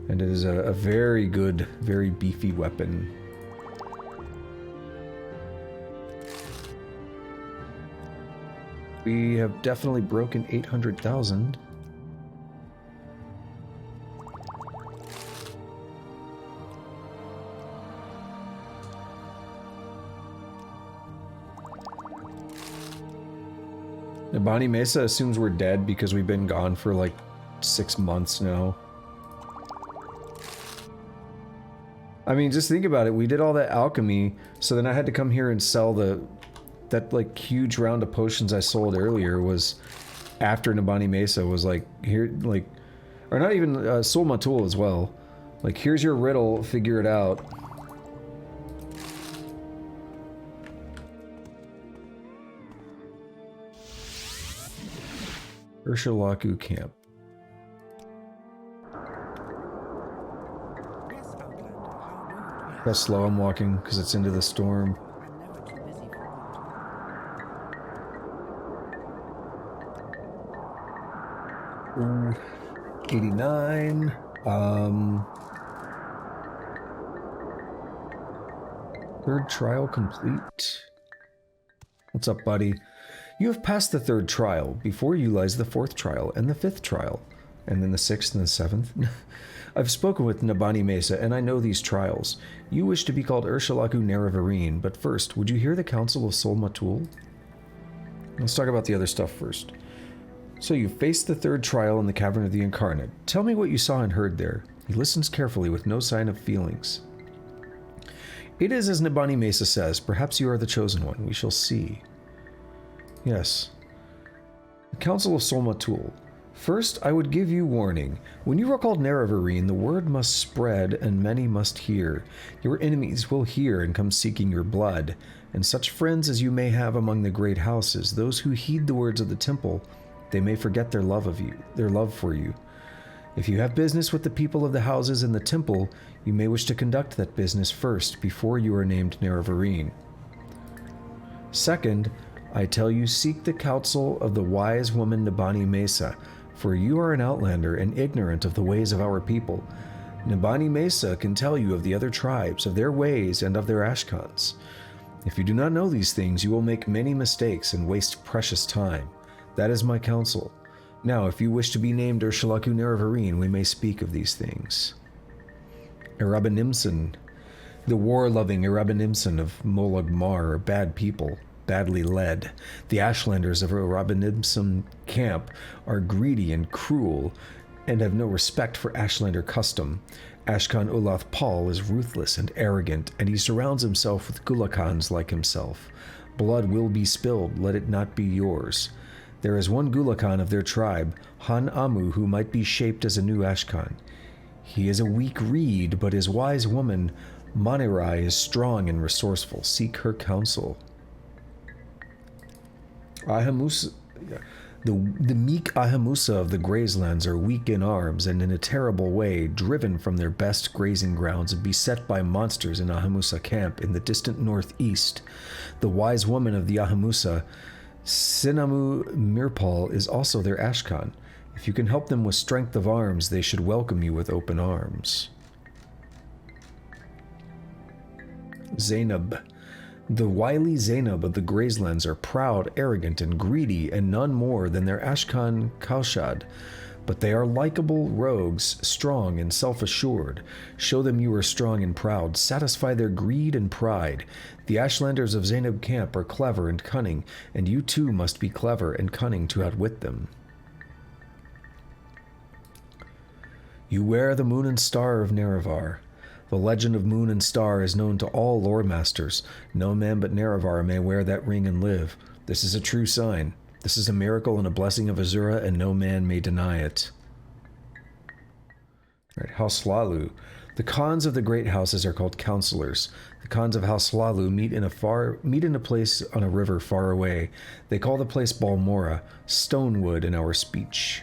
and it is a very good, very beefy weapon. We have definitely broken 800,000. Nabani Mesa assumes we're dead because we've been gone for like 6 months now. I mean, just think about it. We did all that alchemy, so then I had to come here and sell that like huge round of potions I sold earlier was after Nabani Mesa was like, here, like, or not even Sol Matul as well. Like, here's your riddle, figure it out. Urshilaku camp. Yes, Outlander, how do How slow I'm walking because it's into the storm. I'm never too busy for Ooh, 89. Third trial complete. What's up, buddy? You have passed the third trial. Before you lies the fourth trial and the fifth trial, and then the sixth and the seventh. I've spoken with Nabani Mesa, and I know these trials. You wish to be called Urshilaku Nerevarine, but first, would you hear the counsel of Sol Matul? Let's talk about the other stuff first. So you faced the third trial in the Cavern of the Incarnate. Tell me what you saw and heard there. He listens carefully with no sign of feelings. It is as Nabani Mesa says. Perhaps you are the chosen one. We shall see. Yes. Council of Solmatul. First, I would give you warning. When you are called Nerevarine, the word must spread and many must hear. Your enemies will hear and come seeking your blood, and such friends as you may have among the great houses, those who heed the words of the temple, they may forget their love for you. If you have business with the people of the houses in the temple, you may wish to conduct that business first before you are named Nerevarine. Second, I tell you, seek the counsel of the wise woman Nabani Mesa, for you are an outlander and ignorant of the ways of our people. Nabani Mesa can tell you of the other tribes, of their ways, and of their ashkans. If you do not know these things, you will make many mistakes and waste precious time. That is my counsel. Now, if you wish to be named Urshilaku Nerevarine, we may speak of these things. Erabenimsun. The war-loving Erabenimsun of Molag Mar are bad people, badly led. The Ashlanders of Erabenimsun camp are greedy and cruel, and have no respect for Ashlander custom. Ashkan Ulath Paul is ruthless and arrogant, and he surrounds himself with Gulakans like himself. Blood will be spilled, let it not be yours. There is one Gulakan of their tribe, Han Amu, who might be shaped as a new Ashkan. He is a weak reed, but his wise woman, Mehra, is strong and resourceful. Seek her counsel. Ahamusa, the meek Ahamusa of the Grazelands are weak in arms and in a terrible way, driven from their best grazing grounds and beset by monsters in Ahamusa camp in the distant northeast. The wise woman of the Ahamusa, Sinamu Mirpal, is also their Ashkan. If you can help them with strength of arms, they should welcome you with open arms. Zainab. The wily Zainab of the Grazelands are proud, arrogant, and greedy, and none more than their Ashkan Kaushad. But they are likable rogues, strong and self-assured. Show them you are strong and proud. Satisfy their greed and pride. The Ashlanders of Zainab camp are clever and cunning, and you too must be clever and cunning to outwit them. You wear the moon and star of Nerevar. The legend of moon and star is known to all lore masters. No man but Nerevar may wear that ring and live. This is a true sign. This is a miracle and a blessing of Azura, and no man may deny it. Right, House Lalu. The Khans of the great houses are called counselors. The Khans of House Lalu meet in a place on a river far away. They call the place Balmora, Stonewood in our speech.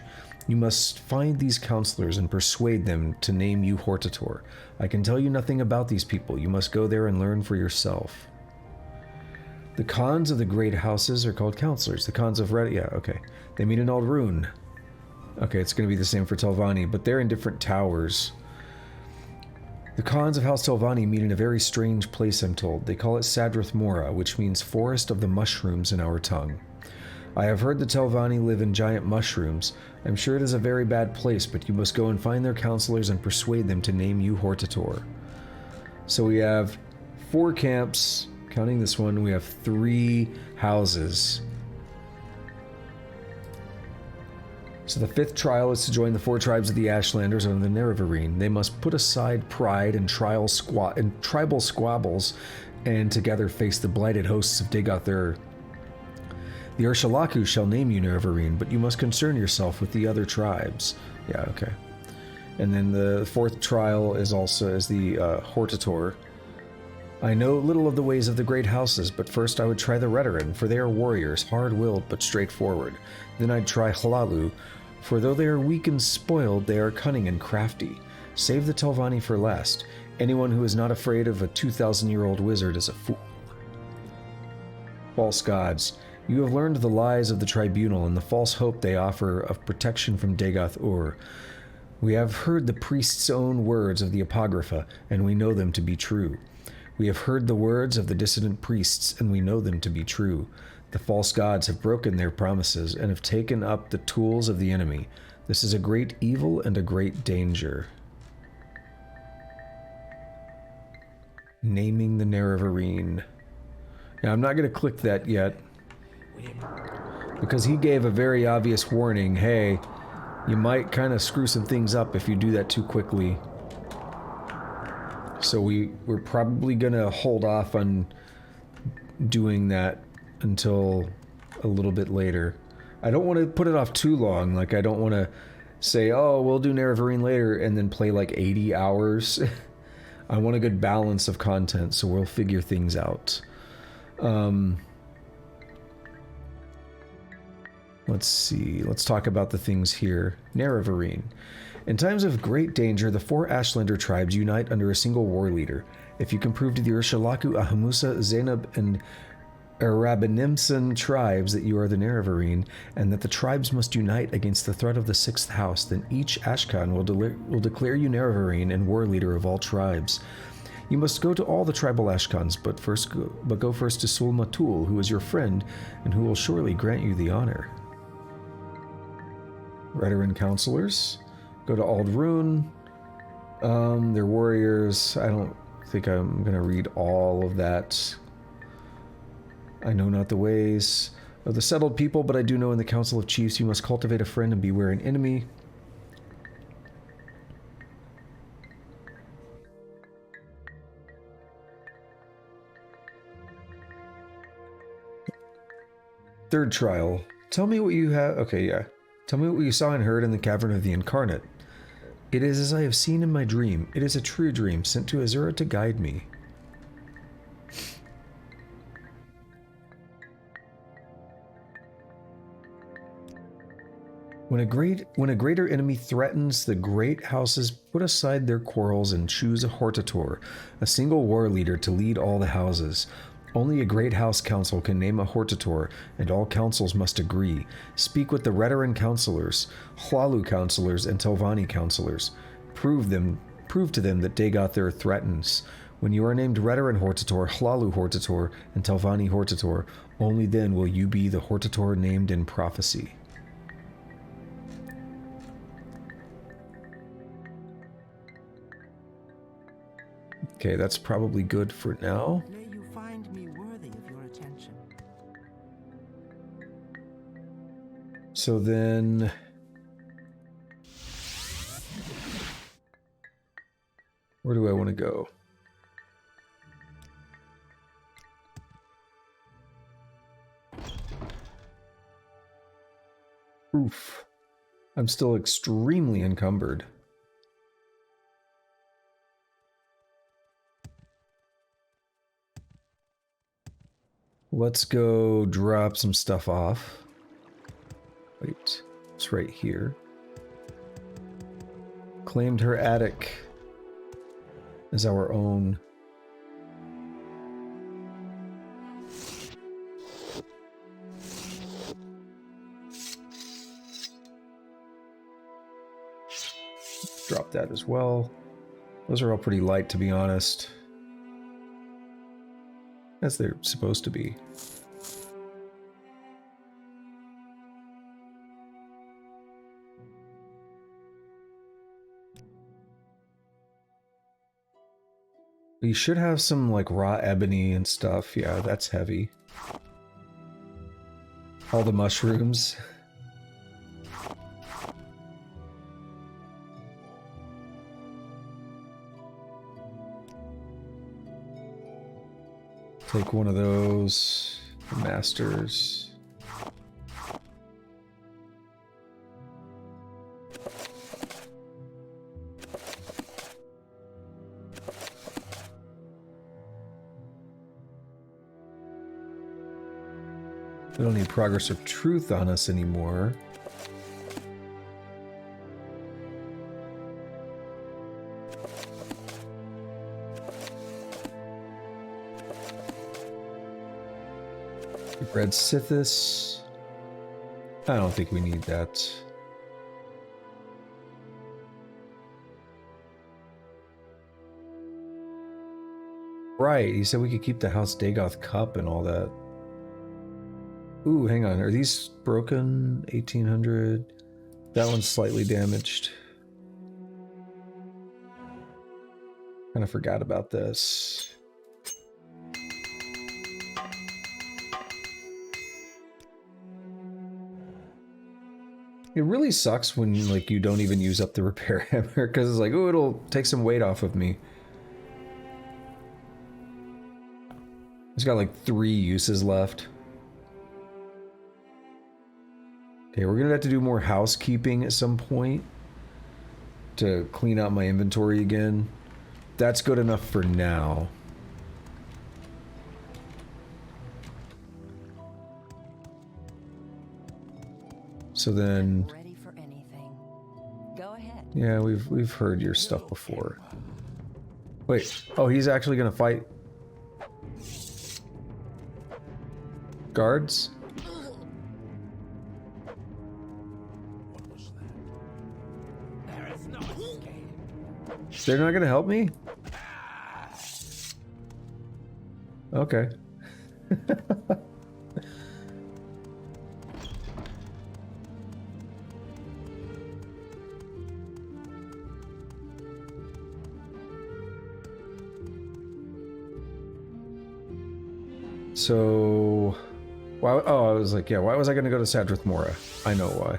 You must find these counselors and persuade them to name you Hortator. I can tell you nothing about these people. You must go there and learn for yourself. The Khans of the great houses are called counselors. The Khans of Red... Yeah, okay. They meet in Aldrune. Okay, it's going to be the same for Telvanni, but they're in different towers. The Khans of House Telvanni meet in a very strange place, I'm told. They call it Sadrith Mora, which means Forest of the Mushrooms in our tongue. I have heard the Telvanni live in giant mushrooms. I'm sure it is a very bad place, but you must go and find their counselors and persuade them to name you Hortator. So we have 4 camps. Counting this one, we have 3 houses. So the 5th trial is to join the 4 tribes of the Ashlanders under the Nerevarine. They must put aside pride and tribal squabbles and together face the blighted hosts of Dagoth. The Urshilaku shall name you Nerevarine, but you must concern yourself with the other tribes. Yeah, okay. And then the 4th trial is the Hortator. I know little of the ways of the great houses, but first I would try the Redoran, for they are warriors, hard-willed but straightforward. Then I'd try Hlaalu, for though they are weak and spoiled, they are cunning and crafty. Save the Telvanni for last. Anyone who is not afraid of a 2,000-year-old wizard is a fool. False gods. You have learned the lies of the tribunal and the false hope they offer of protection from Dagoth. We have heard the priest's own words of the Apocrypha, and we know them to be true. We have heard the words of the dissident priests, and we know them to be true. The false gods have broken their promises and have taken up the tools of the enemy. This is a great evil and a great danger. Naming the Nerevarine. Now, I'm not going to click that yet, because he gave a very obvious warning. Hey, you might kind of screw some things up if you do that too quickly. So we're probably going to hold off on doing that until a little bit later. I don't want to put it off too long. Like, I don't want to say, oh, we'll do Nerevarine later, and then play like 80 hours. I want a good balance of content, so we'll figure things out. Let's see. Let's talk about the things here. Nerevarine. In times of great danger, the 4 Ashlander tribes unite under a single war leader. If you can prove to the Urshilaku, Ahamusa, Zainab, and Erabenimsun tribes that you are the Nerevarine, and that the tribes must unite against the threat of the 6th house, then each Ashkan will declare you Nerevarine and war leader of all tribes. You must go to all the tribal Ashkans, but go first to Sul-Matul, who is your friend, and who will surely grant you the honor. Redoran counselors. Go to Aldrune. They're warriors. I don't think I'm going to read all of that. I know not the ways of the settled people, but I do know in the Council of Chiefs you must cultivate a friend and beware an enemy. Third trial. Tell me what you have. Okay, yeah. Tell me what you saw and heard in the Cavern of the Incarnate. It is as I have seen in my dream. It is a true dream, sent to Azura to guide me. When a greater enemy threatens the great houses, put aside their quarrels and choose a Hortator, a single war leader to lead all the houses. Only a great house council can name a Hortator, and all councils must agree. Speak with the Redoran counselors, Hlalu counselors, and Telvanni counselors. Prove to them that Dagothir threatens. When you are named Redoran Hortator, Hlalu Hortator, and Telvanni Hortator, only then will you be the Hortator named in prophecy. Okay, that's probably good for now. May you find me worthy of your attention. So then... where do I want to go? Oof. I'm still extremely encumbered. Let's go drop some stuff off. Wait, it's right here. Claimed her attic as our own. Drop that as well. Those are all pretty light, to be honest. As they're supposed to be. We should have some, like, raw ebony and stuff. Yeah, that's heavy. All the mushrooms. Take one of those. Masters. We don't need Progress of Truth on us anymore. Red Sithis. I don't think we need that. Right, he said we could keep the House Dagoth cup and all that. Ooh, hang on. Are these broken? 1800. That one's slightly damaged. Kind of forgot about this. It really sucks when, like, you don't even use up the repair hammer, because it's like, oh, it'll take some weight off of me. It's got like 3 uses left. Okay, we're gonna have to do more housekeeping at some point to clean out my inventory again. That's good enough for now. So then, Ready for anything. Go ahead. yeah, we've heard your stuff before. Wait, oh, he's actually gonna fight guards? What was that? There is no escape. They're not gonna help me? Okay. So, why? Oh, I was like, yeah. Why was I going to go to Sadrith Mora? I know why.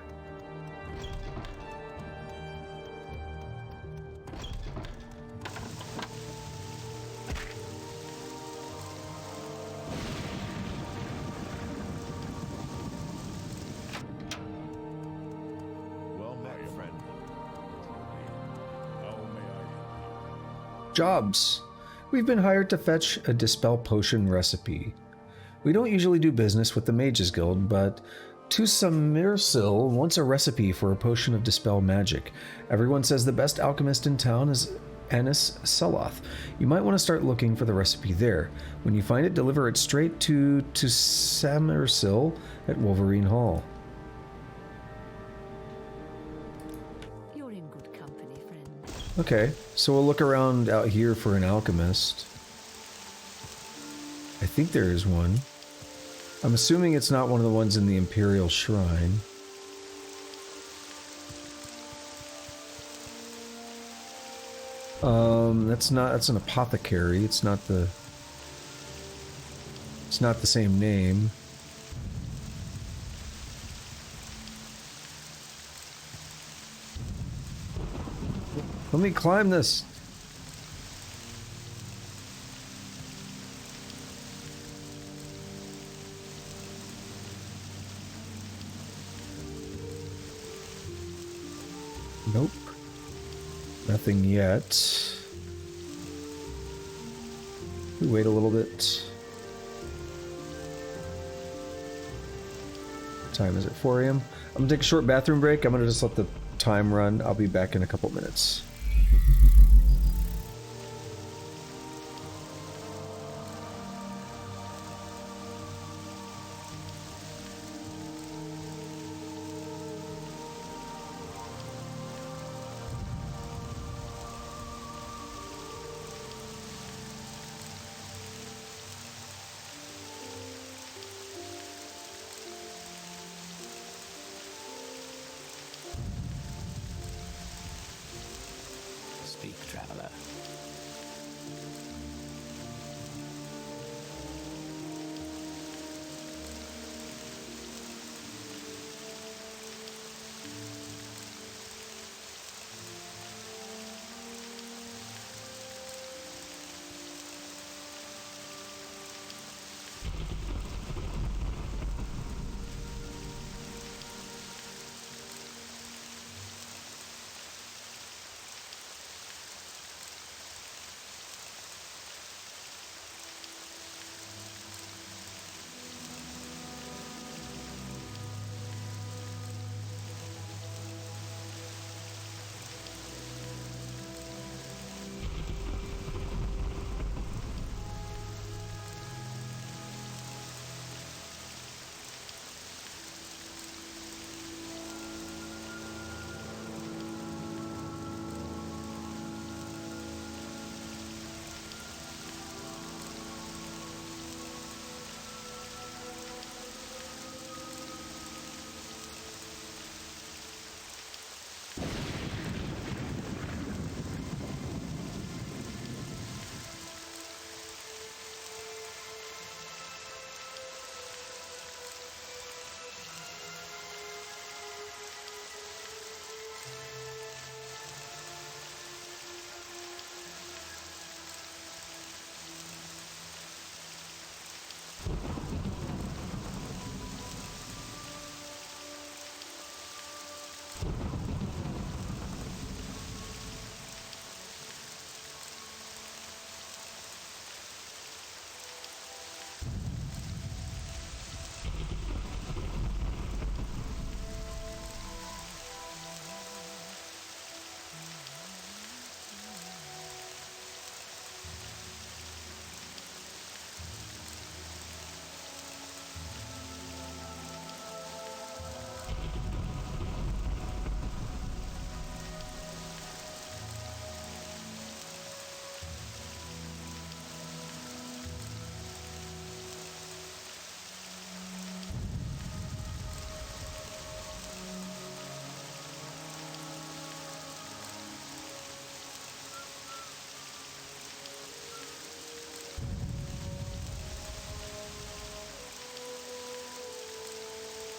Well met, friend. How may I? Jobs. We've been hired to fetch a Dispel Potion recipe. We don't usually do business with the Mages Guild, but Tusamirsil wants a recipe for a potion of Dispel magic. Everyone says the best alchemist in town is Anis Seloth. You might want to start looking for the recipe there. When you find it, deliver it straight to Tusamirsil at Wolverine Hall. You're in good company, friend. Okay, so we'll look around out here for an alchemist. I think there is one. I'm assuming it's not one of the ones in the Imperial Shrine. That's an apothecary. It's not the same name. Let me climb this. Nope. Nothing yet. We wait a little bit. What time is it? 4 a.m. I'm gonna take a short bathroom break. I'm gonna just let the time run. I'll be back in a couple minutes. Speak, traveler.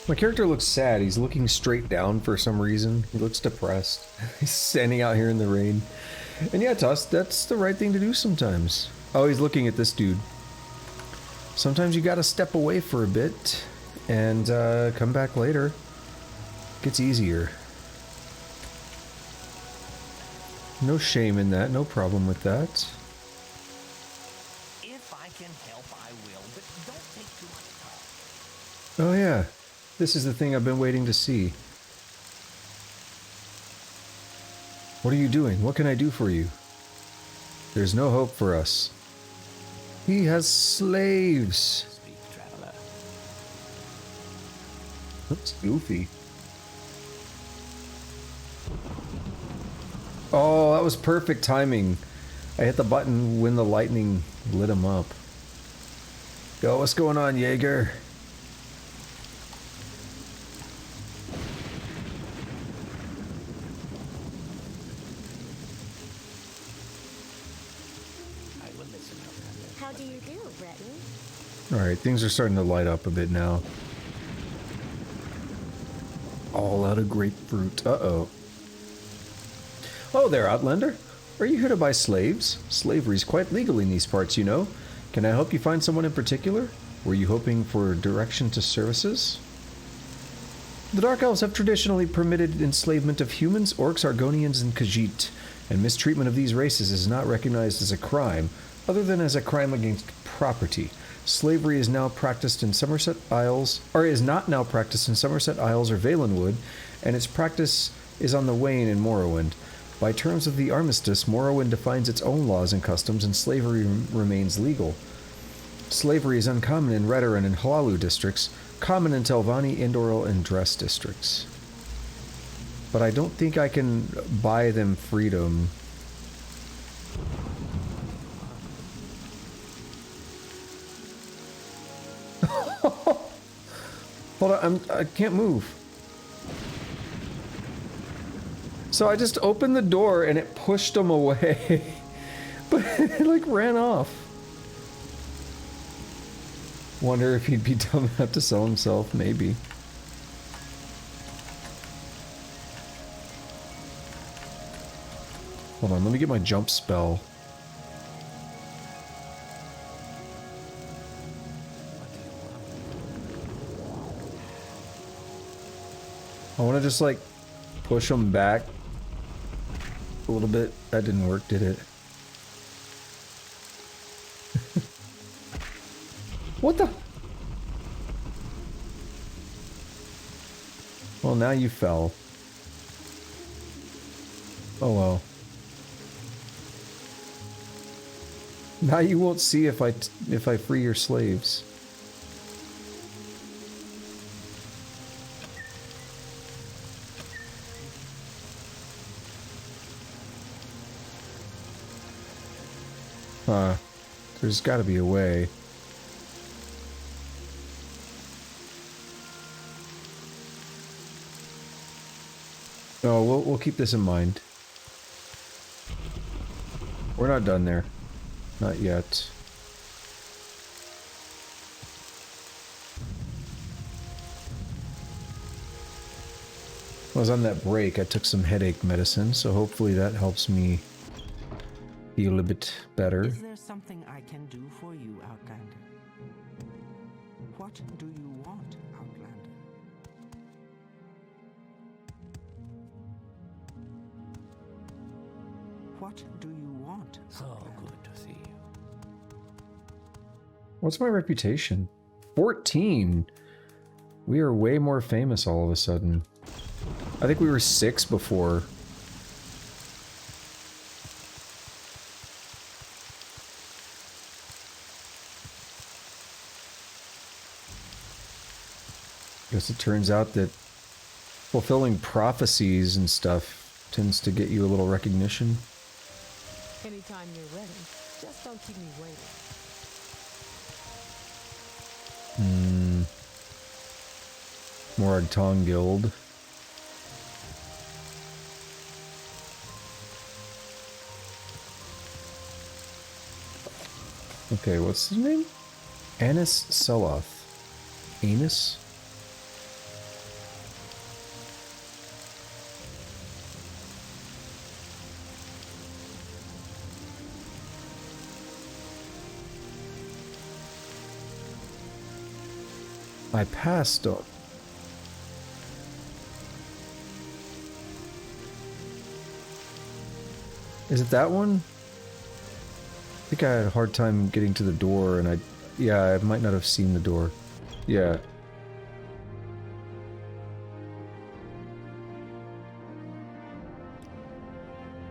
My character looks sad. He's looking straight down for some reason. He looks depressed. He's standing out here in the rain. And yeah, Tuss, that's the right thing to do sometimes. Oh, he's looking at this dude. Sometimes you gotta step away for a bit and come back later. Gets easier. No shame in that, no problem with that. If I can help, I will, but don't take too much time. Oh yeah, this is the thing I've been waiting to see. What are you doing? What can I do for you? There's no hope for us. He has slaves. Speak, traveler. That's goofy. Oh, that was perfect timing. I hit the button when the lightning lit him up. Yo, what's going on, Jaeger? I will listen. How do you do, Breton? Alright, things are starting to light up a bit now. All out of grapefruit. Uh-oh. Oh there, Outlander. Are you here to buy slaves? Slavery's quite legal in these parts, you know. Can I help you find someone in particular? Were you hoping for direction to services? The Dark Elves have traditionally permitted enslavement of humans, orcs, Argonians, and Khajiit, and mistreatment of these races is not recognized as a crime, other than as a crime against property. Slavery is now practiced in Somerset Isles, or is not now practiced in Somerset Isles or Valenwood, and its practice is on the wane in Morrowind. By terms of the armistice, Morrowind defines its own laws and customs, and slavery remains legal. Slavery is uncommon in Redoran and Hlaalu districts, common in Telvanni, Indoril, and Dress districts. But I don't think I can buy them freedom. Hold on, I can't move. So I just opened the door and it pushed him away. But it like ran off. Wonder if he'd be dumb enough to sell himself, maybe. Hold on, let me get my jump spell. I want to just like push him back a little bit. That didn't work, did it? What the? Well, now you fell. Oh well. Now you won't see if I free your slaves. Huh. There's got to be a way. No, we'll keep this in mind. We're not done there. Not yet. I was on that break. I took some headache medicine, so hopefully that helps me feel a bit better. Is there something I can do for you, Outlander? What do you want, Outlander? What do you want? So good to see you. What's my reputation? 14! We are way more famous all of a sudden. I think we were 6 before. Guess it turns out that fulfilling prophecies and stuff tends to get you a little recognition. Anytime you're ready, just don't keep me waiting. Morag Tong Guild. Okay, what's his name? Annis Seloth. Anus? I passed on. Is it that one? I think I had a hard time getting to the door, and yeah, I might not have seen the door. Yeah.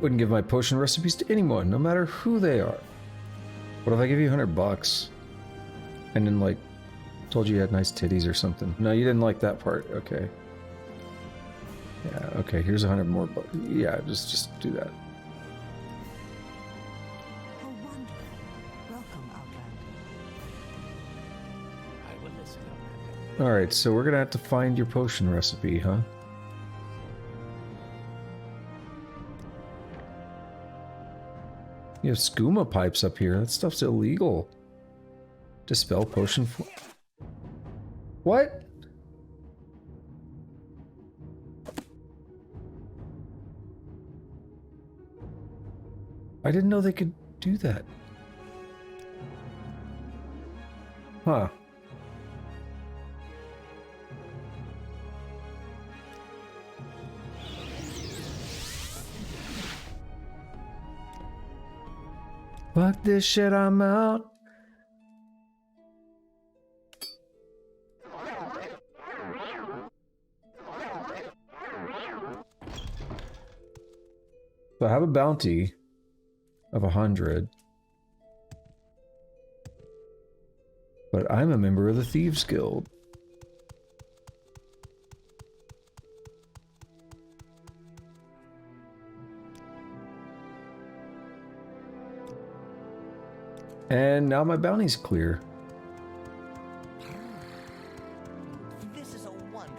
Wouldn't give my potion recipes to anyone, no matter who they are. What if I give you $100 and then, like, told you you had nice titties or something? No, you didn't like that part. Okay. Yeah, okay, here's 100 more bucks. Yeah, just do that. How wonderful. Welcome, Outlander. I will listen, Outlander. Alright, so we're gonna have to find your potion recipe, huh? You have skooma pipes up here. That stuff's illegal. Dispel potion for... What? I didn't know they could do that. Huh. Fuck this shit, I'm out. So I have a bounty of 100. But I'm a member of the Thieves Guild. And now my bounty's clear. This is a wonder.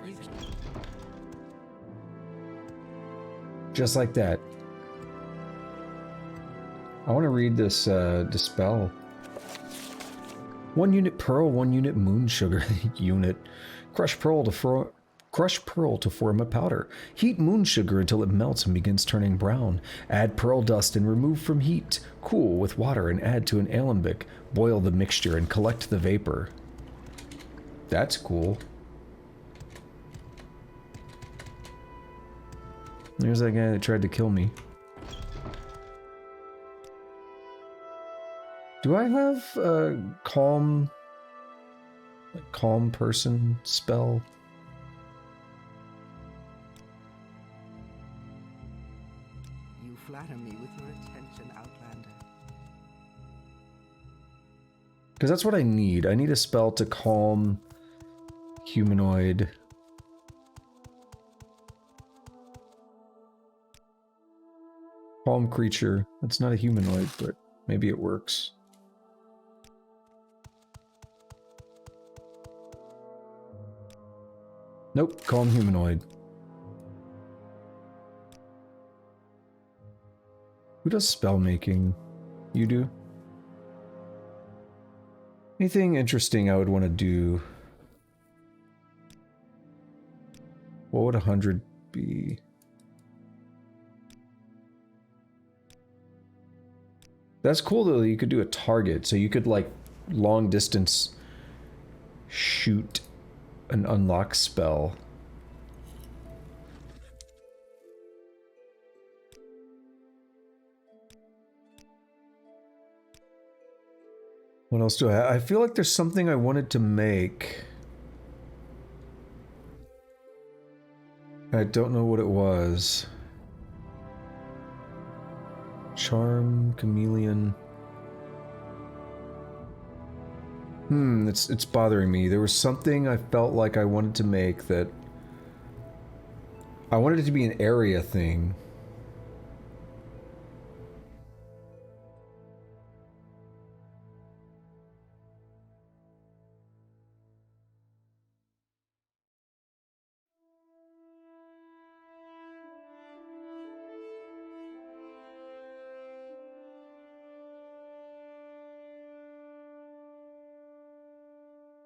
Just like that. I want to read this Dispel. 1 unit pearl, 1 unit moon sugar unit. Crush pearl to form a powder. Heat moon sugar until it melts and begins turning brown. Add pearl dust and remove from heat. Cool with water and add to an alembic. Boil the mixture and collect the vapor. That's cool. There's that guy that tried to kill me. Do I have a calm person spell? You flatter me with your attention, Outlander. Because that's what I need. I need a spell to calm humanoid. Calm creature. That's not a humanoid, but maybe it works. Nope, calm humanoid. Who does spell making? You do? Anything interesting I would want to do? What would 100 be? That's cool though, you could do a target, so you could like long distance shoot an unlock spell. What else do I have? I feel like there's something I wanted to make. I don't know what it was. Charm, chameleon. It's bothering me. There was something I felt like I wanted to make that... I wanted it to be an area thing.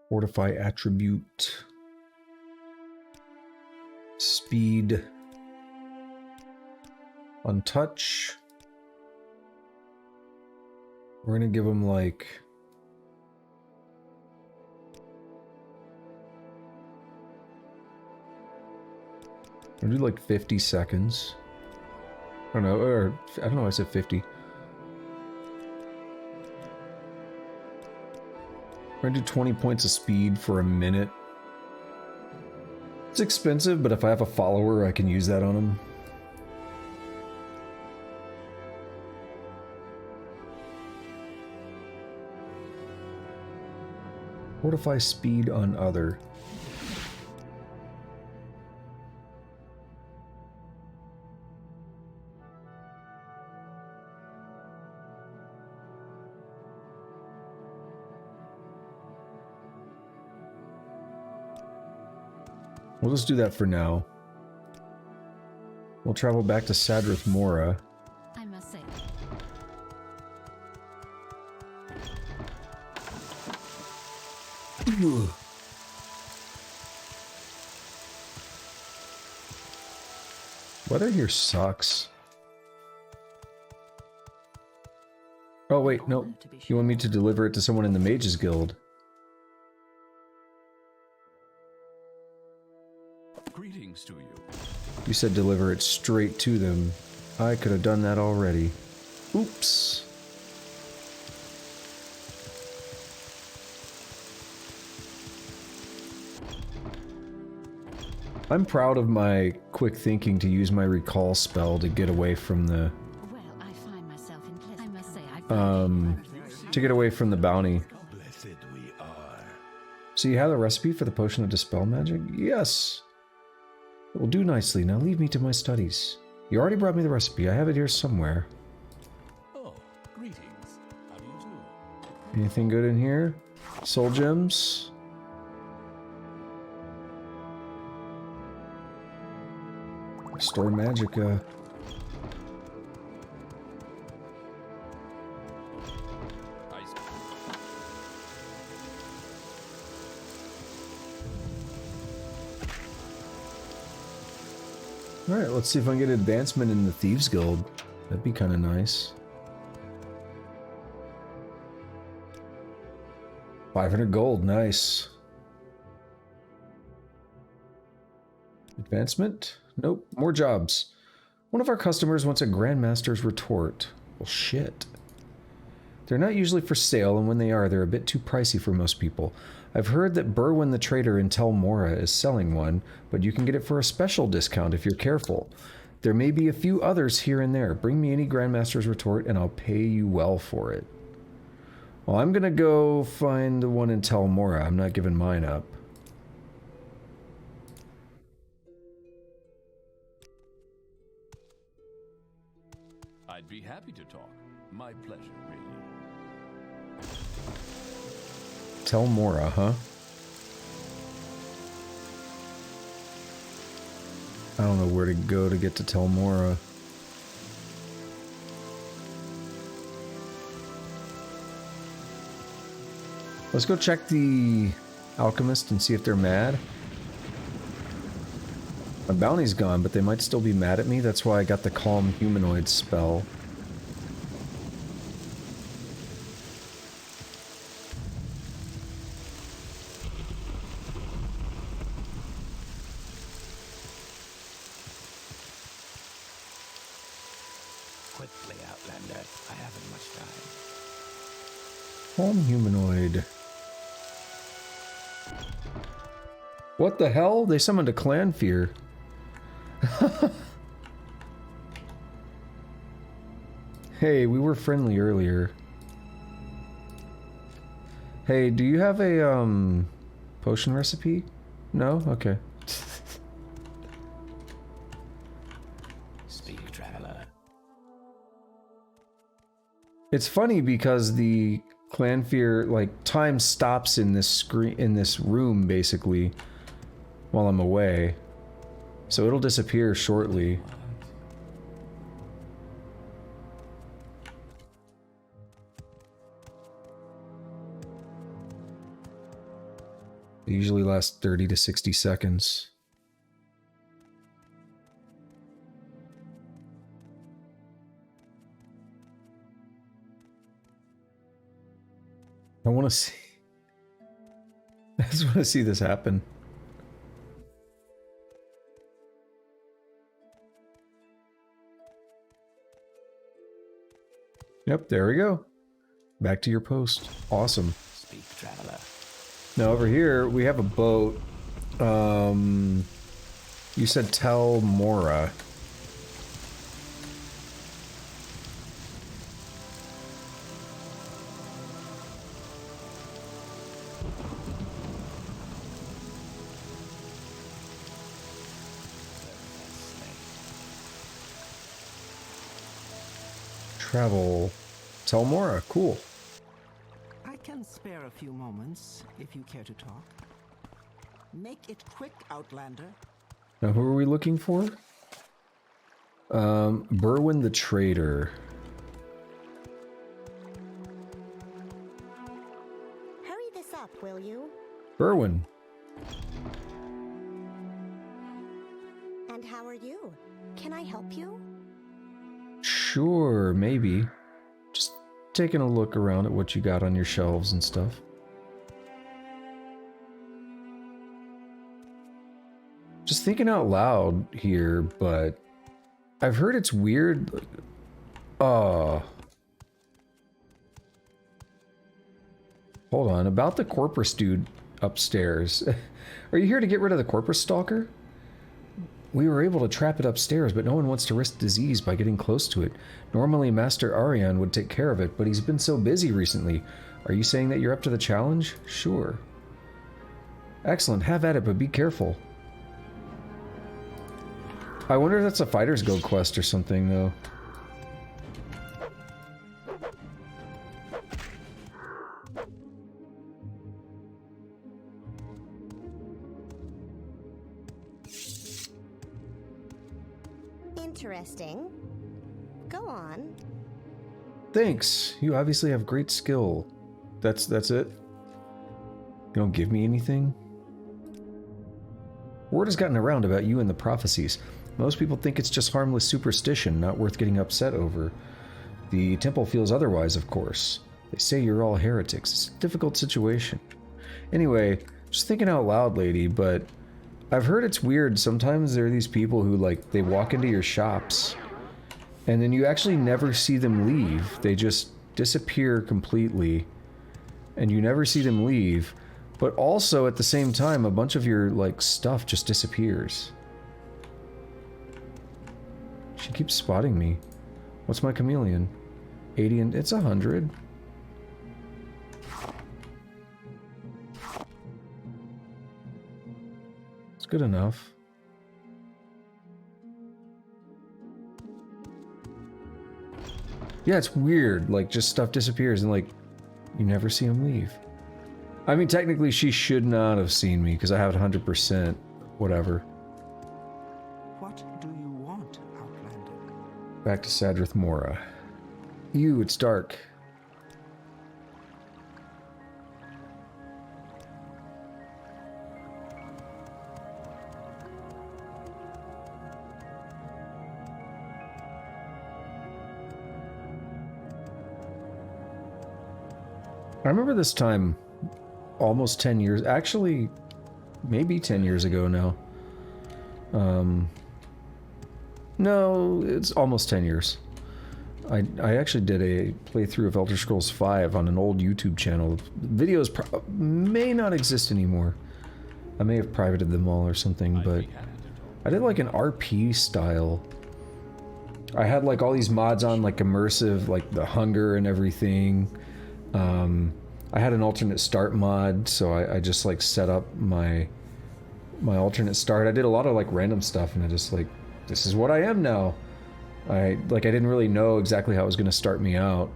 Fortify attribute. Speed. Untouch. We're gonna give him like... I'll do like 50 seconds. I don't know, or I don't know, I said 50. We're gonna do 20 points of speed for a minute. It's expensive, but if I have a follower, I can use that on him. Fortify speed on other. We'll just do that for now. We'll travel back to Sadrith Mora. I must say. Weather here sucks. Oh wait, no. You want me to deliver it to someone in the Mages Guild? Greetings to you. You said deliver it straight to them. I could have done that already. Oops. I'm proud of my quick thinking to use my recall spell to get away from the... Well, I find myself in place. I must say, to get away from the bounty. Blessed we are. So you have the recipe for the potion of Dispel Magic? Yes. It will do nicely. Now leave me to my studies. You already brought me the recipe. I have it here somewhere. Oh, greetings. How do you do? Anything good in here? Soul gems? Store Magica. Alright, let's see if I can get advancement in the Thieves Guild. That'd be kind of nice. 500 gold, nice. Advancement? Nope, more jobs. One of our customers wants a Grandmaster's Retort. Well, shit. They're not usually for sale, and when they are, they're a bit too pricey for most people. I've heard that Berwyn the Trader in Tel Mora is selling one, but you can get it for a special discount if you're careful. There may be a few others here and there. Bring me any Grandmaster's Retort, and I'll pay you well for it. Well, I'm gonna go find the one in Tel Mora. I'm not giving mine up. I'd be happy to talk. My pleasure, really. Tel Mora, huh? I don't know where to go to get to Tel Mora. Let's go check the Alchemist and see if they're mad. My bounty's gone, but they might still be mad at me. That's why I got the Calm Humanoid spell. Quickly, Outlander. I haven't much time. Calm Humanoid. What the hell? They summoned a clan fear. Hey, we were friendly earlier. Hey, do you have a, potion recipe? No? Okay. Speak, traveler. It's funny because the clan fear, like, time stops in this screen, in this room, basically, while I'm away. So it'll disappear shortly. It usually lasts 30 to 60 seconds. I want to see... I just want to see this happen. Yep, there we go. Back to your post. Awesome. Speak, traveler. Now over here, we have a boat. You said Telura. Travel. Telura, cool. I can spare a few moments if you care to talk. Make it quick, Outlander. Now, who are we looking for? Berwyn the Trader. Hurry this up, will you? Berwyn. And how are you? Can I help you? Sure, maybe. Just taking a look around at what you got on your shelves and stuff. Just thinking out loud here, but I've heard it's weird. Hold on, about the Corpus dude upstairs. Are you here to get rid of the Corpus Stalker? We were able to trap it upstairs, but no one wants to risk disease by getting close to it. Normally, Master Arian would take care of it, but he's been so busy recently. Are you saying that you're up to the challenge? Sure. Excellent, have at it, but be careful. I wonder if that's a Fighters Guild quest or something, though. Interesting. Go on. Thanks. You obviously have great skill. That's it? You don't give me anything? Word has gotten around about you and the prophecies. Most people think it's just harmless superstition, not worth getting upset over. The temple feels otherwise, of course. They say you're all heretics. It's a difficult situation. Anyway, just thinking out loud, lady, but I've heard it's weird. Sometimes there are these people who, like, they walk into your shops, and then you actually never see them leave. They just disappear completely, and you never see them leave. But also, at the same time, a bunch of your, like, stuff just disappears. She keeps spotting me. What's my chameleon? 80 and... it's 100. It's good enough. Yeah, it's weird. Like, just stuff disappears and, like, you never see them leave. I mean, technically, she should not have seen me because I have it 100%. Whatever. What do you want, Outlander? Back to Sadrith Mora. It's dark. I remember this time almost 10 years, actually maybe 10 years ago now. No, it's almost 10 years. I actually did a playthrough of Elder Scrolls V on an old YouTube channel. Videos may not exist anymore. I may have privated them all or something, but I did like an RP style. I had like all these mods on, like immersive, like the hunger and everything. I had an alternate start mod, so I just like set up my alternate start. I did a lot of like random stuff, and I just like, this is what I am now. I didn't really know exactly how it was going to start me out.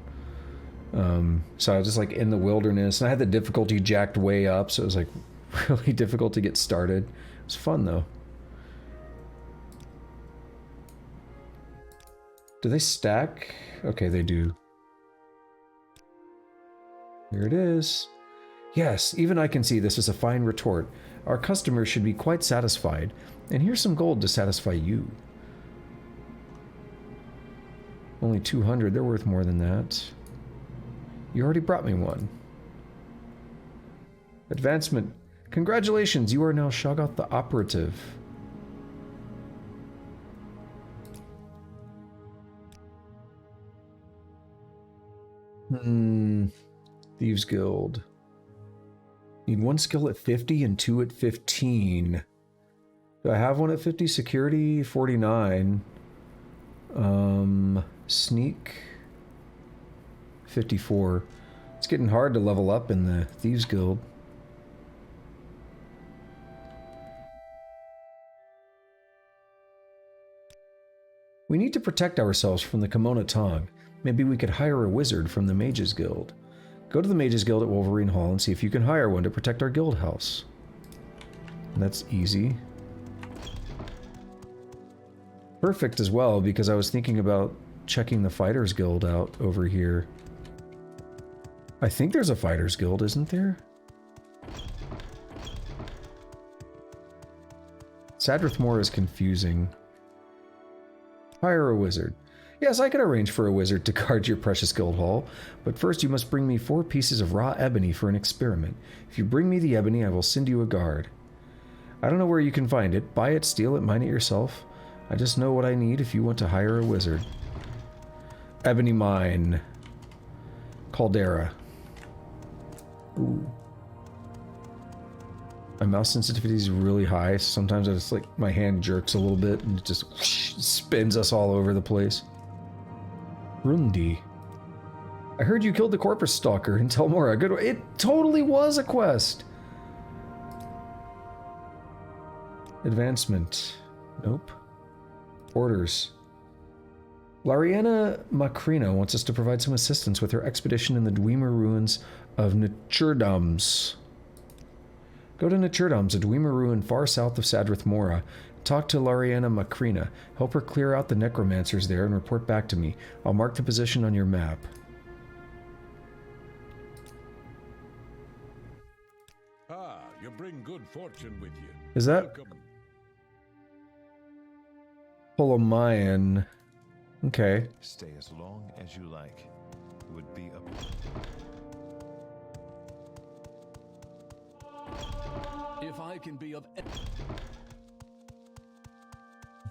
So I was just like in the wilderness, and I had the difficulty jacked way up, so it was like really difficult to get started. It was fun though. Do they stack? Okay, they do. Here it is. Yes, even I can see this is a fine retort. Our customers should be quite satisfied. And here's some gold to satisfy you. Only 200, they're worth more than that. You already brought me one. Advancement. Congratulations, you are now Shoggoth the Operative. Thieves Guild. Need 1 skill at 50 and 2 at 15. Do I have one at 50? Security 49. Sneak 54. It's getting hard to level up in the Thieves Guild. We need to protect ourselves from the Kimono Tong. Maybe we could hire a wizard from the Mages Guild. Go to the Mages Guild at Wolverine Hall and see if you can hire one to protect our guild house. And that's easy. Perfect as well, because I was thinking about checking the Fighters Guild out over here. I think there's a Fighters Guild, isn't there? Sadrith Moor is confusing. Hire a wizard. Yes, I can arrange for a wizard to guard your precious guild hall, but first you must bring me 4 pieces of raw ebony for an experiment. If you bring me the ebony, I will send you a guard. I don't know where you can find it. Buy it, steal it, mine it yourself. I just know what I need if you want to hire a wizard. Ebony mine. Caldera. Ooh. My mouse sensitivity is really high, so sometimes I just like my hand jerks a little bit and it just whoosh, spins us all over the place. Rundi. I heard you killed the Corpus Stalker in Telura. Good. It totally was a quest. Advancement. Nope. Orders. Lariana Macrina wants us to provide some assistance with her expedition in the Dwemer ruins of Nechurdams. Go to Nechurdams, a Dwemer ruin far south of Sadrith Mora. Talk to Lariana Macrina. Help her clear out the Necromancers there and report back to me. I'll mark the position on your map. Ah, you bring good fortune with you. Is that Holamayan? Okay. Stay as long as you like. Would be a... If I can be of...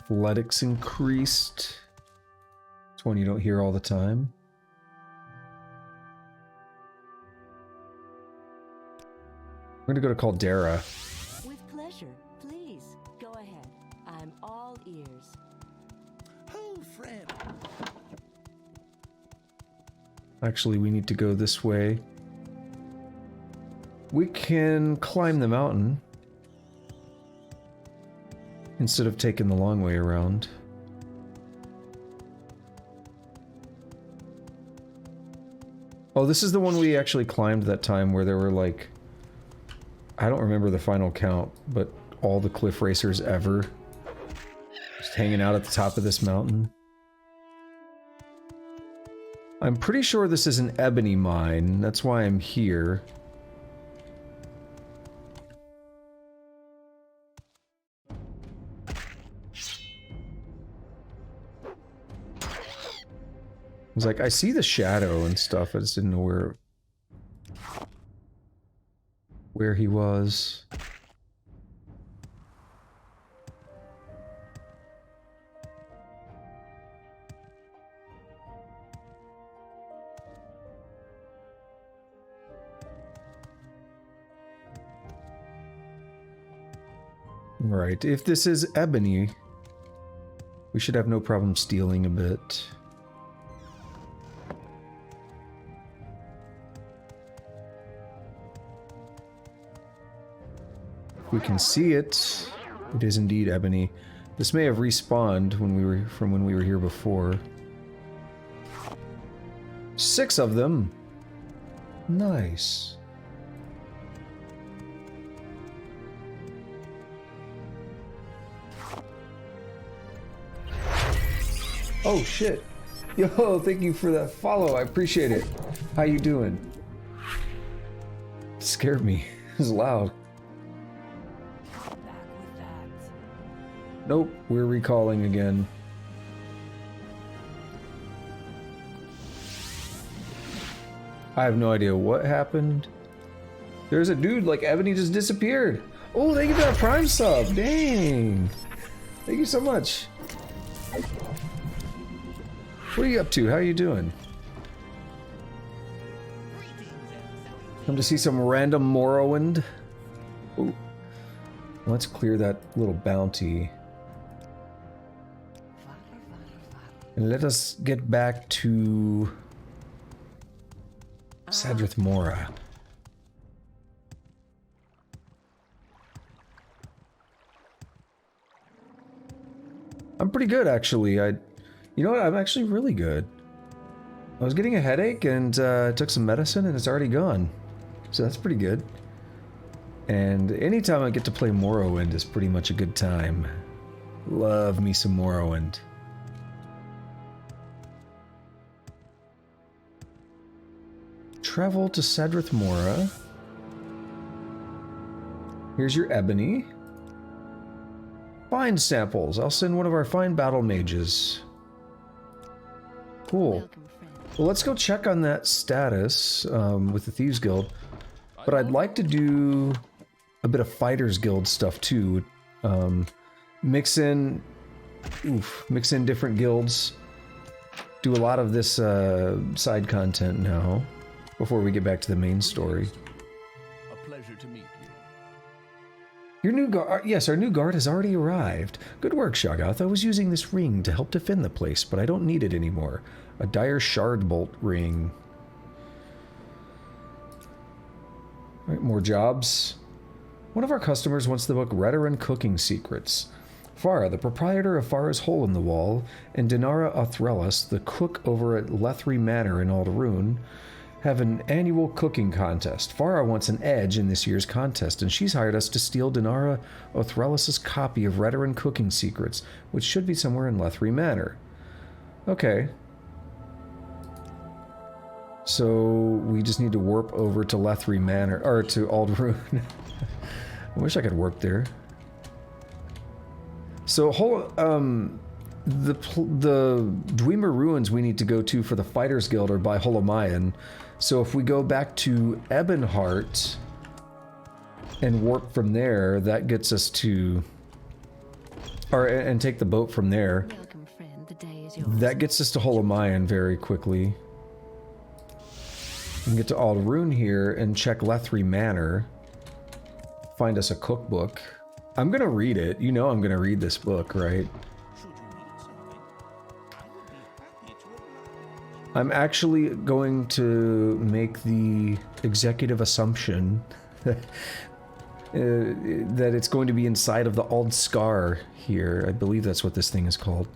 Athletics increased. It's one you don't hear all the time. We're gonna go to Caldera. With pleasure. Please, go ahead. I'm all ears. Oh, friend. Actually, we need to go this way. We can climb the mountain instead of taking the long way around. Oh, this is the one we actually climbed that time where there were like... I don't remember the final count, but all the cliff racers ever just hanging out at the top of this mountain. I'm pretty sure this is an ebony mine. That's why I'm here. I was like, I see the shadow and stuff. I just didn't know where he was. Right, if this is ebony, we should have no problem stealing a bit. We can see it. It is indeed ebony. This may have respawned when we were here before. 6 of them. Nice. Oh shit. Yo, thank you for that follow. I appreciate it. How you doing? It scared me. It was loud. Nope, we're recalling again. I have no idea what happened. There's a dude, like Ebony just disappeared. Oh, thank you for that Prime sub. Dang. Thank you so much. What are you up to? How are you doing? Come to see some random Morrowind. Ooh. Let's clear that little bounty. And let us get back to Sadrith Mora. I'm pretty good, actually. You know what? I'm actually really good. I was getting a headache and took some medicine and it's already gone. So that's pretty good. And anytime I get to play Morrowind is pretty much a good time. Love me some Morrowind. Travel to Sadrith Mora. Here's your ebony. Fine samples. I'll send one of our fine battle mages. Cool. Well, let's go check on that status with the Thieves Guild. But I'd like to do a bit of Fighters Guild stuff too. Mix in different guilds. Do a lot of this side content now before we get back to the main story. A pleasure to meet you. Your new guard, yes, our new guard has already arrived. Good work, Shoggoth. I was using this ring to help defend the place, but I don't need it anymore. A dire shard bolt ring. All right, more jobs. One of our customers wants the book Redoran Cooking Secrets. Farah, the proprietor of Farah's Hole in the Wall, and Dinara Othrelis, the cook over at Lethri Manor in Alderun, have an annual cooking contest. Farah wants an edge in this year's contest, and she's hired us to steal Dinara Othrelis' copy of Redoran Cooking Secrets, which should be somewhere in Lethri Manor. Okay. So we just need to warp over to Lethri Manor, or to Alderun. I wish I could warp there. So the Dwemer Ruins we need to go to for the Fighters Guild are by Holamayan. So if we go back to Ebonheart and warp from there, that gets us to, and take the boat from there. Welcome, friend. The day is yours. That gets us to Holamayan very quickly. We can get to Alderun here and check Lethri Manor. Find us a cookbook. I'm gonna read it. You know I'm gonna read this book, right? I'm actually going to make the executive assumption that it's going to be inside of the Ald Scar here. I believe that's what this thing is called.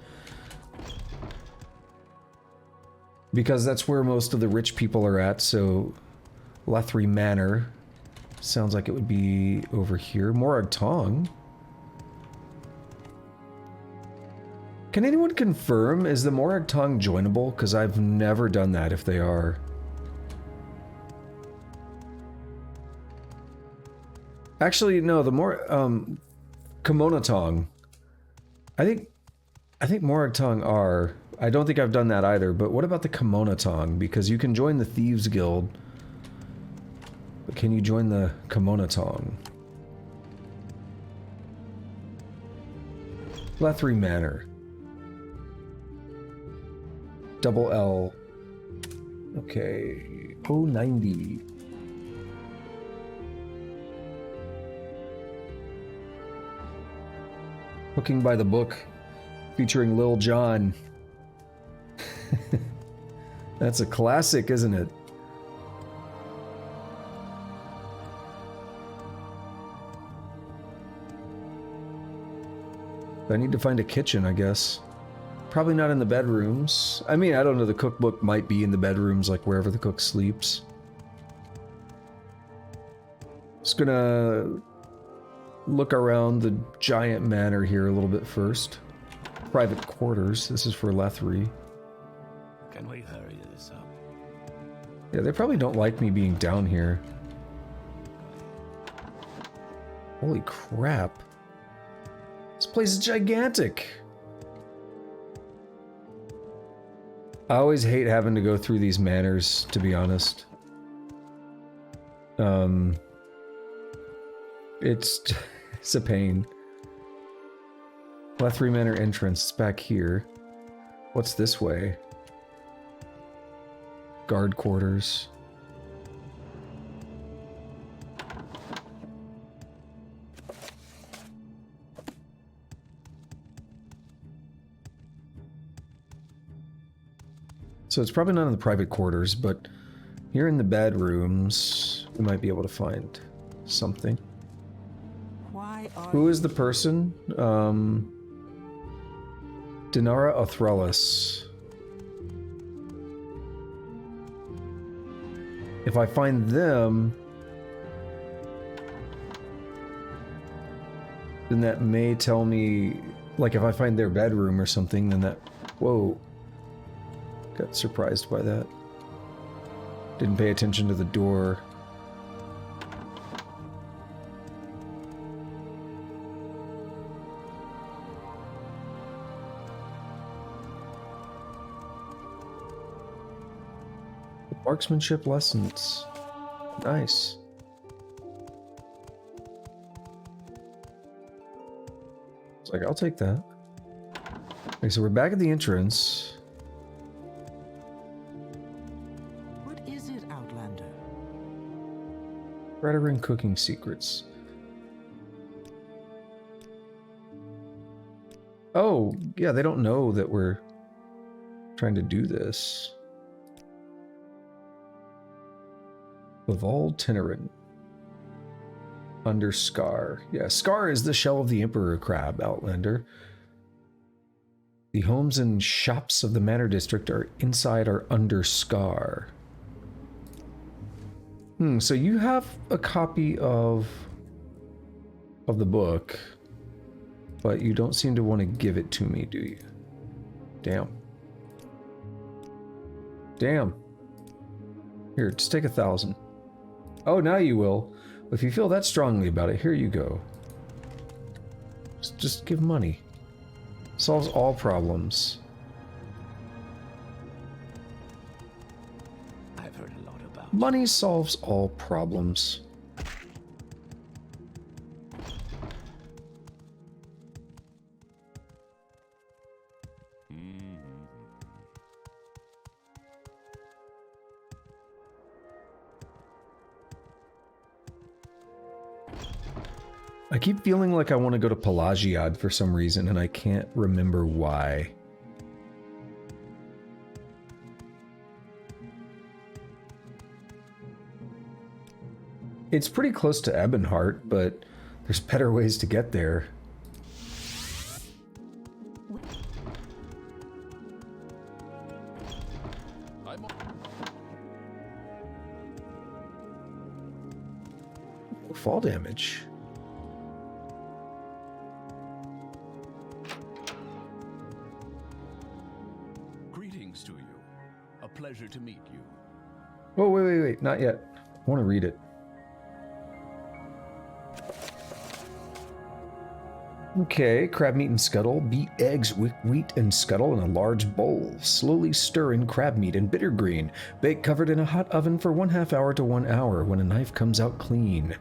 Because that's where most of the rich people are at, so Lethri Manor sounds like it would be over here. Morag Tong. Can anyone confirm, is the Morag Tong joinable? Because I've never done that if they are. Actually, no, the Kimona Tong. I think Morag Tong are. I don't think I've done that either, but what about the Kimona Tong? Because you can join the Thieves Guild. But can you join the Kimona Tong? Lethri Manor. Double L. Okay. 090. Cooking by the Book. Featuring Lil Jon. That's a classic, isn't it? I need to find a kitchen, I guess. Probably not in the bedrooms. I mean, I don't know, the cookbook might be in the bedrooms, like wherever the cook sleeps. Just gonna look around the giant manor here a little bit first. Private quarters. This is for Lethri. Can we hurry this up? Yeah, they probably don't like me being down here. Holy crap. This place is gigantic. I always hate having to go through these manors, to be honest. It's a pain. Lethri Manor entrance, it's back here. What's this way? Guard quarters. So it's probably not in the private quarters, but here in the bedrooms, we might be able to find something. Who is the person? Dinara Othrelis. If I find them, then that may tell me, like if I find their bedroom or something, then that... Whoa. Got surprised by that. Didn't pay attention to the door. Marksmanship lessons. Nice. It's like, I'll take that. Okay, so we're back at the entrance. What is it, Outlander? Redoran cooking secrets. Oh, yeah, they don't know that we're trying to do this. Vvardenfell. Under Scar. Yeah, Scar is the shell of the Emperor Crab, Outlander. The homes and shops of the Manor District are inside or under Scar. So you have a copy of the book, but you don't seem to want to give it to me, do you? Damn. Damn. Here, just take 1,000. Oh, now you will. If you feel that strongly about it, here you go. Just give money. Solves all problems. I've heard a lot about Money solves all problems. I keep feeling like I want to go to Pelagiad for some reason, and I can't remember why. It's pretty close to Ebonheart, but there's better ways to get there. Fall damage. Pleasure to meet you. Oh, wait, not yet. I want to read it. Okay, crab meat and scuttle. Beat eggs with wheat and scuttle in a large bowl. Slowly stir in crab meat and bitter green. Bake covered in a hot oven for 1/2 hour to 1 hour when a knife comes out clean.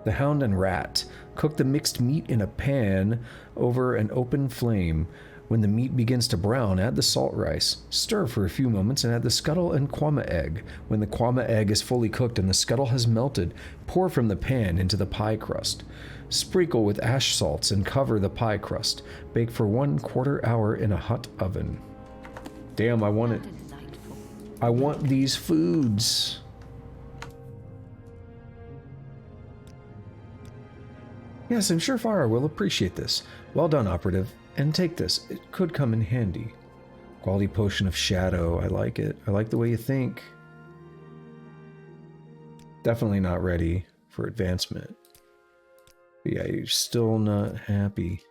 The hound and rat. Cook the mixed meat in a pan over an open flame. When the meat begins to brown, add the salt rice. Stir for a few moments and add the scuttle and kwama egg. When the kwama egg is fully cooked and the scuttle has melted, pour from the pan into the pie crust. Sprinkle with ash salts and cover the pie crust. Bake for 1/4 hour in a hot oven. Damn, I want it. I want these foods. Yes, I'm sure Farah will appreciate this. Well done, operative. And take this. It could come in handy. Quality potion of shadow. I like it. I like the way you think. Definitely not ready for advancement. But yeah, you're still not happy.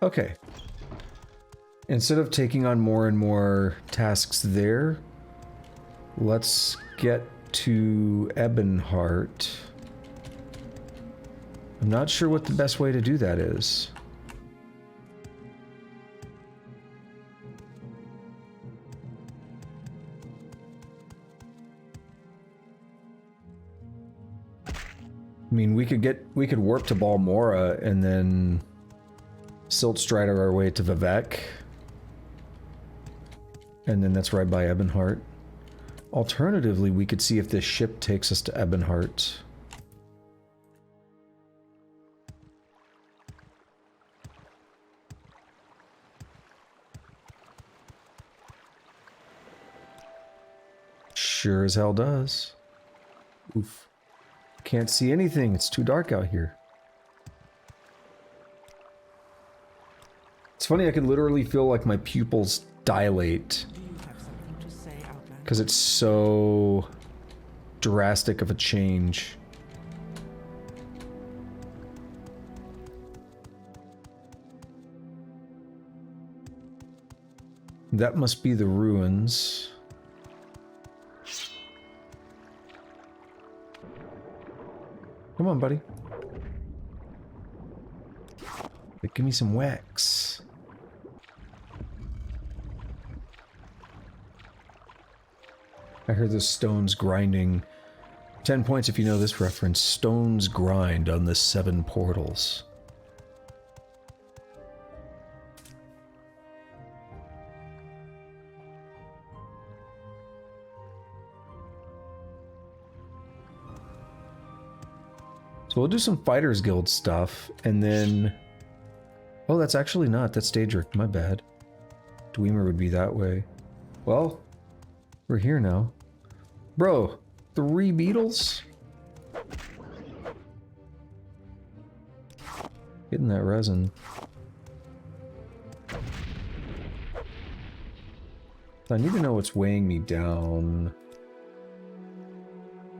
Okay. Instead of taking on more and more tasks there, let's get to Ebonheart. I'm not sure what the best way to do that is. I mean, we could warp to Balmora and then Silt Strider our way to Vivek. And then that's right by Ebonheart. Alternatively, we could see if this ship takes us to Ebonheart. Sure as hell does. Oof. Can't see anything. It's too dark out here. It's funny, I can literally feel like my pupils dilate. Do you have something to say, Outlander? Because it's so drastic of a change. That must be the ruins. Come on, buddy. Give me some wax. I heard the stones grinding. 10 points if you know this reference. Stones grind on the 7 portals. So we'll do some Fighters Guild stuff, and then... Oh, that's actually not. That's Daedric. My bad. Dwemer would be that way. Well, we're here now. Bro, 3 beetles? Getting that resin. I need to know what's weighing me down.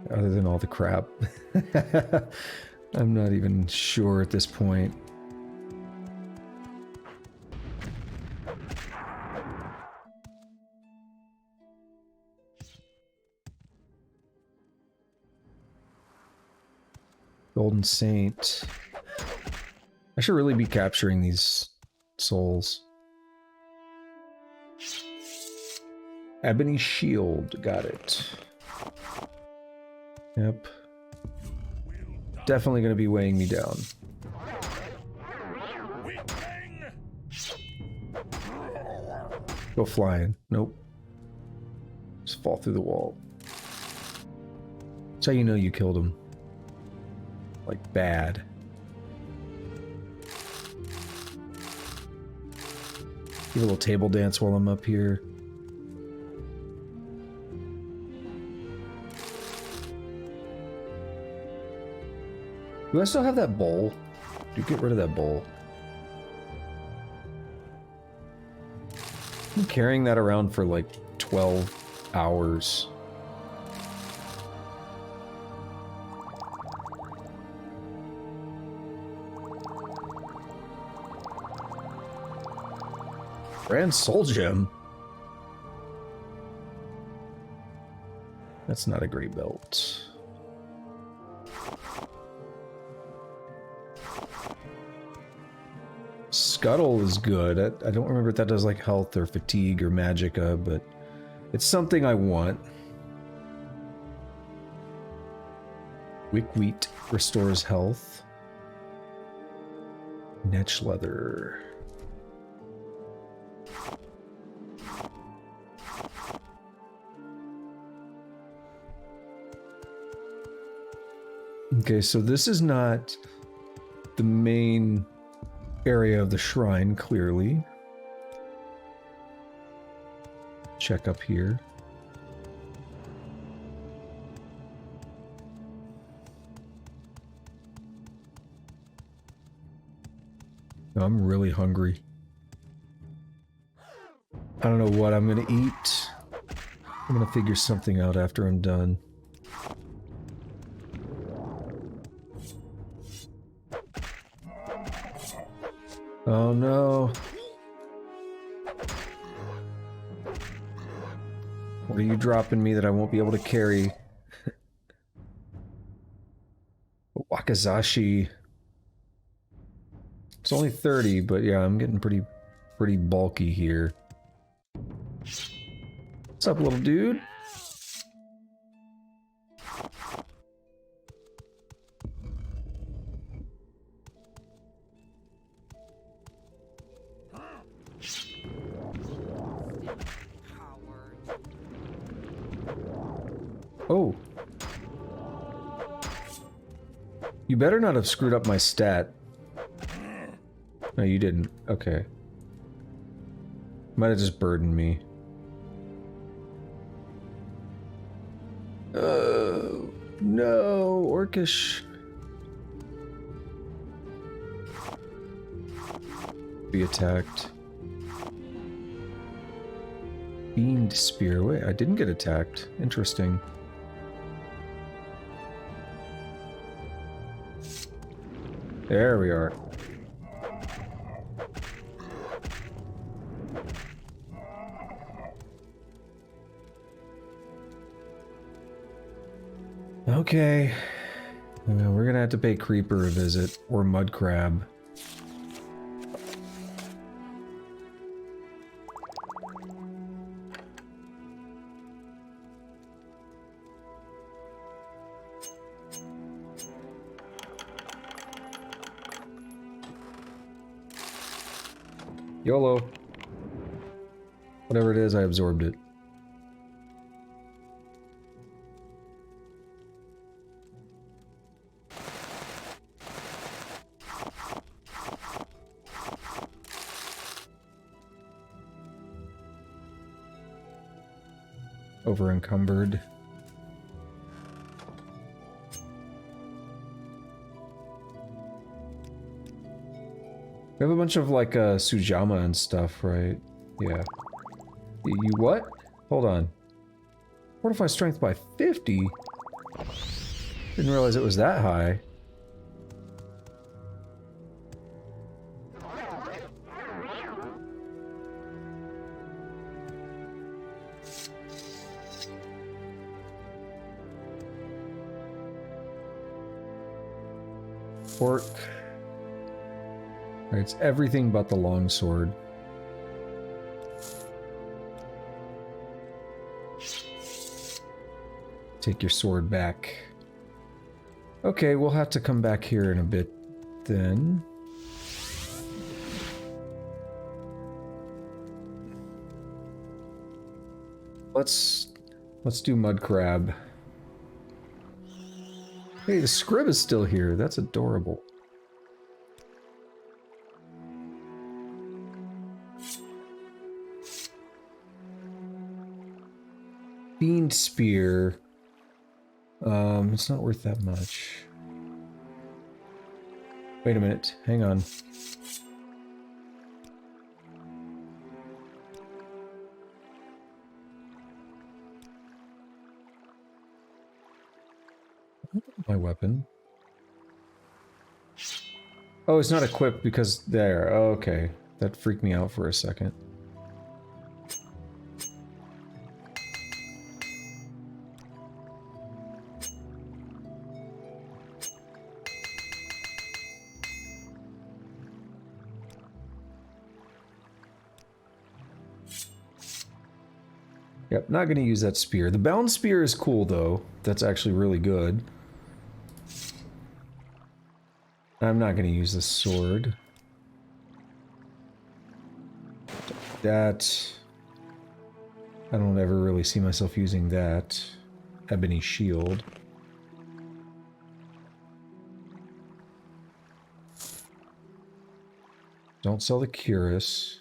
Other than all the crap. I'm not even sure at this point. Golden Saint. I should really be capturing these souls. Ebony Shield. Got it. Yep. Definitely going to be weighing me down. Go flying. Nope. Just fall through the wall. That's how you know you killed him. Like, bad. Give a little table dance while I'm up here. Do I still have that bowl? Dude, get rid of that bowl. I'm carrying that around for like 12 hours. Grand Soul Gem? That's not a great belt. Scuttle is good. I don't remember if that does like health or fatigue or magicka, but it's something I want. Wick Wheat restores health. Netch Leather. Okay, so this is not the main area of the shrine, clearly. Check up here. I'm really hungry. I don't know what I'm gonna eat. I'm gonna figure something out after I'm done. Oh no. What are you dropping me that I won't be able to carry? Wakazashi. It's only 30, but yeah, I'm getting pretty bulky here. What's up, little dude? Oh. You better not have screwed up my stat. No, you didn't. Okay. Might have just burdened me. No, Orcish. Be attacked. Fiend Spear. Wait, I didn't get attacked. Interesting. There we are. Okay. We're gonna have to pay Creeper a visit, or Mudcrab. YOLO. Whatever it is, I absorbed it. Over encumbered. We have a bunch of like Sujama and stuff, right? Yeah. You what? Hold on. Fortify strength by 50? Didn't realize it was that high. Fork. Right, it's everything but the longsword. Take your sword back. Okay, we'll have to come back here in a bit then. Let's do Mudcrab. Hey, the scrib is still here. That's adorable. Fiend Spear. It's not worth that much. Wait a minute. Hang on. My weapon. Oh, it's not equipped because there. Oh, okay. That freaked me out for a second. Yep, not gonna use that spear. The bound spear is cool though. That's actually really good. I'm not gonna use the sword. That... I don't ever really see myself using that. Ebony shield. Don't sell the cuirass.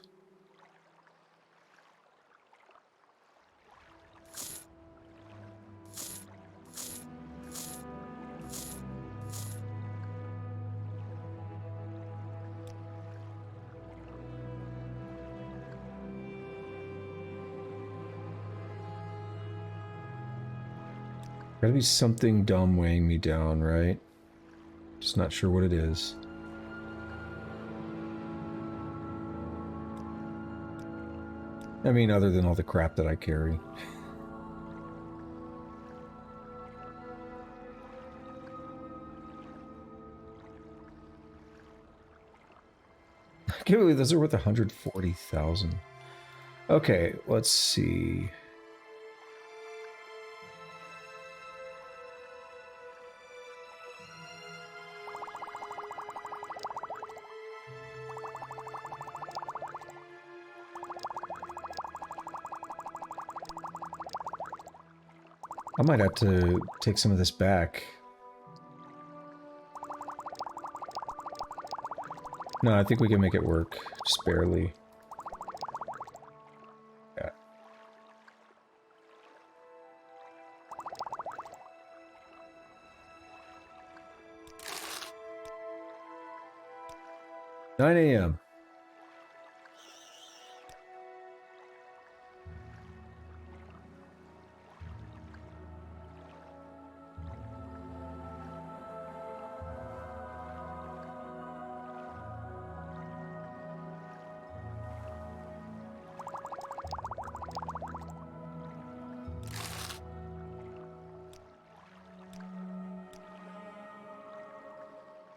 Gotta be something dumb weighing me down, right? Just not sure what it is. I mean, other than all the crap that I carry. I can't believe those are worth 140,000. Okay, let's see. I might have to take some of this back. No, I think we can make it work. Just barely. Yeah. 9 a.m.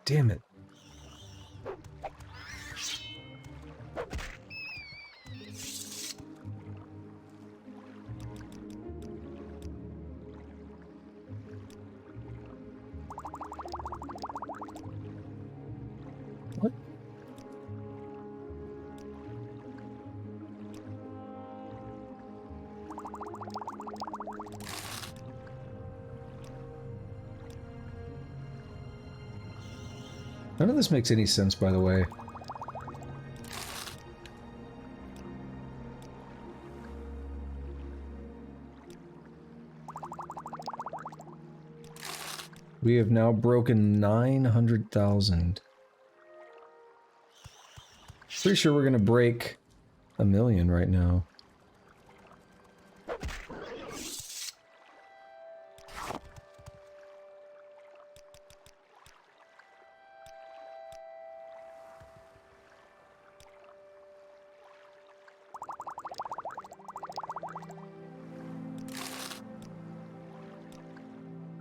Damn it. What? None of this makes any sense, by the way. We have now broken 900,000. Pretty sure we're gonna break 1 million right now.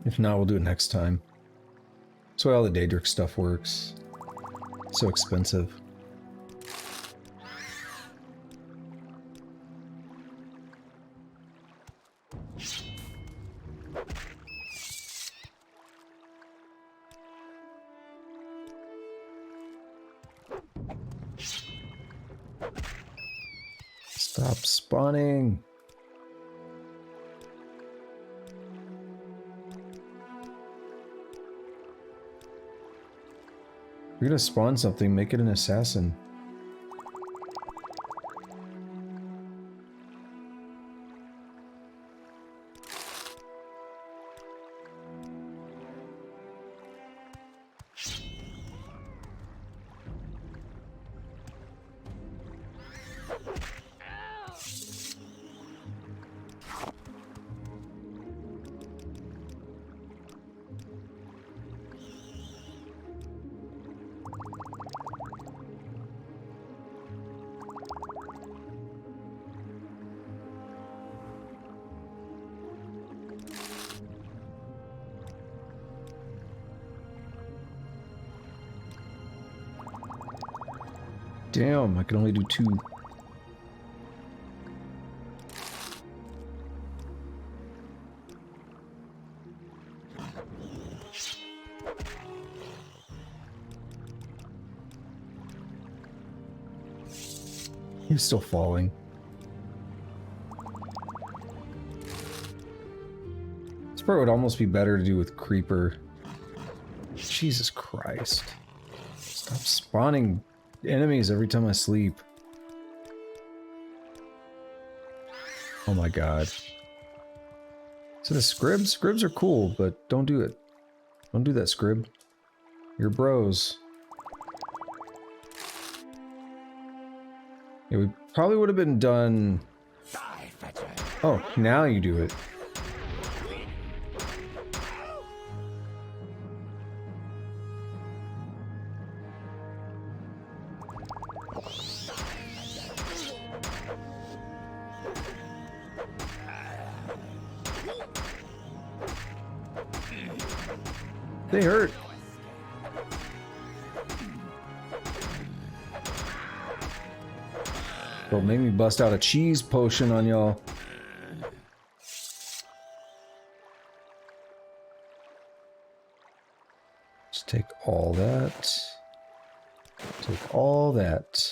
If not, we'll do it next time. That's why all the Daedric stuff works. It's so expensive. Stop spawning! You're gonna spawn something, make it an assassin. Damn, I can only do 2. He's still falling. This part would almost be better to do with Creeper. Jesus Christ. Stop spawning enemies every time I sleep. Oh my god. So the scribs? Scribs are cool, but don't do it. Don't do that, scrib. You're bros. Yeah, we probably would have been done... Oh, now you do it. They hurt. Bro, make me bust out a cheese potion on y'all. Just take all that. Take all that.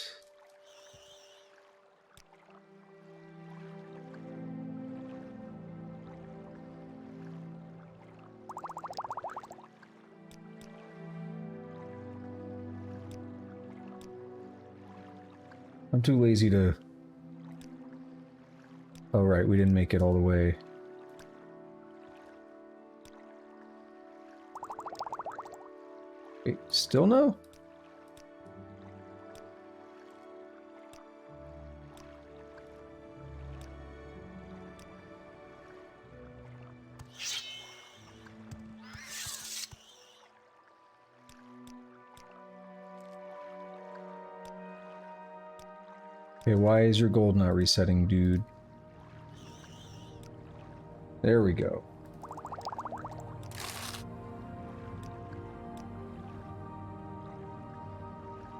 I'm too lazy to... Oh right, we didn't make it all the way. Wait, still no? Okay, why is your gold not resetting, dude? There we go.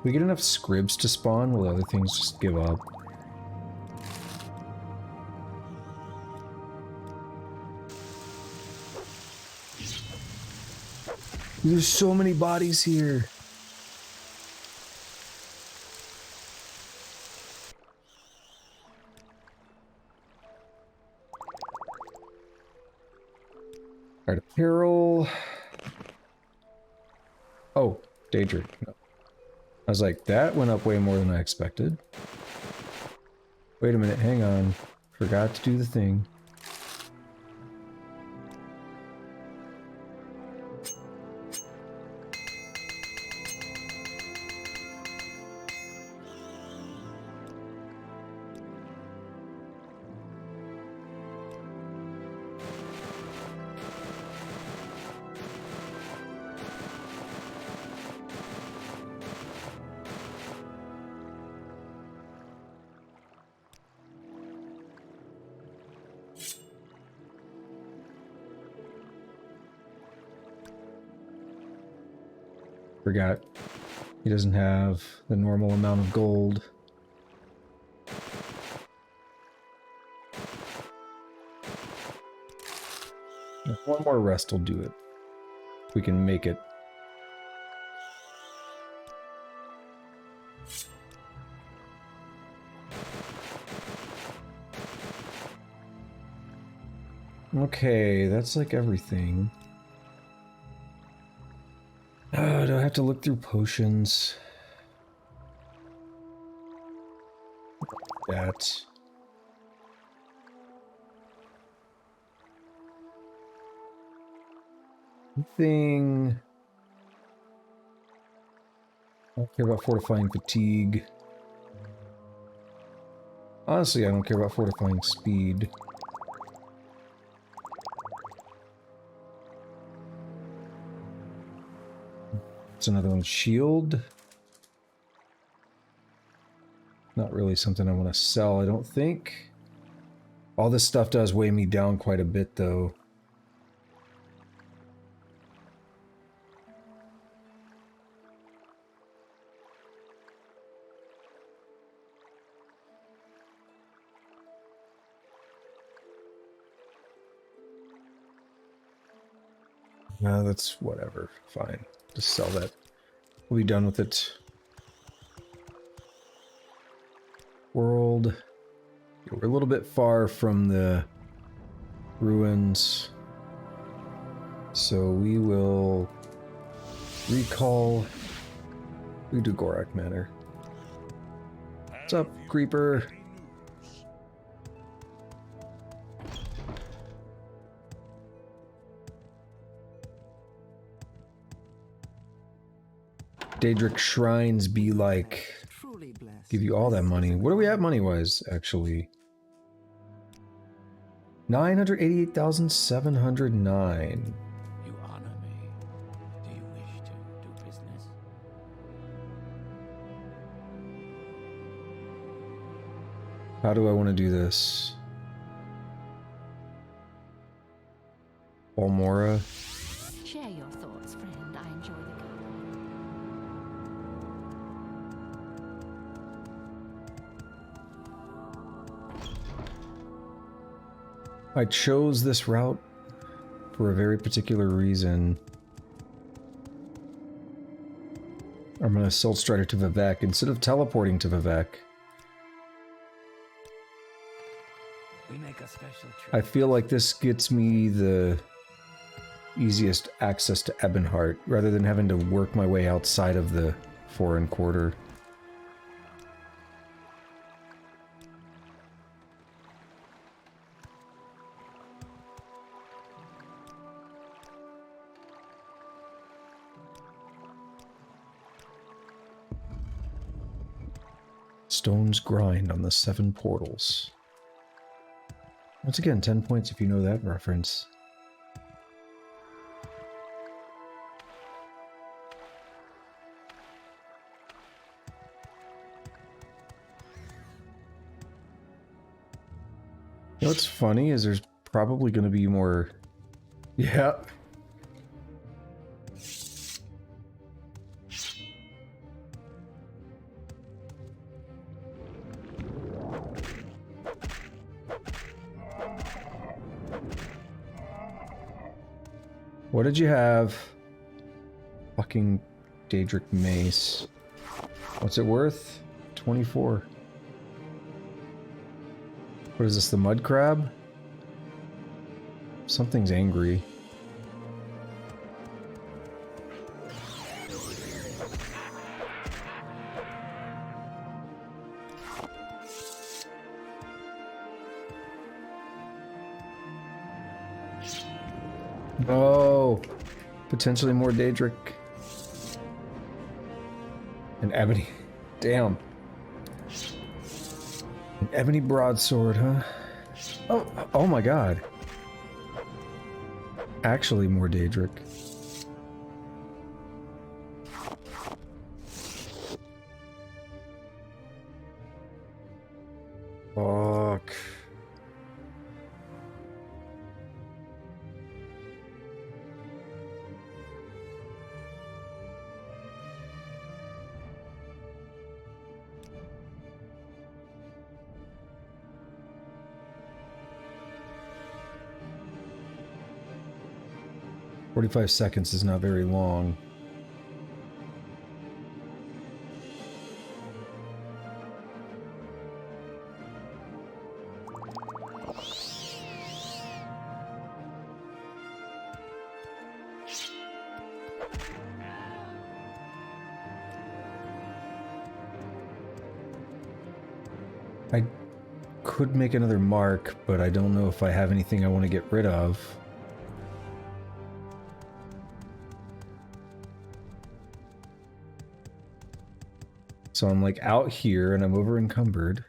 We get enough scribs to spawn, will other things just give up? There's so many bodies here. Alright, apparel. Oh, Daedric. No. I was like, that went up way more than I expected. Wait a minute, hang on. Forgot to do the thing. Forgot. He doesn't have the normal amount of gold. One more rest will do it. We can make it. Okay, that's like everything. Oh, do I have to look through potions? That. Thing. I don't care about fortifying fatigue. Honestly, I don't care about fortifying speed. It's another one. Shield. Not really something I want to sell, I don't think. All this stuff does weigh me down quite a bit, though. No, that's whatever. Fine. Just sell that. We'll be done with it. World. We're a little bit far from the ruins. So we will recall. We do Gorak Manor. What's up, Creeper? Daedric shrines be like, give you all that money. What are we at money-wise, actually? 988,709. You honor me. Do you wish to do business? How do I want to do this? Balmora? Share your thoughts, friend. I enjoy the company. I chose this route for a very particular reason. I'm going to Soul Strider to Vivek instead of teleporting to Vivek. We make a special trip. I feel like this gets me the easiest access to Ebonheart rather than having to work my way outside of the foreign quarter. Stone's Grind on the 7 portals. Once again, 10 points if you know that reference. You know what's funny is there's probably going to be more... Yeah. What did you have? Fucking Daedric Mace. What's it worth? 24. What is this, the Mudcrab? Something's angry. Oh, potentially more Daedric. An ebony. Damn. An ebony broadsword, huh? Oh my god. Actually more Daedric. Fuck. "45 seconds is not very long." I could make another mark, but I don't know if I have anything I want to get rid of. So I'm like out here and I'm over encumbered.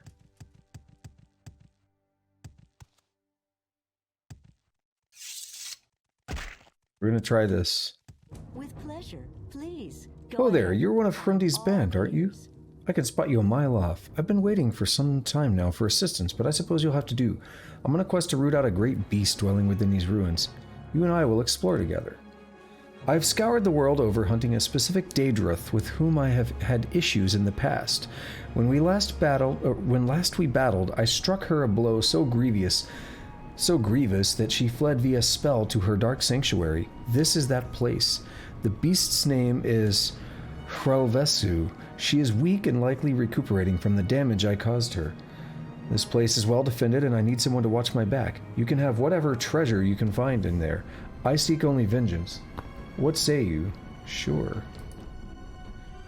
We're gonna try this. With pleasure. Please. Oh there, you're one of Hrundi's band, aren't you? I can spot you a mile off. I've been waiting for some time now for assistance, but I suppose you'll have to do. I'm on a quest to root out a great beast dwelling within these ruins. You and I will explore together. I've scoured the world over hunting a specific Daedroth with whom I have had issues in the past. When last we battled, I struck her a blow so grievous that she fled via spell to her dark sanctuary. This is that place. The beast's name is Hrelvesu. She is weak and likely recuperating from the damage I caused her. This place is well defended and I need someone to watch my back. You can have whatever treasure you can find in there. I seek only vengeance. What say you? Sure.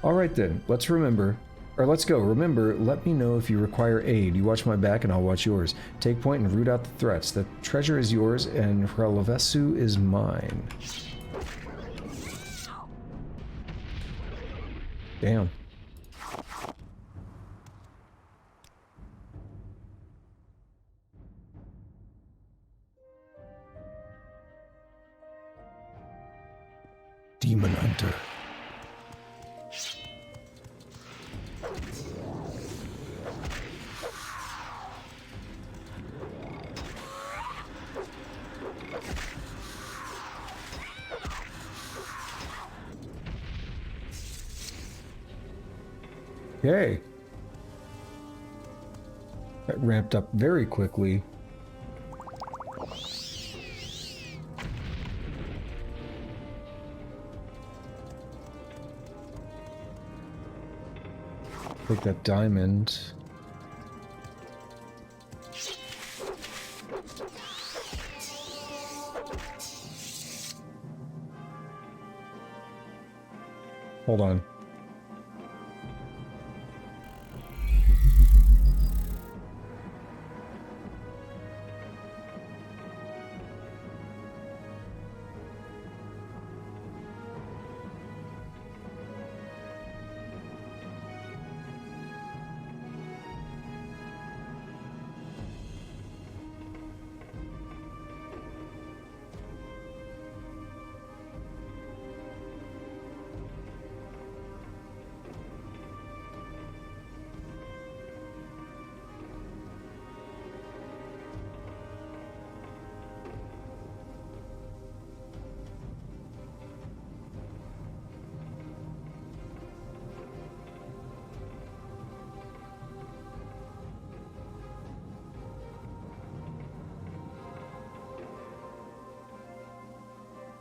Alright then, let's go. Remember, let me know if you require aid. You watch my back and I'll watch yours. Take point and root out the threats. The treasure is yours and Hrelvesu is mine. Damn. Demon Hunter. Okay. That ramped up very quickly. Take that diamond. Hold on.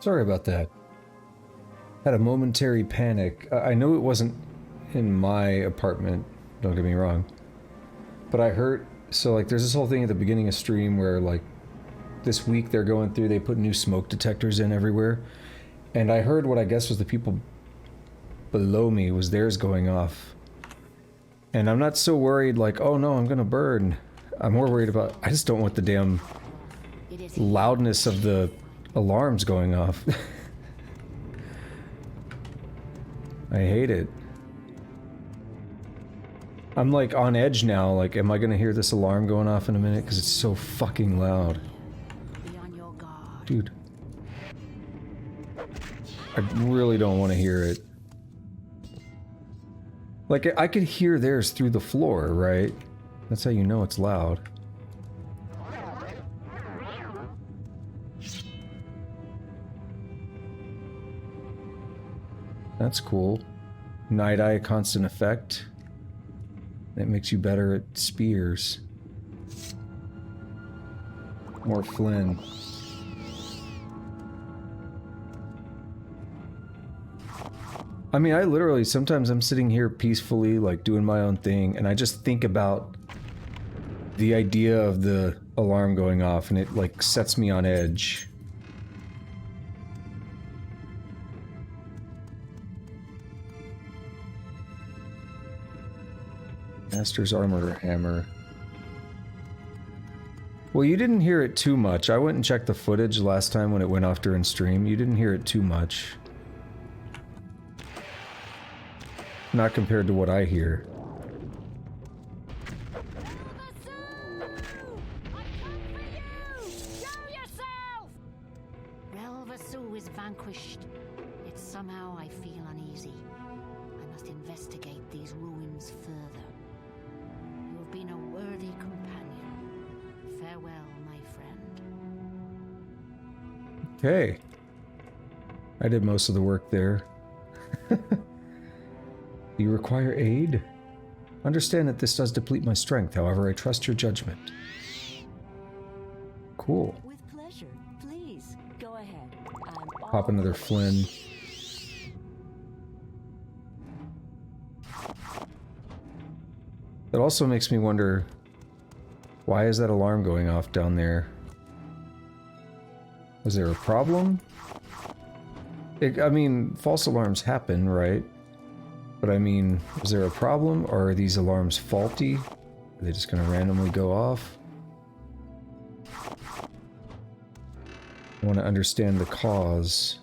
Sorry about that. Had a momentary panic. I know it wasn't in my apartment, don't get me wrong. But I heard, so like there's this whole thing at the beginning of stream where like this week they're going through, they put new smoke detectors in everywhere. And I heard what I guess was the people below me was theirs going off. And I'm not so worried like, oh no, I'm gonna burn. I'm more worried about, I just don't want the damn loudness of the alarms going off. I hate it. I'm like on edge now, like am I gonna hear this alarm going off in a minute? Because it's so fucking loud. Dude. I really don't want to hear it. Like, I could hear theirs through the floor, right? That's how you know it's loud. That's cool. Night Eye constant effect. That makes you better at spears. More Flynn. I mean, I literally, sometimes I'm sitting here peacefully, like, doing my own thing, and I just think about the idea of the alarm going off, and it, like, sets me on edge. Master's Armor Hammer. Well, you didn't hear it too much. I went and checked the footage last time when it went off during stream. You didn't hear it too much. Not compared to what I hear. Relvasu is vanquished. Yet somehow I feel uneasy. I must investigate these ruins further. You have been a worthy companion. Farewell, my friend. Okay. I did most of the work there. Do you require aid? Understand that this does deplete my strength, however, I trust your judgment. Cool. With pleasure. Please, go ahead. Pop another Flynn. That also makes me wonder, why is that alarm going off down there? Was there a problem? I mean, false alarms happen, right? But I mean, is there a problem, or are these alarms faulty? Are they just gonna randomly go off? I want to understand the cause.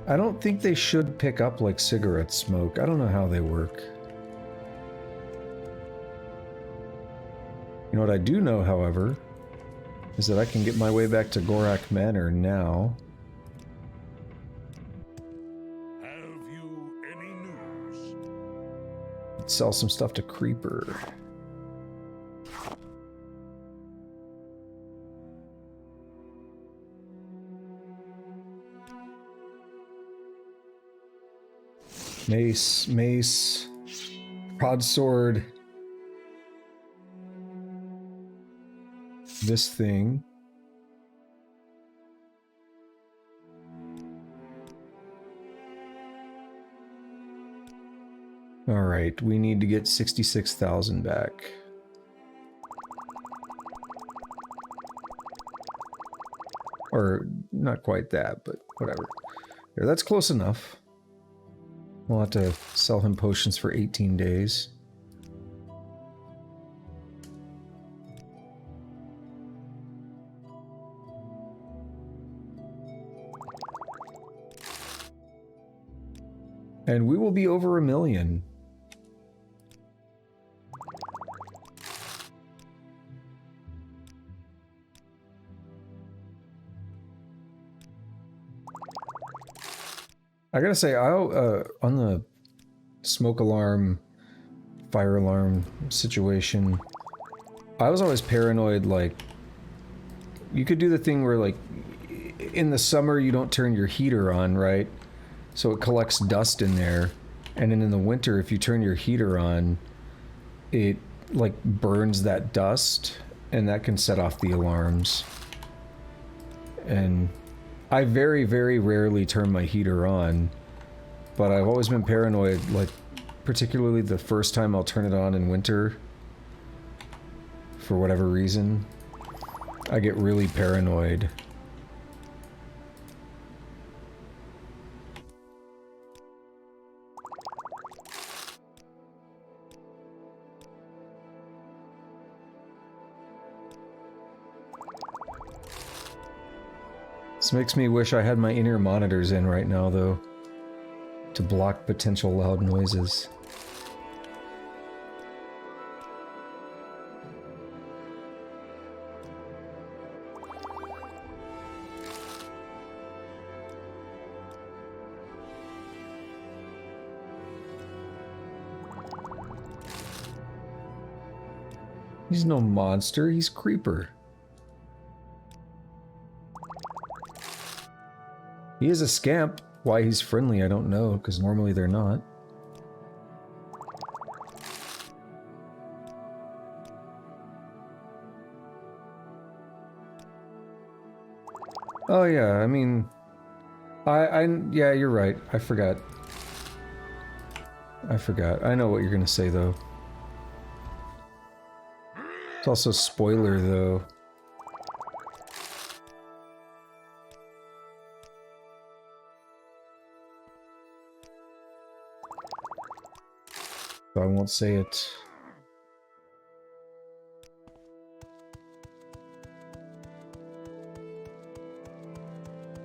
I don't think they should pick up like cigarette smoke. I don't know how they work. You know what I do know, however, is that I can get my way back to Gorak Manor now. Have you any news? Sell some stuff to Creeper. Mace, broadsword, this thing. All right, we need to get 66,000 back. Or not quite that, but whatever. There, that's close enough. We'll have to sell him potions for 18 days. And we will be over 1 million. I gotta say, on the smoke alarm, fire alarm situation, I was always paranoid, like, you could do the thing where, like, in the summer you don't turn your heater on, right? So it collects dust in there. And then in the winter, if you turn your heater on, it, like, burns that dust, and that can set off the alarms. And I very, very rarely turn my heater on, but I've always been paranoid, like, particularly the first time I'll turn it on in winter, for whatever reason. I get really paranoid. This makes me wish I had my in-ear monitors in right now, though, to block potential loud noises. He's no monster, he's Creeper. He is a scamp. Why he's friendly, I don't know, because normally they're not. Oh yeah, I mean... yeah, you're right. I forgot. I know what you're gonna say, though. It's also spoiler, though. So I won't say it.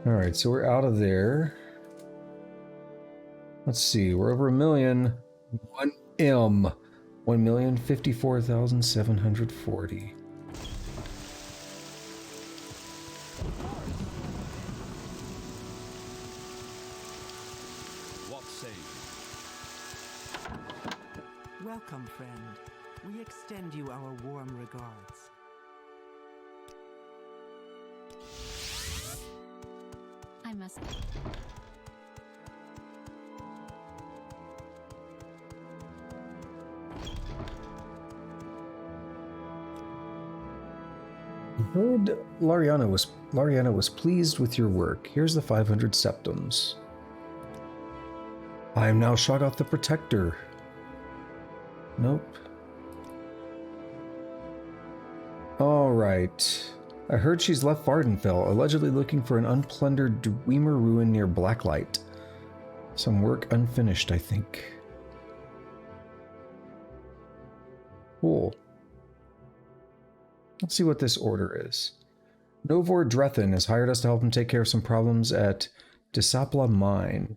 Alright, so we're out of there. Let's see, we're over 1 million. 1M. 1,054,740. What say you? Welcome, friend. We extend you our warm regards. I must... Heard Lariana was pleased with your work. Here's the 500 septums. I am now Shoggoth the Protector. Nope. Alright. I heard she's left Vvardenfell, allegedly looking for an unplundered Dwemer ruin near Blacklight. Some work unfinished, I think. Cool. Let's see what this order is. Novor Drethin has hired us to help him take care of some problems at Dissapla Mine.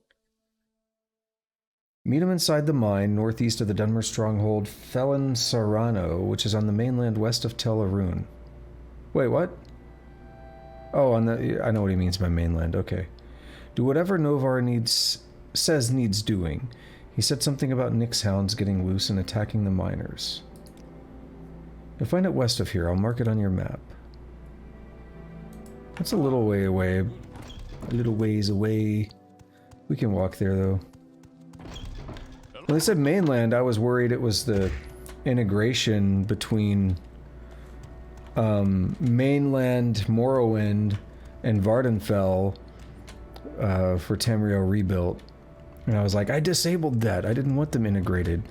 Meet him inside the mine, northeast of the Dunmer Stronghold, Felon Sarano, which is on the mainland west of Telura. Wait, what? Oh, on the... I know what he means by mainland, okay. Do whatever Novar says needs doing. He said something about Nyx hounds getting loose and attacking the miners. You'll find it west of here. I'll mark it on your map. That's a little way away. A little ways away. We can walk there, though. When they said mainland, I was worried it was the integration between mainland Morrowind and Vvardenfell for Tamriel Rebuilt. And I was like, I disabled that. I didn't want them integrated.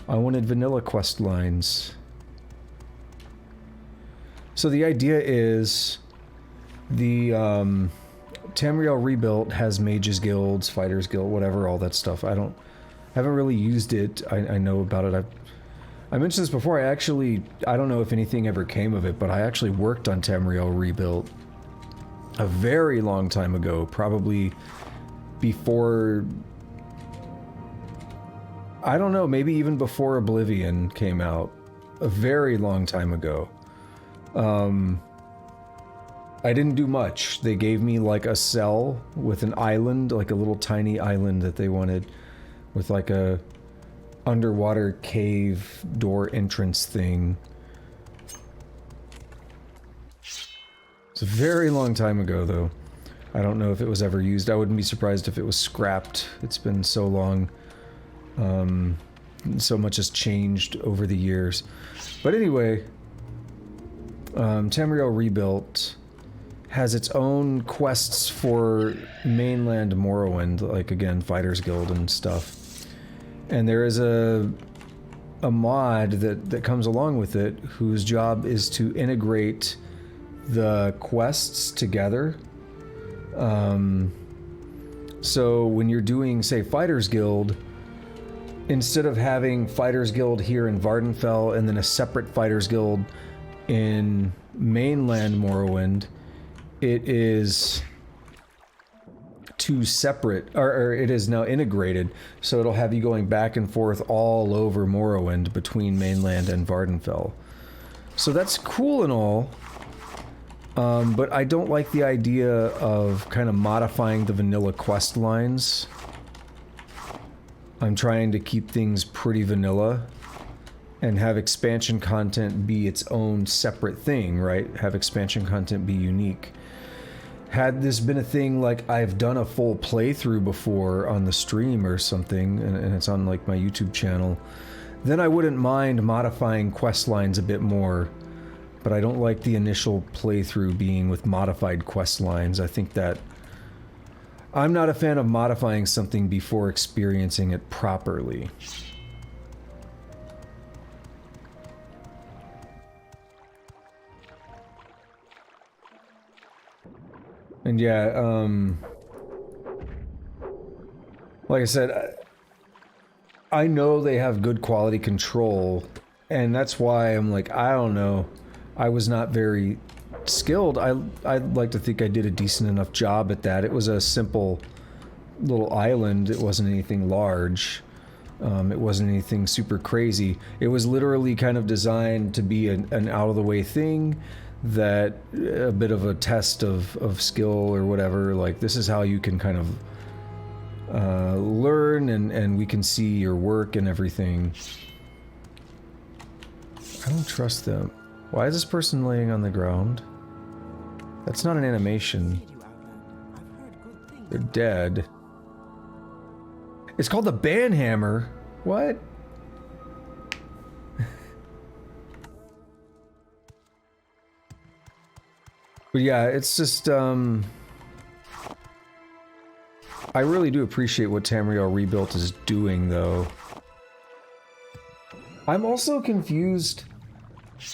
I wanted vanilla quest lines. So the idea is the Tamriel Rebuilt has mages guilds, fighters guild, whatever, all that stuff. I haven't really used it. I know about it. I mentioned this before. I don't know if anything ever came of it, but I actually worked on Tamriel Rebuilt a very long time ago, probably before, I don't know, maybe even before Oblivion came out, a very long time ago. I didn't do much. They gave me like a cell with an island, like a little tiny island that they wanted, with like a underwater cave door entrance thing. It's a very long time ago, though. I don't know if it was ever used. I wouldn't be surprised if it was scrapped. It's been so long. So much has changed over the years. But anyway, Tamriel Rebuilt has its own quests for mainland Morrowind, like, again, Fighters Guild and stuff. And there is a mod that comes along with it, whose job is to integrate the quests together. So when you're doing, say, Fighters Guild, instead of having Fighters Guild here in Vvardenfell and then a separate Fighters Guild in mainland Morrowind, it is two separate, or it is now integrated, so it'll have you going back and forth all over Morrowind between mainland and Vvardenfell. So that's cool and all, but I don't like the idea of kind of modifying the vanilla quest lines. I'm trying to keep things pretty vanilla and have expansion content be its own separate thing, right? Have expansion content be unique. Had this been a thing like I've done a full playthrough before on the stream or something, and it's on like my YouTube channel, then I wouldn't mind modifying quest lines a bit more. But I don't like the initial playthrough being with modified quest lines. I think that I'm not a fan of modifying something before experiencing it properly. And yeah, like I said, I know they have good quality control, and that's why I'm like, I don't know. I was not very skilled. I'd like to think I did a decent enough job at that. It was a simple little island. It wasn't anything large. It wasn't anything super crazy. It was literally kind of designed to be an out-of-the-way thing, that a bit of a test of skill or whatever. Like, this is how you can kind of learn, and we can see your work and everything. I don't trust them. Why is this person laying on the ground? That's not an animation. They're dead. It's called the Banhammer. What? But yeah, it's just, I really do appreciate what Tamriel Rebuilt is doing, though. I'm also confused.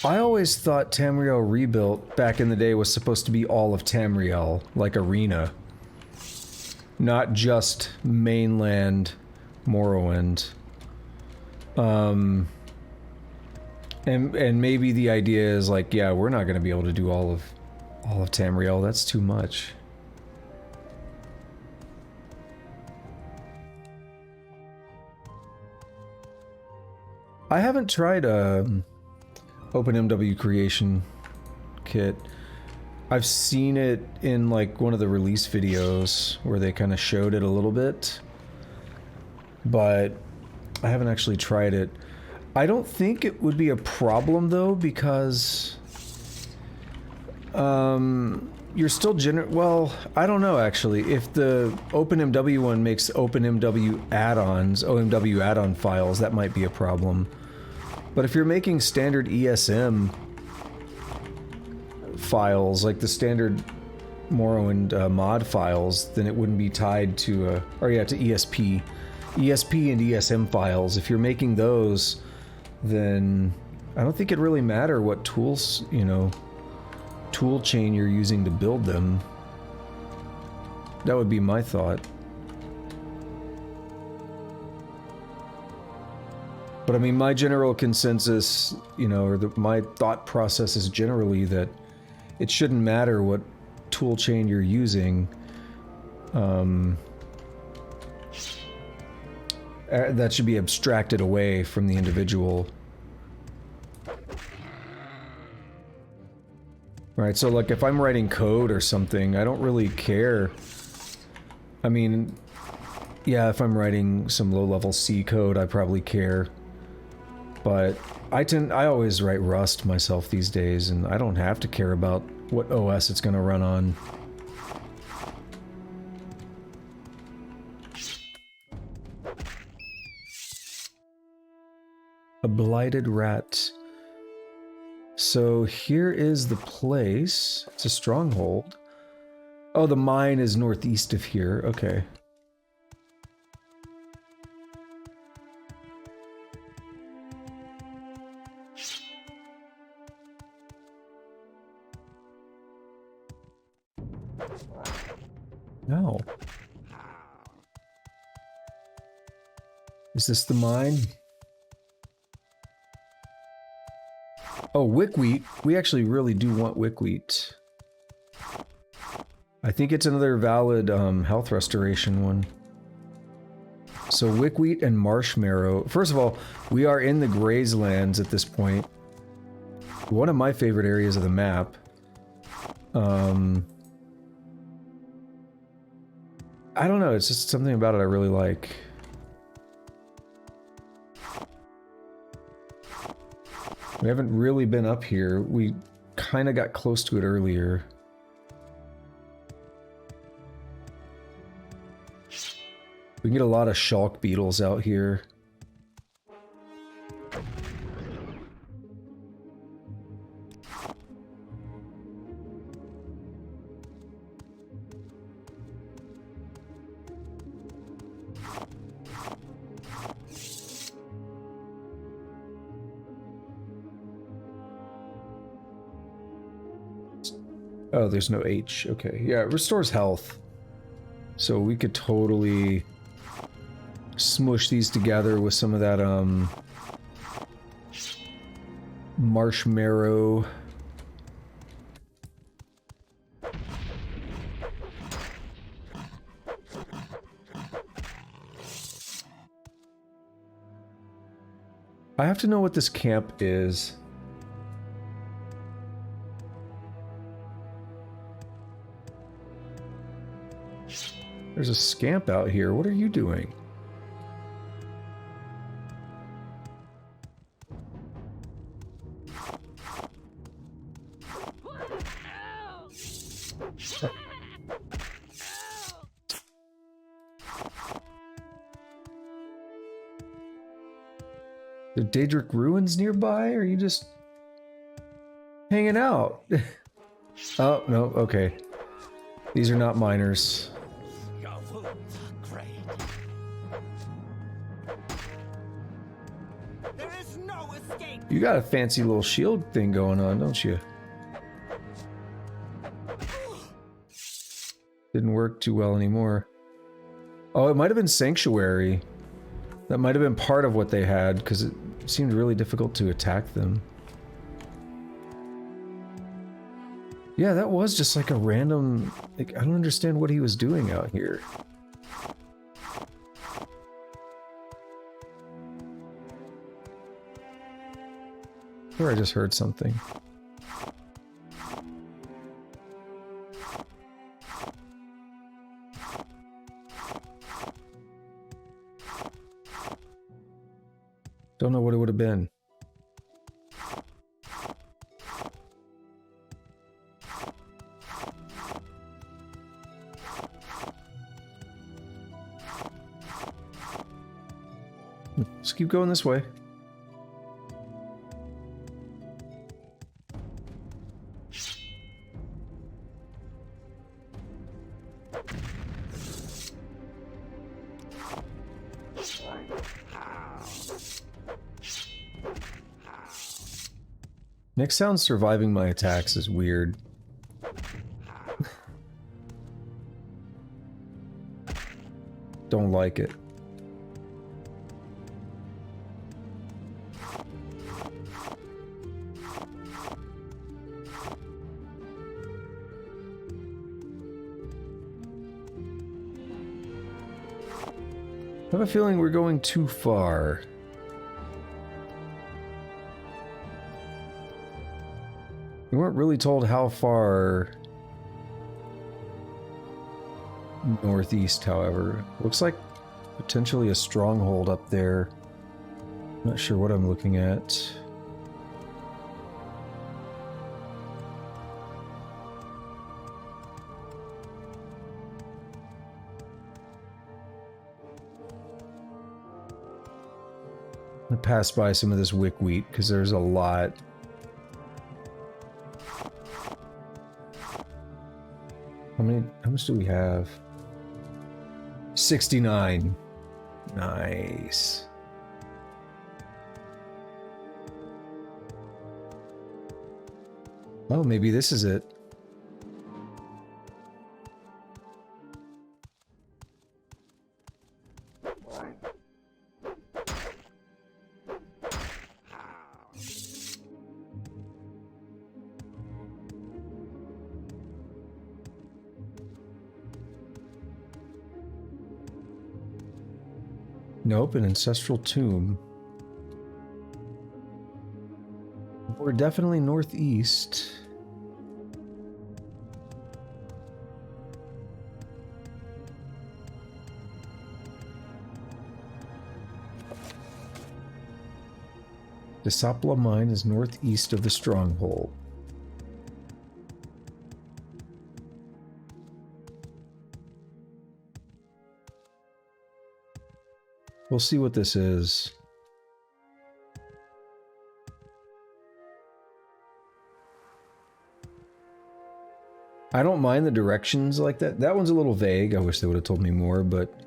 I always thought Tamriel Rebuilt back in the day was supposed to be all of Tamriel, like Arena. Not just mainland Morrowind. And maybe the idea is like, yeah, we're not going to be able to do all of Tamriel. That's too much. I haven't tried OpenMW creation kit. I've seen it in like one of the release videos where they kind of showed it a little bit, but I haven't actually tried it. I don't think it would be a problem though, because you're still well, I don't know actually. If the OpenMW one makes OpenMW add-ons, OMW add-on files, that might be a problem. But if you're making standard ESM files, like the standard Morrowind mod files, then it wouldn't be tied to, to ESP. ESP and ESM files, if you're making those, then I don't think it'd really matter what tools, you know, tool chain you're using to build them. That would be my thought. But I mean, my general consensus, you know, or my thought process is generally that it shouldn't matter what tool chain you're using. That should be abstracted away from the individual. Right, so like if I'm writing code or something, I don't really care. I mean, yeah, if I'm writing some low-level C code, I probably care. But I always write Rust myself these days, and I don't have to care about what OS it's gonna run on. A blighted rat. So here is the place. It's a stronghold. Oh, the mine is northeast of here. Okay. No. Is this the mine? Oh, wickwheat. We actually really do want wickwheat. I think it's another valid health restoration one. So wickwheat and marshmallow. First of all, we are in the Grazelands at this point. One of my favorite areas of the map. I don't know, it's just something about it I really like. We haven't really been up here. We kind of got close to it earlier. We can get a lot of shulk beetles out here. Oh, there's no H. Okay. Yeah, it restores health. So we could totally smush these together with some of that, marshmallow. I have to know what this camp is. There's a scamp out here. What are you doing? The Daedric ruins nearby? Or are you just hanging out? Oh, no, okay. These are not miners. You got a fancy little shield thing going on, don't you? Didn't work too well anymore. Oh, it might have been Sanctuary. That might have been part of what they had, because it seemed really difficult to attack them. Yeah, that was just like a random... Like, I don't understand what he was doing out here. Or I just heard something. Don't know what it would have been. Let's keep going this way. Nick sounds surviving my attacks is weird. Don't like it. I have a feeling we're going too far. We weren't really told how far northeast, however. Looks like potentially a stronghold up there. Not sure what I'm looking at. I'm gonna pass by some of this wick wheat because there's a lot. How much do we have? 69. Nice. Oh, maybe this is it. Nope, an ancestral tomb. We're definitely northeast. Dissapla mine is northeast of the stronghold. We'll see what this is. I don't mind the directions like that. That one's a little vague. I wish they would have told me more, but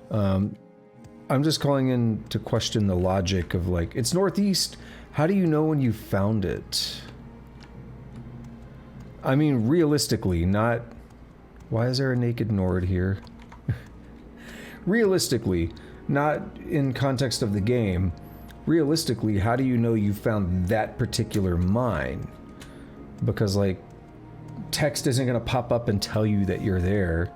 I'm just calling in to question the logic of, like, it's northeast. How do you know when you found it? I mean, realistically, not... Why is there a naked Nord here? Realistically, not in context of the game. Realistically, how do you know you found that particular mine? Because, like, text isn't going to pop up and tell you that you're there.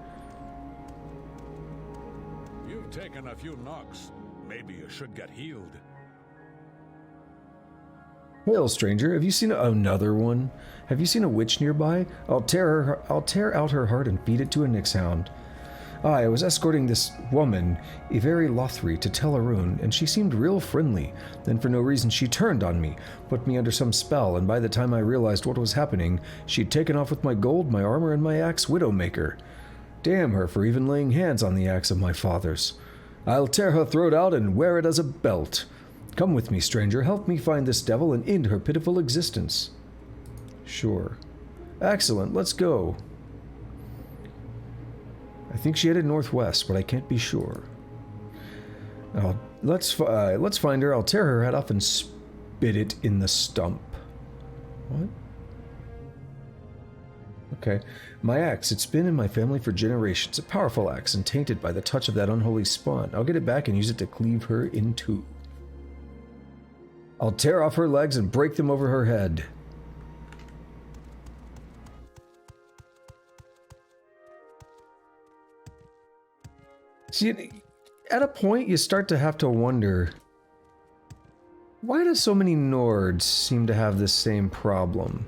You've taken a few knocks. Maybe you should get healed. Hail, stranger. Have you seen another one? Have you seen a witch nearby? I'll tear out her heart and feed it to a Nixhound. I was escorting this woman, Iveri Lothri, to Telurun, and she seemed real friendly. Then for no reason she turned on me, put me under some spell, and by the time I realized what was happening, she'd taken off with my gold, my armor, and my axe Widowmaker. Damn her for even laying hands on the axe of my father's. I'll tear her throat out and wear it as a belt. Come with me, stranger. Help me find this devil and end her pitiful existence. Sure. Excellent. Let's go. I think she headed northwest, but I can't be sure. Let's find her. I'll tear her head off and spit it in the stump. What? Okay. My axe. It's been in my family for generations. A powerful axe and tainted by the touch of that unholy spawn. I'll get it back and use it to cleave her in two. I'll tear off her legs and break them over her head. See, at a point you start to have to wonder, why do so many Nords seem to have this same problem?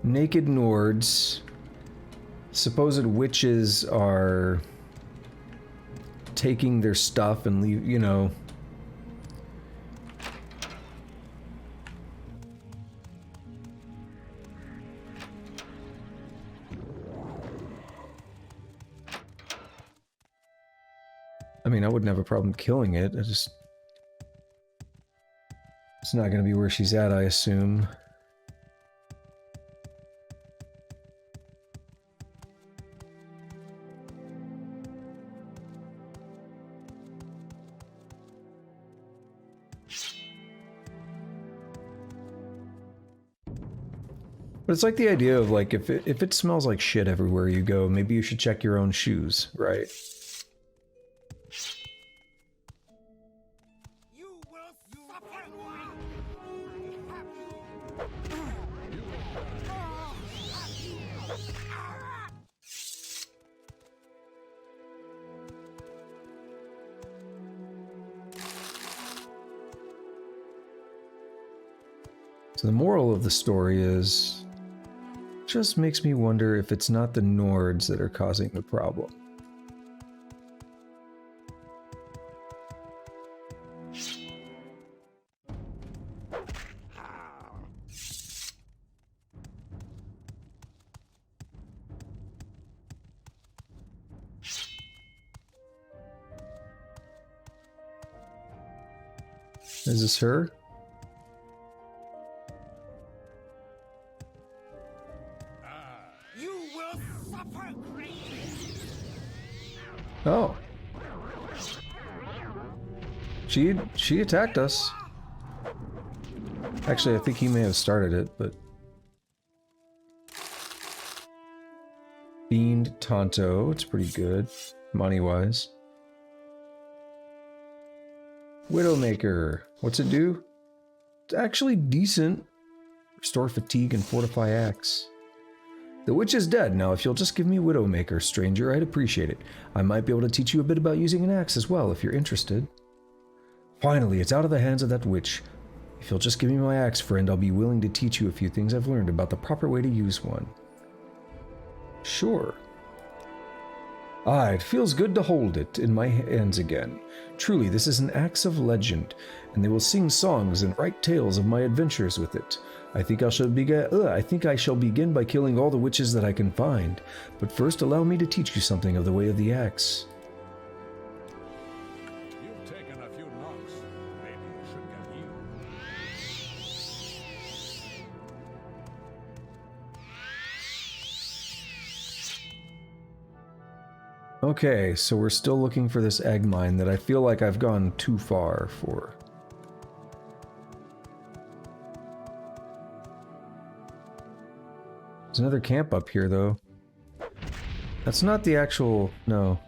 Naked Nords, supposed witches are taking their stuff and leave, you know. I mean, I wouldn't have a problem killing it. It's not going to be where she's at, I assume. But it's like the idea of, like, if it smells like shit everywhere you go, maybe you should check your own shoes, right? So the moral of the story is, just makes me wonder if it's not the Nords that are causing the problem. Is this her? You will suffer greatly. Oh. She attacked us. Actually, I think he may have started it, but... Fiend Tonto, it's pretty good, money-wise. Widowmaker, what's it do? It's actually decent. Restore fatigue and fortify axe. The witch is dead. Now, if you'll just give me Widowmaker, stranger, I'd appreciate it. I might be able to teach you a bit about using an axe as well, if you're interested. Finally, it's out of the hands of that witch. If you'll just give me my axe, friend, I'll be willing to teach you a few things I've learned about the proper way to use one. Sure. Ah, it feels good to hold it in my hands again. Truly, this is an axe of legend, and they will sing songs and write tales of my adventures with it. I think I shall begin by killing all the witches that I can find, but first allow me to teach you something of the way of the axe. You've taken a few knocks. Maybe you should get healed. Okay, so we're still looking for this egg mine that I feel like I've gone too far for. There's another camp up here, though. That's not the actual... no.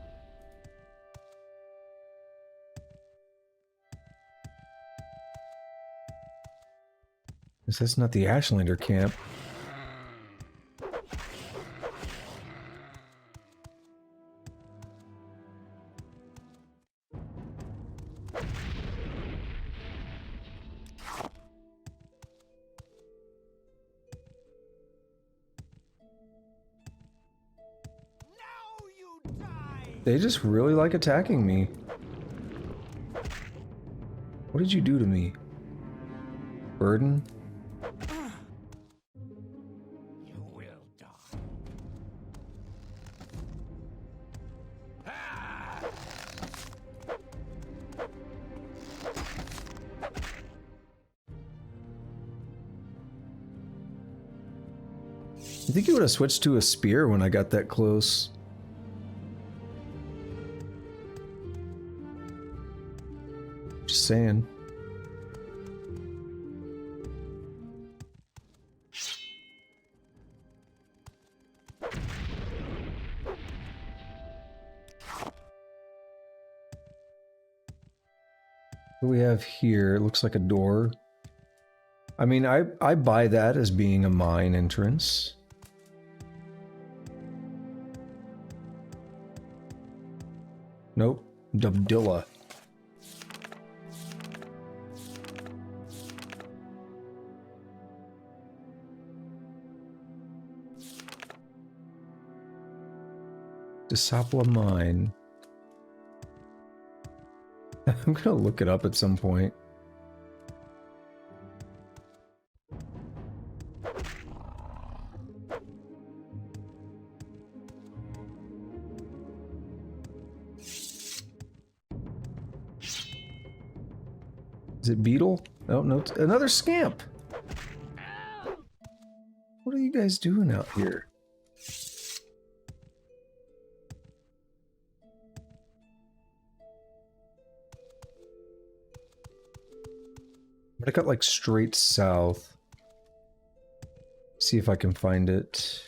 That's not the Ashlander camp. They just really like attacking me. What did you do to me? Burden? You will die. You think you would have switched to a spear when I got that close? Just saying. What do we have here? It looks like a door. I mean, I buy that as being a mine entrance. Nope. Dubdilla. Dissapla mine. I'm gonna look it up at some point. Is it beetle? Oh, no, it's another scamp! What are you guys doing out here? But I got like straight south. See if I can find it.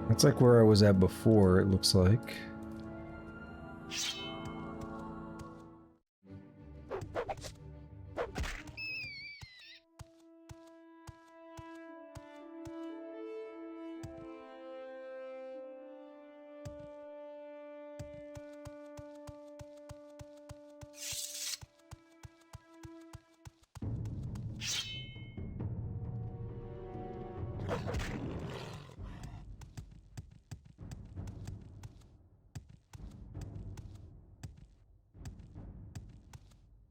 That's like where I was at before, it looks like.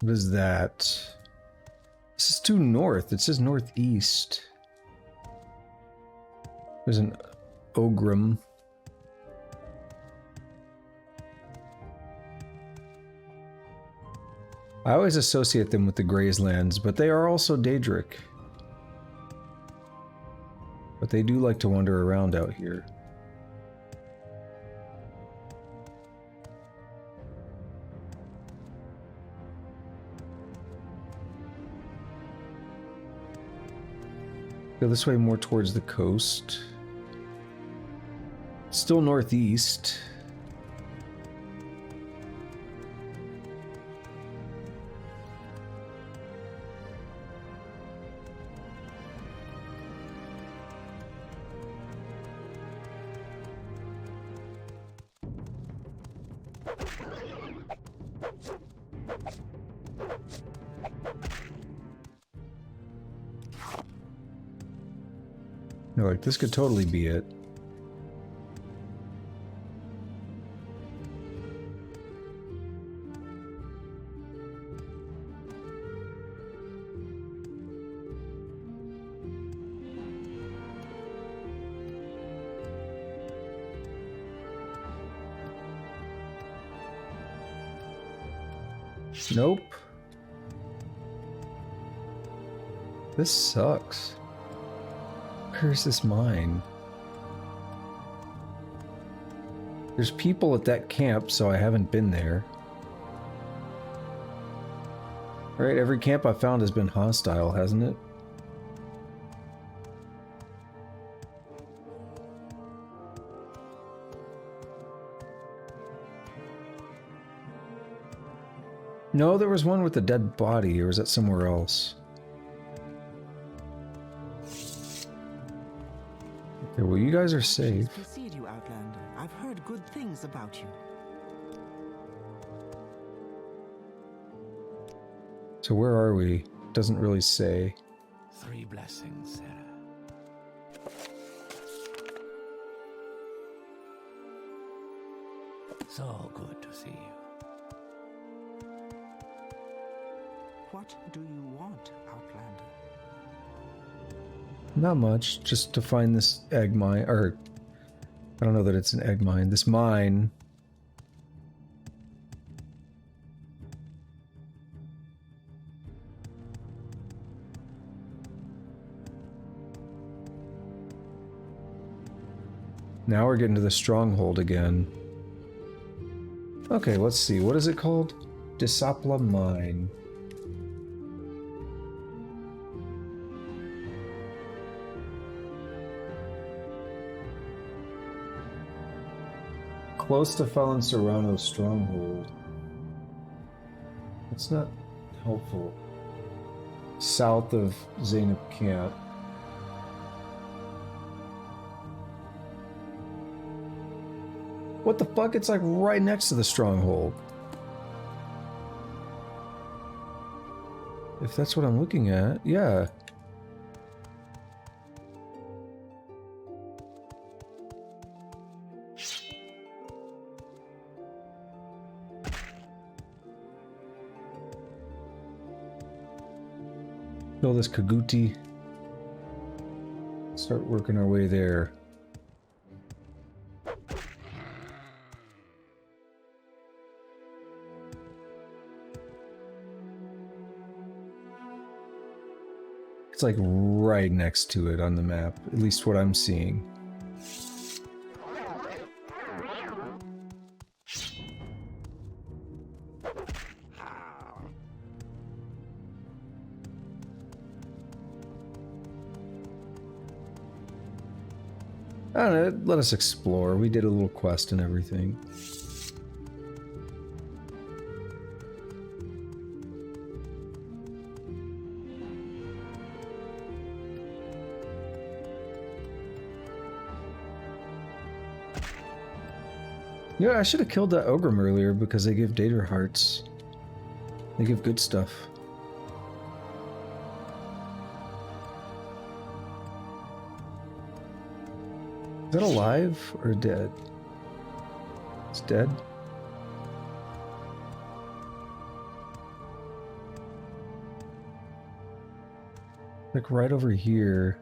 What is that? This is due north. It says northeast. There's an Ogrim. I always associate them with the Grayslands, but they are also Daedric. But they do like to wander around out here. Go this way more towards the coast. Still northeast. No, like this could totally be it. Nope. This sucks. Where's this mine? There's people at that camp, so I haven't been there. Alright, every camp I found has been hostile, hasn't it? No, there was one with a dead body, or was that somewhere else? Okay, well, you guys are safe. Precede you, Outlander. I've heard good things about you. So where are we? Doesn't really say. 3 blessings, Sarah. So good to see you. What do you want, Outlander? Not much, just to find this egg mine, or I don't know that it's an egg mine, this mine. Now we're getting to the stronghold again. Okay, let's see, what is it called? Dissapla Mine. Close to Valenvaryon Stronghold. It's not helpful. South of Zainab Camp. What the fuck? It's like right next to the stronghold. If that's what I'm looking at, yeah. Kill this Kaguti. Start working our way there. It's like right next to it on the map, at least what I'm seeing. I don't know, let us explore. We did a little quest and everything. Yeah, I should have killed that Ogrim earlier because they give Daedra hearts. They give good stuff. Is that alive or dead? It's dead. Like right over here.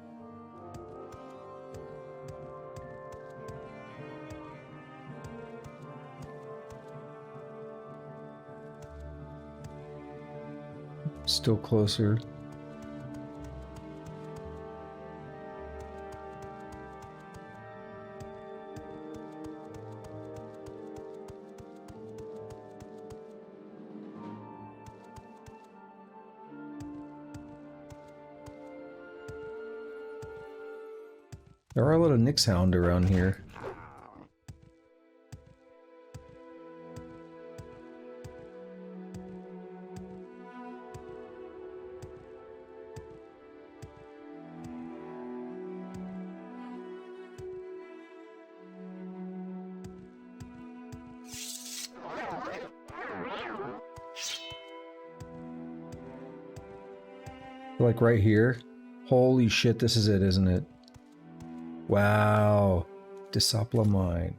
Still closer. There are a lot of Nixhound around here. Like right here. Holy shit, this is it, isn't it? Wow. Dissapla mine.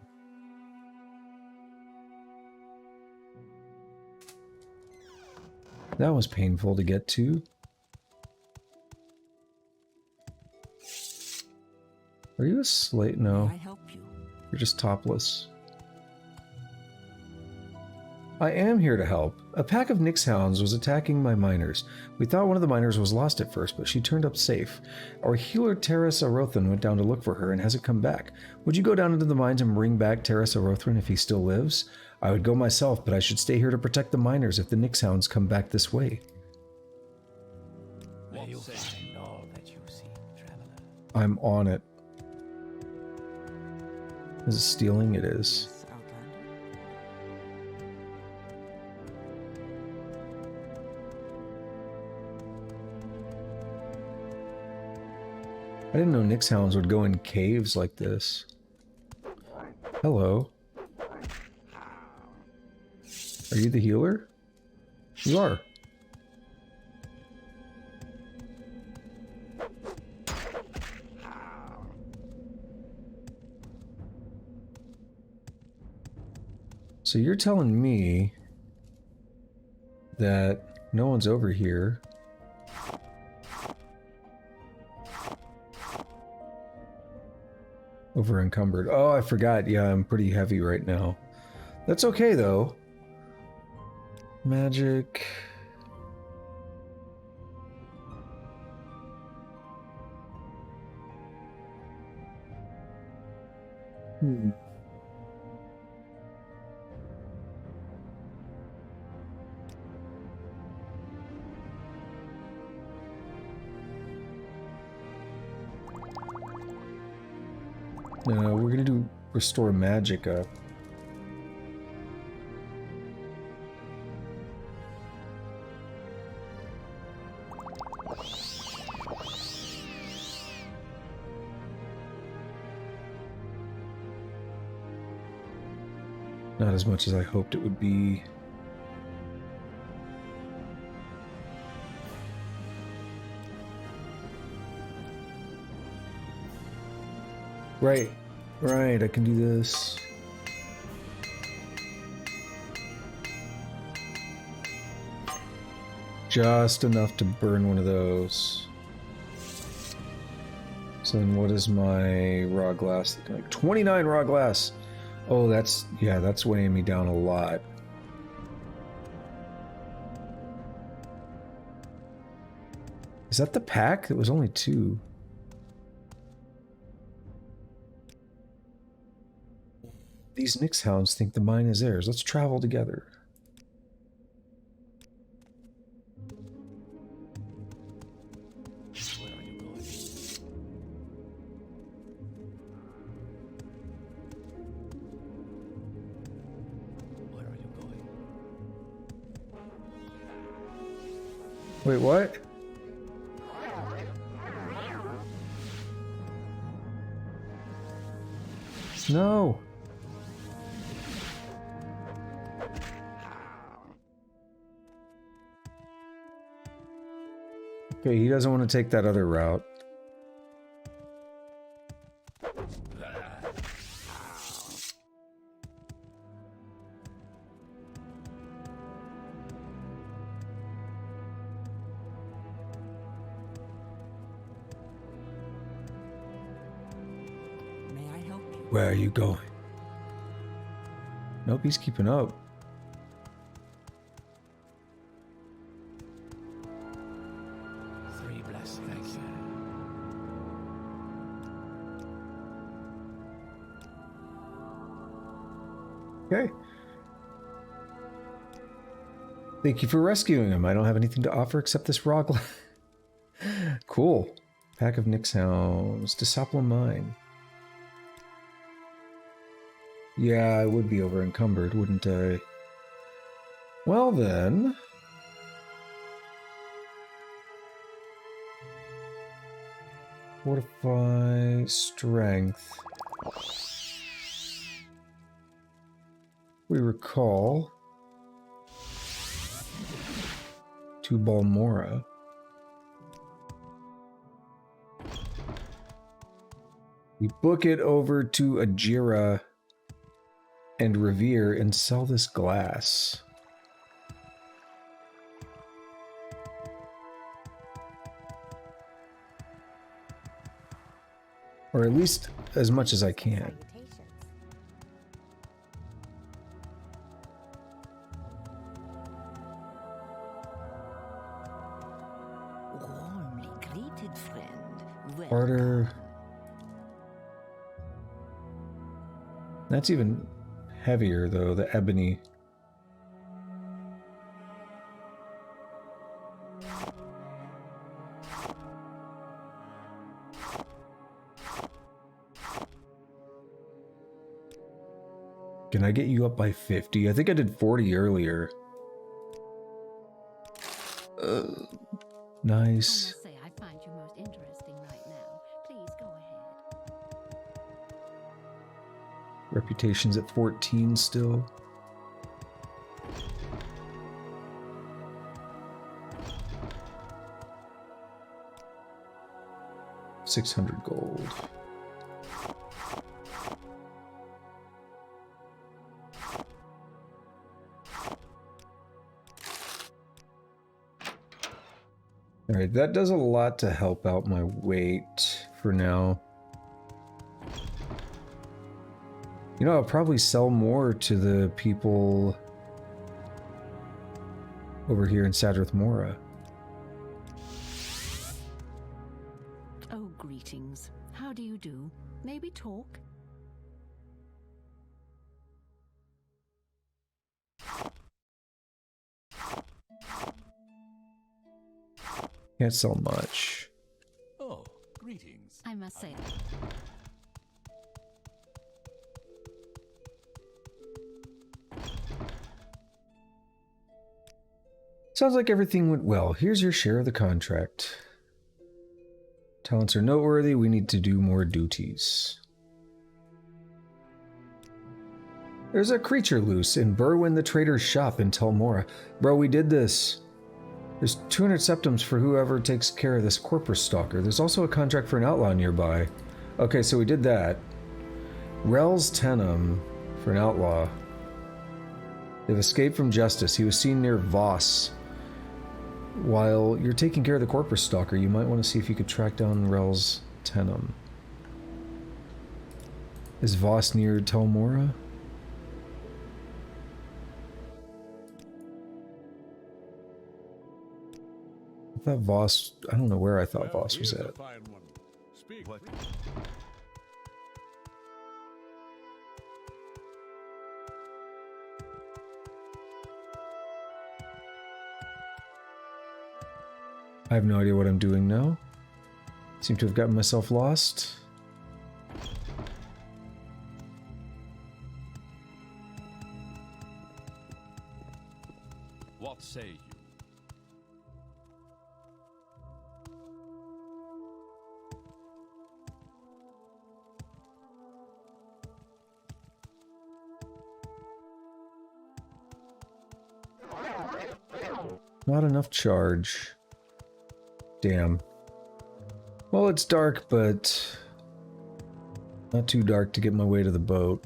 That was painful to get to. Are you a slate? No. May I help you? You're just topless. I am here to help. A pack of Nixhounds was attacking my miners. We thought one of the miners was lost at first, but she turned up safe. Our healer Teras Arothan went down to look for her and hasn't come back. Would you go down into the mines and bring back Teras Arothan if he still lives? I would go myself, but I should stay here to protect the miners if the Nixhounds come back this way. May you find all that you seek, traveler. I'm on it. Is it stealing? It is. I didn't know Nixhounds would go in caves like this. Hello. Are you the healer? You are. So you're telling me that no one's over here. Over encumbered. Oh, I forgot. Yeah, I'm pretty heavy right now. That's okay though. Magic. No, we're gonna do restore magic up. Not as much as I hoped it would be. Right, right, I can do this. Just enough to burn one of those. So then what is my raw glass? Like 29 raw glass. Oh, that's, yeah, that's weighing me down a lot. Is that the pack? It was only 2. These Nixhounds think the mine is theirs. Let's travel together. Where are you going? Where are you going? Wait, what? No. Okay, he doesn't want to take that other route. Where are you going? Nope, he's keeping up. Three blessings. Okay. Thank you for rescuing him. I don't have anything to offer except this raw glass. Cool. Pack of Nyx Hounds. Dissapla mine. Yeah, I would be over encumbered, wouldn't I? Well then. Fortify strength. We recall to Balmora. We book it over to Ajira and Revere and sell this glass. Or at least as much as I can. Warmly greeted, friend. Barter. That's even heavier, though, the ebony. Can I get you up by 50? I think I did 40 earlier. Nice. I must say, I find you most interesting right now. Please go ahead. Reputation's at 14 still. $600 gold. Alright, that does a lot to help out my weight for now. You know, I'll probably sell more to the people over here in Sadrith Mora. Oh, greetings. How do you do? Maybe talk? Can't sell much. Oh, greetings. I must say. Sounds like everything went well. Here's your share of the contract. Talents are noteworthy. We need to do more duties. There's a creature loose in Berwyn the Trader's shop in Telmora. Bro, we did this. There's 200 septums for whoever takes care of this corpus stalker. There's also a contract for an outlaw nearby. Okay, so we did that. Rels Tenim for an outlaw. They've escaped from justice. He was seen near Voss. While you're taking care of the corpus stalker, you might want to see if you could track down Rels Tenim. Is Voss near Telmora? I thought Voss... I don't know where I thought Voss was at. What? I have no idea what I'm doing now. Seem to have gotten myself lost. What say you? Not enough charge. Damn. Well, it's dark, but not too dark to get my way to the boat.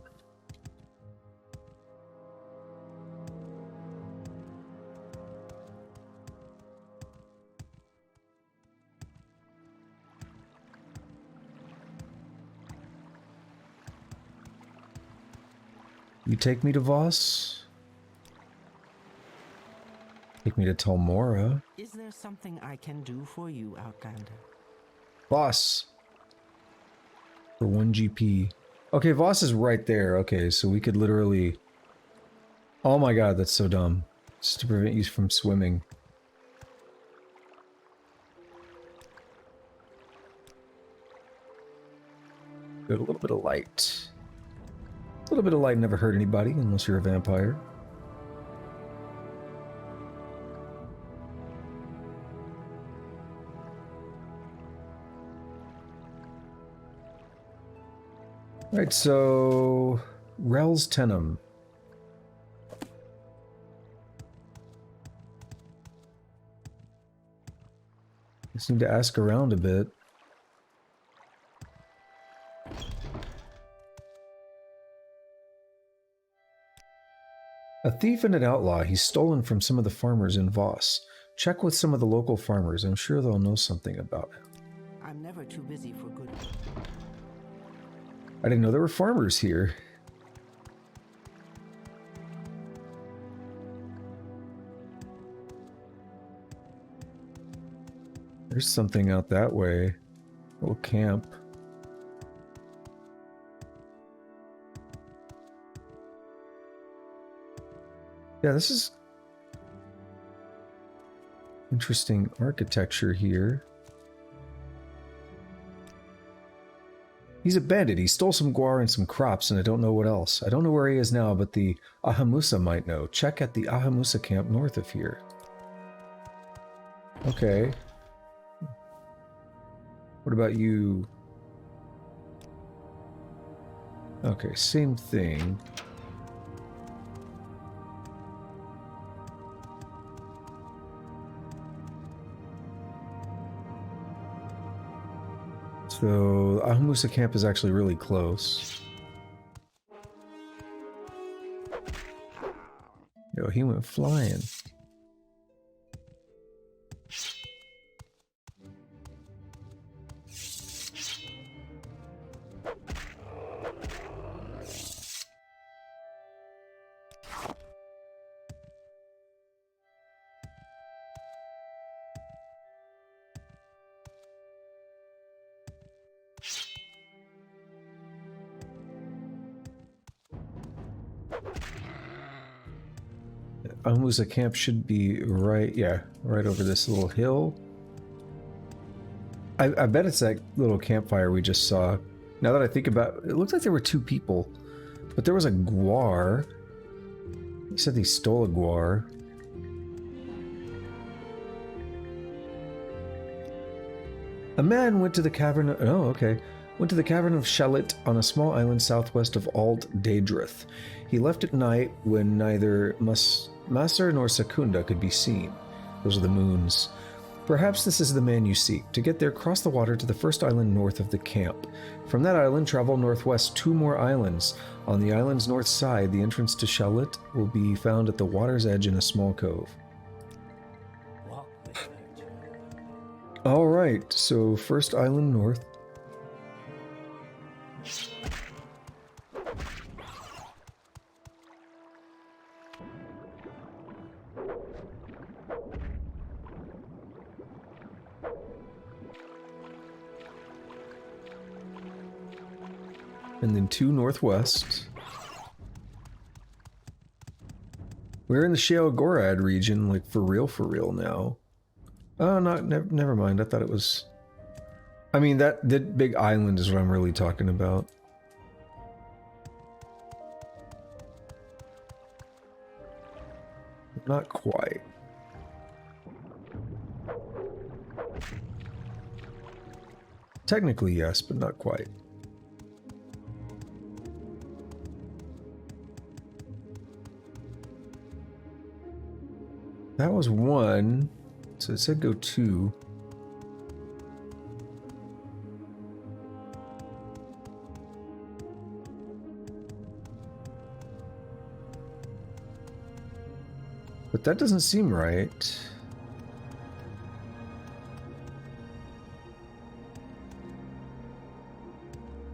You take me to Voss? Take me to Telura? Is there something I can do for you, Outlander? Voss. For 1 GP. Okay, Voss is right there. Okay, so we could literally... Oh my god, that's so dumb. It's to prevent you from swimming. Good, a little bit of light. A little bit of light never hurt anybody, unless you're a vampire. Right, so... Rels Tenim. Just need to ask around a bit. A thief and an outlaw. He's stolen from some of the farmers in Voss. Check with some of the local farmers. I'm sure they'll know something about him. I'm never too busy for good. I didn't know there were farmers here. There's something out that way. A little camp. Yeah, this is interesting architecture here. He's a bandit. He stole some guar and some crops, and I don't know what else. I don't know where he is now, but the Ahamusa might know. Check at the Ahamusa camp north of here. Okay. What about you? Okay, same thing. So, Ahamusa camp is actually really close. Yo, he went flying. Ahamusa camp should be right, yeah, right over this little hill. I bet it's that little campfire we just saw. Now that I think about it, it looks like there were 2 people, but there was a guar. He said he stole a guar. A man went to the cavern. Oh, okay. Went to the Cavern of Shalit on a small island southwest of Ald Daedrith. He left at night when neither Master nor Secunda could be seen. Those are the moons. Perhaps this is the man you seek. To get there, cross the water to the first island north of the camp. From that island, travel northwest 2 more islands. On the island's north side, the entrance to Shalit will be found at the water's edge in a small cove. Alright, so first island north. And then 2 northwest. We're in the Sheogorath region, like for real now. Oh, never mind. I thought it was... I mean, that big island is what I'm really talking about. Not quite. Technically, yes, but not quite. That was 1, so it said go 2. But that doesn't seem right.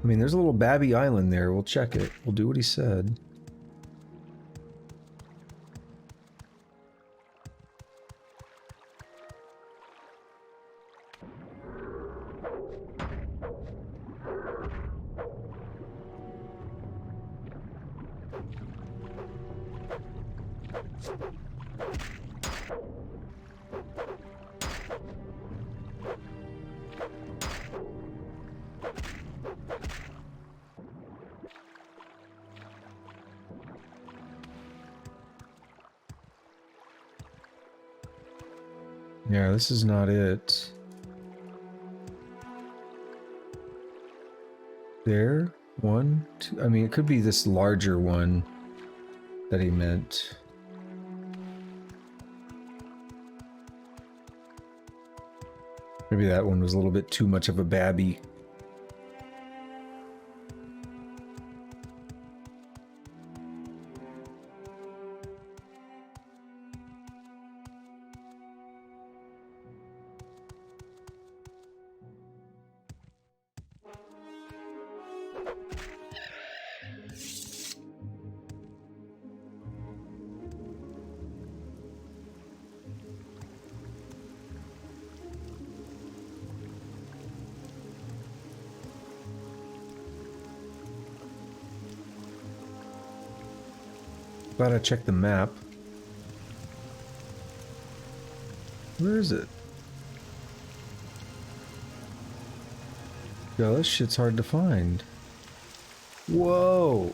I mean, there's a little Babby Island there. We'll check it. We'll do what he said. Yeah, this is not it. There? One? Two? I mean, it could be this larger one that he meant. Maybe that one was a little bit too much of a babby. Glad I checked the map. Where is it? Yo, this shit's hard to find. Whoa!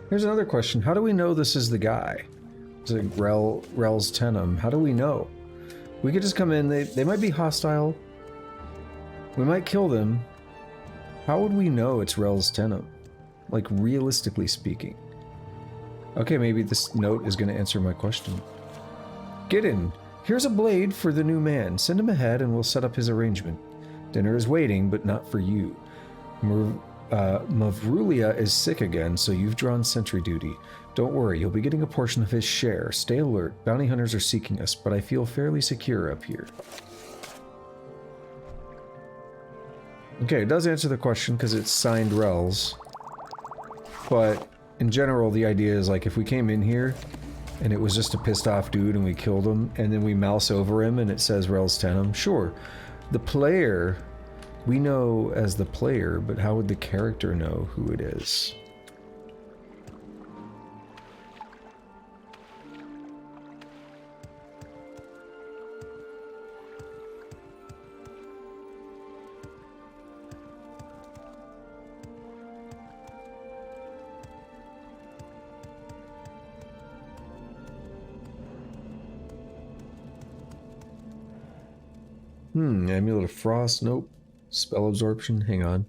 Here's another question. How do we know this is the guy? Is it Rels Tenim? How do we know? We could just come in. They might be hostile. We might kill them. How would we know it's Rels Tenim? Like, realistically speaking. Okay, maybe this note is going to answer my question. Get in. Here's a blade for the new man. Send him ahead and we'll set up his arrangement. Dinner is waiting, but not for you. Mavrulia is sick again, so you've drawn sentry duty. Don't worry, you'll be getting a portion of his share. Stay alert. Bounty hunters are seeking us, but I feel fairly secure up here. Okay, it does answer the question because it's signed Rels. But in general, the idea is like if we came in here and it was just a pissed off dude and we killed him and then we mouse over him and it says Rels Tenim, sure. The player... We know as the player, but how would the character know who it is? Amulet of Frost, nope. Spell absorption, hang on.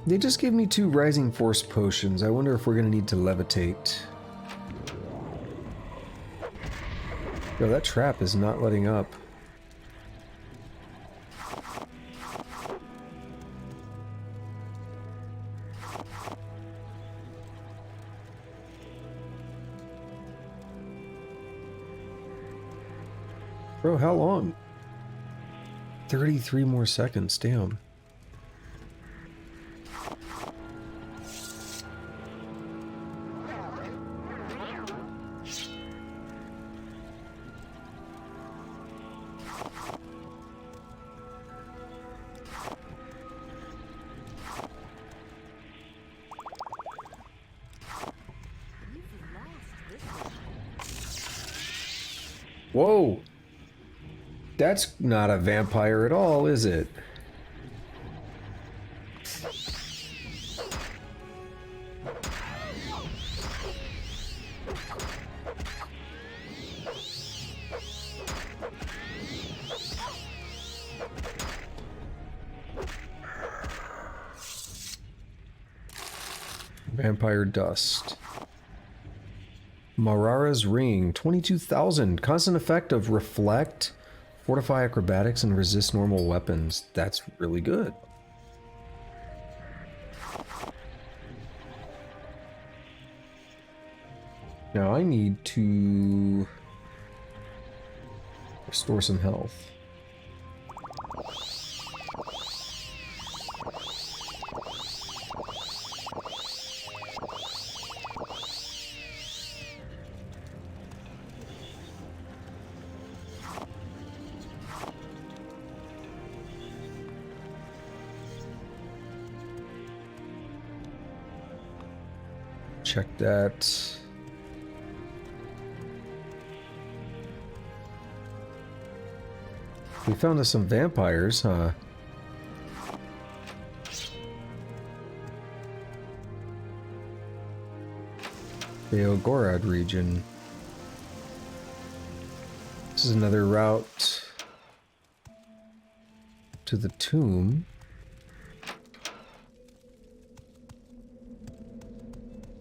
They just gave me 2 Rising Force potions. I wonder if we're gonna need to levitate. Yo, that trap is not letting up. Bro, how long? 33 more seconds, damn. Whoa! That's not a vampire at all, is it? Vampire dust. Marara's Ring, 22,000. Constant effect of Reflect, Fortify Acrobatics, and Resist Normal Weapons. That's really good. Now I need to... Restore some health. Check that. We found us some vampires, huh? The Ogorad region. This is another route to the tomb.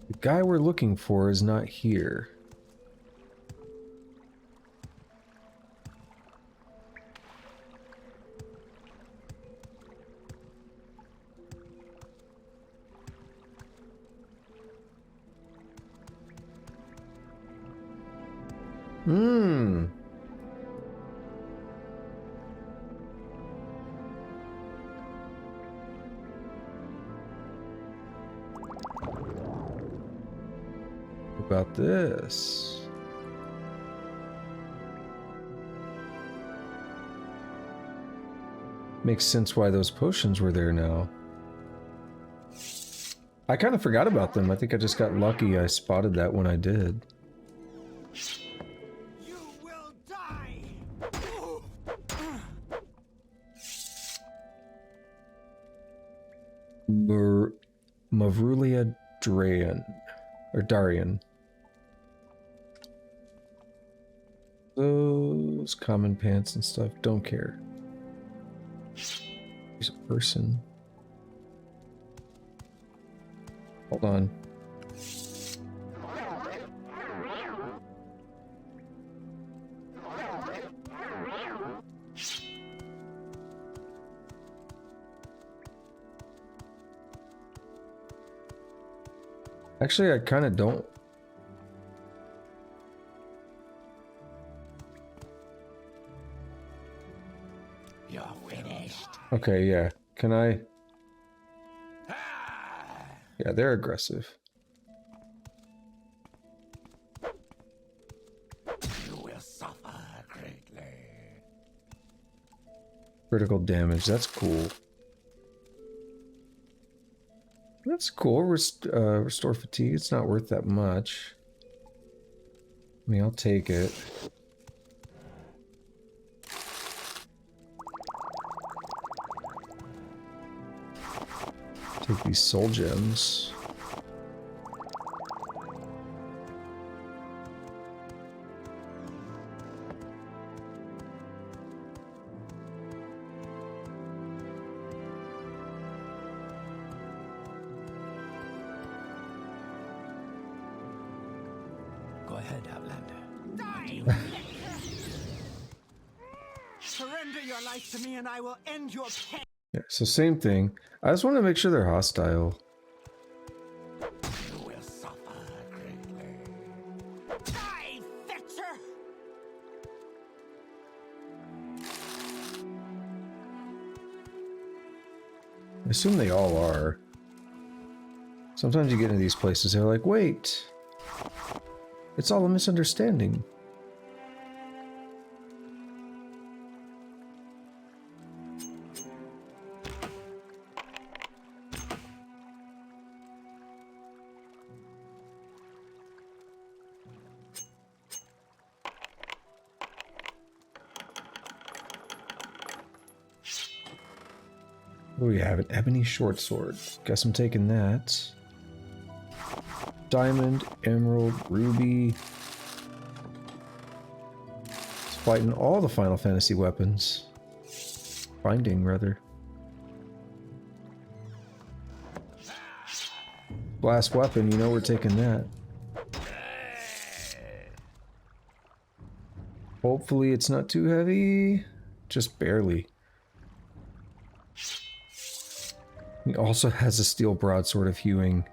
The guy we're looking for is not here. About this. Makes sense why those potions were there now. I kind of forgot about them. I think I just got lucky. I spotted that when I did. You will die. Mavrulia Drayan or Darian. Those common pants and stuff, don't care. There's a person. Hold on. Actually, I kind of don't. You're finished. Okay, yeah. Can I? Yeah, they're aggressive. You will suffer greatly. Critical damage, that's cool. That's cool. Restore fatigue. It's not worth that much. I mean, I'll take it. Take these soul gems. Go ahead, Outlander. Surrender your life to me and I will end your pain. Yeah, so same thing. I just want to make sure they're hostile. You will suffer greatly. Die, Fetcher! I assume they all are. Sometimes you get into these places, they're like, wait, it's all a misunderstanding. Oh, we have an ebony short sword. Guess I'm taking that. Diamond, emerald, ruby. It's fighting all the Final Fantasy weapons. Finding, rather. Blast weapon, you know we're taking that. Hopefully it's not too heavy. Just barely. He also has a steel broadsword of hewing.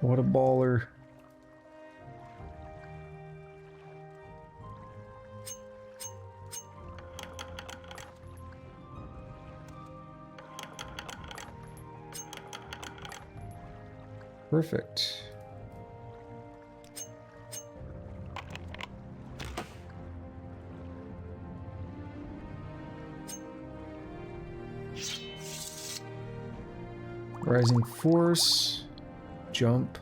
What a baller. Perfect. Rising Force. Jump.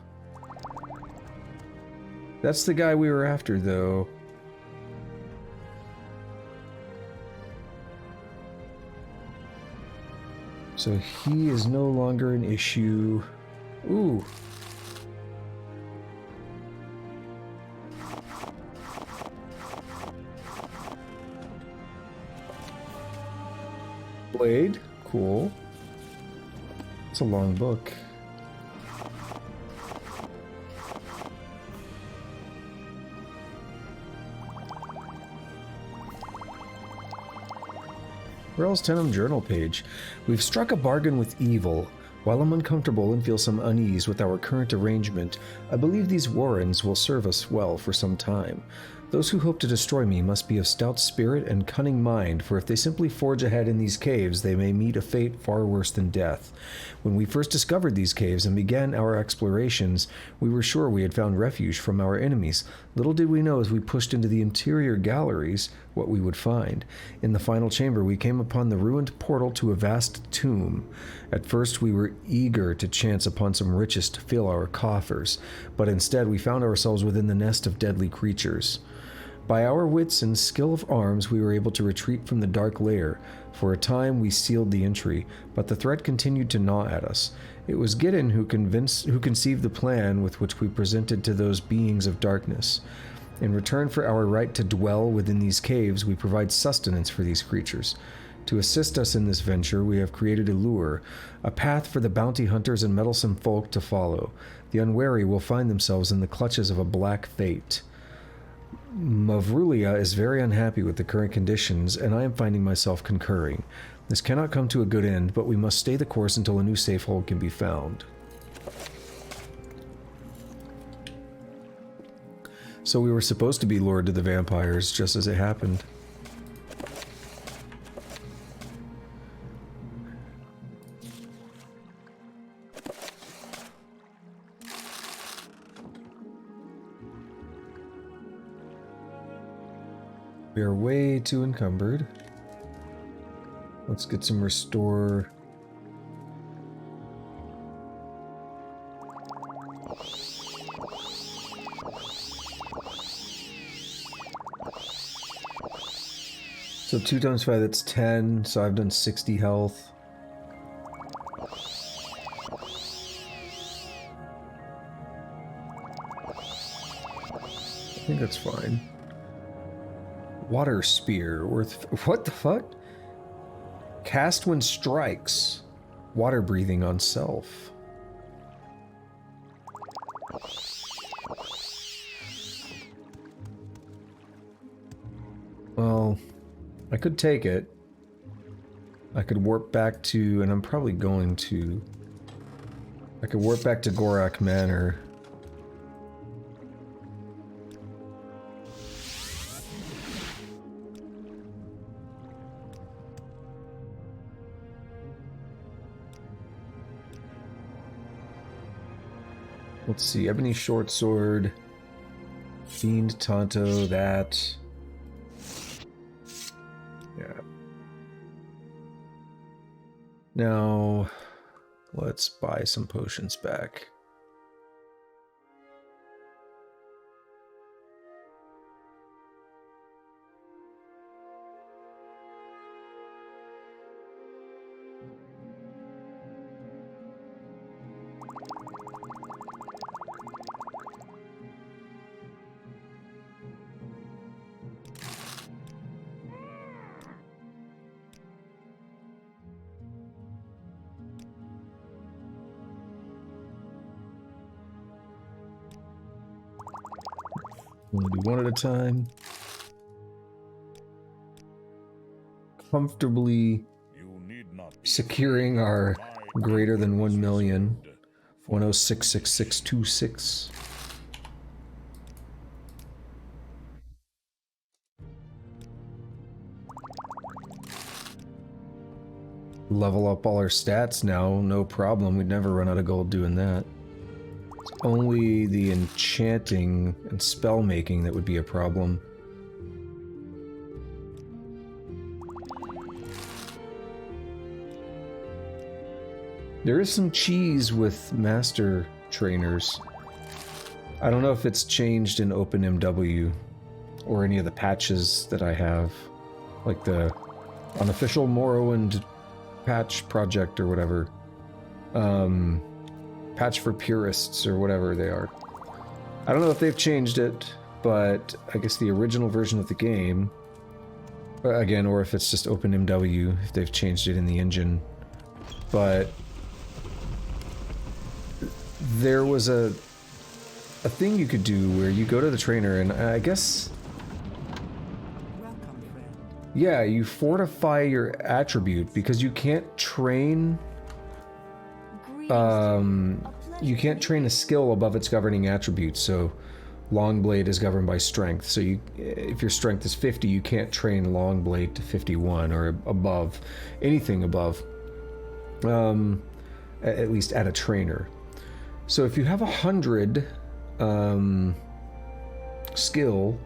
That's the guy we were after, though. So he is no longer an issue. Ooh. Blade. Cool. It's a long book. Rels Tenim journal page. We've struck a bargain with evil. While I'm uncomfortable and feel some unease with our current arrangement, I believe these warrens will serve us well for some time. Those who hope to destroy me must be of stout spirit and cunning mind, for if they simply forge ahead in these caves, they may meet a fate far worse than death. When we first discovered these caves and began our explorations, we were sure we had found refuge from our enemies. Little did we know as we pushed into the interior galleries what we would find. In the final chamber, we came upon the ruined portal to a vast tomb. At first, we were eager to chance upon some riches to fill our coffers, but instead we found ourselves within the nest of deadly creatures. By our wits and skill of arms, we were able to retreat from the dark lair. For a time, we sealed the entry, but the threat continued to gnaw at us. It was Gideon who conceived the plan with which we presented to those beings of darkness. In return for our right to dwell within these caves, we provide sustenance for these creatures. To assist us in this venture, we have created a lure, a path for the bounty hunters and meddlesome folk to follow. The unwary will find themselves in the clutches of a black fate. Mavrulia is very unhappy with the current conditions, and I am finding myself concurring. This cannot come to a good end, but we must stay the course until a new safe hold can be found. So we were supposed to be lured to the vampires, just as it happened. We are way too encumbered. Let's get some restore. So 2 times 5, that's 10, so I've done 60 health. I think that's fine. Water spear worth... What the fuck? Cast when strikes. Water breathing on self. Well, I could take it. I could warp back to... And I'm probably going to... I could warp back to Gorak Manor. Let's see, Ebony Short Sword, Fiend Tonto, that. Yeah. Now, let's buy some potions back. We'll do one at a time. Comfortably securing our greater than 1 million. 10666626. Level up all our stats now, no problem. We'd never run out of gold doing that. only the enchanting and spell making that would be a problem. There is some cheese with master trainers. I don't know if it's changed in OpenMW or any of the patches that I have, like the unofficial Morrowind patch project or whatever. Patch for purists or whatever they are. I don't know if they've changed it, but I guess the original version of the game, again, or if it's just OpenMW, if they've changed it in the engine. But there was a thing you could do where you go to the trainer and I guess... Welcome, friend. Yeah, you fortify your attribute because you can't train... you can't train a skill above its governing attribute, so Longblade is governed by strength. So you, if your strength is 50, you can't train Longblade to 51 or above, anything above, at least at a trainer. So if you have 100 skill,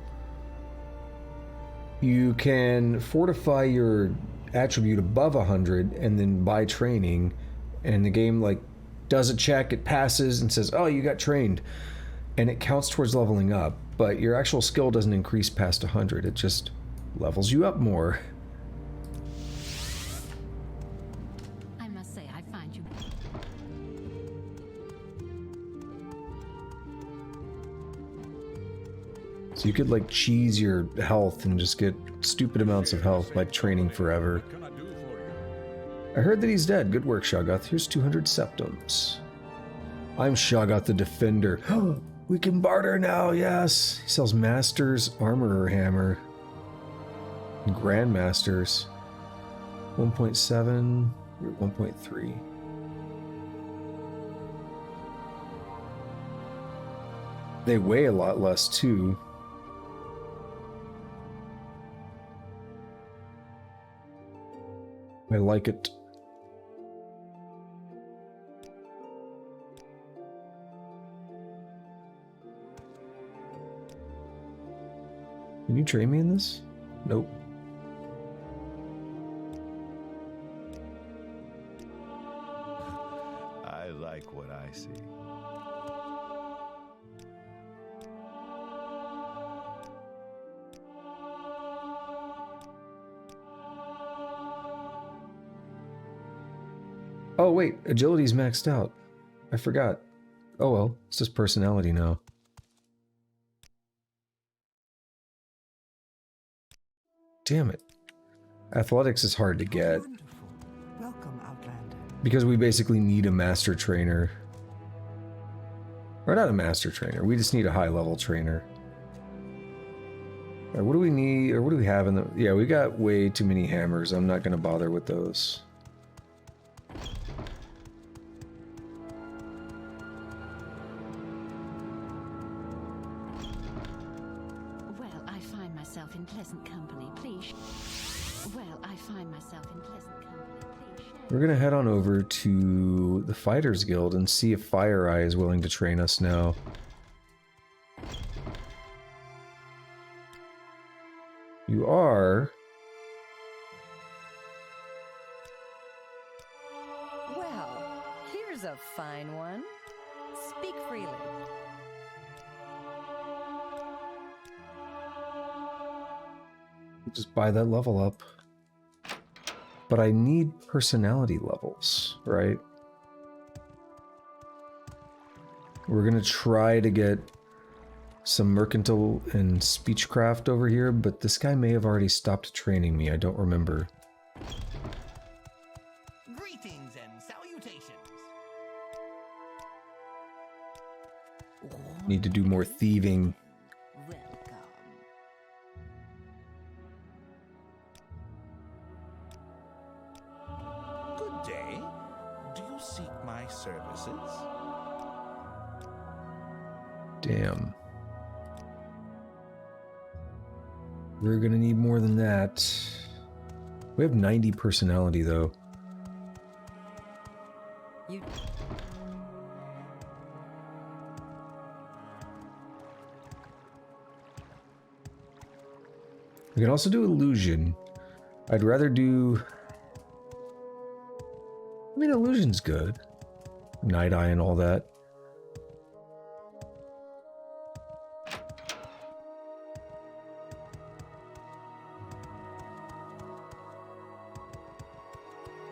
you can fortify your attribute above 100 and then by training, and the game like does a check, it passes and says, oh, you got trained, and it counts towards leveling up, but your actual skill doesn't increase past 100, it just levels you up more. I must say, I find you... So you could like cheese your health and just get stupid amounts of health by training forever. I heard that he's dead. Good work, Shoggoth. Here's 200 septums. I'm Shoggoth the Defender. We can barter now, yes. He sells Master's Armorer Hammer. And Grandmasters. 1.7, 1.3. They weigh a lot less, too. I like it. Can you train me in this? Nope. I like what I see. Oh wait, agility's maxed out. I forgot. Oh well, it's just personality now. Damn it. Athletics is hard to get. Wonderful. Welcome, Outlander. Because we basically need a master trainer. Or not a master trainer, we just need a high level trainer. Alright, what do we need, or what do we have in the... Yeah, we got way too many hammers, I'm not gonna bother with those. Well, I find myself in pleasant company, please. Well, I find myself in pleasant company, please. We're gonna head on over to the Fighters Guild and see if Fire Eye is willing to train us now. You are... Well, here's a fine one. Speak freely. Just buy that level up. But I need personality levels, right? We're gonna try to get some mercantile and speechcraft over here, but this guy may have already stopped training me, I don't remember. Greetings and salutations. Need to do more thieving. Good day. Do you seek my services? Damn. We're gonna need more than that. We have 90 personality though. We can also do illusion. I'd rather do... I mean, illusion's good. Night Eye and all that.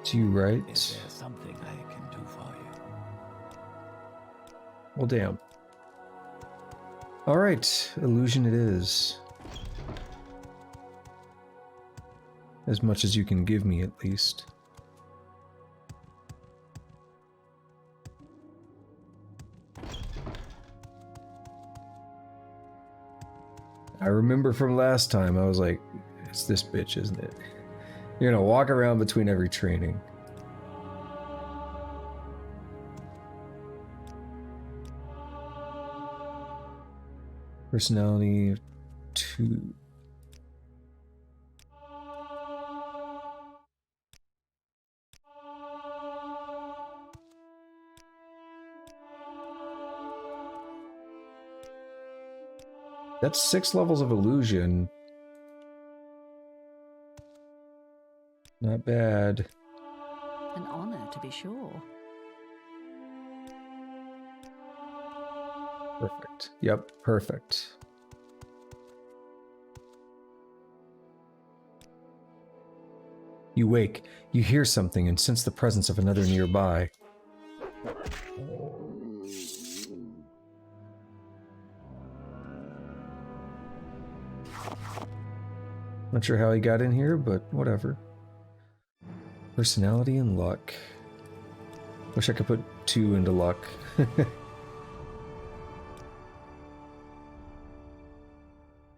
To you, right? Is there something I can do for you? Well, damn. Alright, illusion it is. As much as you can give me, at least. I remember from last time, I was like, it's this bitch, isn't it? You're gonna walk around between every training. Personality 2. That's 6 levels of illusion. Not bad. An honor, to be sure. Perfect. Yep, perfect. You wake, you hear something and sense the presence of another nearby. Not sure how he got in here, but whatever. Personality and luck. Wish I could put 2 into luck.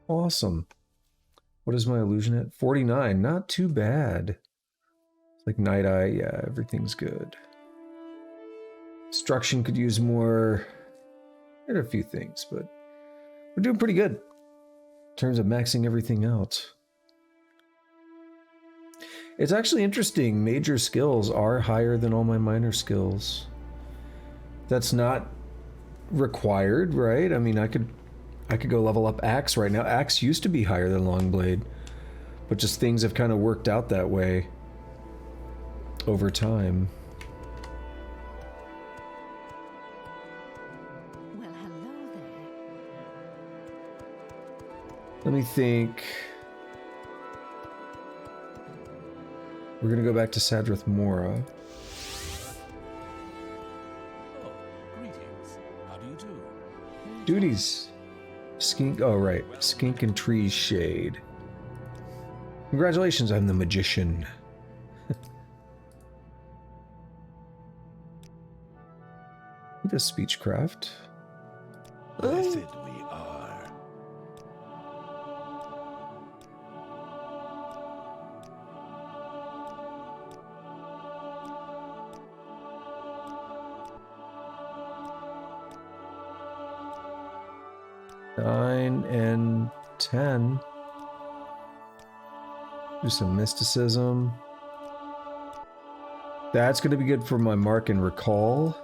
Awesome. What is my illusion at? 49. Not too bad. It's like Night Eye. Yeah, everything's good. Destruction could use more. There are a few things, but we're doing pretty good in terms of maxing everything out. It's actually interesting. Major skills are higher than all my minor skills. That's not required, right? I mean, I could go level up Axe right now. Axe used to be higher than Longblade, but just things have kind of worked out that way over time. Well, hello there. Let me think. We're gonna go back to Sadrith Mora. Oh, greetings. How do you do? Duties. Skink, oh right, Skink and Trees Shade. Congratulations, I'm the magician. He does speechcraft. Blessed we are. Nine and 10. Do some mysticism. That's going to be good for my mark and recall.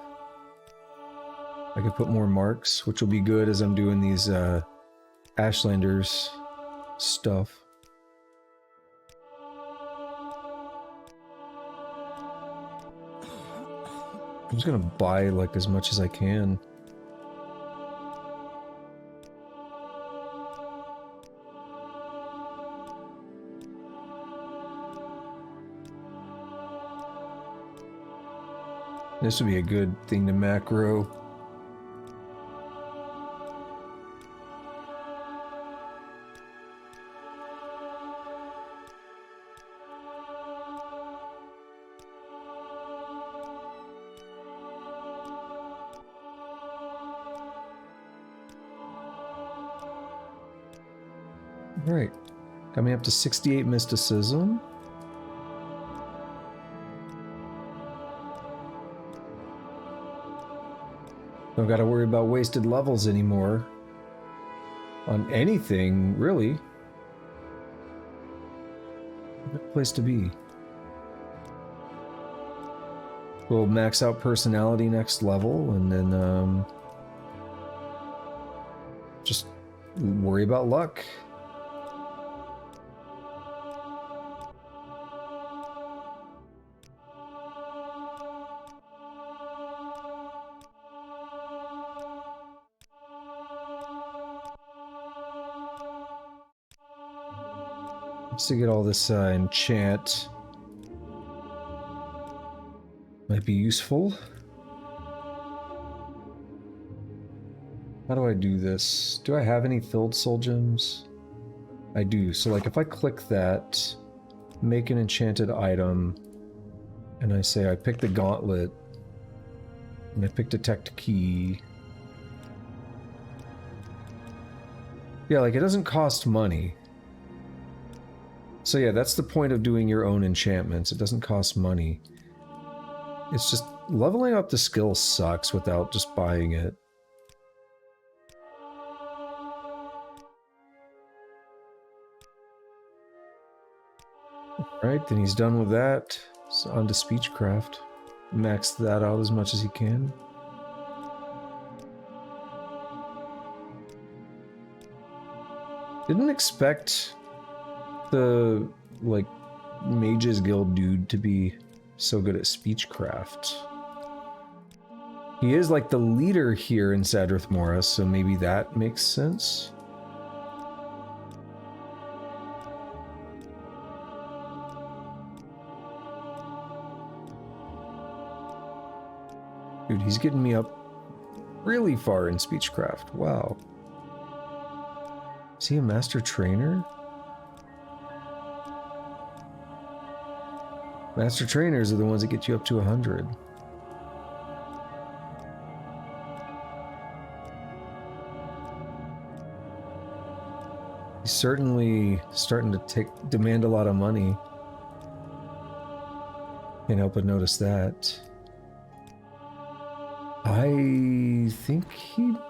I can put more marks, which will be good as I'm doing these Ashlanders stuff. I'm just going to buy like as much as I can. This would be a good thing to macro. Right. Got me up to 68 mysticism. Don't gotta worry about wasted levels anymore. On anything, really. Good place to be. We'll max out personality next level, and then just worry about luck. Just to get all this enchant. Might be useful. How do I do this? Do I have any filled soul gems? I do. So like if I click that, make an enchanted item, and I say I pick the gauntlet, and I pick detect key. Yeah, like it doesn't cost money. So yeah, that's the point of doing your own enchantments. It doesn't cost money. It's just leveling up the skill sucks without just buying it. Right, then he's done with that. So on to Speechcraft. Max that out as much as he can. Didn't expect the, like, Mages Guild dude to be so good at Speechcraft. He is, like, the leader here in Sadrith Mora, so maybe that makes sense. Dude, he's getting me up really far in Speechcraft. Wow. Is he a master trainer? Master trainers are the ones that get you up to 100. He's certainly starting to demand a lot of money. Can't help but notice that. I think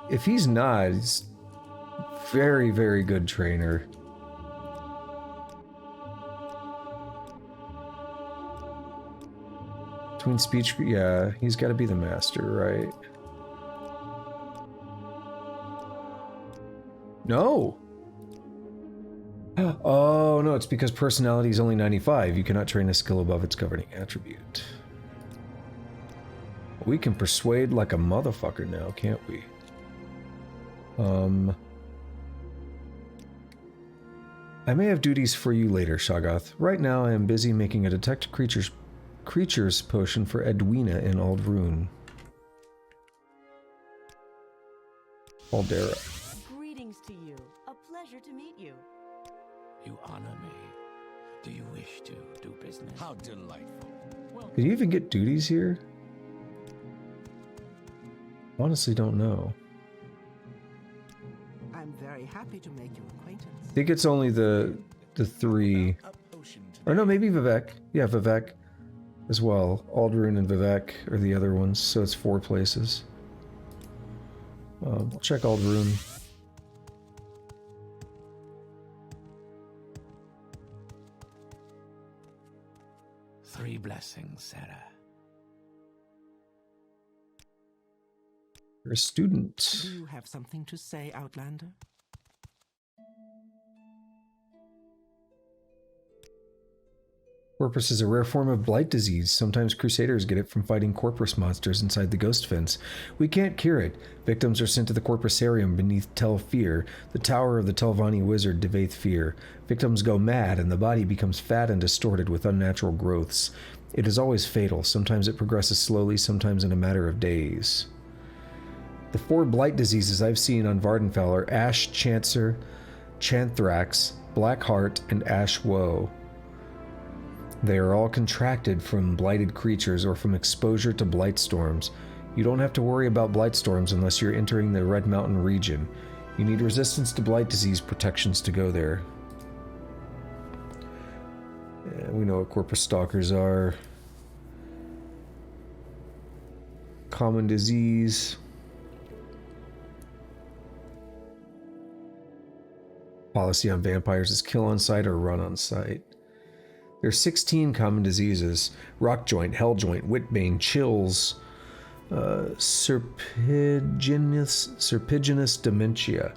if he's not, he's very, very good trainer. Between speech, yeah, he's got to be the master, right? No! Oh, no, it's because personality is only 95. You cannot train a skill above its governing attribute. We can persuade like a motherfucker now, can't we? I may have duties for you later, Shoggoth. Right now I am busy making a detect creatures potion for Edwina in Aldrune. Aldera. Greetings to you. A pleasure to meet you. You honor me. Do you wish to do business? How delightful. Well, Did you even get duties here? Honestly, don't know. I'm very happy to make your acquaintance. I think it's only the three. Or no, maybe Vivek. Yeah, Vivek as well. Aldrune and Vivek are the other ones, so it's 4 places. We'll check Aldrune. Three blessings, Sarah. You're a student. Do you have something to say, Outlander? Corpus is a rare form of blight disease. Sometimes Crusaders get it from fighting Corpus monsters inside the Ghost Fence. We can't cure it. Victims are sent to the Corpusarium beneath Tel Fear, the tower of the Telvanni wizard Devaith Fear. Victims go mad, and the body becomes fat and distorted with unnatural growths. It is always fatal. Sometimes it progresses slowly, sometimes in a matter of days. The 4 blight diseases I've seen on Vvardenfell are Ash Chancer, Chanthrax, Black Heart, and Ash Woe. They are all contracted from blighted creatures or from exposure to blight storms. You don't have to worry about blight storms unless you're entering the Red Mountain region. You need resistance to blight disease protections to go there. Yeah, we know what Corpus Stalkers are. Common disease. Policy on vampires is kill on sight or run on sight. There are 16 common diseases: rock joint, hell joint, whitbane, chills, serpiginous dementia,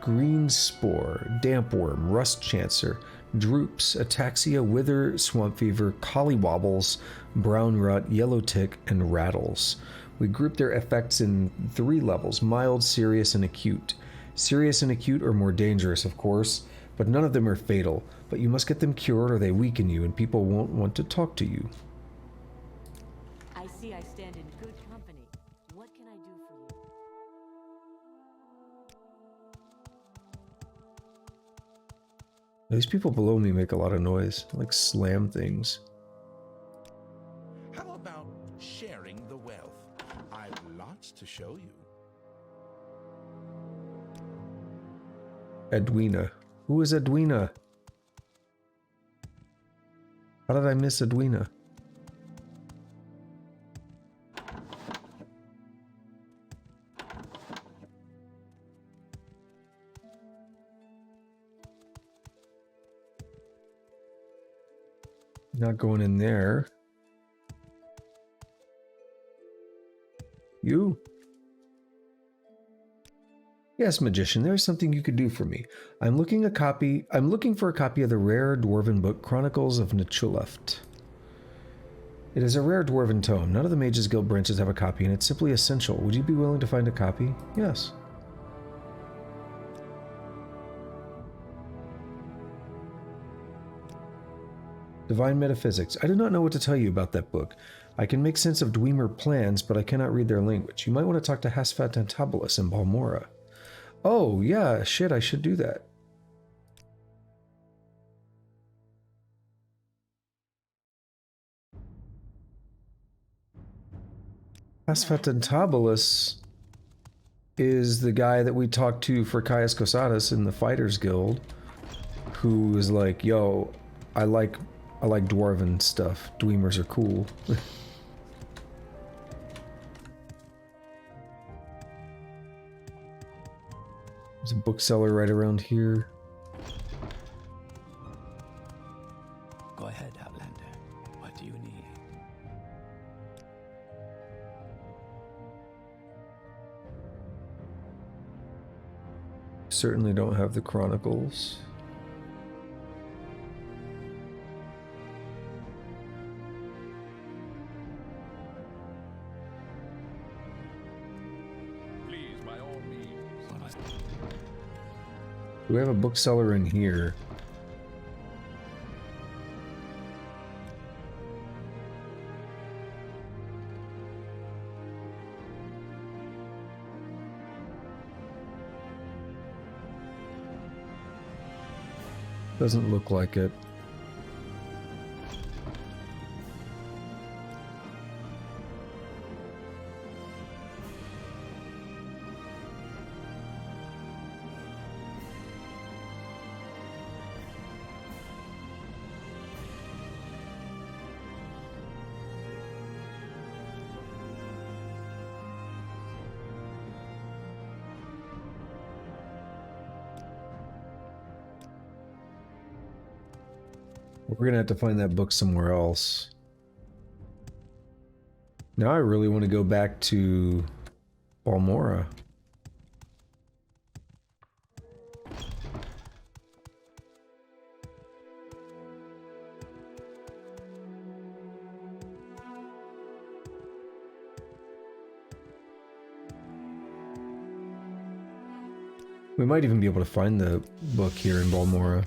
green spore, dampworm, rust chancer, droops, ataxia, wither, swamp fever, collywobbles, brown rut, yellow tick, and rattles. We group their effects in 3 levels: mild, serious, and acute. Serious and acute are more dangerous, of course, but none of them are fatal. But you must get them cured or they weaken you and people won't want to talk to you. I see I stand in good company. What can I do for you? These people below me make a lot of noise, like slam things. How about sharing the wealth? I've lots to show you. Edwina. Who is Edwina? How did I miss Edwina? Not going in there. You? Yes, magician, there is something you could do for me. I'm looking for a copy of the rare dwarven book Chronicles of Nichulaft. It is a rare dwarven tome. None of the Mages Guild branches have a copy, and it's simply essential. Would you be willing to find a copy? Yes. Divine Metaphysics. I do not know what to tell you about that book. I can make sense of Dwemer plans, but I cannot read their language. You might want to talk to Hasfat and Tabalus in Balmora. Oh, yeah, shit, I should do that. Hasfat and Tabalus is the guy that we talked to for Caius Cosatus in the Fighters Guild, who is like, yo, I like dwarven stuff. Dweemers are cool. There's a bookseller right around here. Go ahead, Outlander. What do you need? Certainly don't have the Chronicles. Do we have a bookseller in here? Doesn't look like it. We're gonna have to find that book somewhere else. Now I really want to go back to Balmora. We might even be able to find the book here in Balmora.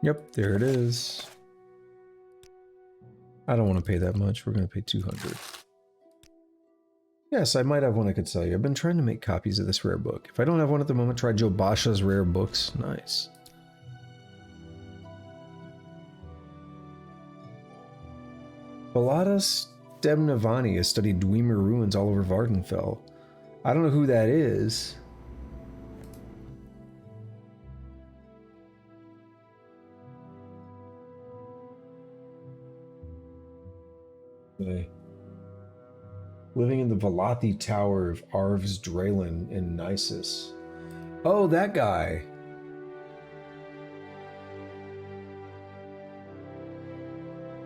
Yep, there it is. I don't want to pay that much. We're going to pay 200. Yes, I might have one I could sell you. I've been trying to make copies of this rare book. If I don't have one at the moment, try Joe Basha's rare books. Nice. Baladas Demnavani has studied Dwemer ruins all over Vvardenfell. I don't know who that is. Living in the Valathi Tower of Arv's Draylen in Nisus. Oh, that guy.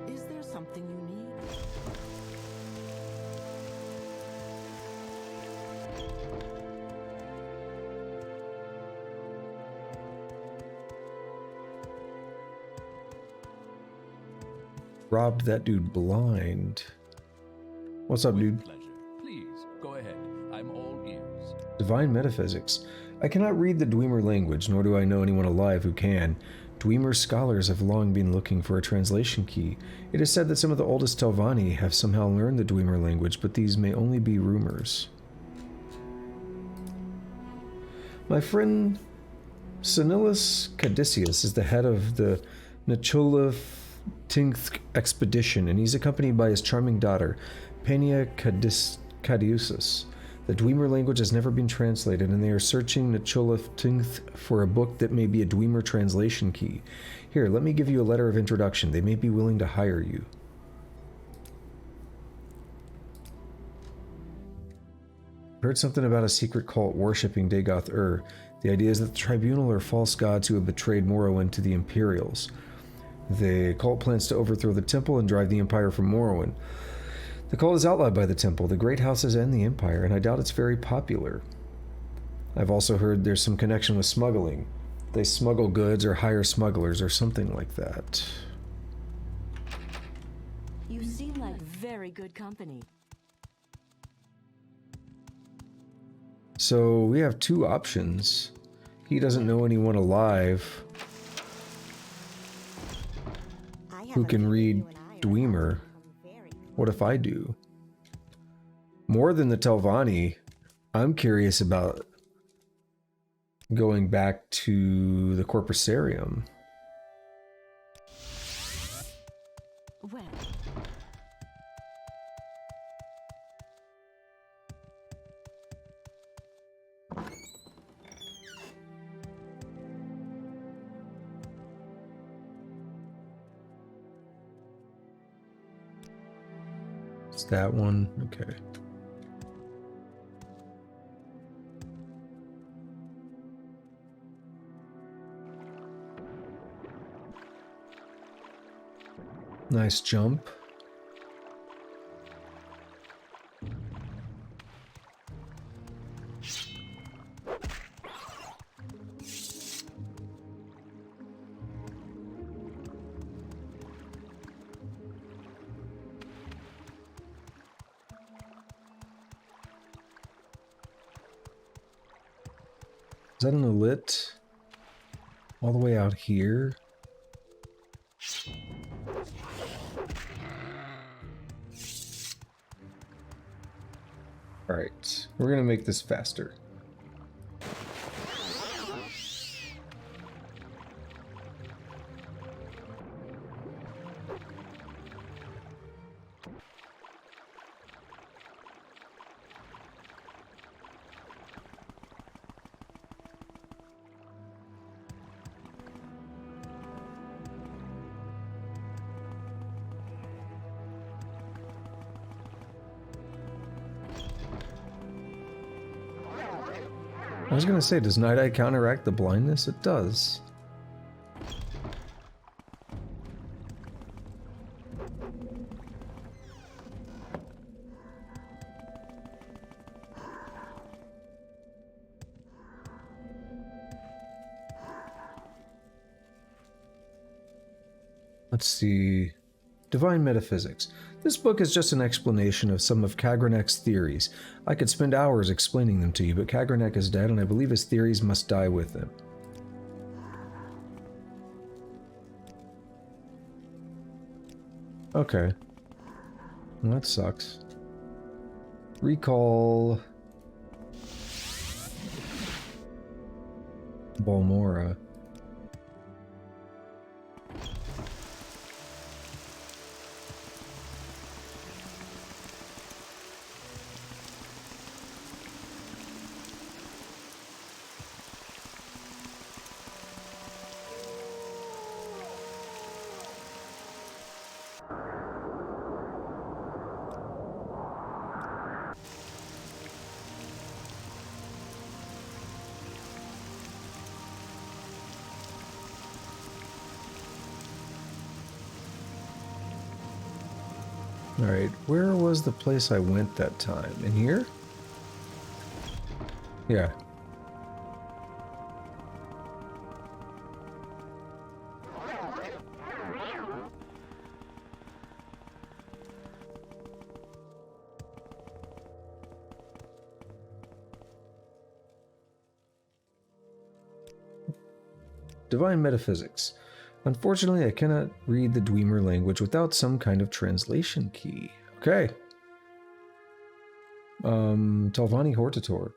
Is there something you need? robbed that dude blind. What's up, dude? Pleasure. Please, go ahead. I'm all ears. Divine metaphysics. I cannot read the Dwemer language, nor do I know anyone alive who can. Dwemer scholars have long been looking for a translation key. It is said that some of the oldest Telvanni have somehow learned the Dwemer language, but these may only be rumors. My friend Senilus Caduceus is the head of the Nachula Tinth expedition, and he's accompanied by his charming daughter, Penia Caduceus. The Dwemer language has never been translated, and they are searching Nachula Tinth for a book that may be a Dwemer translation key. Here, let me give you a letter of introduction. They may be willing to hire you. Heard something about a secret cult worshipping Dagoth-Ur. The idea is that the Tribunal are false gods who have betrayed Morrowind to the Imperials. The cult plans to overthrow the temple and drive the Empire from Morrowind. The cult is outlawed by the temple, the great houses, and the Empire, and I doubt it's very popular. I've also heard there's some connection with smuggling. They smuggle goods or hire smugglers or something like that. You seem like very good company. So we have two options. He doesn't know anyone alive who can read Dwemer. What if I do? More than the Telvanni, I'm curious about going back to the Corpusarium. Well. It's that one? Okay. Nice jump. Is that an elit? All the way out here? Alright, we're gonna make this faster. I was gonna say, does Night Eye counteract the blindness? It does. Let's see. Divine Metaphysics. This book is just an explanation of some of Kagranek's theories. I could spend hours explaining them to you, but Kagranek is dead, and I believe his theories must die with him. Okay. Well, that sucks. Recall... Balmora. Alright, where was the place I went that time? In here? Yeah. Divine Metaphysics. Unfortunately, I cannot read the Dwemer language without some kind of translation key. Okay. Telvanni Hortator.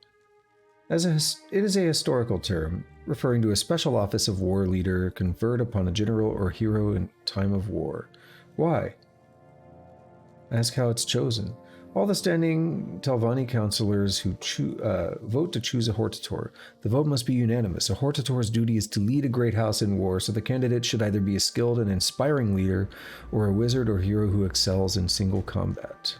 It is a historical term, referring to a special office of war leader conferred upon a general or hero in time of war. Why? Ask how it's chosen. All the standing Telvanni councillors who vote to choose a Hortator. The vote must be unanimous. A Hortator's duty is to lead a great house in war, so the candidate should either be a skilled and inspiring leader, or a wizard or hero who excels in single combat.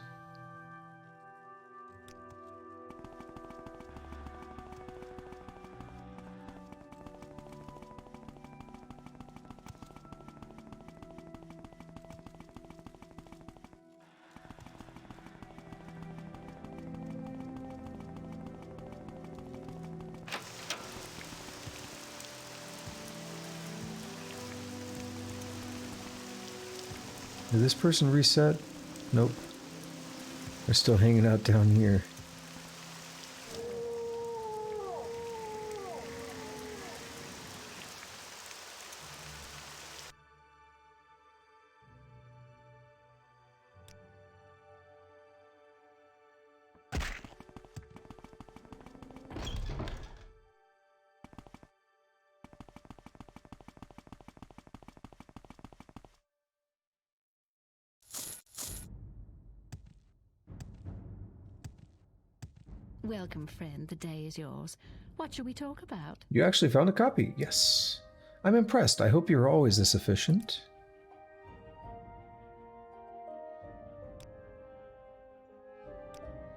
Did this person reset? Nope. They're still hanging out down here. Welcome, friend. The day is yours. What shall we talk about? You actually found a copy. Yes. I'm impressed. I hope you're always this efficient.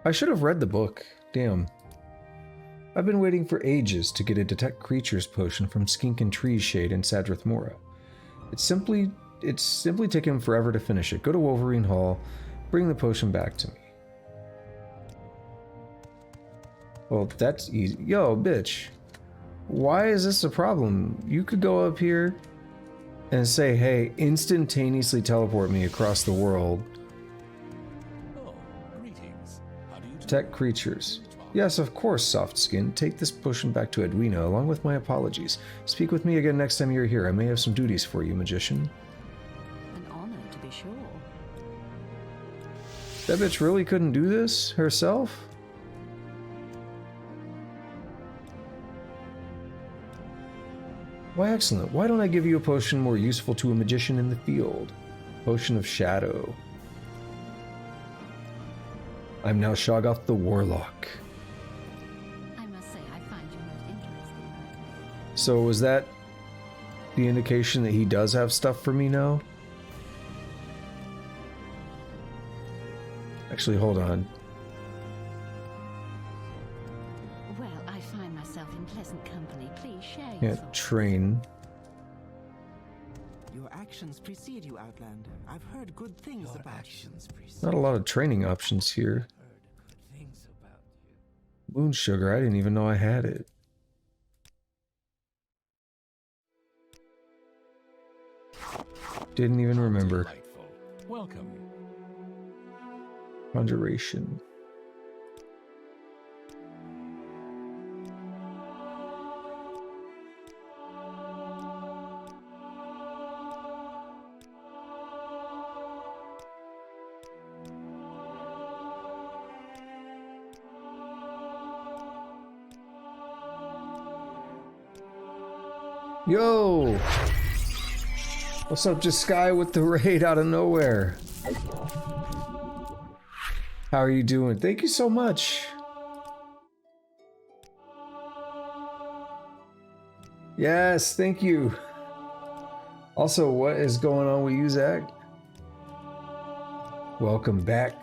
I should have read the book. Damn. I've been waiting for ages to get a Detect Creatures potion from Skink and Trees Shade in Sadrith Mora. It's simply taken forever to finish it. Go to Wolverine Hall. Bring the potion back to me. Well, that's easy. Yo, bitch. Why is this a problem? You could go up here and say, hey, instantaneously teleport me across the world. Oh, greetings. How do you do? Tech creatures. Yes, of course, soft skin. Take this potion back to Edwina, along with my apologies. Speak with me again next time you're here. I may have some duties for you, magician. An honor, to be sure. That bitch really couldn't do this herself? Why, excellent. Why don't I give you a potion more useful to a magician in the field? Potion of Shadow. I'm now Shoggoth the Warlock. I must say, I find you most interesting. So was that the indication that he does have stuff for me now? Actually, hold on. Well, I find myself in pleasant company. Please share your Yeah, thoughts. train. Your actions precede you, Outlander. I've heard good things about you. Not a lot of training options here. Moon sugar, I didn't even know I had it. Didn't even remember. Welcome. Conjuration. Yo! What's up, just Sky with the raid out of nowhere? How are you doing? Thank you so much. Yes, thank you. Also, what is going on with you, Zach? Welcome back.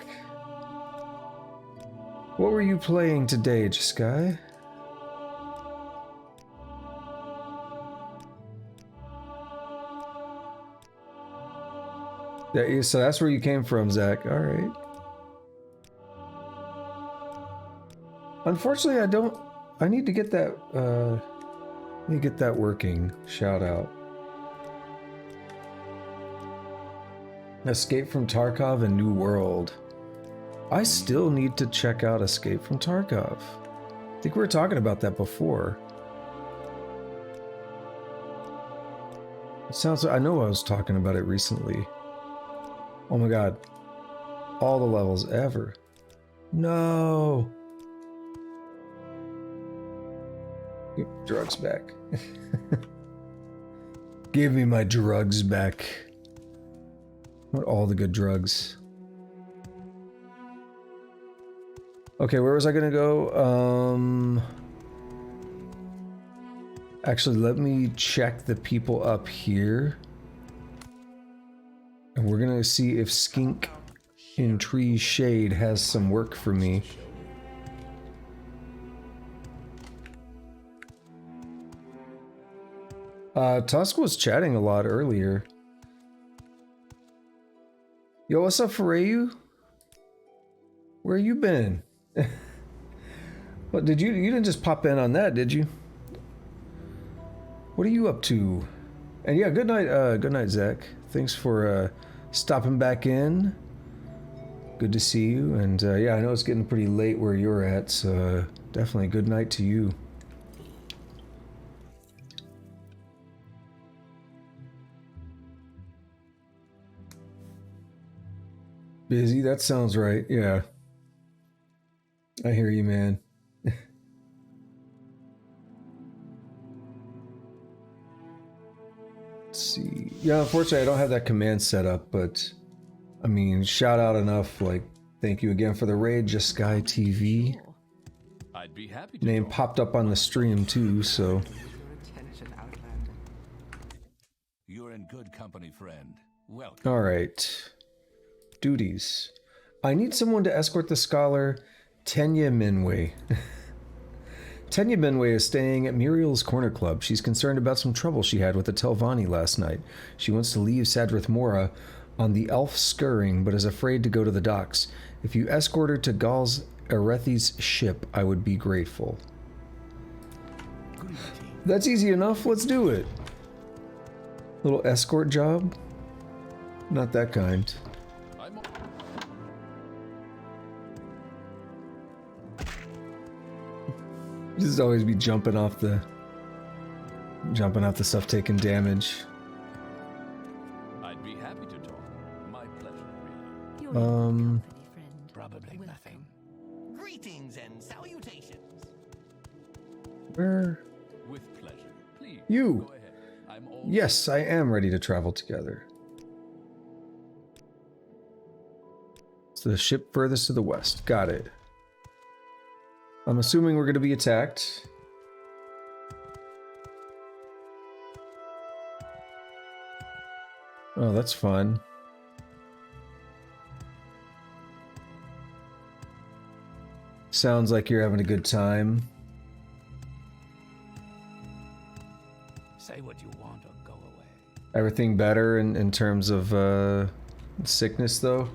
What were you playing today, Sky? So that's where you came from, Zach. All right. Unfortunately, I don't. I need to get that. Working. Shout out. Escape from Tarkov and New World. I still need to check out Escape from Tarkov. I think we were talking about that before. It sounds like I know I was talking about it recently. Oh my god. All the levels ever. No. Give me drugs back. Give me my drugs back. I want all the good drugs. Okay, where was I gonna go? Actually, let me check the people up here. And we're gonna see if Skink in Tree Shade has some work for me. Tusk was chatting a lot earlier. Yo, what's up, Farayu? Where you been? What did you didn't just pop in on that, did you? What are you up to? And yeah, good night, Zach. Thanks for stopping back in. Good to see you. And yeah, I know it's getting pretty late where you're at, so definitely good night to you. Busy? That sounds right, yeah. I hear you, man. Let's see. Yeah, unfortunately, I don't have that command set up, but I mean, shout out enough. Like, thank you again for the raid, Just Sky TV. I'd be happy to Name popped up on the stream too, so. You're in good company, friend. Welcome. All right. Duties. I need someone to escort the scholar Tenya Minway. Tenya Minway is staying at Muriel's Corner Club. She's concerned about some trouble she had with the Telvanni last night. She wants to leave Sadrith Mora on the Elf Scurrying, but is afraid to go to the docks. If you escort her to Gal's Erethi's ship, I would be grateful. That's easy enough. Let's do it. Little escort job? Not that kind. Just always be jumping off the stuff taking damage. I'd be happy to talk. My pleasure, really. Probably nothing. Greetings and salutations. Where? With pleasure. Please. You. Go ahead. I'm Yes, I am ready to travel together. It's the ship furthest to the west. Got it. I'm assuming we're going to be attacked. Oh, that's fun. Sounds like you're having a good time. Say what you want or go away. Everything better in terms of sickness, though?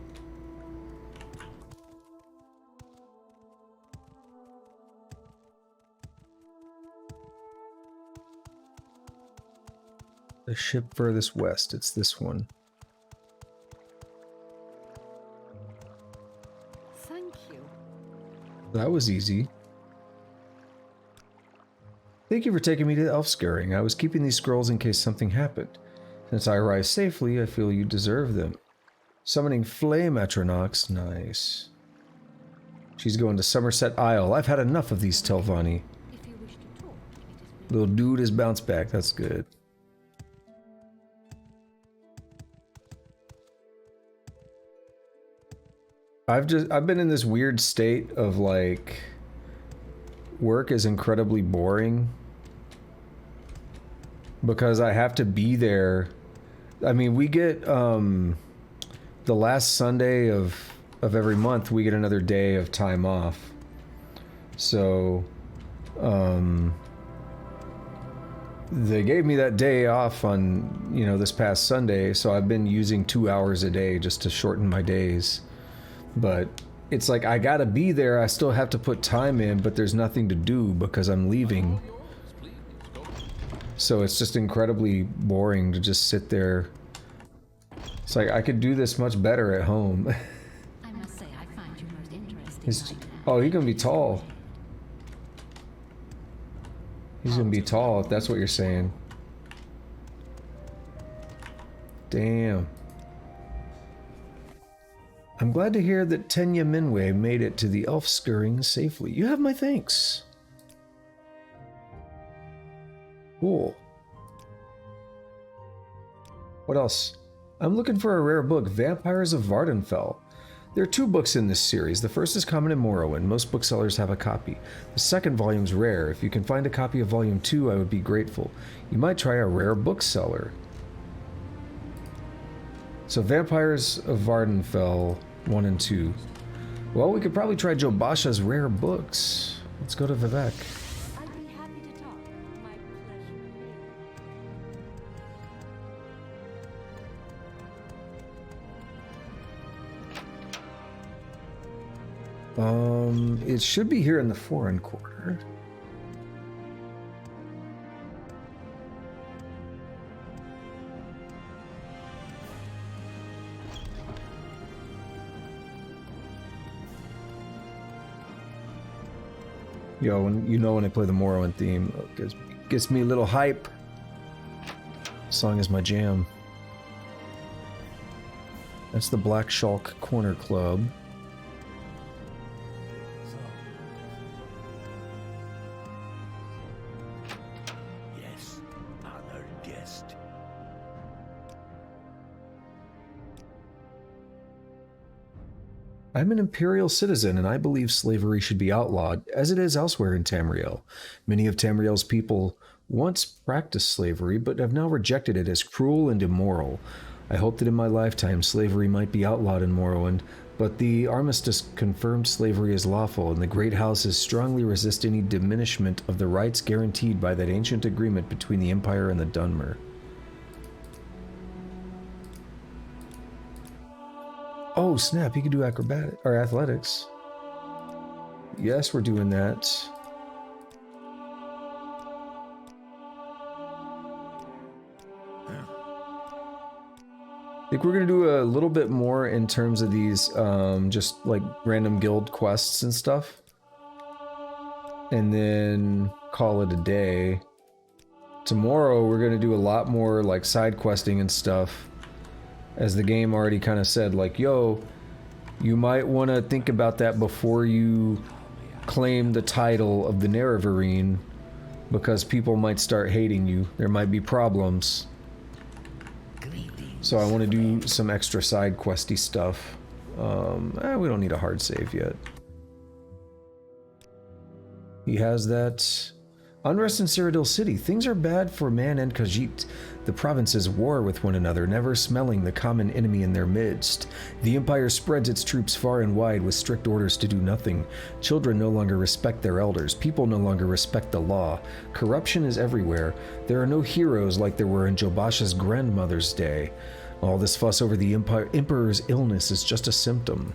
The ship furthest west. It's this one. Thank you. That was easy. Thank you for taking me to Elf Scurrying. I was keeping these scrolls in case something happened. Since I arrived safely, I feel you deserve them. Summoning Flame Atronox. Nice. She's going to Somerset Isle. I've had enough of these Telvanni. Little dude has bounced back. That's good. I've been in this weird state of like work is incredibly boring because I have to be there. I mean, we get the last Sunday of every month we get another day of time off. So they gave me that day off on, you know, this past Sunday, so I've been using 2 hours a day just to shorten my days. But it's like I gotta be there. I still have to put time in, but there's nothing to do because I'm leaving. So it's just incredibly boring to just sit there. It's like I could do this much better at home. I must say, I find you most interesting. Oh, he's gonna be tall. He's gonna be tall if that's what you're saying. Damn. I'm glad to hear that Tenya Minway made it to the elf scurrying safely. You have my thanks. Cool. What else? I'm looking for a rare book, Vampires of Vvardenfell. There are 2 books in this series. The first is common in Morrowind. Most booksellers have a copy. The second volume's rare. If you can find a copy of Volume 2, I would be grateful. You might try a rare bookseller. So Vampires of Vvardenfell 1 and 2. Well, we could probably try Jobasha's rare books. Let's go to Vivek. I'd be happy to talk. My pleasure. It should be here in the foreign quarter. Yo, you know when I play the Morrowind theme, it gets me a little hype. The song is my jam. That's the Black Shulk Corner Club. Yes, honored guest. I'm an Imperial citizen, and I believe slavery should be outlawed, as it is elsewhere in Tamriel. Many of Tamriel's people once practiced slavery, but have now rejected it as cruel and immoral. I hope that in my lifetime slavery might be outlawed in Morrowind, but the armistice confirmed slavery as lawful, and the Great Houses strongly resist any diminishment of the rights guaranteed by that ancient agreement between the Empire and the Dunmer. Oh snap, he could do acrobatic or athletics. Yes, we're doing that. I think we're gonna do a little bit more in terms of these just like random guild quests and stuff. And then call it a day. Tomorrow we're gonna do a lot more like side questing and stuff. As the game already kind of said, like, yo, you might want to think about that before you claim the title of the Nerevarine, because people might start hating you. There might be problems. So I want to do some extra side questy stuff. We don't need a hard save yet. He has that. Unrest in Cyrodiil City. Things are bad for Man and Khajiit. The provinces war with one another, never smelling the common enemy in their midst. The Empire spreads its troops far and wide with strict orders to do nothing. Children no longer respect their elders. People no longer respect the law. Corruption is everywhere. There are no heroes like there were in Jobasha's grandmother's day. All this fuss over the Emperor's illness is just a symptom.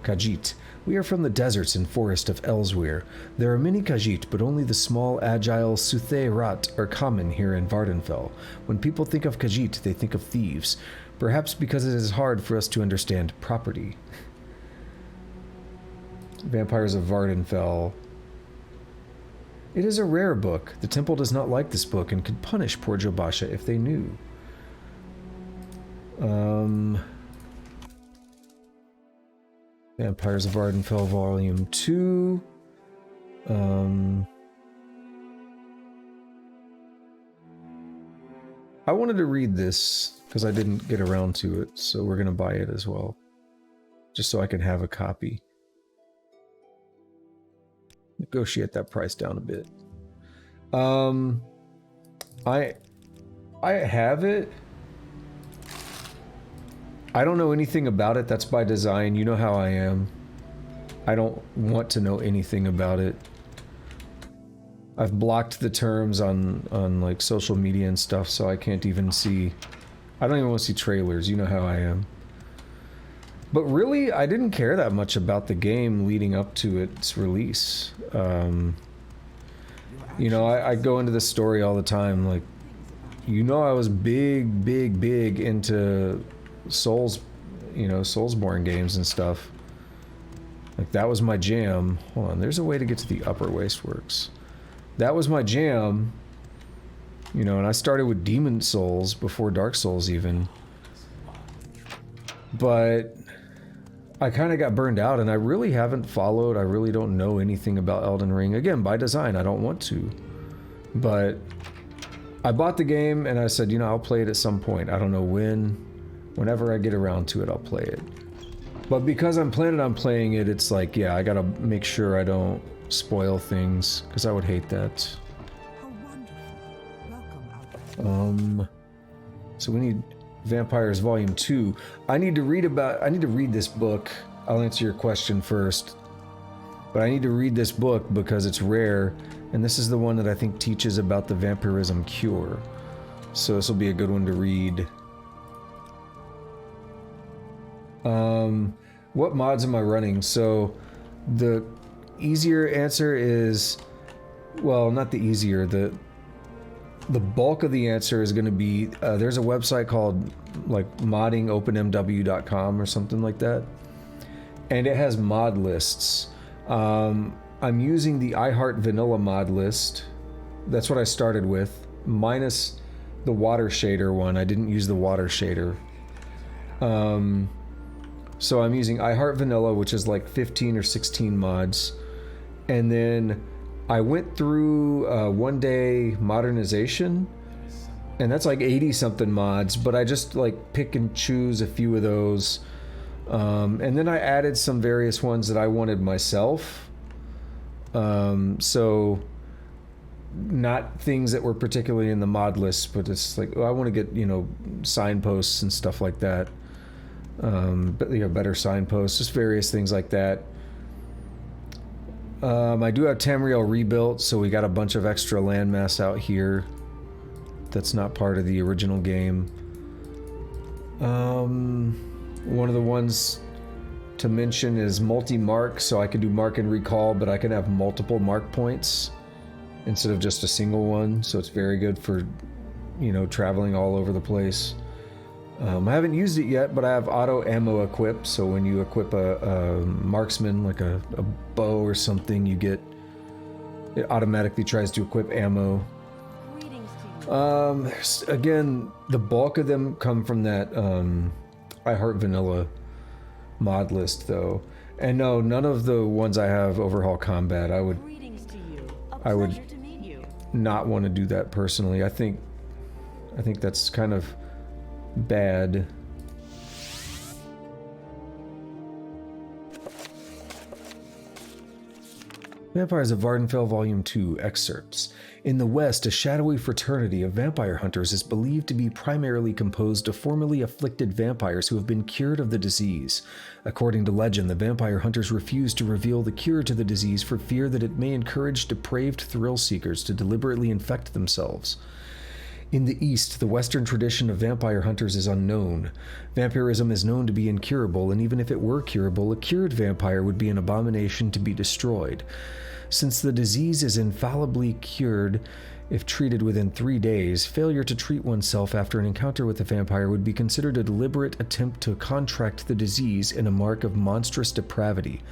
Khajiit. We are from the deserts and forest of Elsweyr. There are many Khajiit, but only the small, agile Suthe Rat are common here in Vvardenfell. When people think of Khajiit, they think of thieves. Perhaps because it is hard for us to understand property. Vampires of Vvardenfell. It is a rare book. The temple does not like this book and could punish poor Jobasha if they knew. Vampires of Vvardenfell Volume 2. I wanted to read this because I didn't get around to it, so we're going to buy it as well. Just so I can have a copy. Negotiate that price down a bit. I have it. I don't know anything about it. That's by design. You know how I am. I don't want to know anything about it. I've blocked the terms on like social media and stuff, so I can't even see. I don't even want to see trailers. You know how I am. But really, I didn't care that much about the game leading up to its release. You know, I go into this story all the time. Like, you know, I was big into Souls, you know, Soulsborne games and stuff. Like, that was my jam. Hold on, there's a way to get to the upper wasteworks. That was my jam. You know, and I started with Demon Souls before Dark Souls even. But I kind of got burned out, and I really haven't followed. I really don't know anything about Elden Ring. Again, by design, I don't want to. But I bought the game, and I said, you know, I'll play it at some point. I don't know when. Whenever I get around to it, I'll play it. But because I'm planning on playing it, it's like, yeah, I gotta make sure I don't spoil things, because I would hate that. So we need Vampires Volume 2. I need to read this book. I'll answer your question first. But I need to read this book because it's rare, and this is the one that I think teaches about the vampirism cure. So this will be a good one to read. What mods am I running? So the easier answer is, well, not the easier, the bulk of the answer is going to be, there's a website called like moddingopenmw.com or something like that, and it has mod lists. I'm using the iHeart Vanilla mod list. That's what I started with, minus the water shader one. I didn't use the water shader. So I'm using iHeart Vanilla, which is like 15 or 16 mods. And then I went through One Day Modernization, and that's like 80 something mods, but I just like pick and choose a few of those. And then I added some various ones that I wanted myself. So not things that were particularly in the mod list, but it's like, oh, I want to get, you know, signposts and stuff like that. But you know, better signposts, just various things like that. I do have Tamriel rebuilt, so we got a bunch of extra landmass out here that's not part of the original game. One of the ones to mention is multi-mark, so I can do mark and recall, but I can have multiple mark points instead of just a single one, so it's very good for, you know, traveling all over the place. I haven't used it yet, but I have auto ammo equipped, so when you equip a marksman, like a bow or something, you get, it automatically tries to equip ammo. Again, the bulk of them come from that iHeart Vanilla mod list, though. And no, none of the ones I have overhaul combat. I would not want to do that personally. I think that's kind of bad. Vampires of Vvardenfell Volume 2 excerpts. In the West, a shadowy fraternity of vampire hunters is believed to be primarily composed of formerly afflicted vampires who have been cured of the disease. According to legend, the vampire hunters refuse to reveal the cure to the disease for fear that it may encourage depraved thrill seekers to deliberately infect themselves. In the East, the Western tradition of vampire hunters is unknown. Vampirism is known to be incurable, and even if it were curable, a cured vampire would be an abomination to be destroyed. Since the disease is infallibly cured if treated within 3 days, failure to treat oneself after an encounter with a vampire would be considered a deliberate attempt to contract the disease and a mark of monstrous depravity.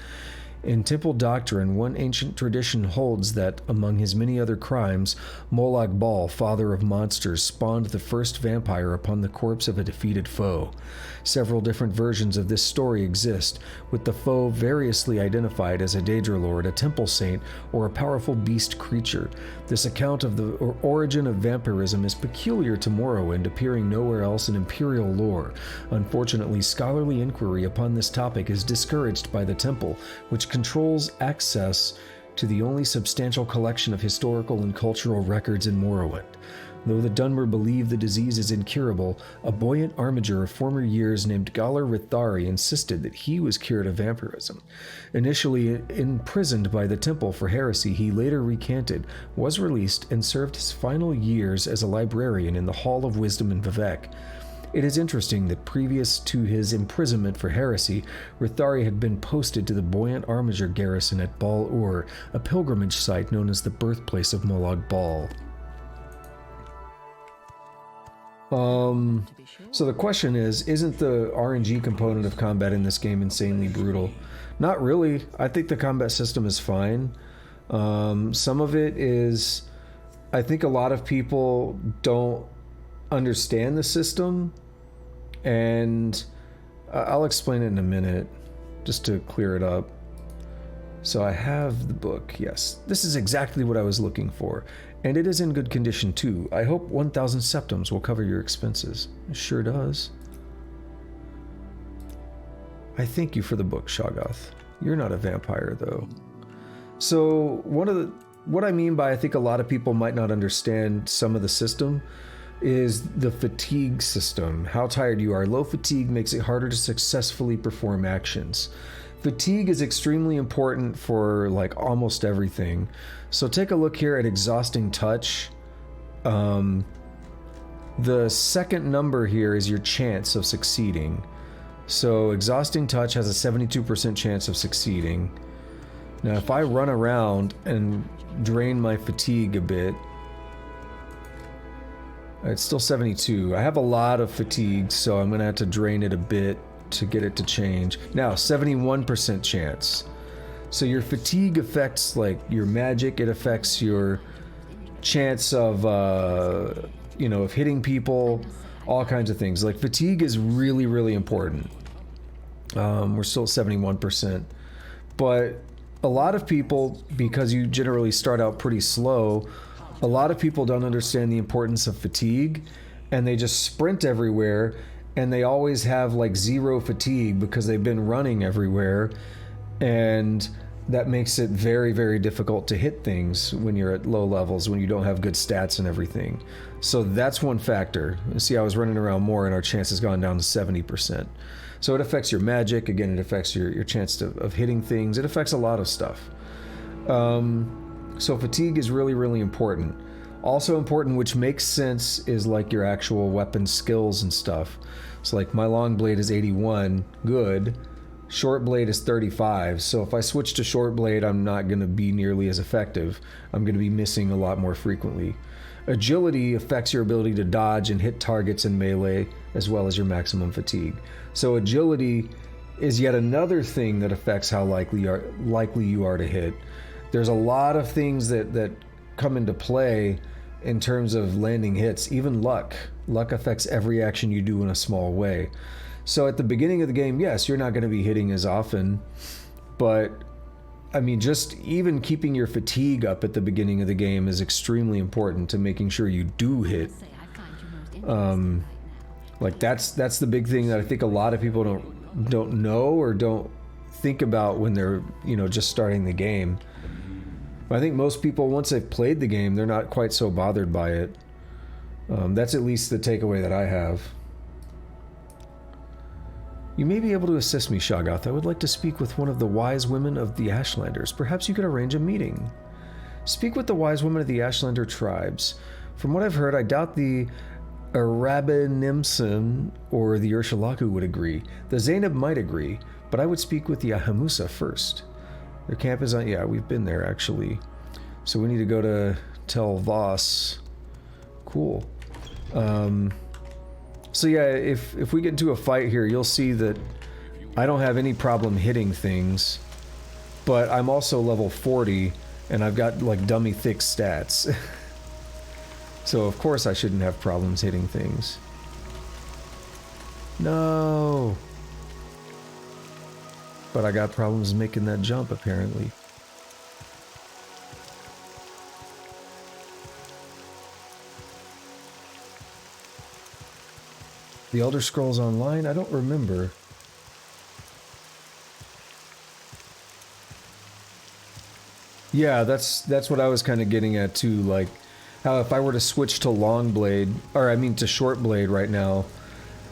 In temple doctrine, one ancient tradition holds that, among his many other crimes, Molag Bal, father of monsters, spawned the first vampire upon the corpse of a defeated foe. Several different versions of this story exist, with the foe variously identified as a Daedra Lord, a temple saint, or a powerful beast creature. This account of the origin of vampirism is peculiar to Morrowind, appearing nowhere else in Imperial lore. Unfortunately, scholarly inquiry upon this topic is discouraged by the temple, which controls access to the only substantial collection of historical and cultural records in Morrowind. Though the Dunmer believe the disease is incurable, a buoyant armiger of former years named Galar Rithari insisted that he was cured of vampirism. Initially imprisoned by the temple for heresy, he later recanted, was released, and served his final years as a librarian in the Hall of Wisdom in Vivec. It is interesting that previous to his imprisonment for heresy, Rithari had been posted to the buoyant armiger garrison at Bal Ur, a pilgrimage site known as the birthplace of Molag Bal. So the question is, isn't the RNG component of combat in this game insanely brutal? Not really. I think the combat system is fine. Some of it is I think a lot of people don't understand the system, and I'll explain it in a minute, just to clear it up. So I have the book, yes. This is exactly what I was looking for, and it is in good condition too. I hope 1,000 septims will cover your expenses. It sure does. I thank you for the book, Shoggoth. You're not a vampire, though. So what I mean by I think a lot of people might not understand some of the system is the fatigue system. How tired you are. Low fatigue makes it harder to successfully perform actions. Fatigue is extremely important for like almost everything. So take a look here at exhausting touch. The second number here is your chance of succeeding. So exhausting touch has a 72% chance of succeeding. Now if I run around and drain my fatigue a bit, it's still 72. I have a lot of fatigue, so I'm gonna have to drain it a bit to get it to change. Now 71% chance. So your fatigue affects like your magic, it affects your chance of you know, of hitting people, all kinds of things. Like fatigue is really, really important. We're still at 71%. But a lot of people, because you generally start out pretty slow, a lot of people don't understand the importance of fatigue, and they just sprint everywhere, and they always have like 0 fatigue because they've been running everywhere, and that makes it very, very difficult to hit things when you're at low levels, when you don't have good stats and everything. So that's one factor. See, I was running around more and our chance has gone down to 70%. So it affects your magic. Again, it affects your chance of hitting things. It affects a lot of stuff. So fatigue is really, really important. Also important, which makes sense, is like your actual weapon skills and stuff. So like my long blade is 81, good. Short blade is 35, so if I switch to short blade, I'm not going to be nearly as effective. I'm going to be missing a lot more frequently. Agility affects your ability to dodge and hit targets in melee, as well as your maximum fatigue. So agility is yet another thing that affects how likely you are to hit. There's a lot of things that come into play in terms of landing hits. Even luck. Luck affects every action you do in a small way. So at the beginning of the game, yes, you're not going to be hitting as often, but I mean, just even keeping your fatigue up at the beginning of the game is extremely important to making sure you do hit. Like that's the big thing that I think a lot of people don't know or don't think about when they're, you know, just starting the game. But I think most people, once they've played the game, they're not quite so bothered by it. That's at least the takeaway that I have. You may be able to assist me, Shoggoth. I would like to speak with one of the wise women of the Ashlanders. Perhaps you could arrange a meeting. Speak with the wise women of the Ashlander tribes. From what I've heard, I doubt the Erabenimsun or the Urshilaku would agree. The Zainab might agree, but I would speak with the Ahamusa first. Their camp is on... Yeah, we've been there, actually. So we need to go to Tel Voss. Cool. So yeah, if we get into a fight here, you'll see that I don't have any problem hitting things, but I'm also level 40, and I've got like dummy thick stats. So of course I shouldn't have problems hitting things. No! But I got problems making that jump, apparently. The Elder Scrolls Online? I don't remember. Yeah, that's what I was kind of getting at too, like how if I were to switch to long blade, or I mean to short blade right now,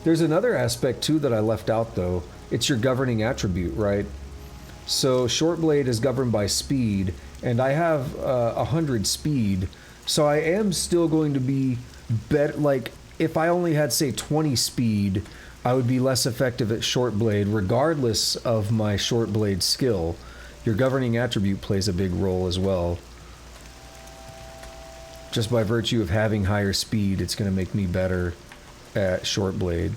there's another aspect too that I left out though. It's your governing attribute, right? So short blade is governed by speed, and I have 100 speed, so I am still going to be better, like if I only had, say, 20 speed, I would be less effective at short blade, regardless of my short blade skill. Your governing attribute plays a big role as well. Just by virtue of having higher speed, it's going to make me better at short blade.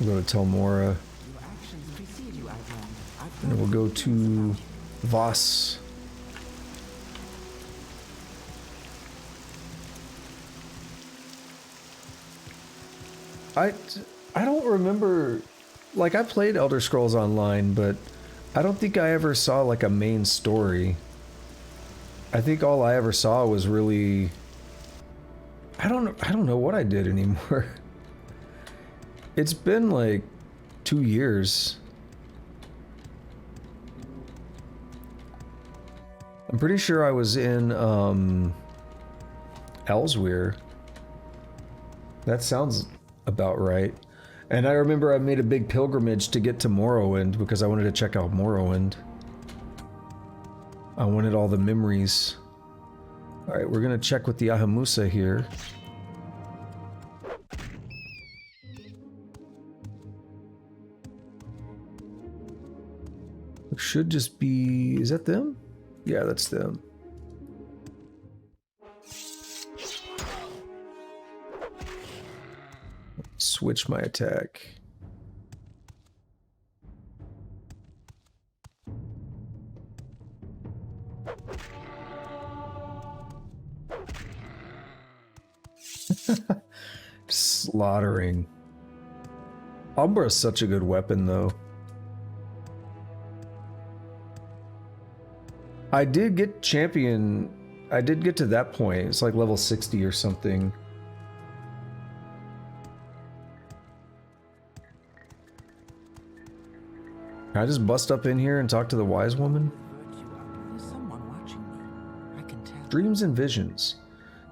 We'll go to Telura. And we'll go to Voss. I don't remember, like, I played Elder Scrolls Online, but I don't think I ever saw like a main story. I think all I ever saw was really, I don't know what I did anymore. It's been like 2 years. I'm pretty sure I was in Elsewhere. That sounds about right. And I remember I made a big pilgrimage to get to Morrowind because I wanted to check out Morrowind. I wanted all the memories. Alright, we're gonna check with the Ahamusa here. It should just be... is that them? Yeah, that's them. Switch my attack. Slaughtering. Umbra is such a good weapon, though. I did get champion. I did get to that point. It's like level 60 or something. Can I just bust up in here and talk to the wise woman? There's someone watching me. I can tell. Dreams and visions.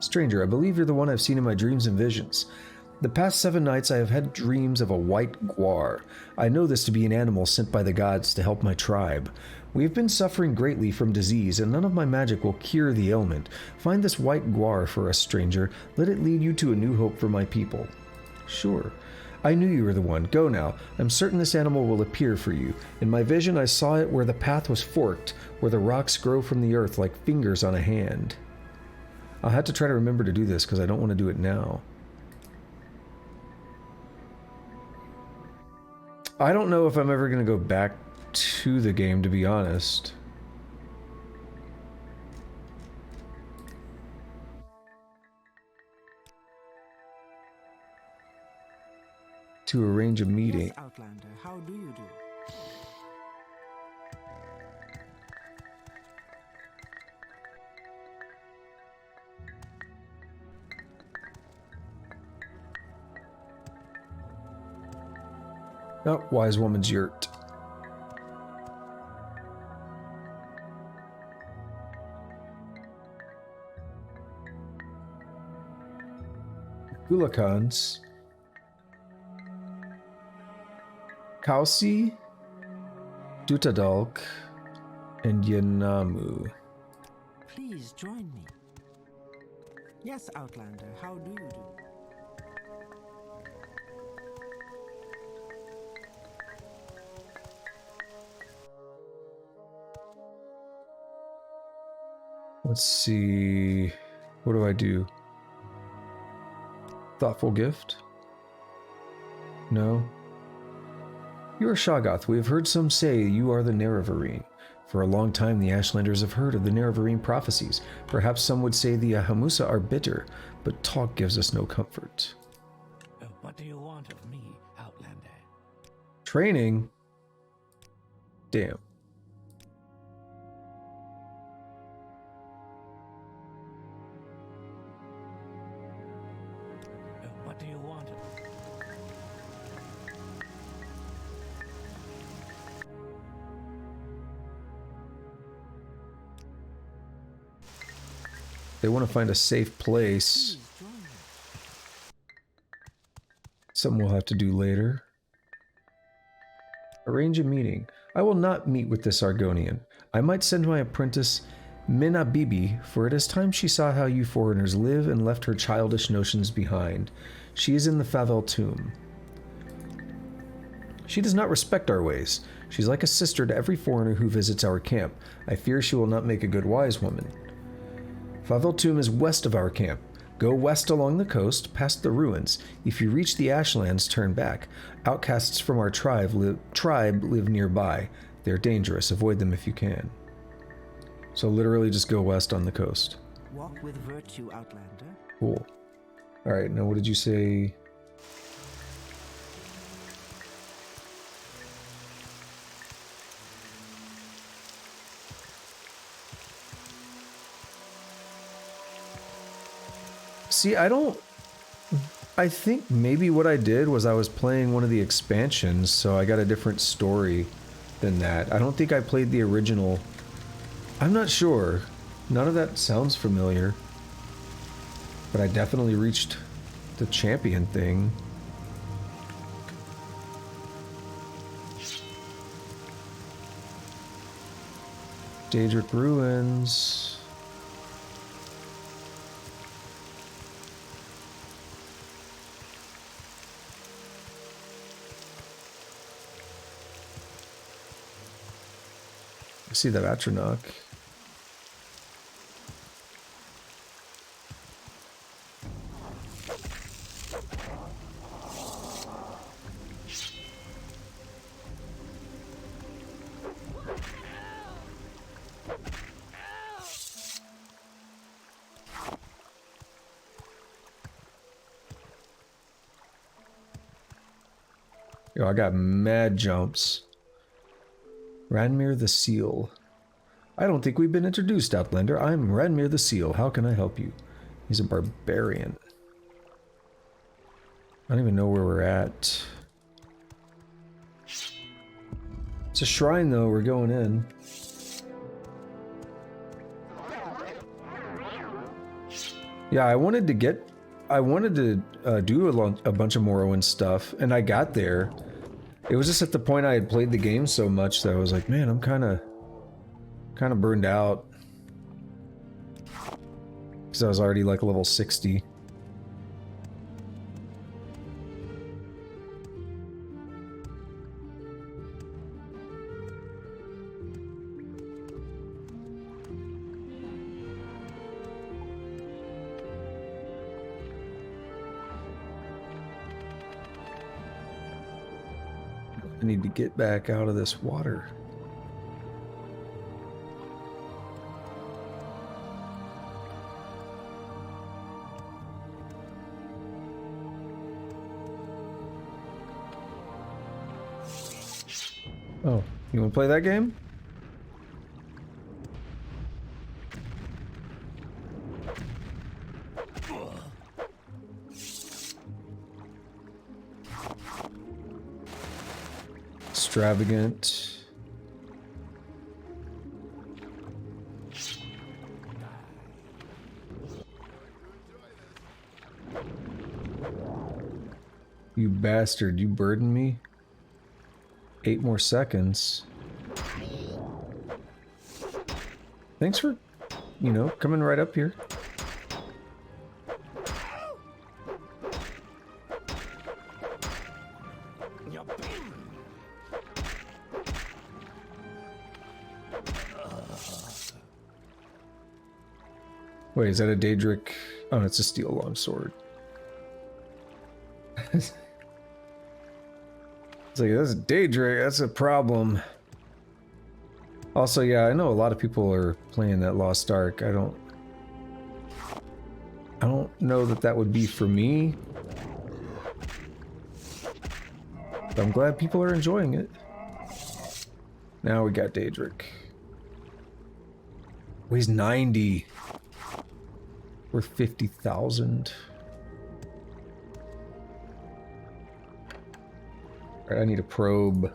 Stranger, I believe you're the one I've seen in my dreams and visions. The past 7 nights I have had dreams of a white guar. I know this to be an animal sent by the gods to help my tribe. We have been suffering greatly from disease, and none of my magic will cure the ailment. Find this white guar for us, stranger. Let it lead you to a new hope for my people. Sure. I knew you were the one. Go now. I'm certain this animal will appear for you. In my vision I saw it where the path was forked, where the rocks grow from the earth like fingers on a hand. I'll have to try to remember to do this because I don't want to do it now. I don't know if I'm ever going to go back to the game, to be honest. To arrange a meeting. Yes, Outlander, how do you do? Oh, wise woman's yurt. Gulakans. Kausi, Dutadalk, and Yanamu. Please join me. Yes, Outlander, how do you do? Let's see. What do I do? Thoughtful gift? No. You are Shoggoth. We have heard some say you are the Nerevarine. For a long time the Ashlanders have heard of the Nerevarine prophecies. Perhaps some would say the Ahamusa are bitter, but talk gives us no comfort. What do you want of me, Outlander? Training? Damn. What do you want of me? They want to find a safe place. Something we'll have to do later. Arrange a meeting. I will not meet with this Argonian. I might send my apprentice Minabibi, for it is time she saw how you foreigners live and left her childish notions behind. She is in the Favel tomb. She does not respect our ways. She's like a sister to every foreigner who visits our camp. I fear she will not make a good wise woman. Favel tomb is west of our camp. Go west along the coast, past the ruins. If you reach the Ashlands, turn back. Outcasts from our tribe live nearby. They're dangerous. Avoid them if you can. So literally just go west on the coast. Walk with virtue, Outlander. Cool. Alright, now what did you say? See, I think maybe what I did was I was playing one of the expansions, so I got a different story than that. I don't think I played the original. I'm not sure. None of that sounds familiar. But I definitely reached the champion thing. Daedric Ruins. I see that Atronach. Yo, I got mad jumps. Ranmir the Seal. I don't think we've been introduced, Outlander. I'm Ranmir the Seal. How can I help you? He's a barbarian. I don't even know where we're at. It's a shrine, though. We're going in. Yeah, I wanted to do a bunch of Morrowind stuff, and I got there. It was just at the point I had played the game so much that I was like, man, I'm kind of burned out. Because I was already like level 60. I need to get back out of this water. Oh, you want to play that game? Extravagant. You bastard, you burdened me. 8 more seconds. Thanks for, you know, coming right up here. Wait, is that a Daedric? Oh, it's a steel longsword. It's like, that's a Daedric, that's a problem. Also, yeah, I know a lot of people are playing that Lost Ark. I don't know that that would be for me. But I'm glad people are enjoying it. Now we got Daedric. Weighs 90. We're 50,000. Alright, I need a probe.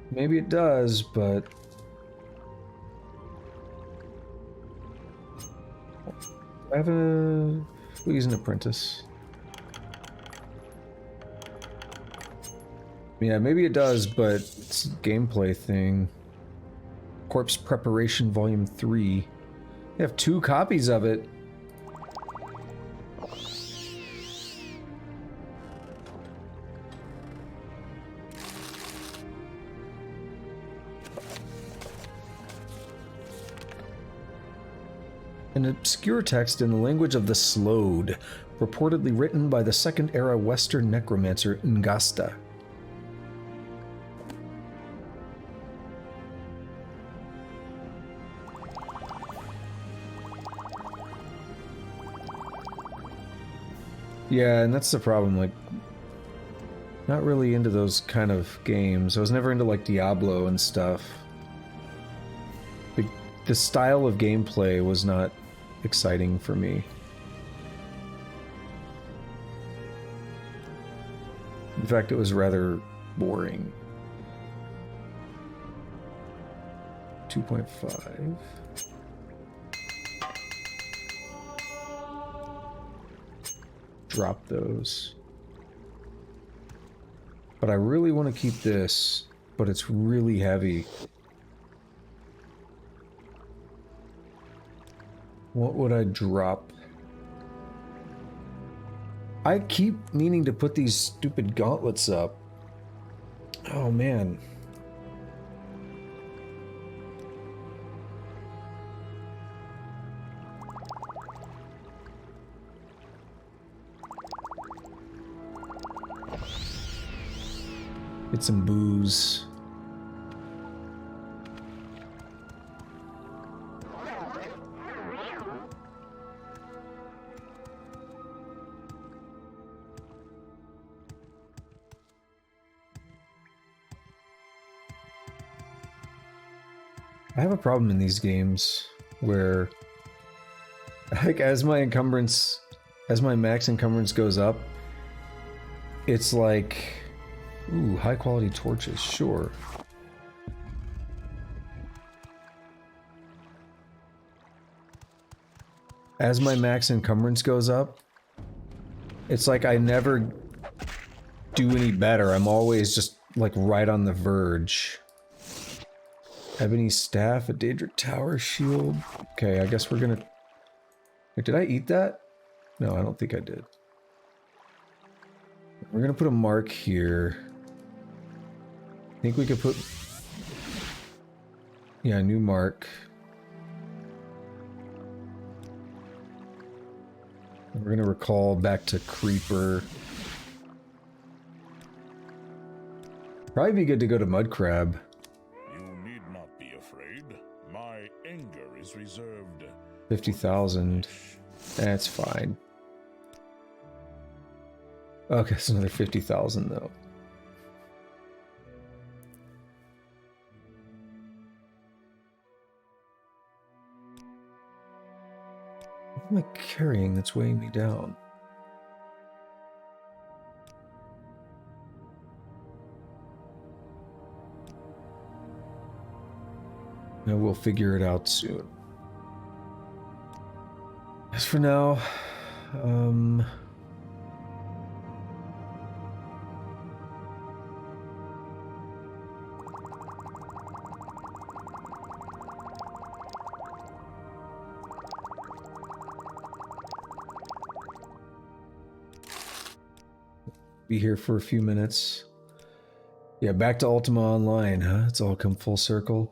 Maybe it does, but I have a... He's an apprentice. Yeah, maybe it does, but it's a gameplay thing. Corpse Preparation Volume 3. You have 2 copies of it. An obscure text in the language of the Slowed, purportedly written by the Second Era Western Necromancer Ngasta. Yeah, and that's the problem, like, not really into those kind of games. I was never into, like, Diablo and stuff. the style of gameplay was not exciting for me. In fact, it was rather boring. 2.5. Drop those. But I really want to keep this, but it's really heavy. What would I drop? I keep meaning to put these stupid gauntlets up. Oh man. Get some booze. I have a problem in these games where, like, as my max encumbrance goes up, it's like, ooh, high quality torches, sure. As my max encumbrance goes up, it's like I never do any better. I'm always just like right on the verge. Ebony staff, a Daedric tower shield. Okay, I guess we're gonna... Wait, did I eat that? No, I don't think I did. We're gonna put a mark here. I think we could put... Yeah, new mark. And we're gonna recall back to Creeper. Probably be good to go to Mudcrab. You need not be afraid. My anger is reserved. 50,000. That's fine. Okay, it's another 50,000 though. What am I carrying that's weighing me down? Now we'll figure it out soon. As for now, be here for a few minutes. Yeah, back to Ultima Online, huh? It's all come full circle.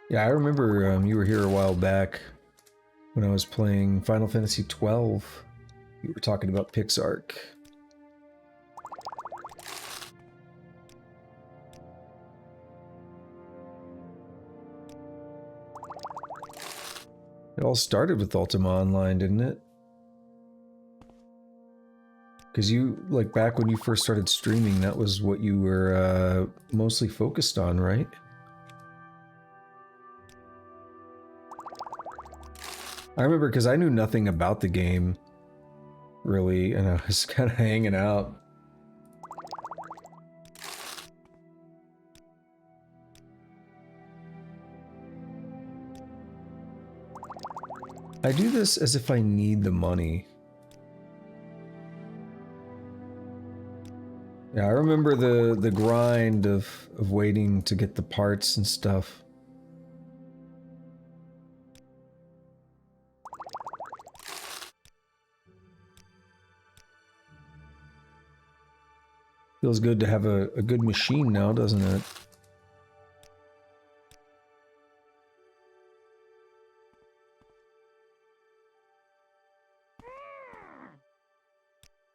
Yeah, I remember you were here a while back when I was playing Final Fantasy XII. You were talking about Pixark. It all started with Ultima Online, didn't it? Because you, like, back when you first started streaming, that was what you were mostly focused on, right? I remember because I knew nothing about the game, really, and I was kind of hanging out. I do this as if I need the money. Yeah, I remember the grind of waiting to get the parts and stuff. Feels good to have a good machine now, doesn't it?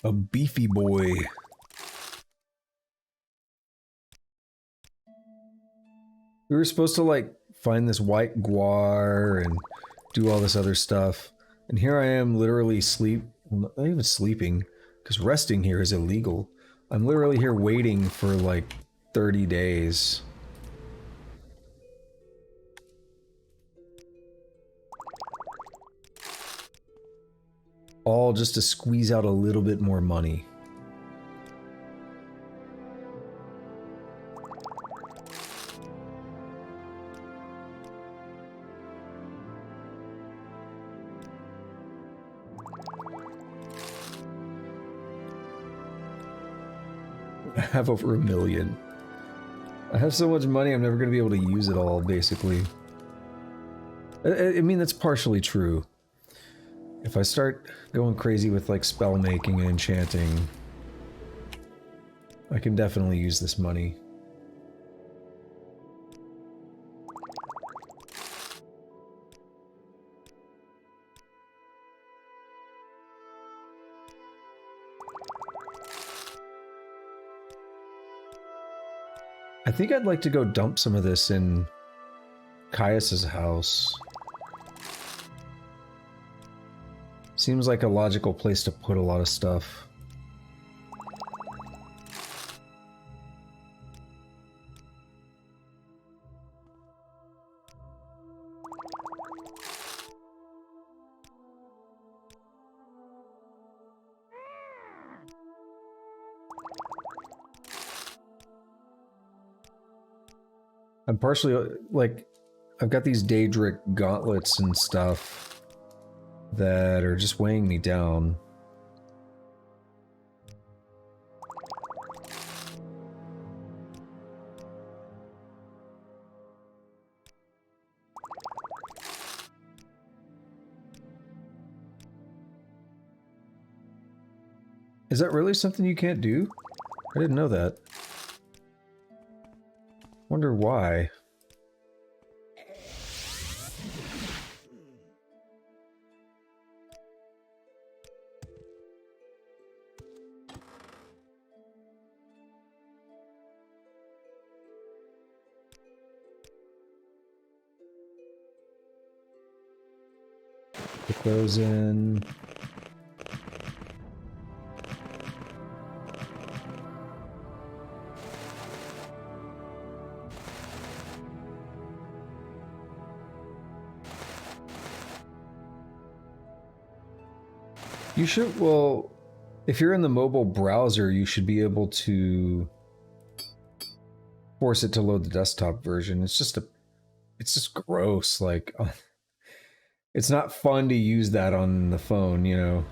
A beefy boy. We were supposed to, like, find this white guar and do all this other stuff. And here I am literally not even sleeping, because resting here is illegal. I'm literally here waiting for like 30 days. All just to squeeze out a little bit more money. I have over 1 million. I have so much money, I'm never going to be able to use it all, basically. I mean, that's partially true. If I start going crazy with, like, spell making and enchanting, I can definitely use this money. I think I'd like to go dump some of this in Caius's house. Seems like a logical place to put a lot of stuff. I'm partially, like, I've got these Daedric gauntlets and stuff that are just weighing me down. Is that really something you can't do? I didn't know that. Wonder why. Put those in. You should, well, if you're in the mobile browser, you should be able to force it to load the desktop version. It's just gross, like, it's not fun to use that on the phone, you know.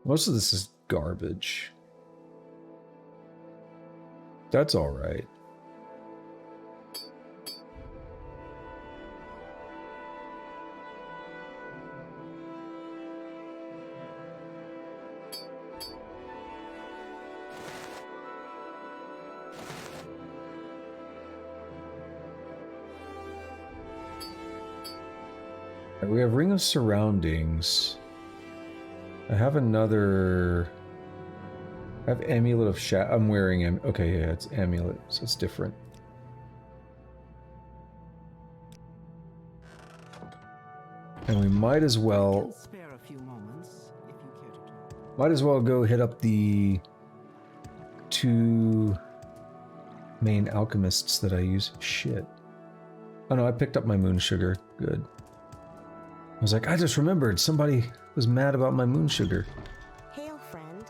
Most of this is garbage. That's all right. We have Ring of Surroundings. I have another... I have Amulet of I'm wearing okay, yeah, it's Amulet, so it's different. And we might as well... Spare a few moments, if you care to talk. Might as well go hit up the 2 main alchemists that I use. Shit. Oh no, I picked up my moon sugar. Good. I was like, I just remembered somebody was mad about my moon sugar. Hail, friend.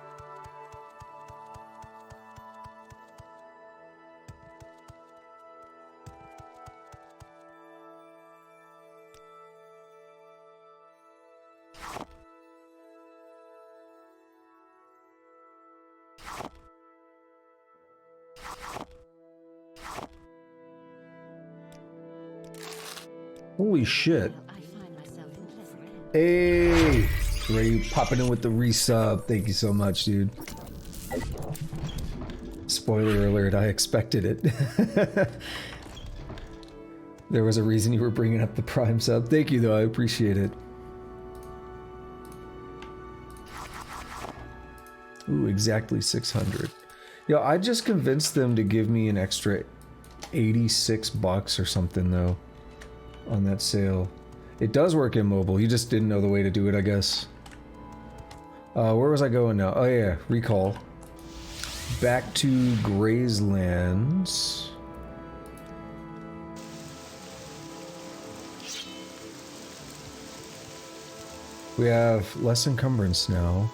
Holy shit. Hey! Ray popping in with the resub. Thank you so much, dude. Spoiler alert, I expected it. There was a reason you were bringing up the Prime sub. Thank you, though. I appreciate it. Ooh, exactly 600. Yo, I just convinced them to give me an extra 86 bucks or something, though, on that sale. It does work in mobile. You just didn't know the way to do it, I guess. Where was I going now? Oh, yeah. Recall. Back to Grazelands. We have less encumbrance now.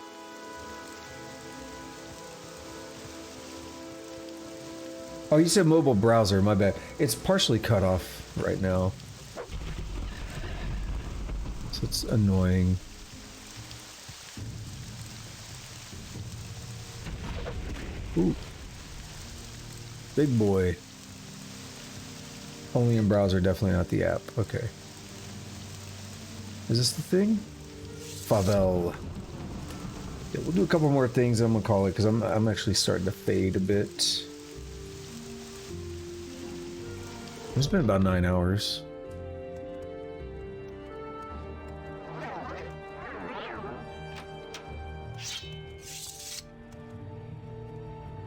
Oh, you said mobile browser, my bad. It's partially cut off right now. So it's annoying. Ooh. Big boy. Only in browser, definitely not the app. Okay. Is this the thing? Favel. Yeah, we'll do a couple more things, I'm gonna call it, because I'm actually starting to fade a bit. It's been about 9 hours.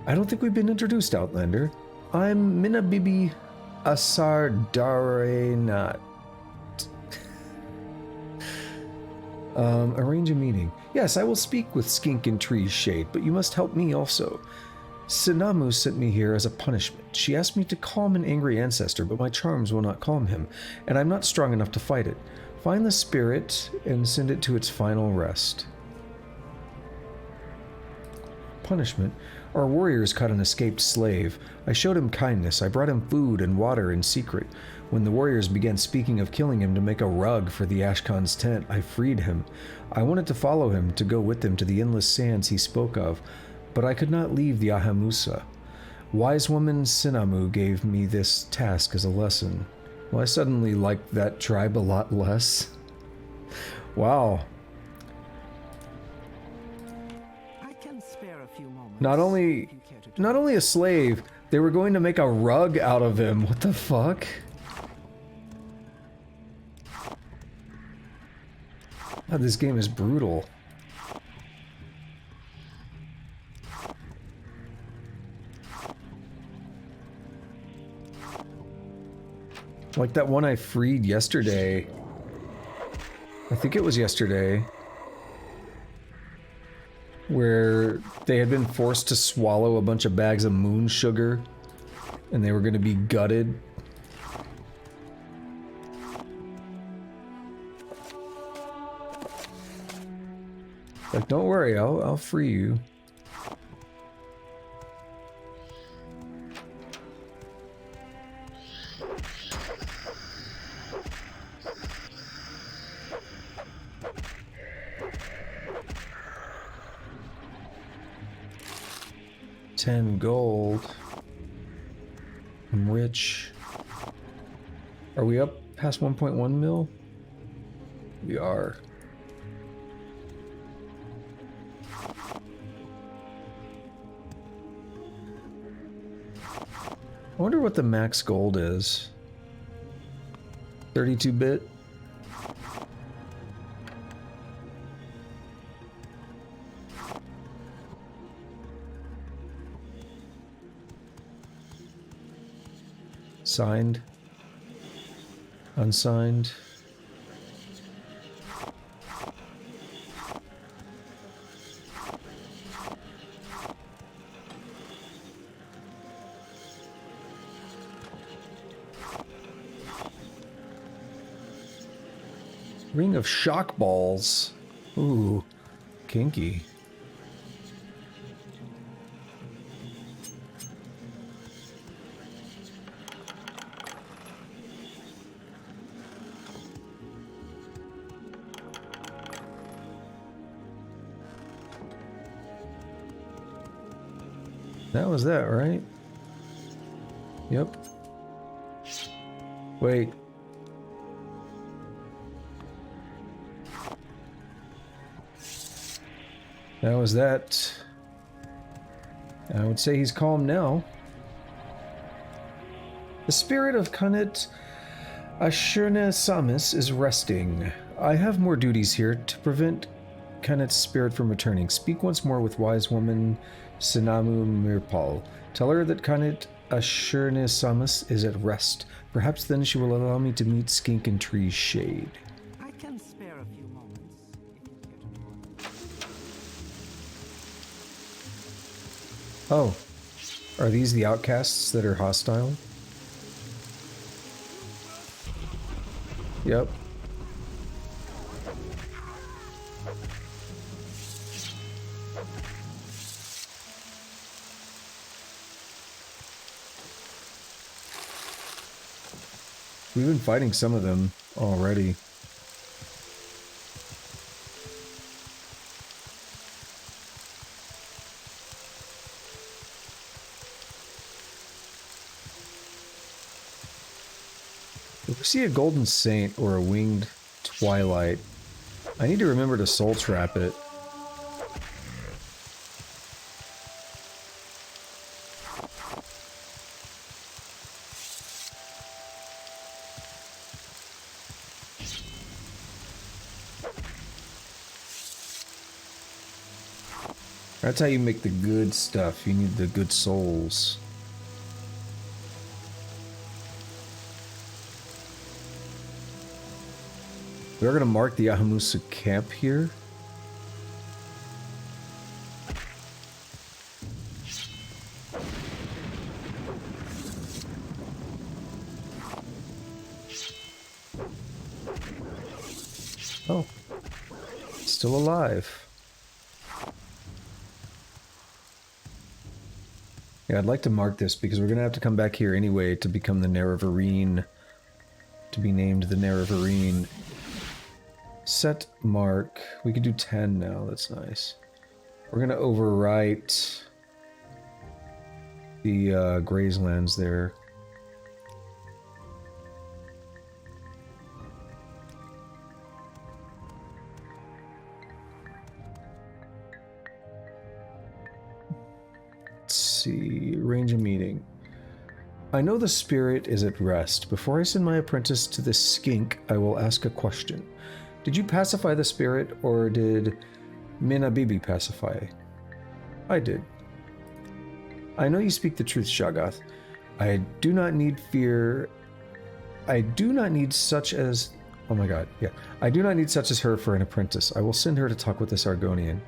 I don't think we've been introduced, Outlander. I'm Minabibi Asardarenat. Arrange a meeting. Yes, I will speak with Skink in Tree's Shade, but you must help me also. Sinamu sent me here as a punishment. She asked me to calm an angry ancestor, but my charms will not calm him, and I'm not strong enough to fight it. Find the spirit and send it to its final rest. Punishment? Our warriors caught an escaped slave. I showed him kindness. I brought him food and water in secret. When the warriors began speaking of killing him to make a rug for the Ashkan's tent, I freed him. I wanted to follow him, to go with him to the endless sands he spoke of, but I could not leave the Ahamusa. Wise woman Sinamu gave me this task as a lesson. Well, I suddenly liked that tribe a lot less. Wow. I can spare a few moments. Not only a slave, they were going to make a rug out of him. What the fuck? God, this game is brutal. Like that one I freed yesterday. I think it was yesterday. Where they had been forced to swallow a bunch of bags of moon sugar. And they were going to be gutted. Like, don't worry, I'll free you. $10 gold. I'm rich. Are we up past 1.1 mil? We are. I wonder what the max gold is. 32-bit? Signed? Unsigned? Ring of shock balls. Ooh, kinky. That was that, right? Yep. Wait. That was that. I would say he's calm now. The spirit of Kanit Ashurne Samis is resting. I have more duties here to prevent Kanit's spirit from returning. Speak once more with wise woman Sinamu Mirpal. Tell her that Kanit Ashurne Samis is at rest. Perhaps then she will allow me to meet Skink in Tree's shade. I can spare a few moments if you care to. Oh, are these the outcasts that are hostile? Yep. We've been fighting some of them already. If we see a golden saint or a winged twilight, I need to remember to soul trap it. That's how you make the good stuff. You need the good souls. We're going to mark the Ahamusa camp here. Oh, still alive. Yeah, I'd like to mark this because we're going to have to come back here anyway to become the Nerevarine. To be named the Nerevarine. Set mark. We could do 10 now. That's nice. We're going to overwrite the Grazelands there. Let's see. Arrange a meeting. I know the spirit is at rest. Before I send my apprentice to this skink, I will ask a question. Did you pacify the spirit, or did Minabibi pacify? I did. I know you speak the truth, Shagath. I do not need fear. I do not need such as... Oh my god, yeah. I do not need such as her for an apprentice. I will send her to talk with this Argonian.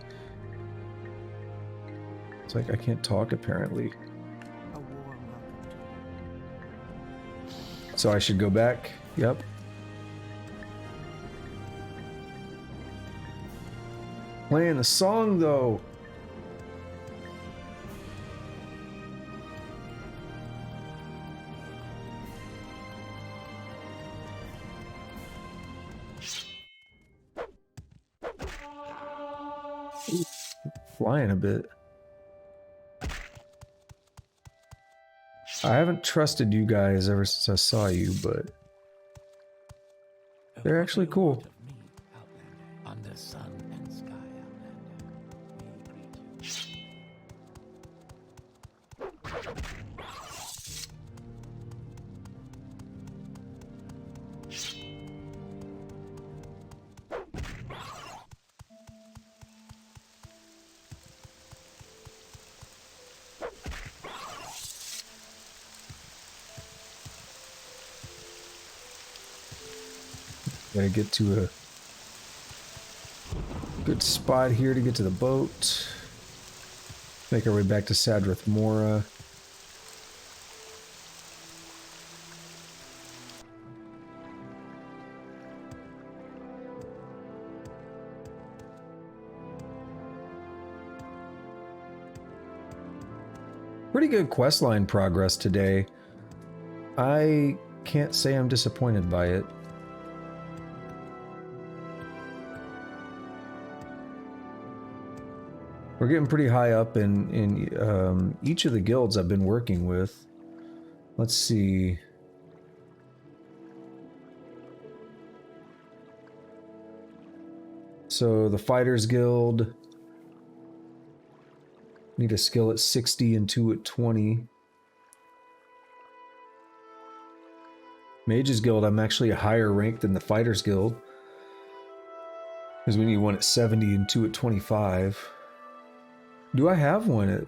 It's like I can't talk, apparently. So I should go back? Yep. Playing the song, though. Flying a bit. I haven't trusted you guys ever since I saw you, but they're actually cool. Under sun and sky, Gotta get to a good spot here to get to the boat. Make our way back to Sadrith Mora. Pretty good questline progress today. I can't say I'm disappointed by it. We're getting pretty high up in each of the guilds I've been working with. Let's see. So the Fighters Guild. Need a skill at 60 and 2 at 20. Mage's Guild, I'm actually a higher rank than the Fighters Guild. Because we need one at 70 and 2 at 25. Do I have one at...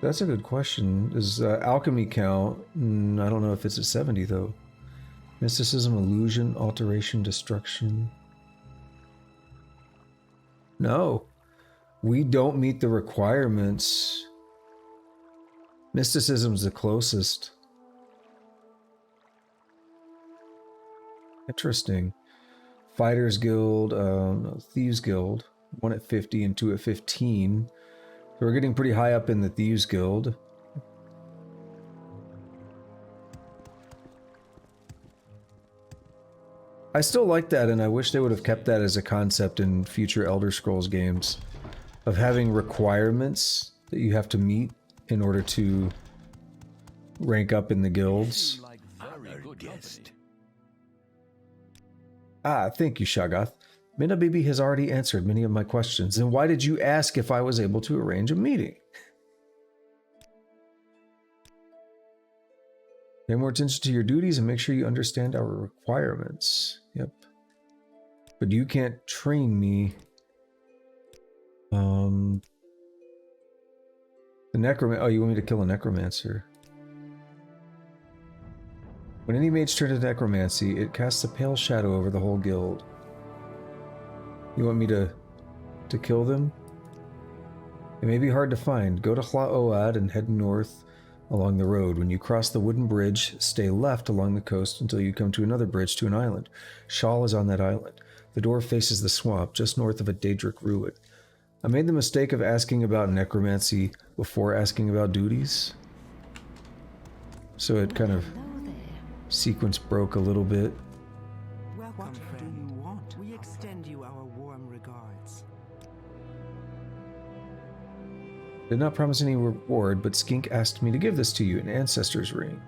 That's a good question. Does alchemy count? I don't know if it's at 70 though. Mysticism, illusion, alteration, destruction. No. We don't meet the requirements. Mysticism's the closest. Interesting. Fighters Guild, no, Thieves Guild. 1 at 50 and 2 at 15. So we're getting pretty high up in the Thieves Guild. I still like that, and I wish they would have kept that as a concept in future Elder Scrolls games. Of having requirements that you have to meet in order to rank up in the guilds. Ah, thank you, Shagath. Minna Bibi has already answered many of my questions. Then why did you ask if I was able to arrange a meeting? Pay more attention to your duties and make sure you understand our requirements. Yep. But you can't train me. The Necromancer. Oh, you want me to kill a Necromancer? When any mage turns to necromancy, it casts a pale shadow over the whole guild. You want me to kill them? It may be hard to find. Go to Hla Oad and head north along the road. When you cross the wooden bridge, stay left along the coast until you come to another bridge to an island. Shal is on that island. The door faces the swamp, just north of a Daedric ruin. I made the mistake of asking about necromancy before asking about duties. So it kind of sequence broke a little bit. Welcome, friend. What do you want? We extend you our warm regards. Did not promise any reward, but Skink asked me to give this to you, an ancestor's ring.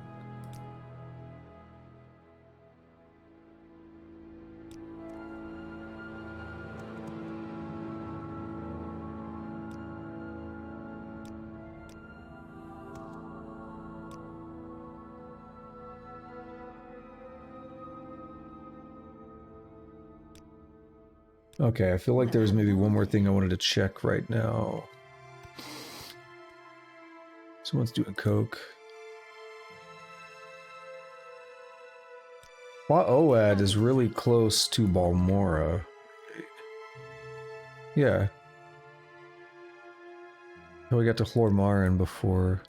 Okay, I feel like there was maybe one more thing I wanted to check right now. Someone's doing coke. Hla Oad is really close to Balmora. Yeah. Oh, we got to Hlormarin before.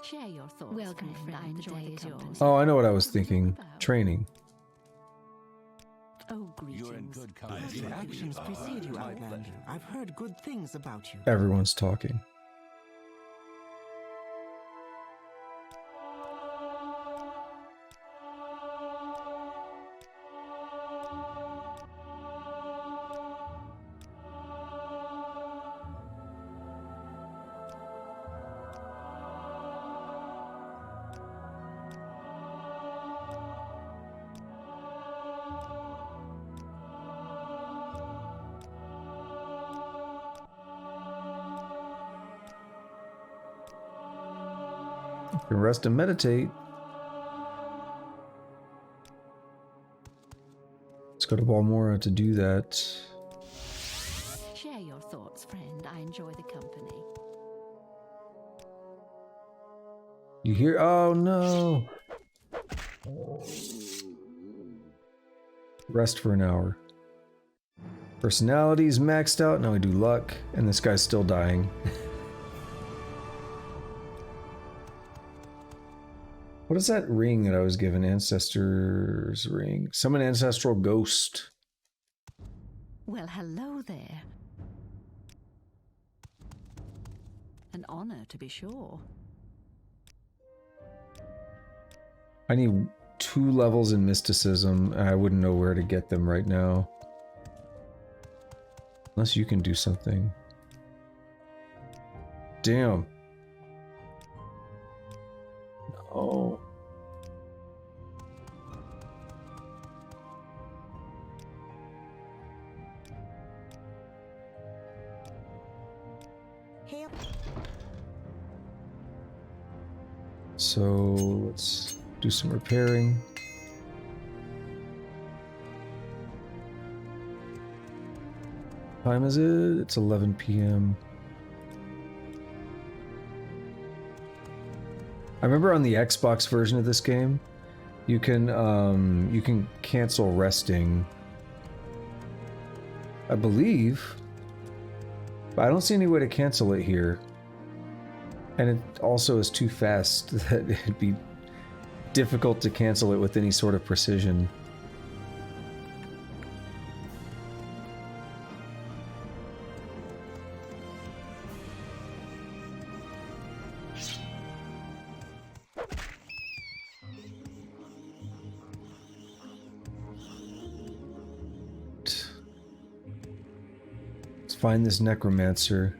Share your thoughts. Welcome, friend. I enjoy the company. Oh, I know what I was thinking. Training. Oh, greetings. You're in good company. Your actions precede you, Outlander. I've heard good things about you. Everyone's talking. You can rest and meditate. Let's go to Balmora to do that. Share your thoughts, friend. I enjoy the company. You hear? Oh no! Rest for an hour. Personality's maxed out. Now we do luck, and this guy's still dying. What is that ring that I was given? Ancestor's ring. Summon ancestral ghost. Well, hello there. An honor, to be sure. I need 2 levels in mysticism. I wouldn't know where to get them right now. Unless you can do something. Damn. No. So let's do some repairing. Time is it? It's 11 p.m. I remember on the Xbox version of this game, you can cancel resting. I believe, but I don't see any way to cancel it here. And it also is too fast that it'd be difficult to cancel it with any sort of precision. Let's find this Necromancer.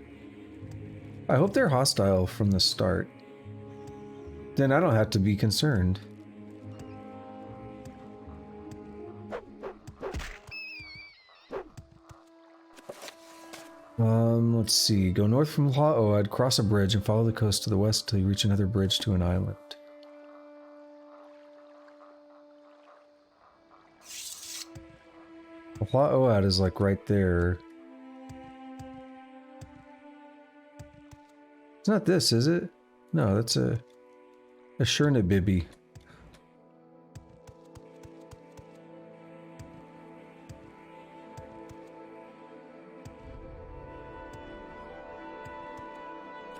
I hope they're hostile from the start. Then I don't have to be concerned. Let's see. Go north from Laoad, cross a bridge, and follow the coast to the west till you reach another bridge to an island. Laoad is like right there. It's not this, is it? No, that's a Shurnabibi.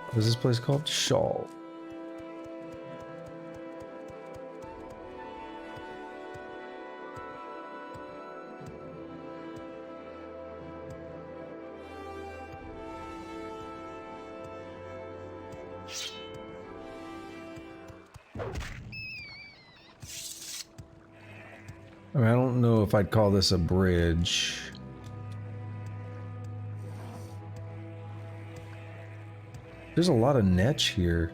What is this place called? Shawl. I mean, I don't know if I'd call this a bridge. There's a lot of netch here.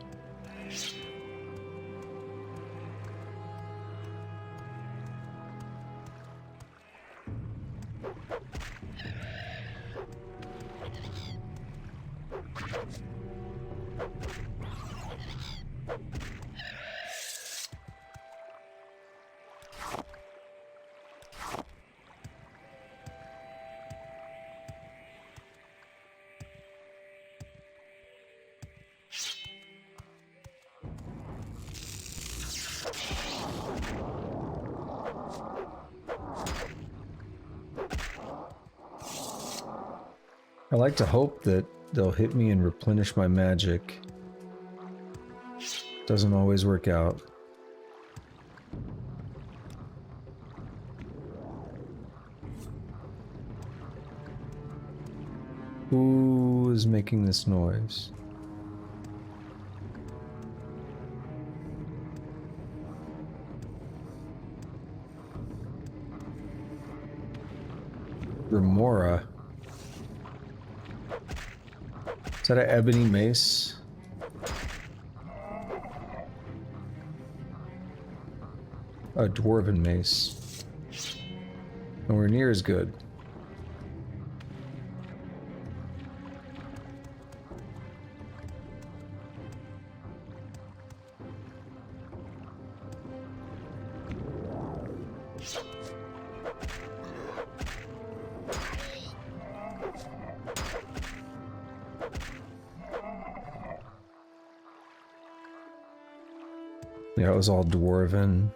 I like to hope that they'll hit me and replenish my magic. Doesn't always work out. Who is making this noise? Remora. Is that an ebony mace? A dwarven mace. Nowhere near as good. Yeah, it was all dwarven.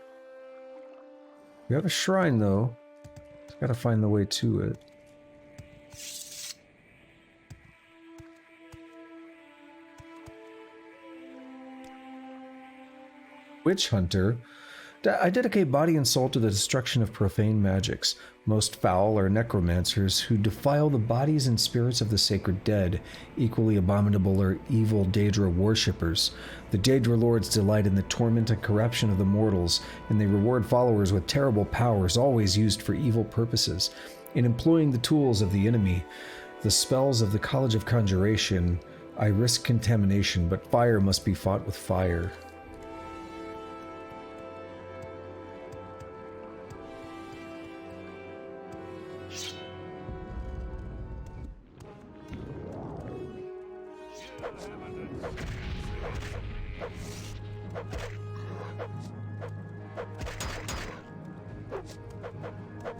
We have a shrine, though. Just gotta find the way to it. Witch Hunter. I dedicate body and soul to the destruction of profane magics. Most foul are necromancers who defile the bodies and spirits of the sacred dead. Equally abominable are evil Daedra worshippers. The Daedra lords delight in the torment and corruption of the mortals, and they reward followers with terrible powers always used for evil purposes. In employing the tools of the enemy, the spells of the College of Conjuration, I risk contamination, but fire must be fought with fire.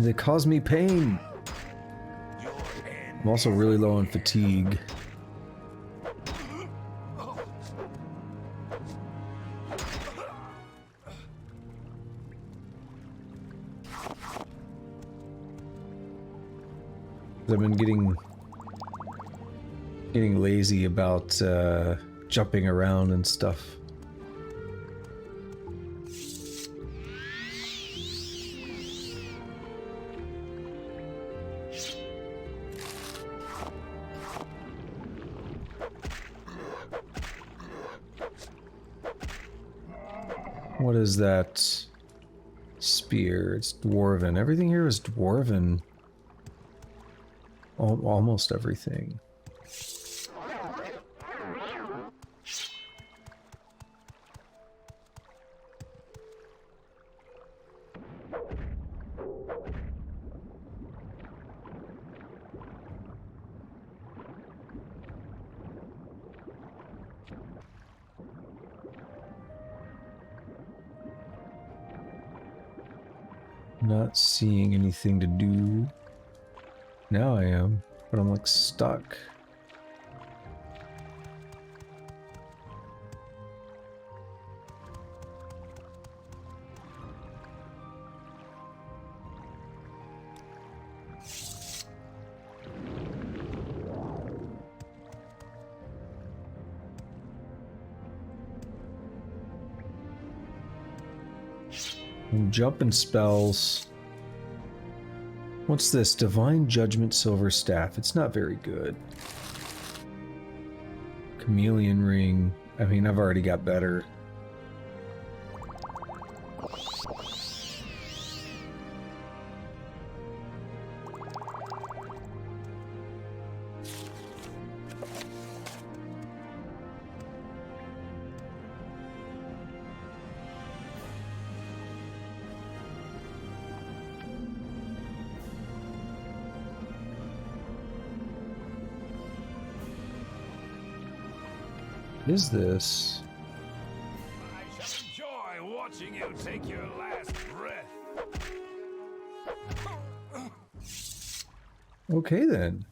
They cause me pain. I'm also really low on fatigue. I've been getting lazy about jumping around and stuff. What is that spear? It's dwarven. Everything here is dwarven. Almost everything. Not seeing anything to do. Now I am, but I'm like stuck. Jumping spells. What's this? Divine Judgment Silver Staff. It's not very good. Chameleon Ring. I mean, I've already got better. What is this? I shall enjoy watching you take your last breath. Okay then.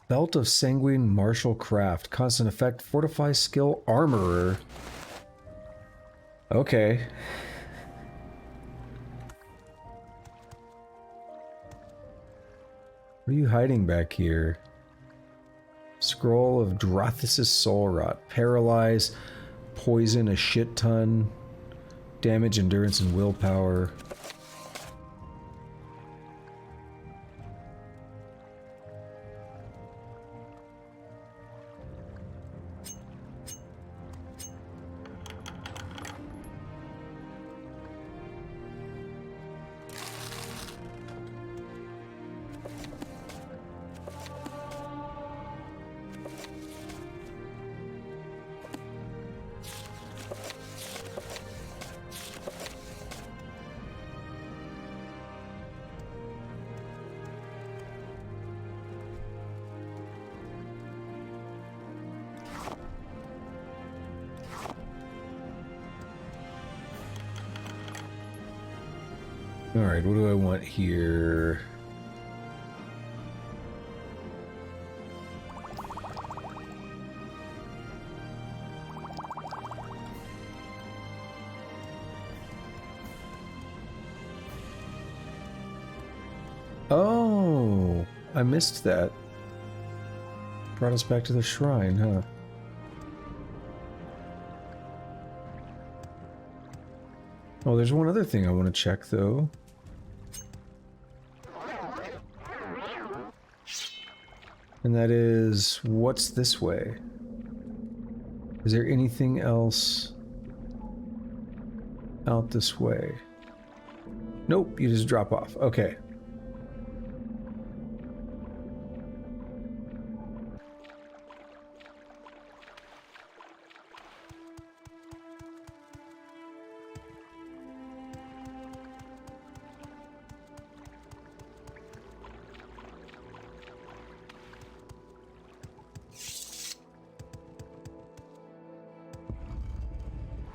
Belt of Sanguine Martial Craft. Constant effect. Fortify skill. Armorer. Okay. What are you hiding back here? Scroll of Drothis' Soul Rot. Paralyze, poison a shit ton, damage, endurance, and willpower. Alright, what do I want here? Oh, I missed that. Brought us back to the shrine, huh? Oh, there's one other thing I want to check, though. And that is, what's this way? Is there anything else out this way? Nope, you just drop off. Okay.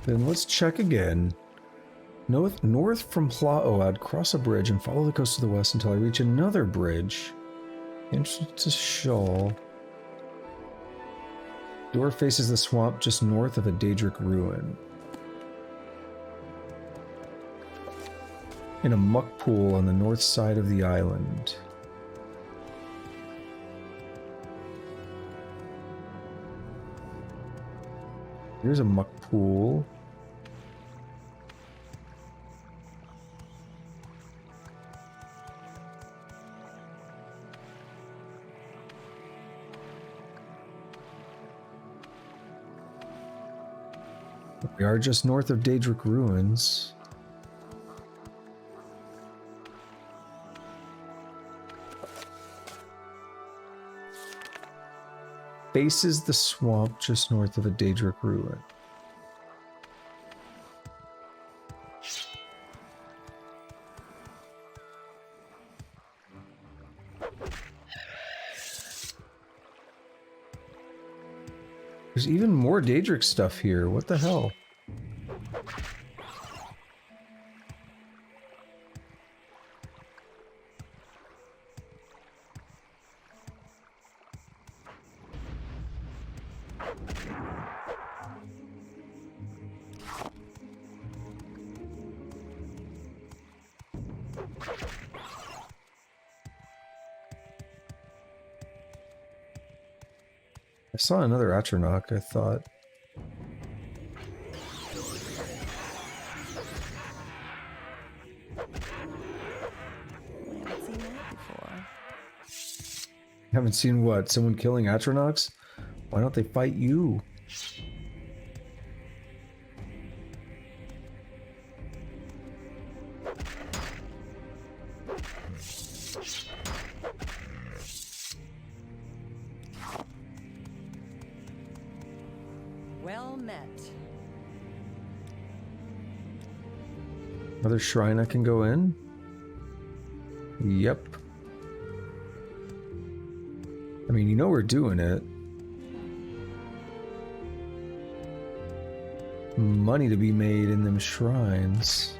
Then let's check again. North from Hlaoad, cross a bridge and follow the coast to the west until I reach another bridge. Entrance to Shawl. Door faces the swamp just north of a Daedric ruin. In a muck pool on the north side of the island. Here's a muck pool. We are just north of Daedric ruins. Faces the swamp just north of a Daedric ruin. There's even more Daedric stuff here. What the hell? I saw another Atronach, I thought. Haven't seen that before. Haven't seen what? Someone killing Atronachs? Why don't they fight you? Well met. Another shrine I can go in? Yep. I mean, you know we're doing it. Money to be made in them shrines.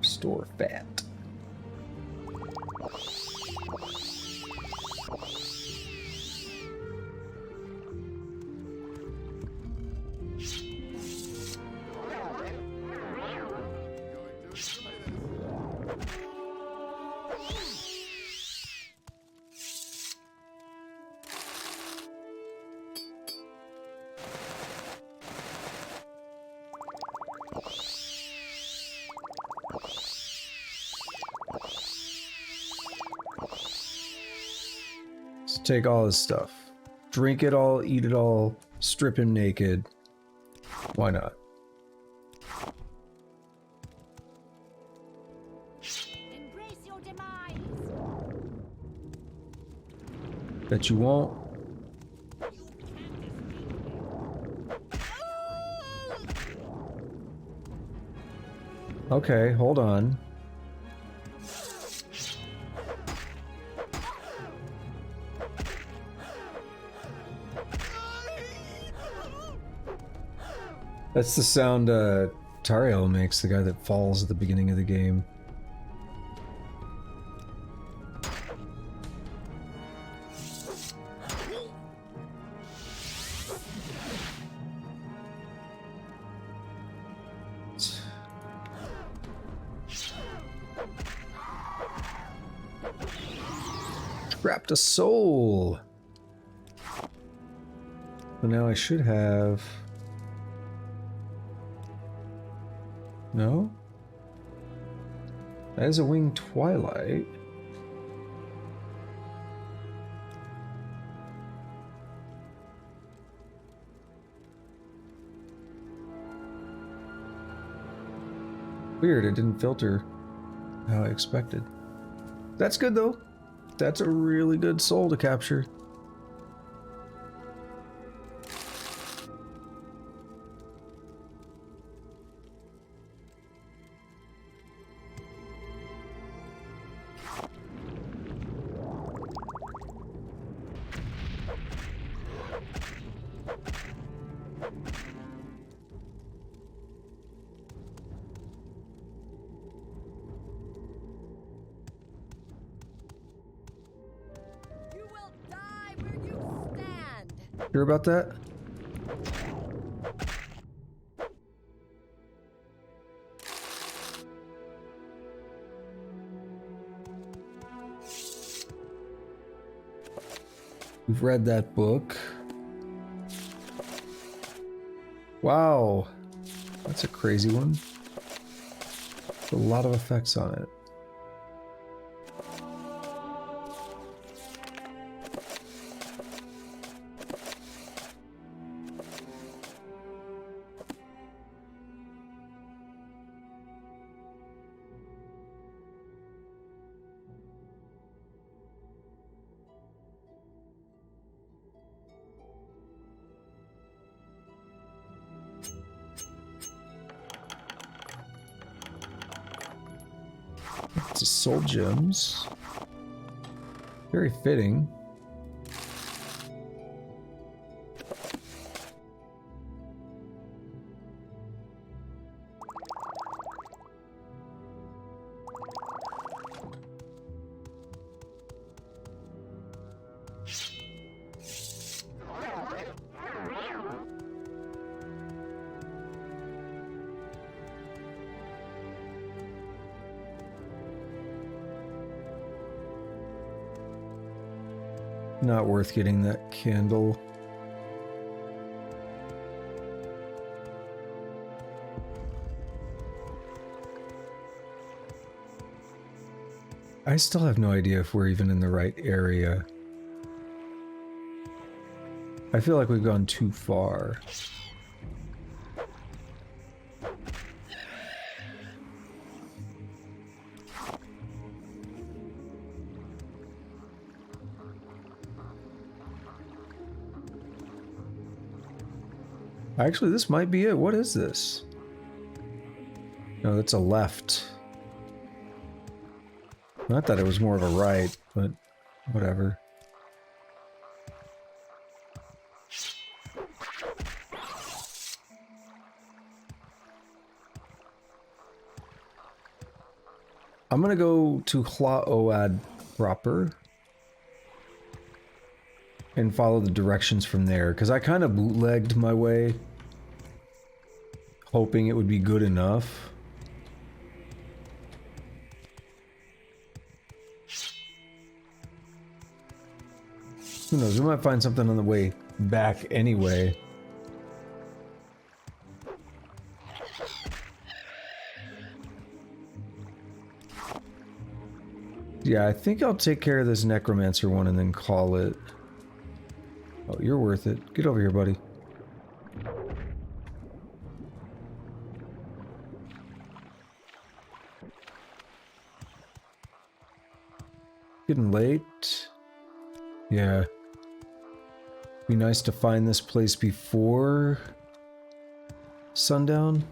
Store fat. Take all his stuff. Drink it all, eat it all, strip him naked. Why not? Embrace your demise. Bet you won't. Okay, hold on. That's the sound Tariel makes, the guy that falls at the beginning of the game. Trapped a soul! So now I should have... No? That is a winged twilight. Weird, it didn't filter how I expected. That's good though. That's a really good soul to capture. Sure about that? We've read that book. Wow. That's a crazy one. A lot of effects on it. It's soul gems. Very fitting. Not worth getting that candle. I still have no idea if we're even in the right area. I feel like we've gone too far. Actually, this might be it. What is this? No, that's a left. I thought it was more of a right, but whatever. I'm gonna go to Hlaoad proper and follow the directions from there, because I kind of bootlegged my way, hoping it would be good enough. Who knows, we might find something on the way back anyway. Yeah, I think I'll take care of this Necromancer one and then call it. Oh, you're worth it. Get over here, buddy. Getting late. Yeah. Be nice to find this place before sundown.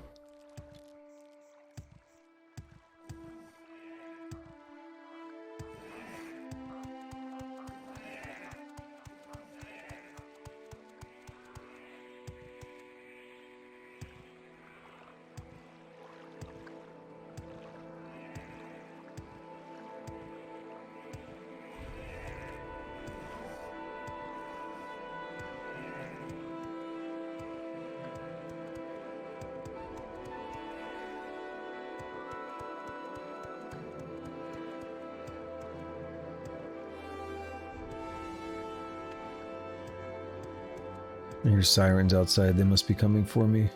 There's sirens outside. They must be coming for me.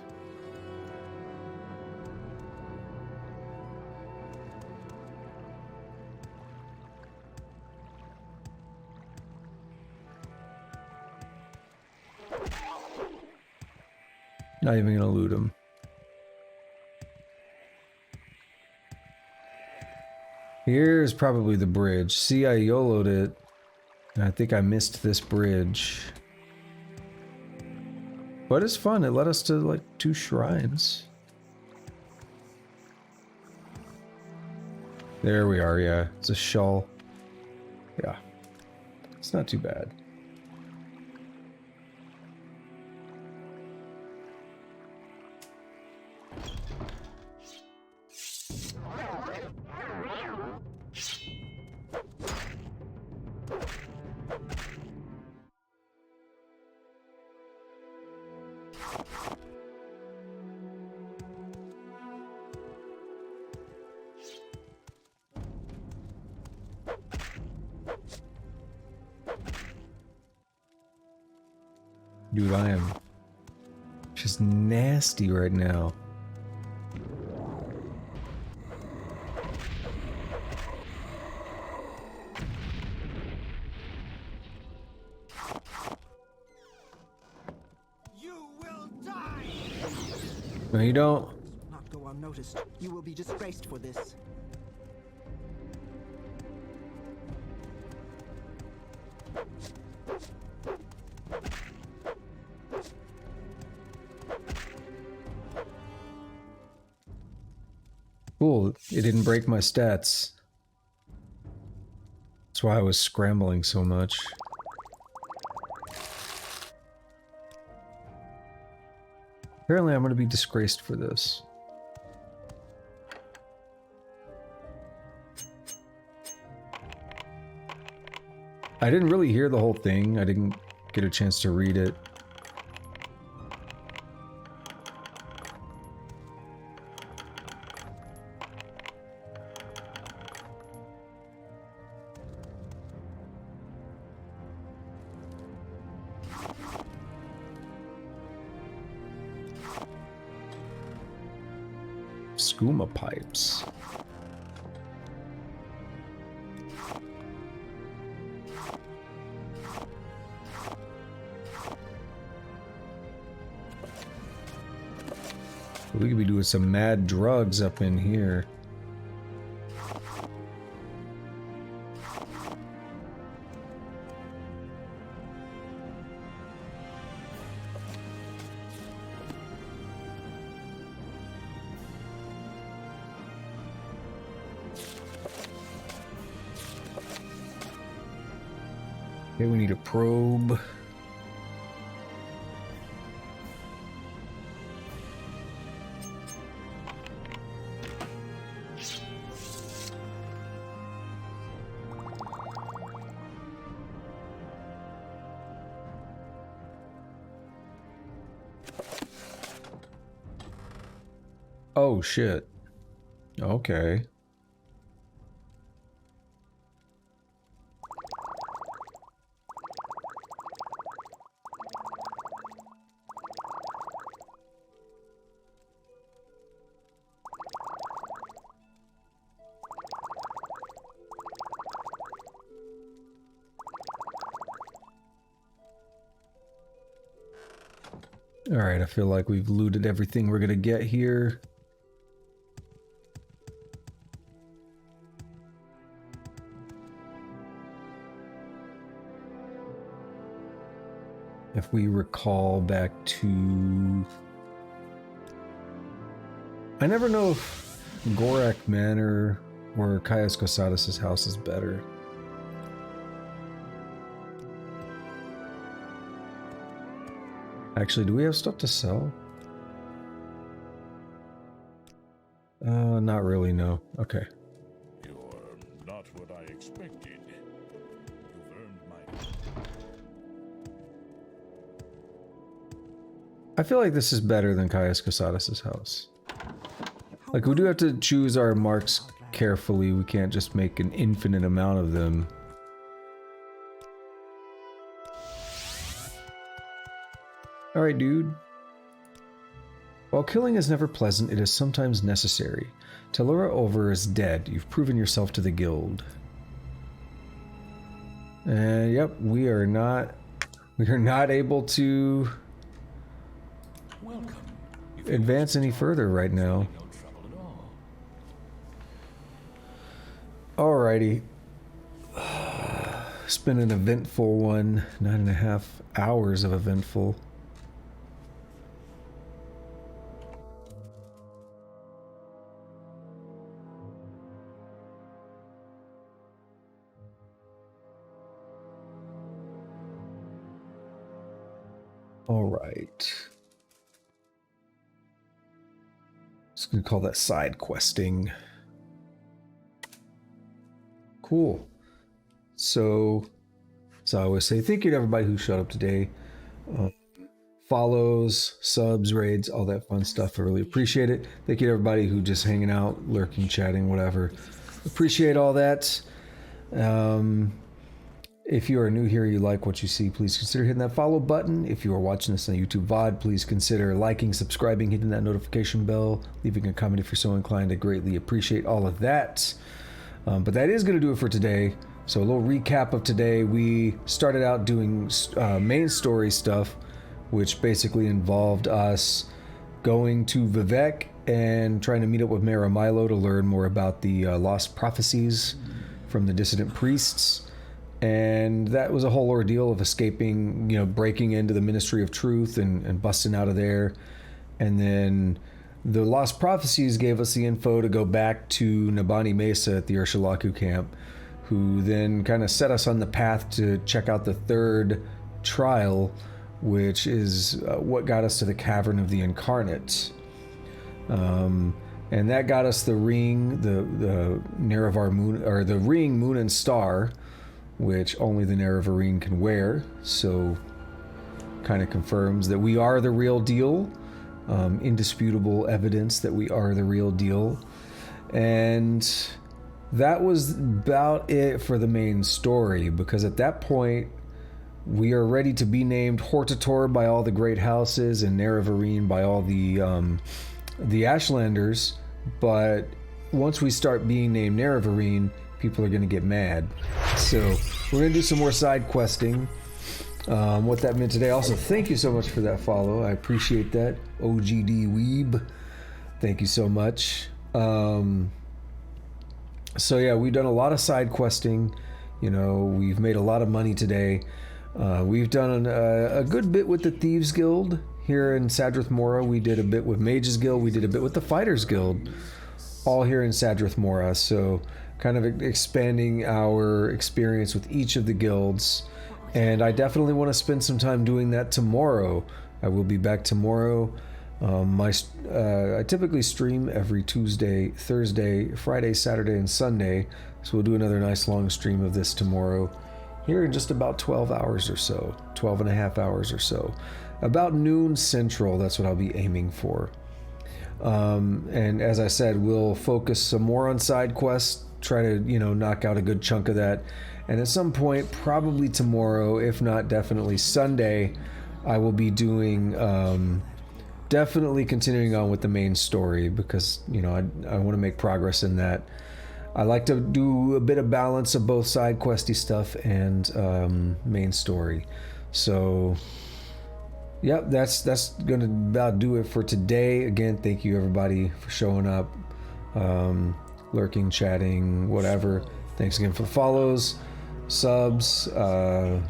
Not even gonna loot them. Here's probably the bridge. See, I YOLO'd it. And I think I missed this bridge. But it's fun. It led us to like 2 shrines. There we are, yeah. It's a shawl. Yeah. It's not too bad. Dude, I am just nasty right now. You will die. No, you don't. Not go unnoticed. You will be disgraced for this. Cool, it didn't break my stats. That's why I was scrambling so much. Apparently I'm going to be disgraced for this. I didn't really hear the whole thing. I didn't get a chance to read it. Skooma pipes. We could be doing some mad drugs up in here. Okay, we need a probe. Oh shit. Okay. Alright, I feel like we've looted everything we're gonna get here. If we recall back to... I never know if Gorak Manor or Caius Cosadas' house is better. Actually, do we have stuff to sell? Not really, no. Okay. You're not what I expected. You've earned my... I feel like this is better than Caius Cosadas' house. Like, we do have to choose our marks carefully. We can't just make an infinite amount of them. Alright, dude. While killing is never pleasant, it is sometimes necessary. Telura Ulver is dead. You've proven yourself to the guild. And yep, we are not able to advance any further right now. Alrighty. It's been an eventful one. 9.5 hours of eventful. Alright. Just gonna call that side questing. Cool. So, as I always say, thank you to everybody who showed up today. follows, subs, raids, all that fun stuff. I really appreciate it. Thank you to everybody who just hanging out, lurking, chatting, whatever. Appreciate all that. If you are new here, you like what you see, please consider hitting that follow button. If you are watching this on YouTube VOD, please consider liking, subscribing, hitting that notification bell, leaving a comment if you're so inclined. I greatly appreciate all of that. But that is going to do it for today. So a little recap of today. We started out doing main story stuff, which basically involved us going to Vivek and trying to meet up with Mehra Milo to learn more about the lost prophecies from the dissident priests. And that was a whole ordeal of escaping, breaking into the Ministry of Truth and busting out of there. And then the Lost Prophecies gave us the info to go back to Nabani Mesa at the Urshilaku camp, who then kind of set us on the path to check out the third trial, which is what got us to the Cavern of the Incarnate. And that got us the ring, the Nerevar moon, or the ring, moon and star, which only the Nerevarine can wear, so kind of confirms that we are the real deal. Indisputable evidence that we are the real deal. And that was about it for the main story, because at that point, we are ready to be named Hortator by all the great houses and Nerevarine by all the Ashlanders, but once we start being named Nerevarine, people are going to get mad. So we're going to do some more side questing. What that meant today. Also, thank you so much for that follow. I appreciate that. OGD Weeb. Thank you so much. So yeah, we've done a lot of side questing. We've made a lot of money today. We've done a good bit with the Thieves Guild here in Sadrith Mora. We did a bit with Mages Guild. We did a bit with the Fighters Guild. All here in Sadrith Mora. So kind of expanding our experience with each of the guilds, and I definitely want to spend some time doing that tomorrow. I will be back tomorrow. I typically stream every Tuesday, Thursday, Friday, Saturday, and Sunday, so we'll do another nice long stream of this tomorrow here in just about 12 hours or so, 12 and a half hours or so. About noon central, that's what I'll be aiming for. And as I said, we'll focus some more on side quests, try to knock out a good chunk of that, and at some point, probably tomorrow, if not definitely Sunday, I will be doing definitely continuing on with the main story, because I want to make progress in that. I like to do a bit of balance of both side questy stuff and main story. So yep, that's gonna about do it for today. Again, thank you everybody for showing up, lurking, chatting, whatever. Thanks again for the follows, subs,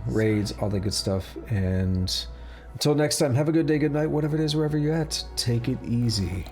raids, all that good stuff. And until next time, have a good day, good night, whatever it is, wherever you're at. Take it easy.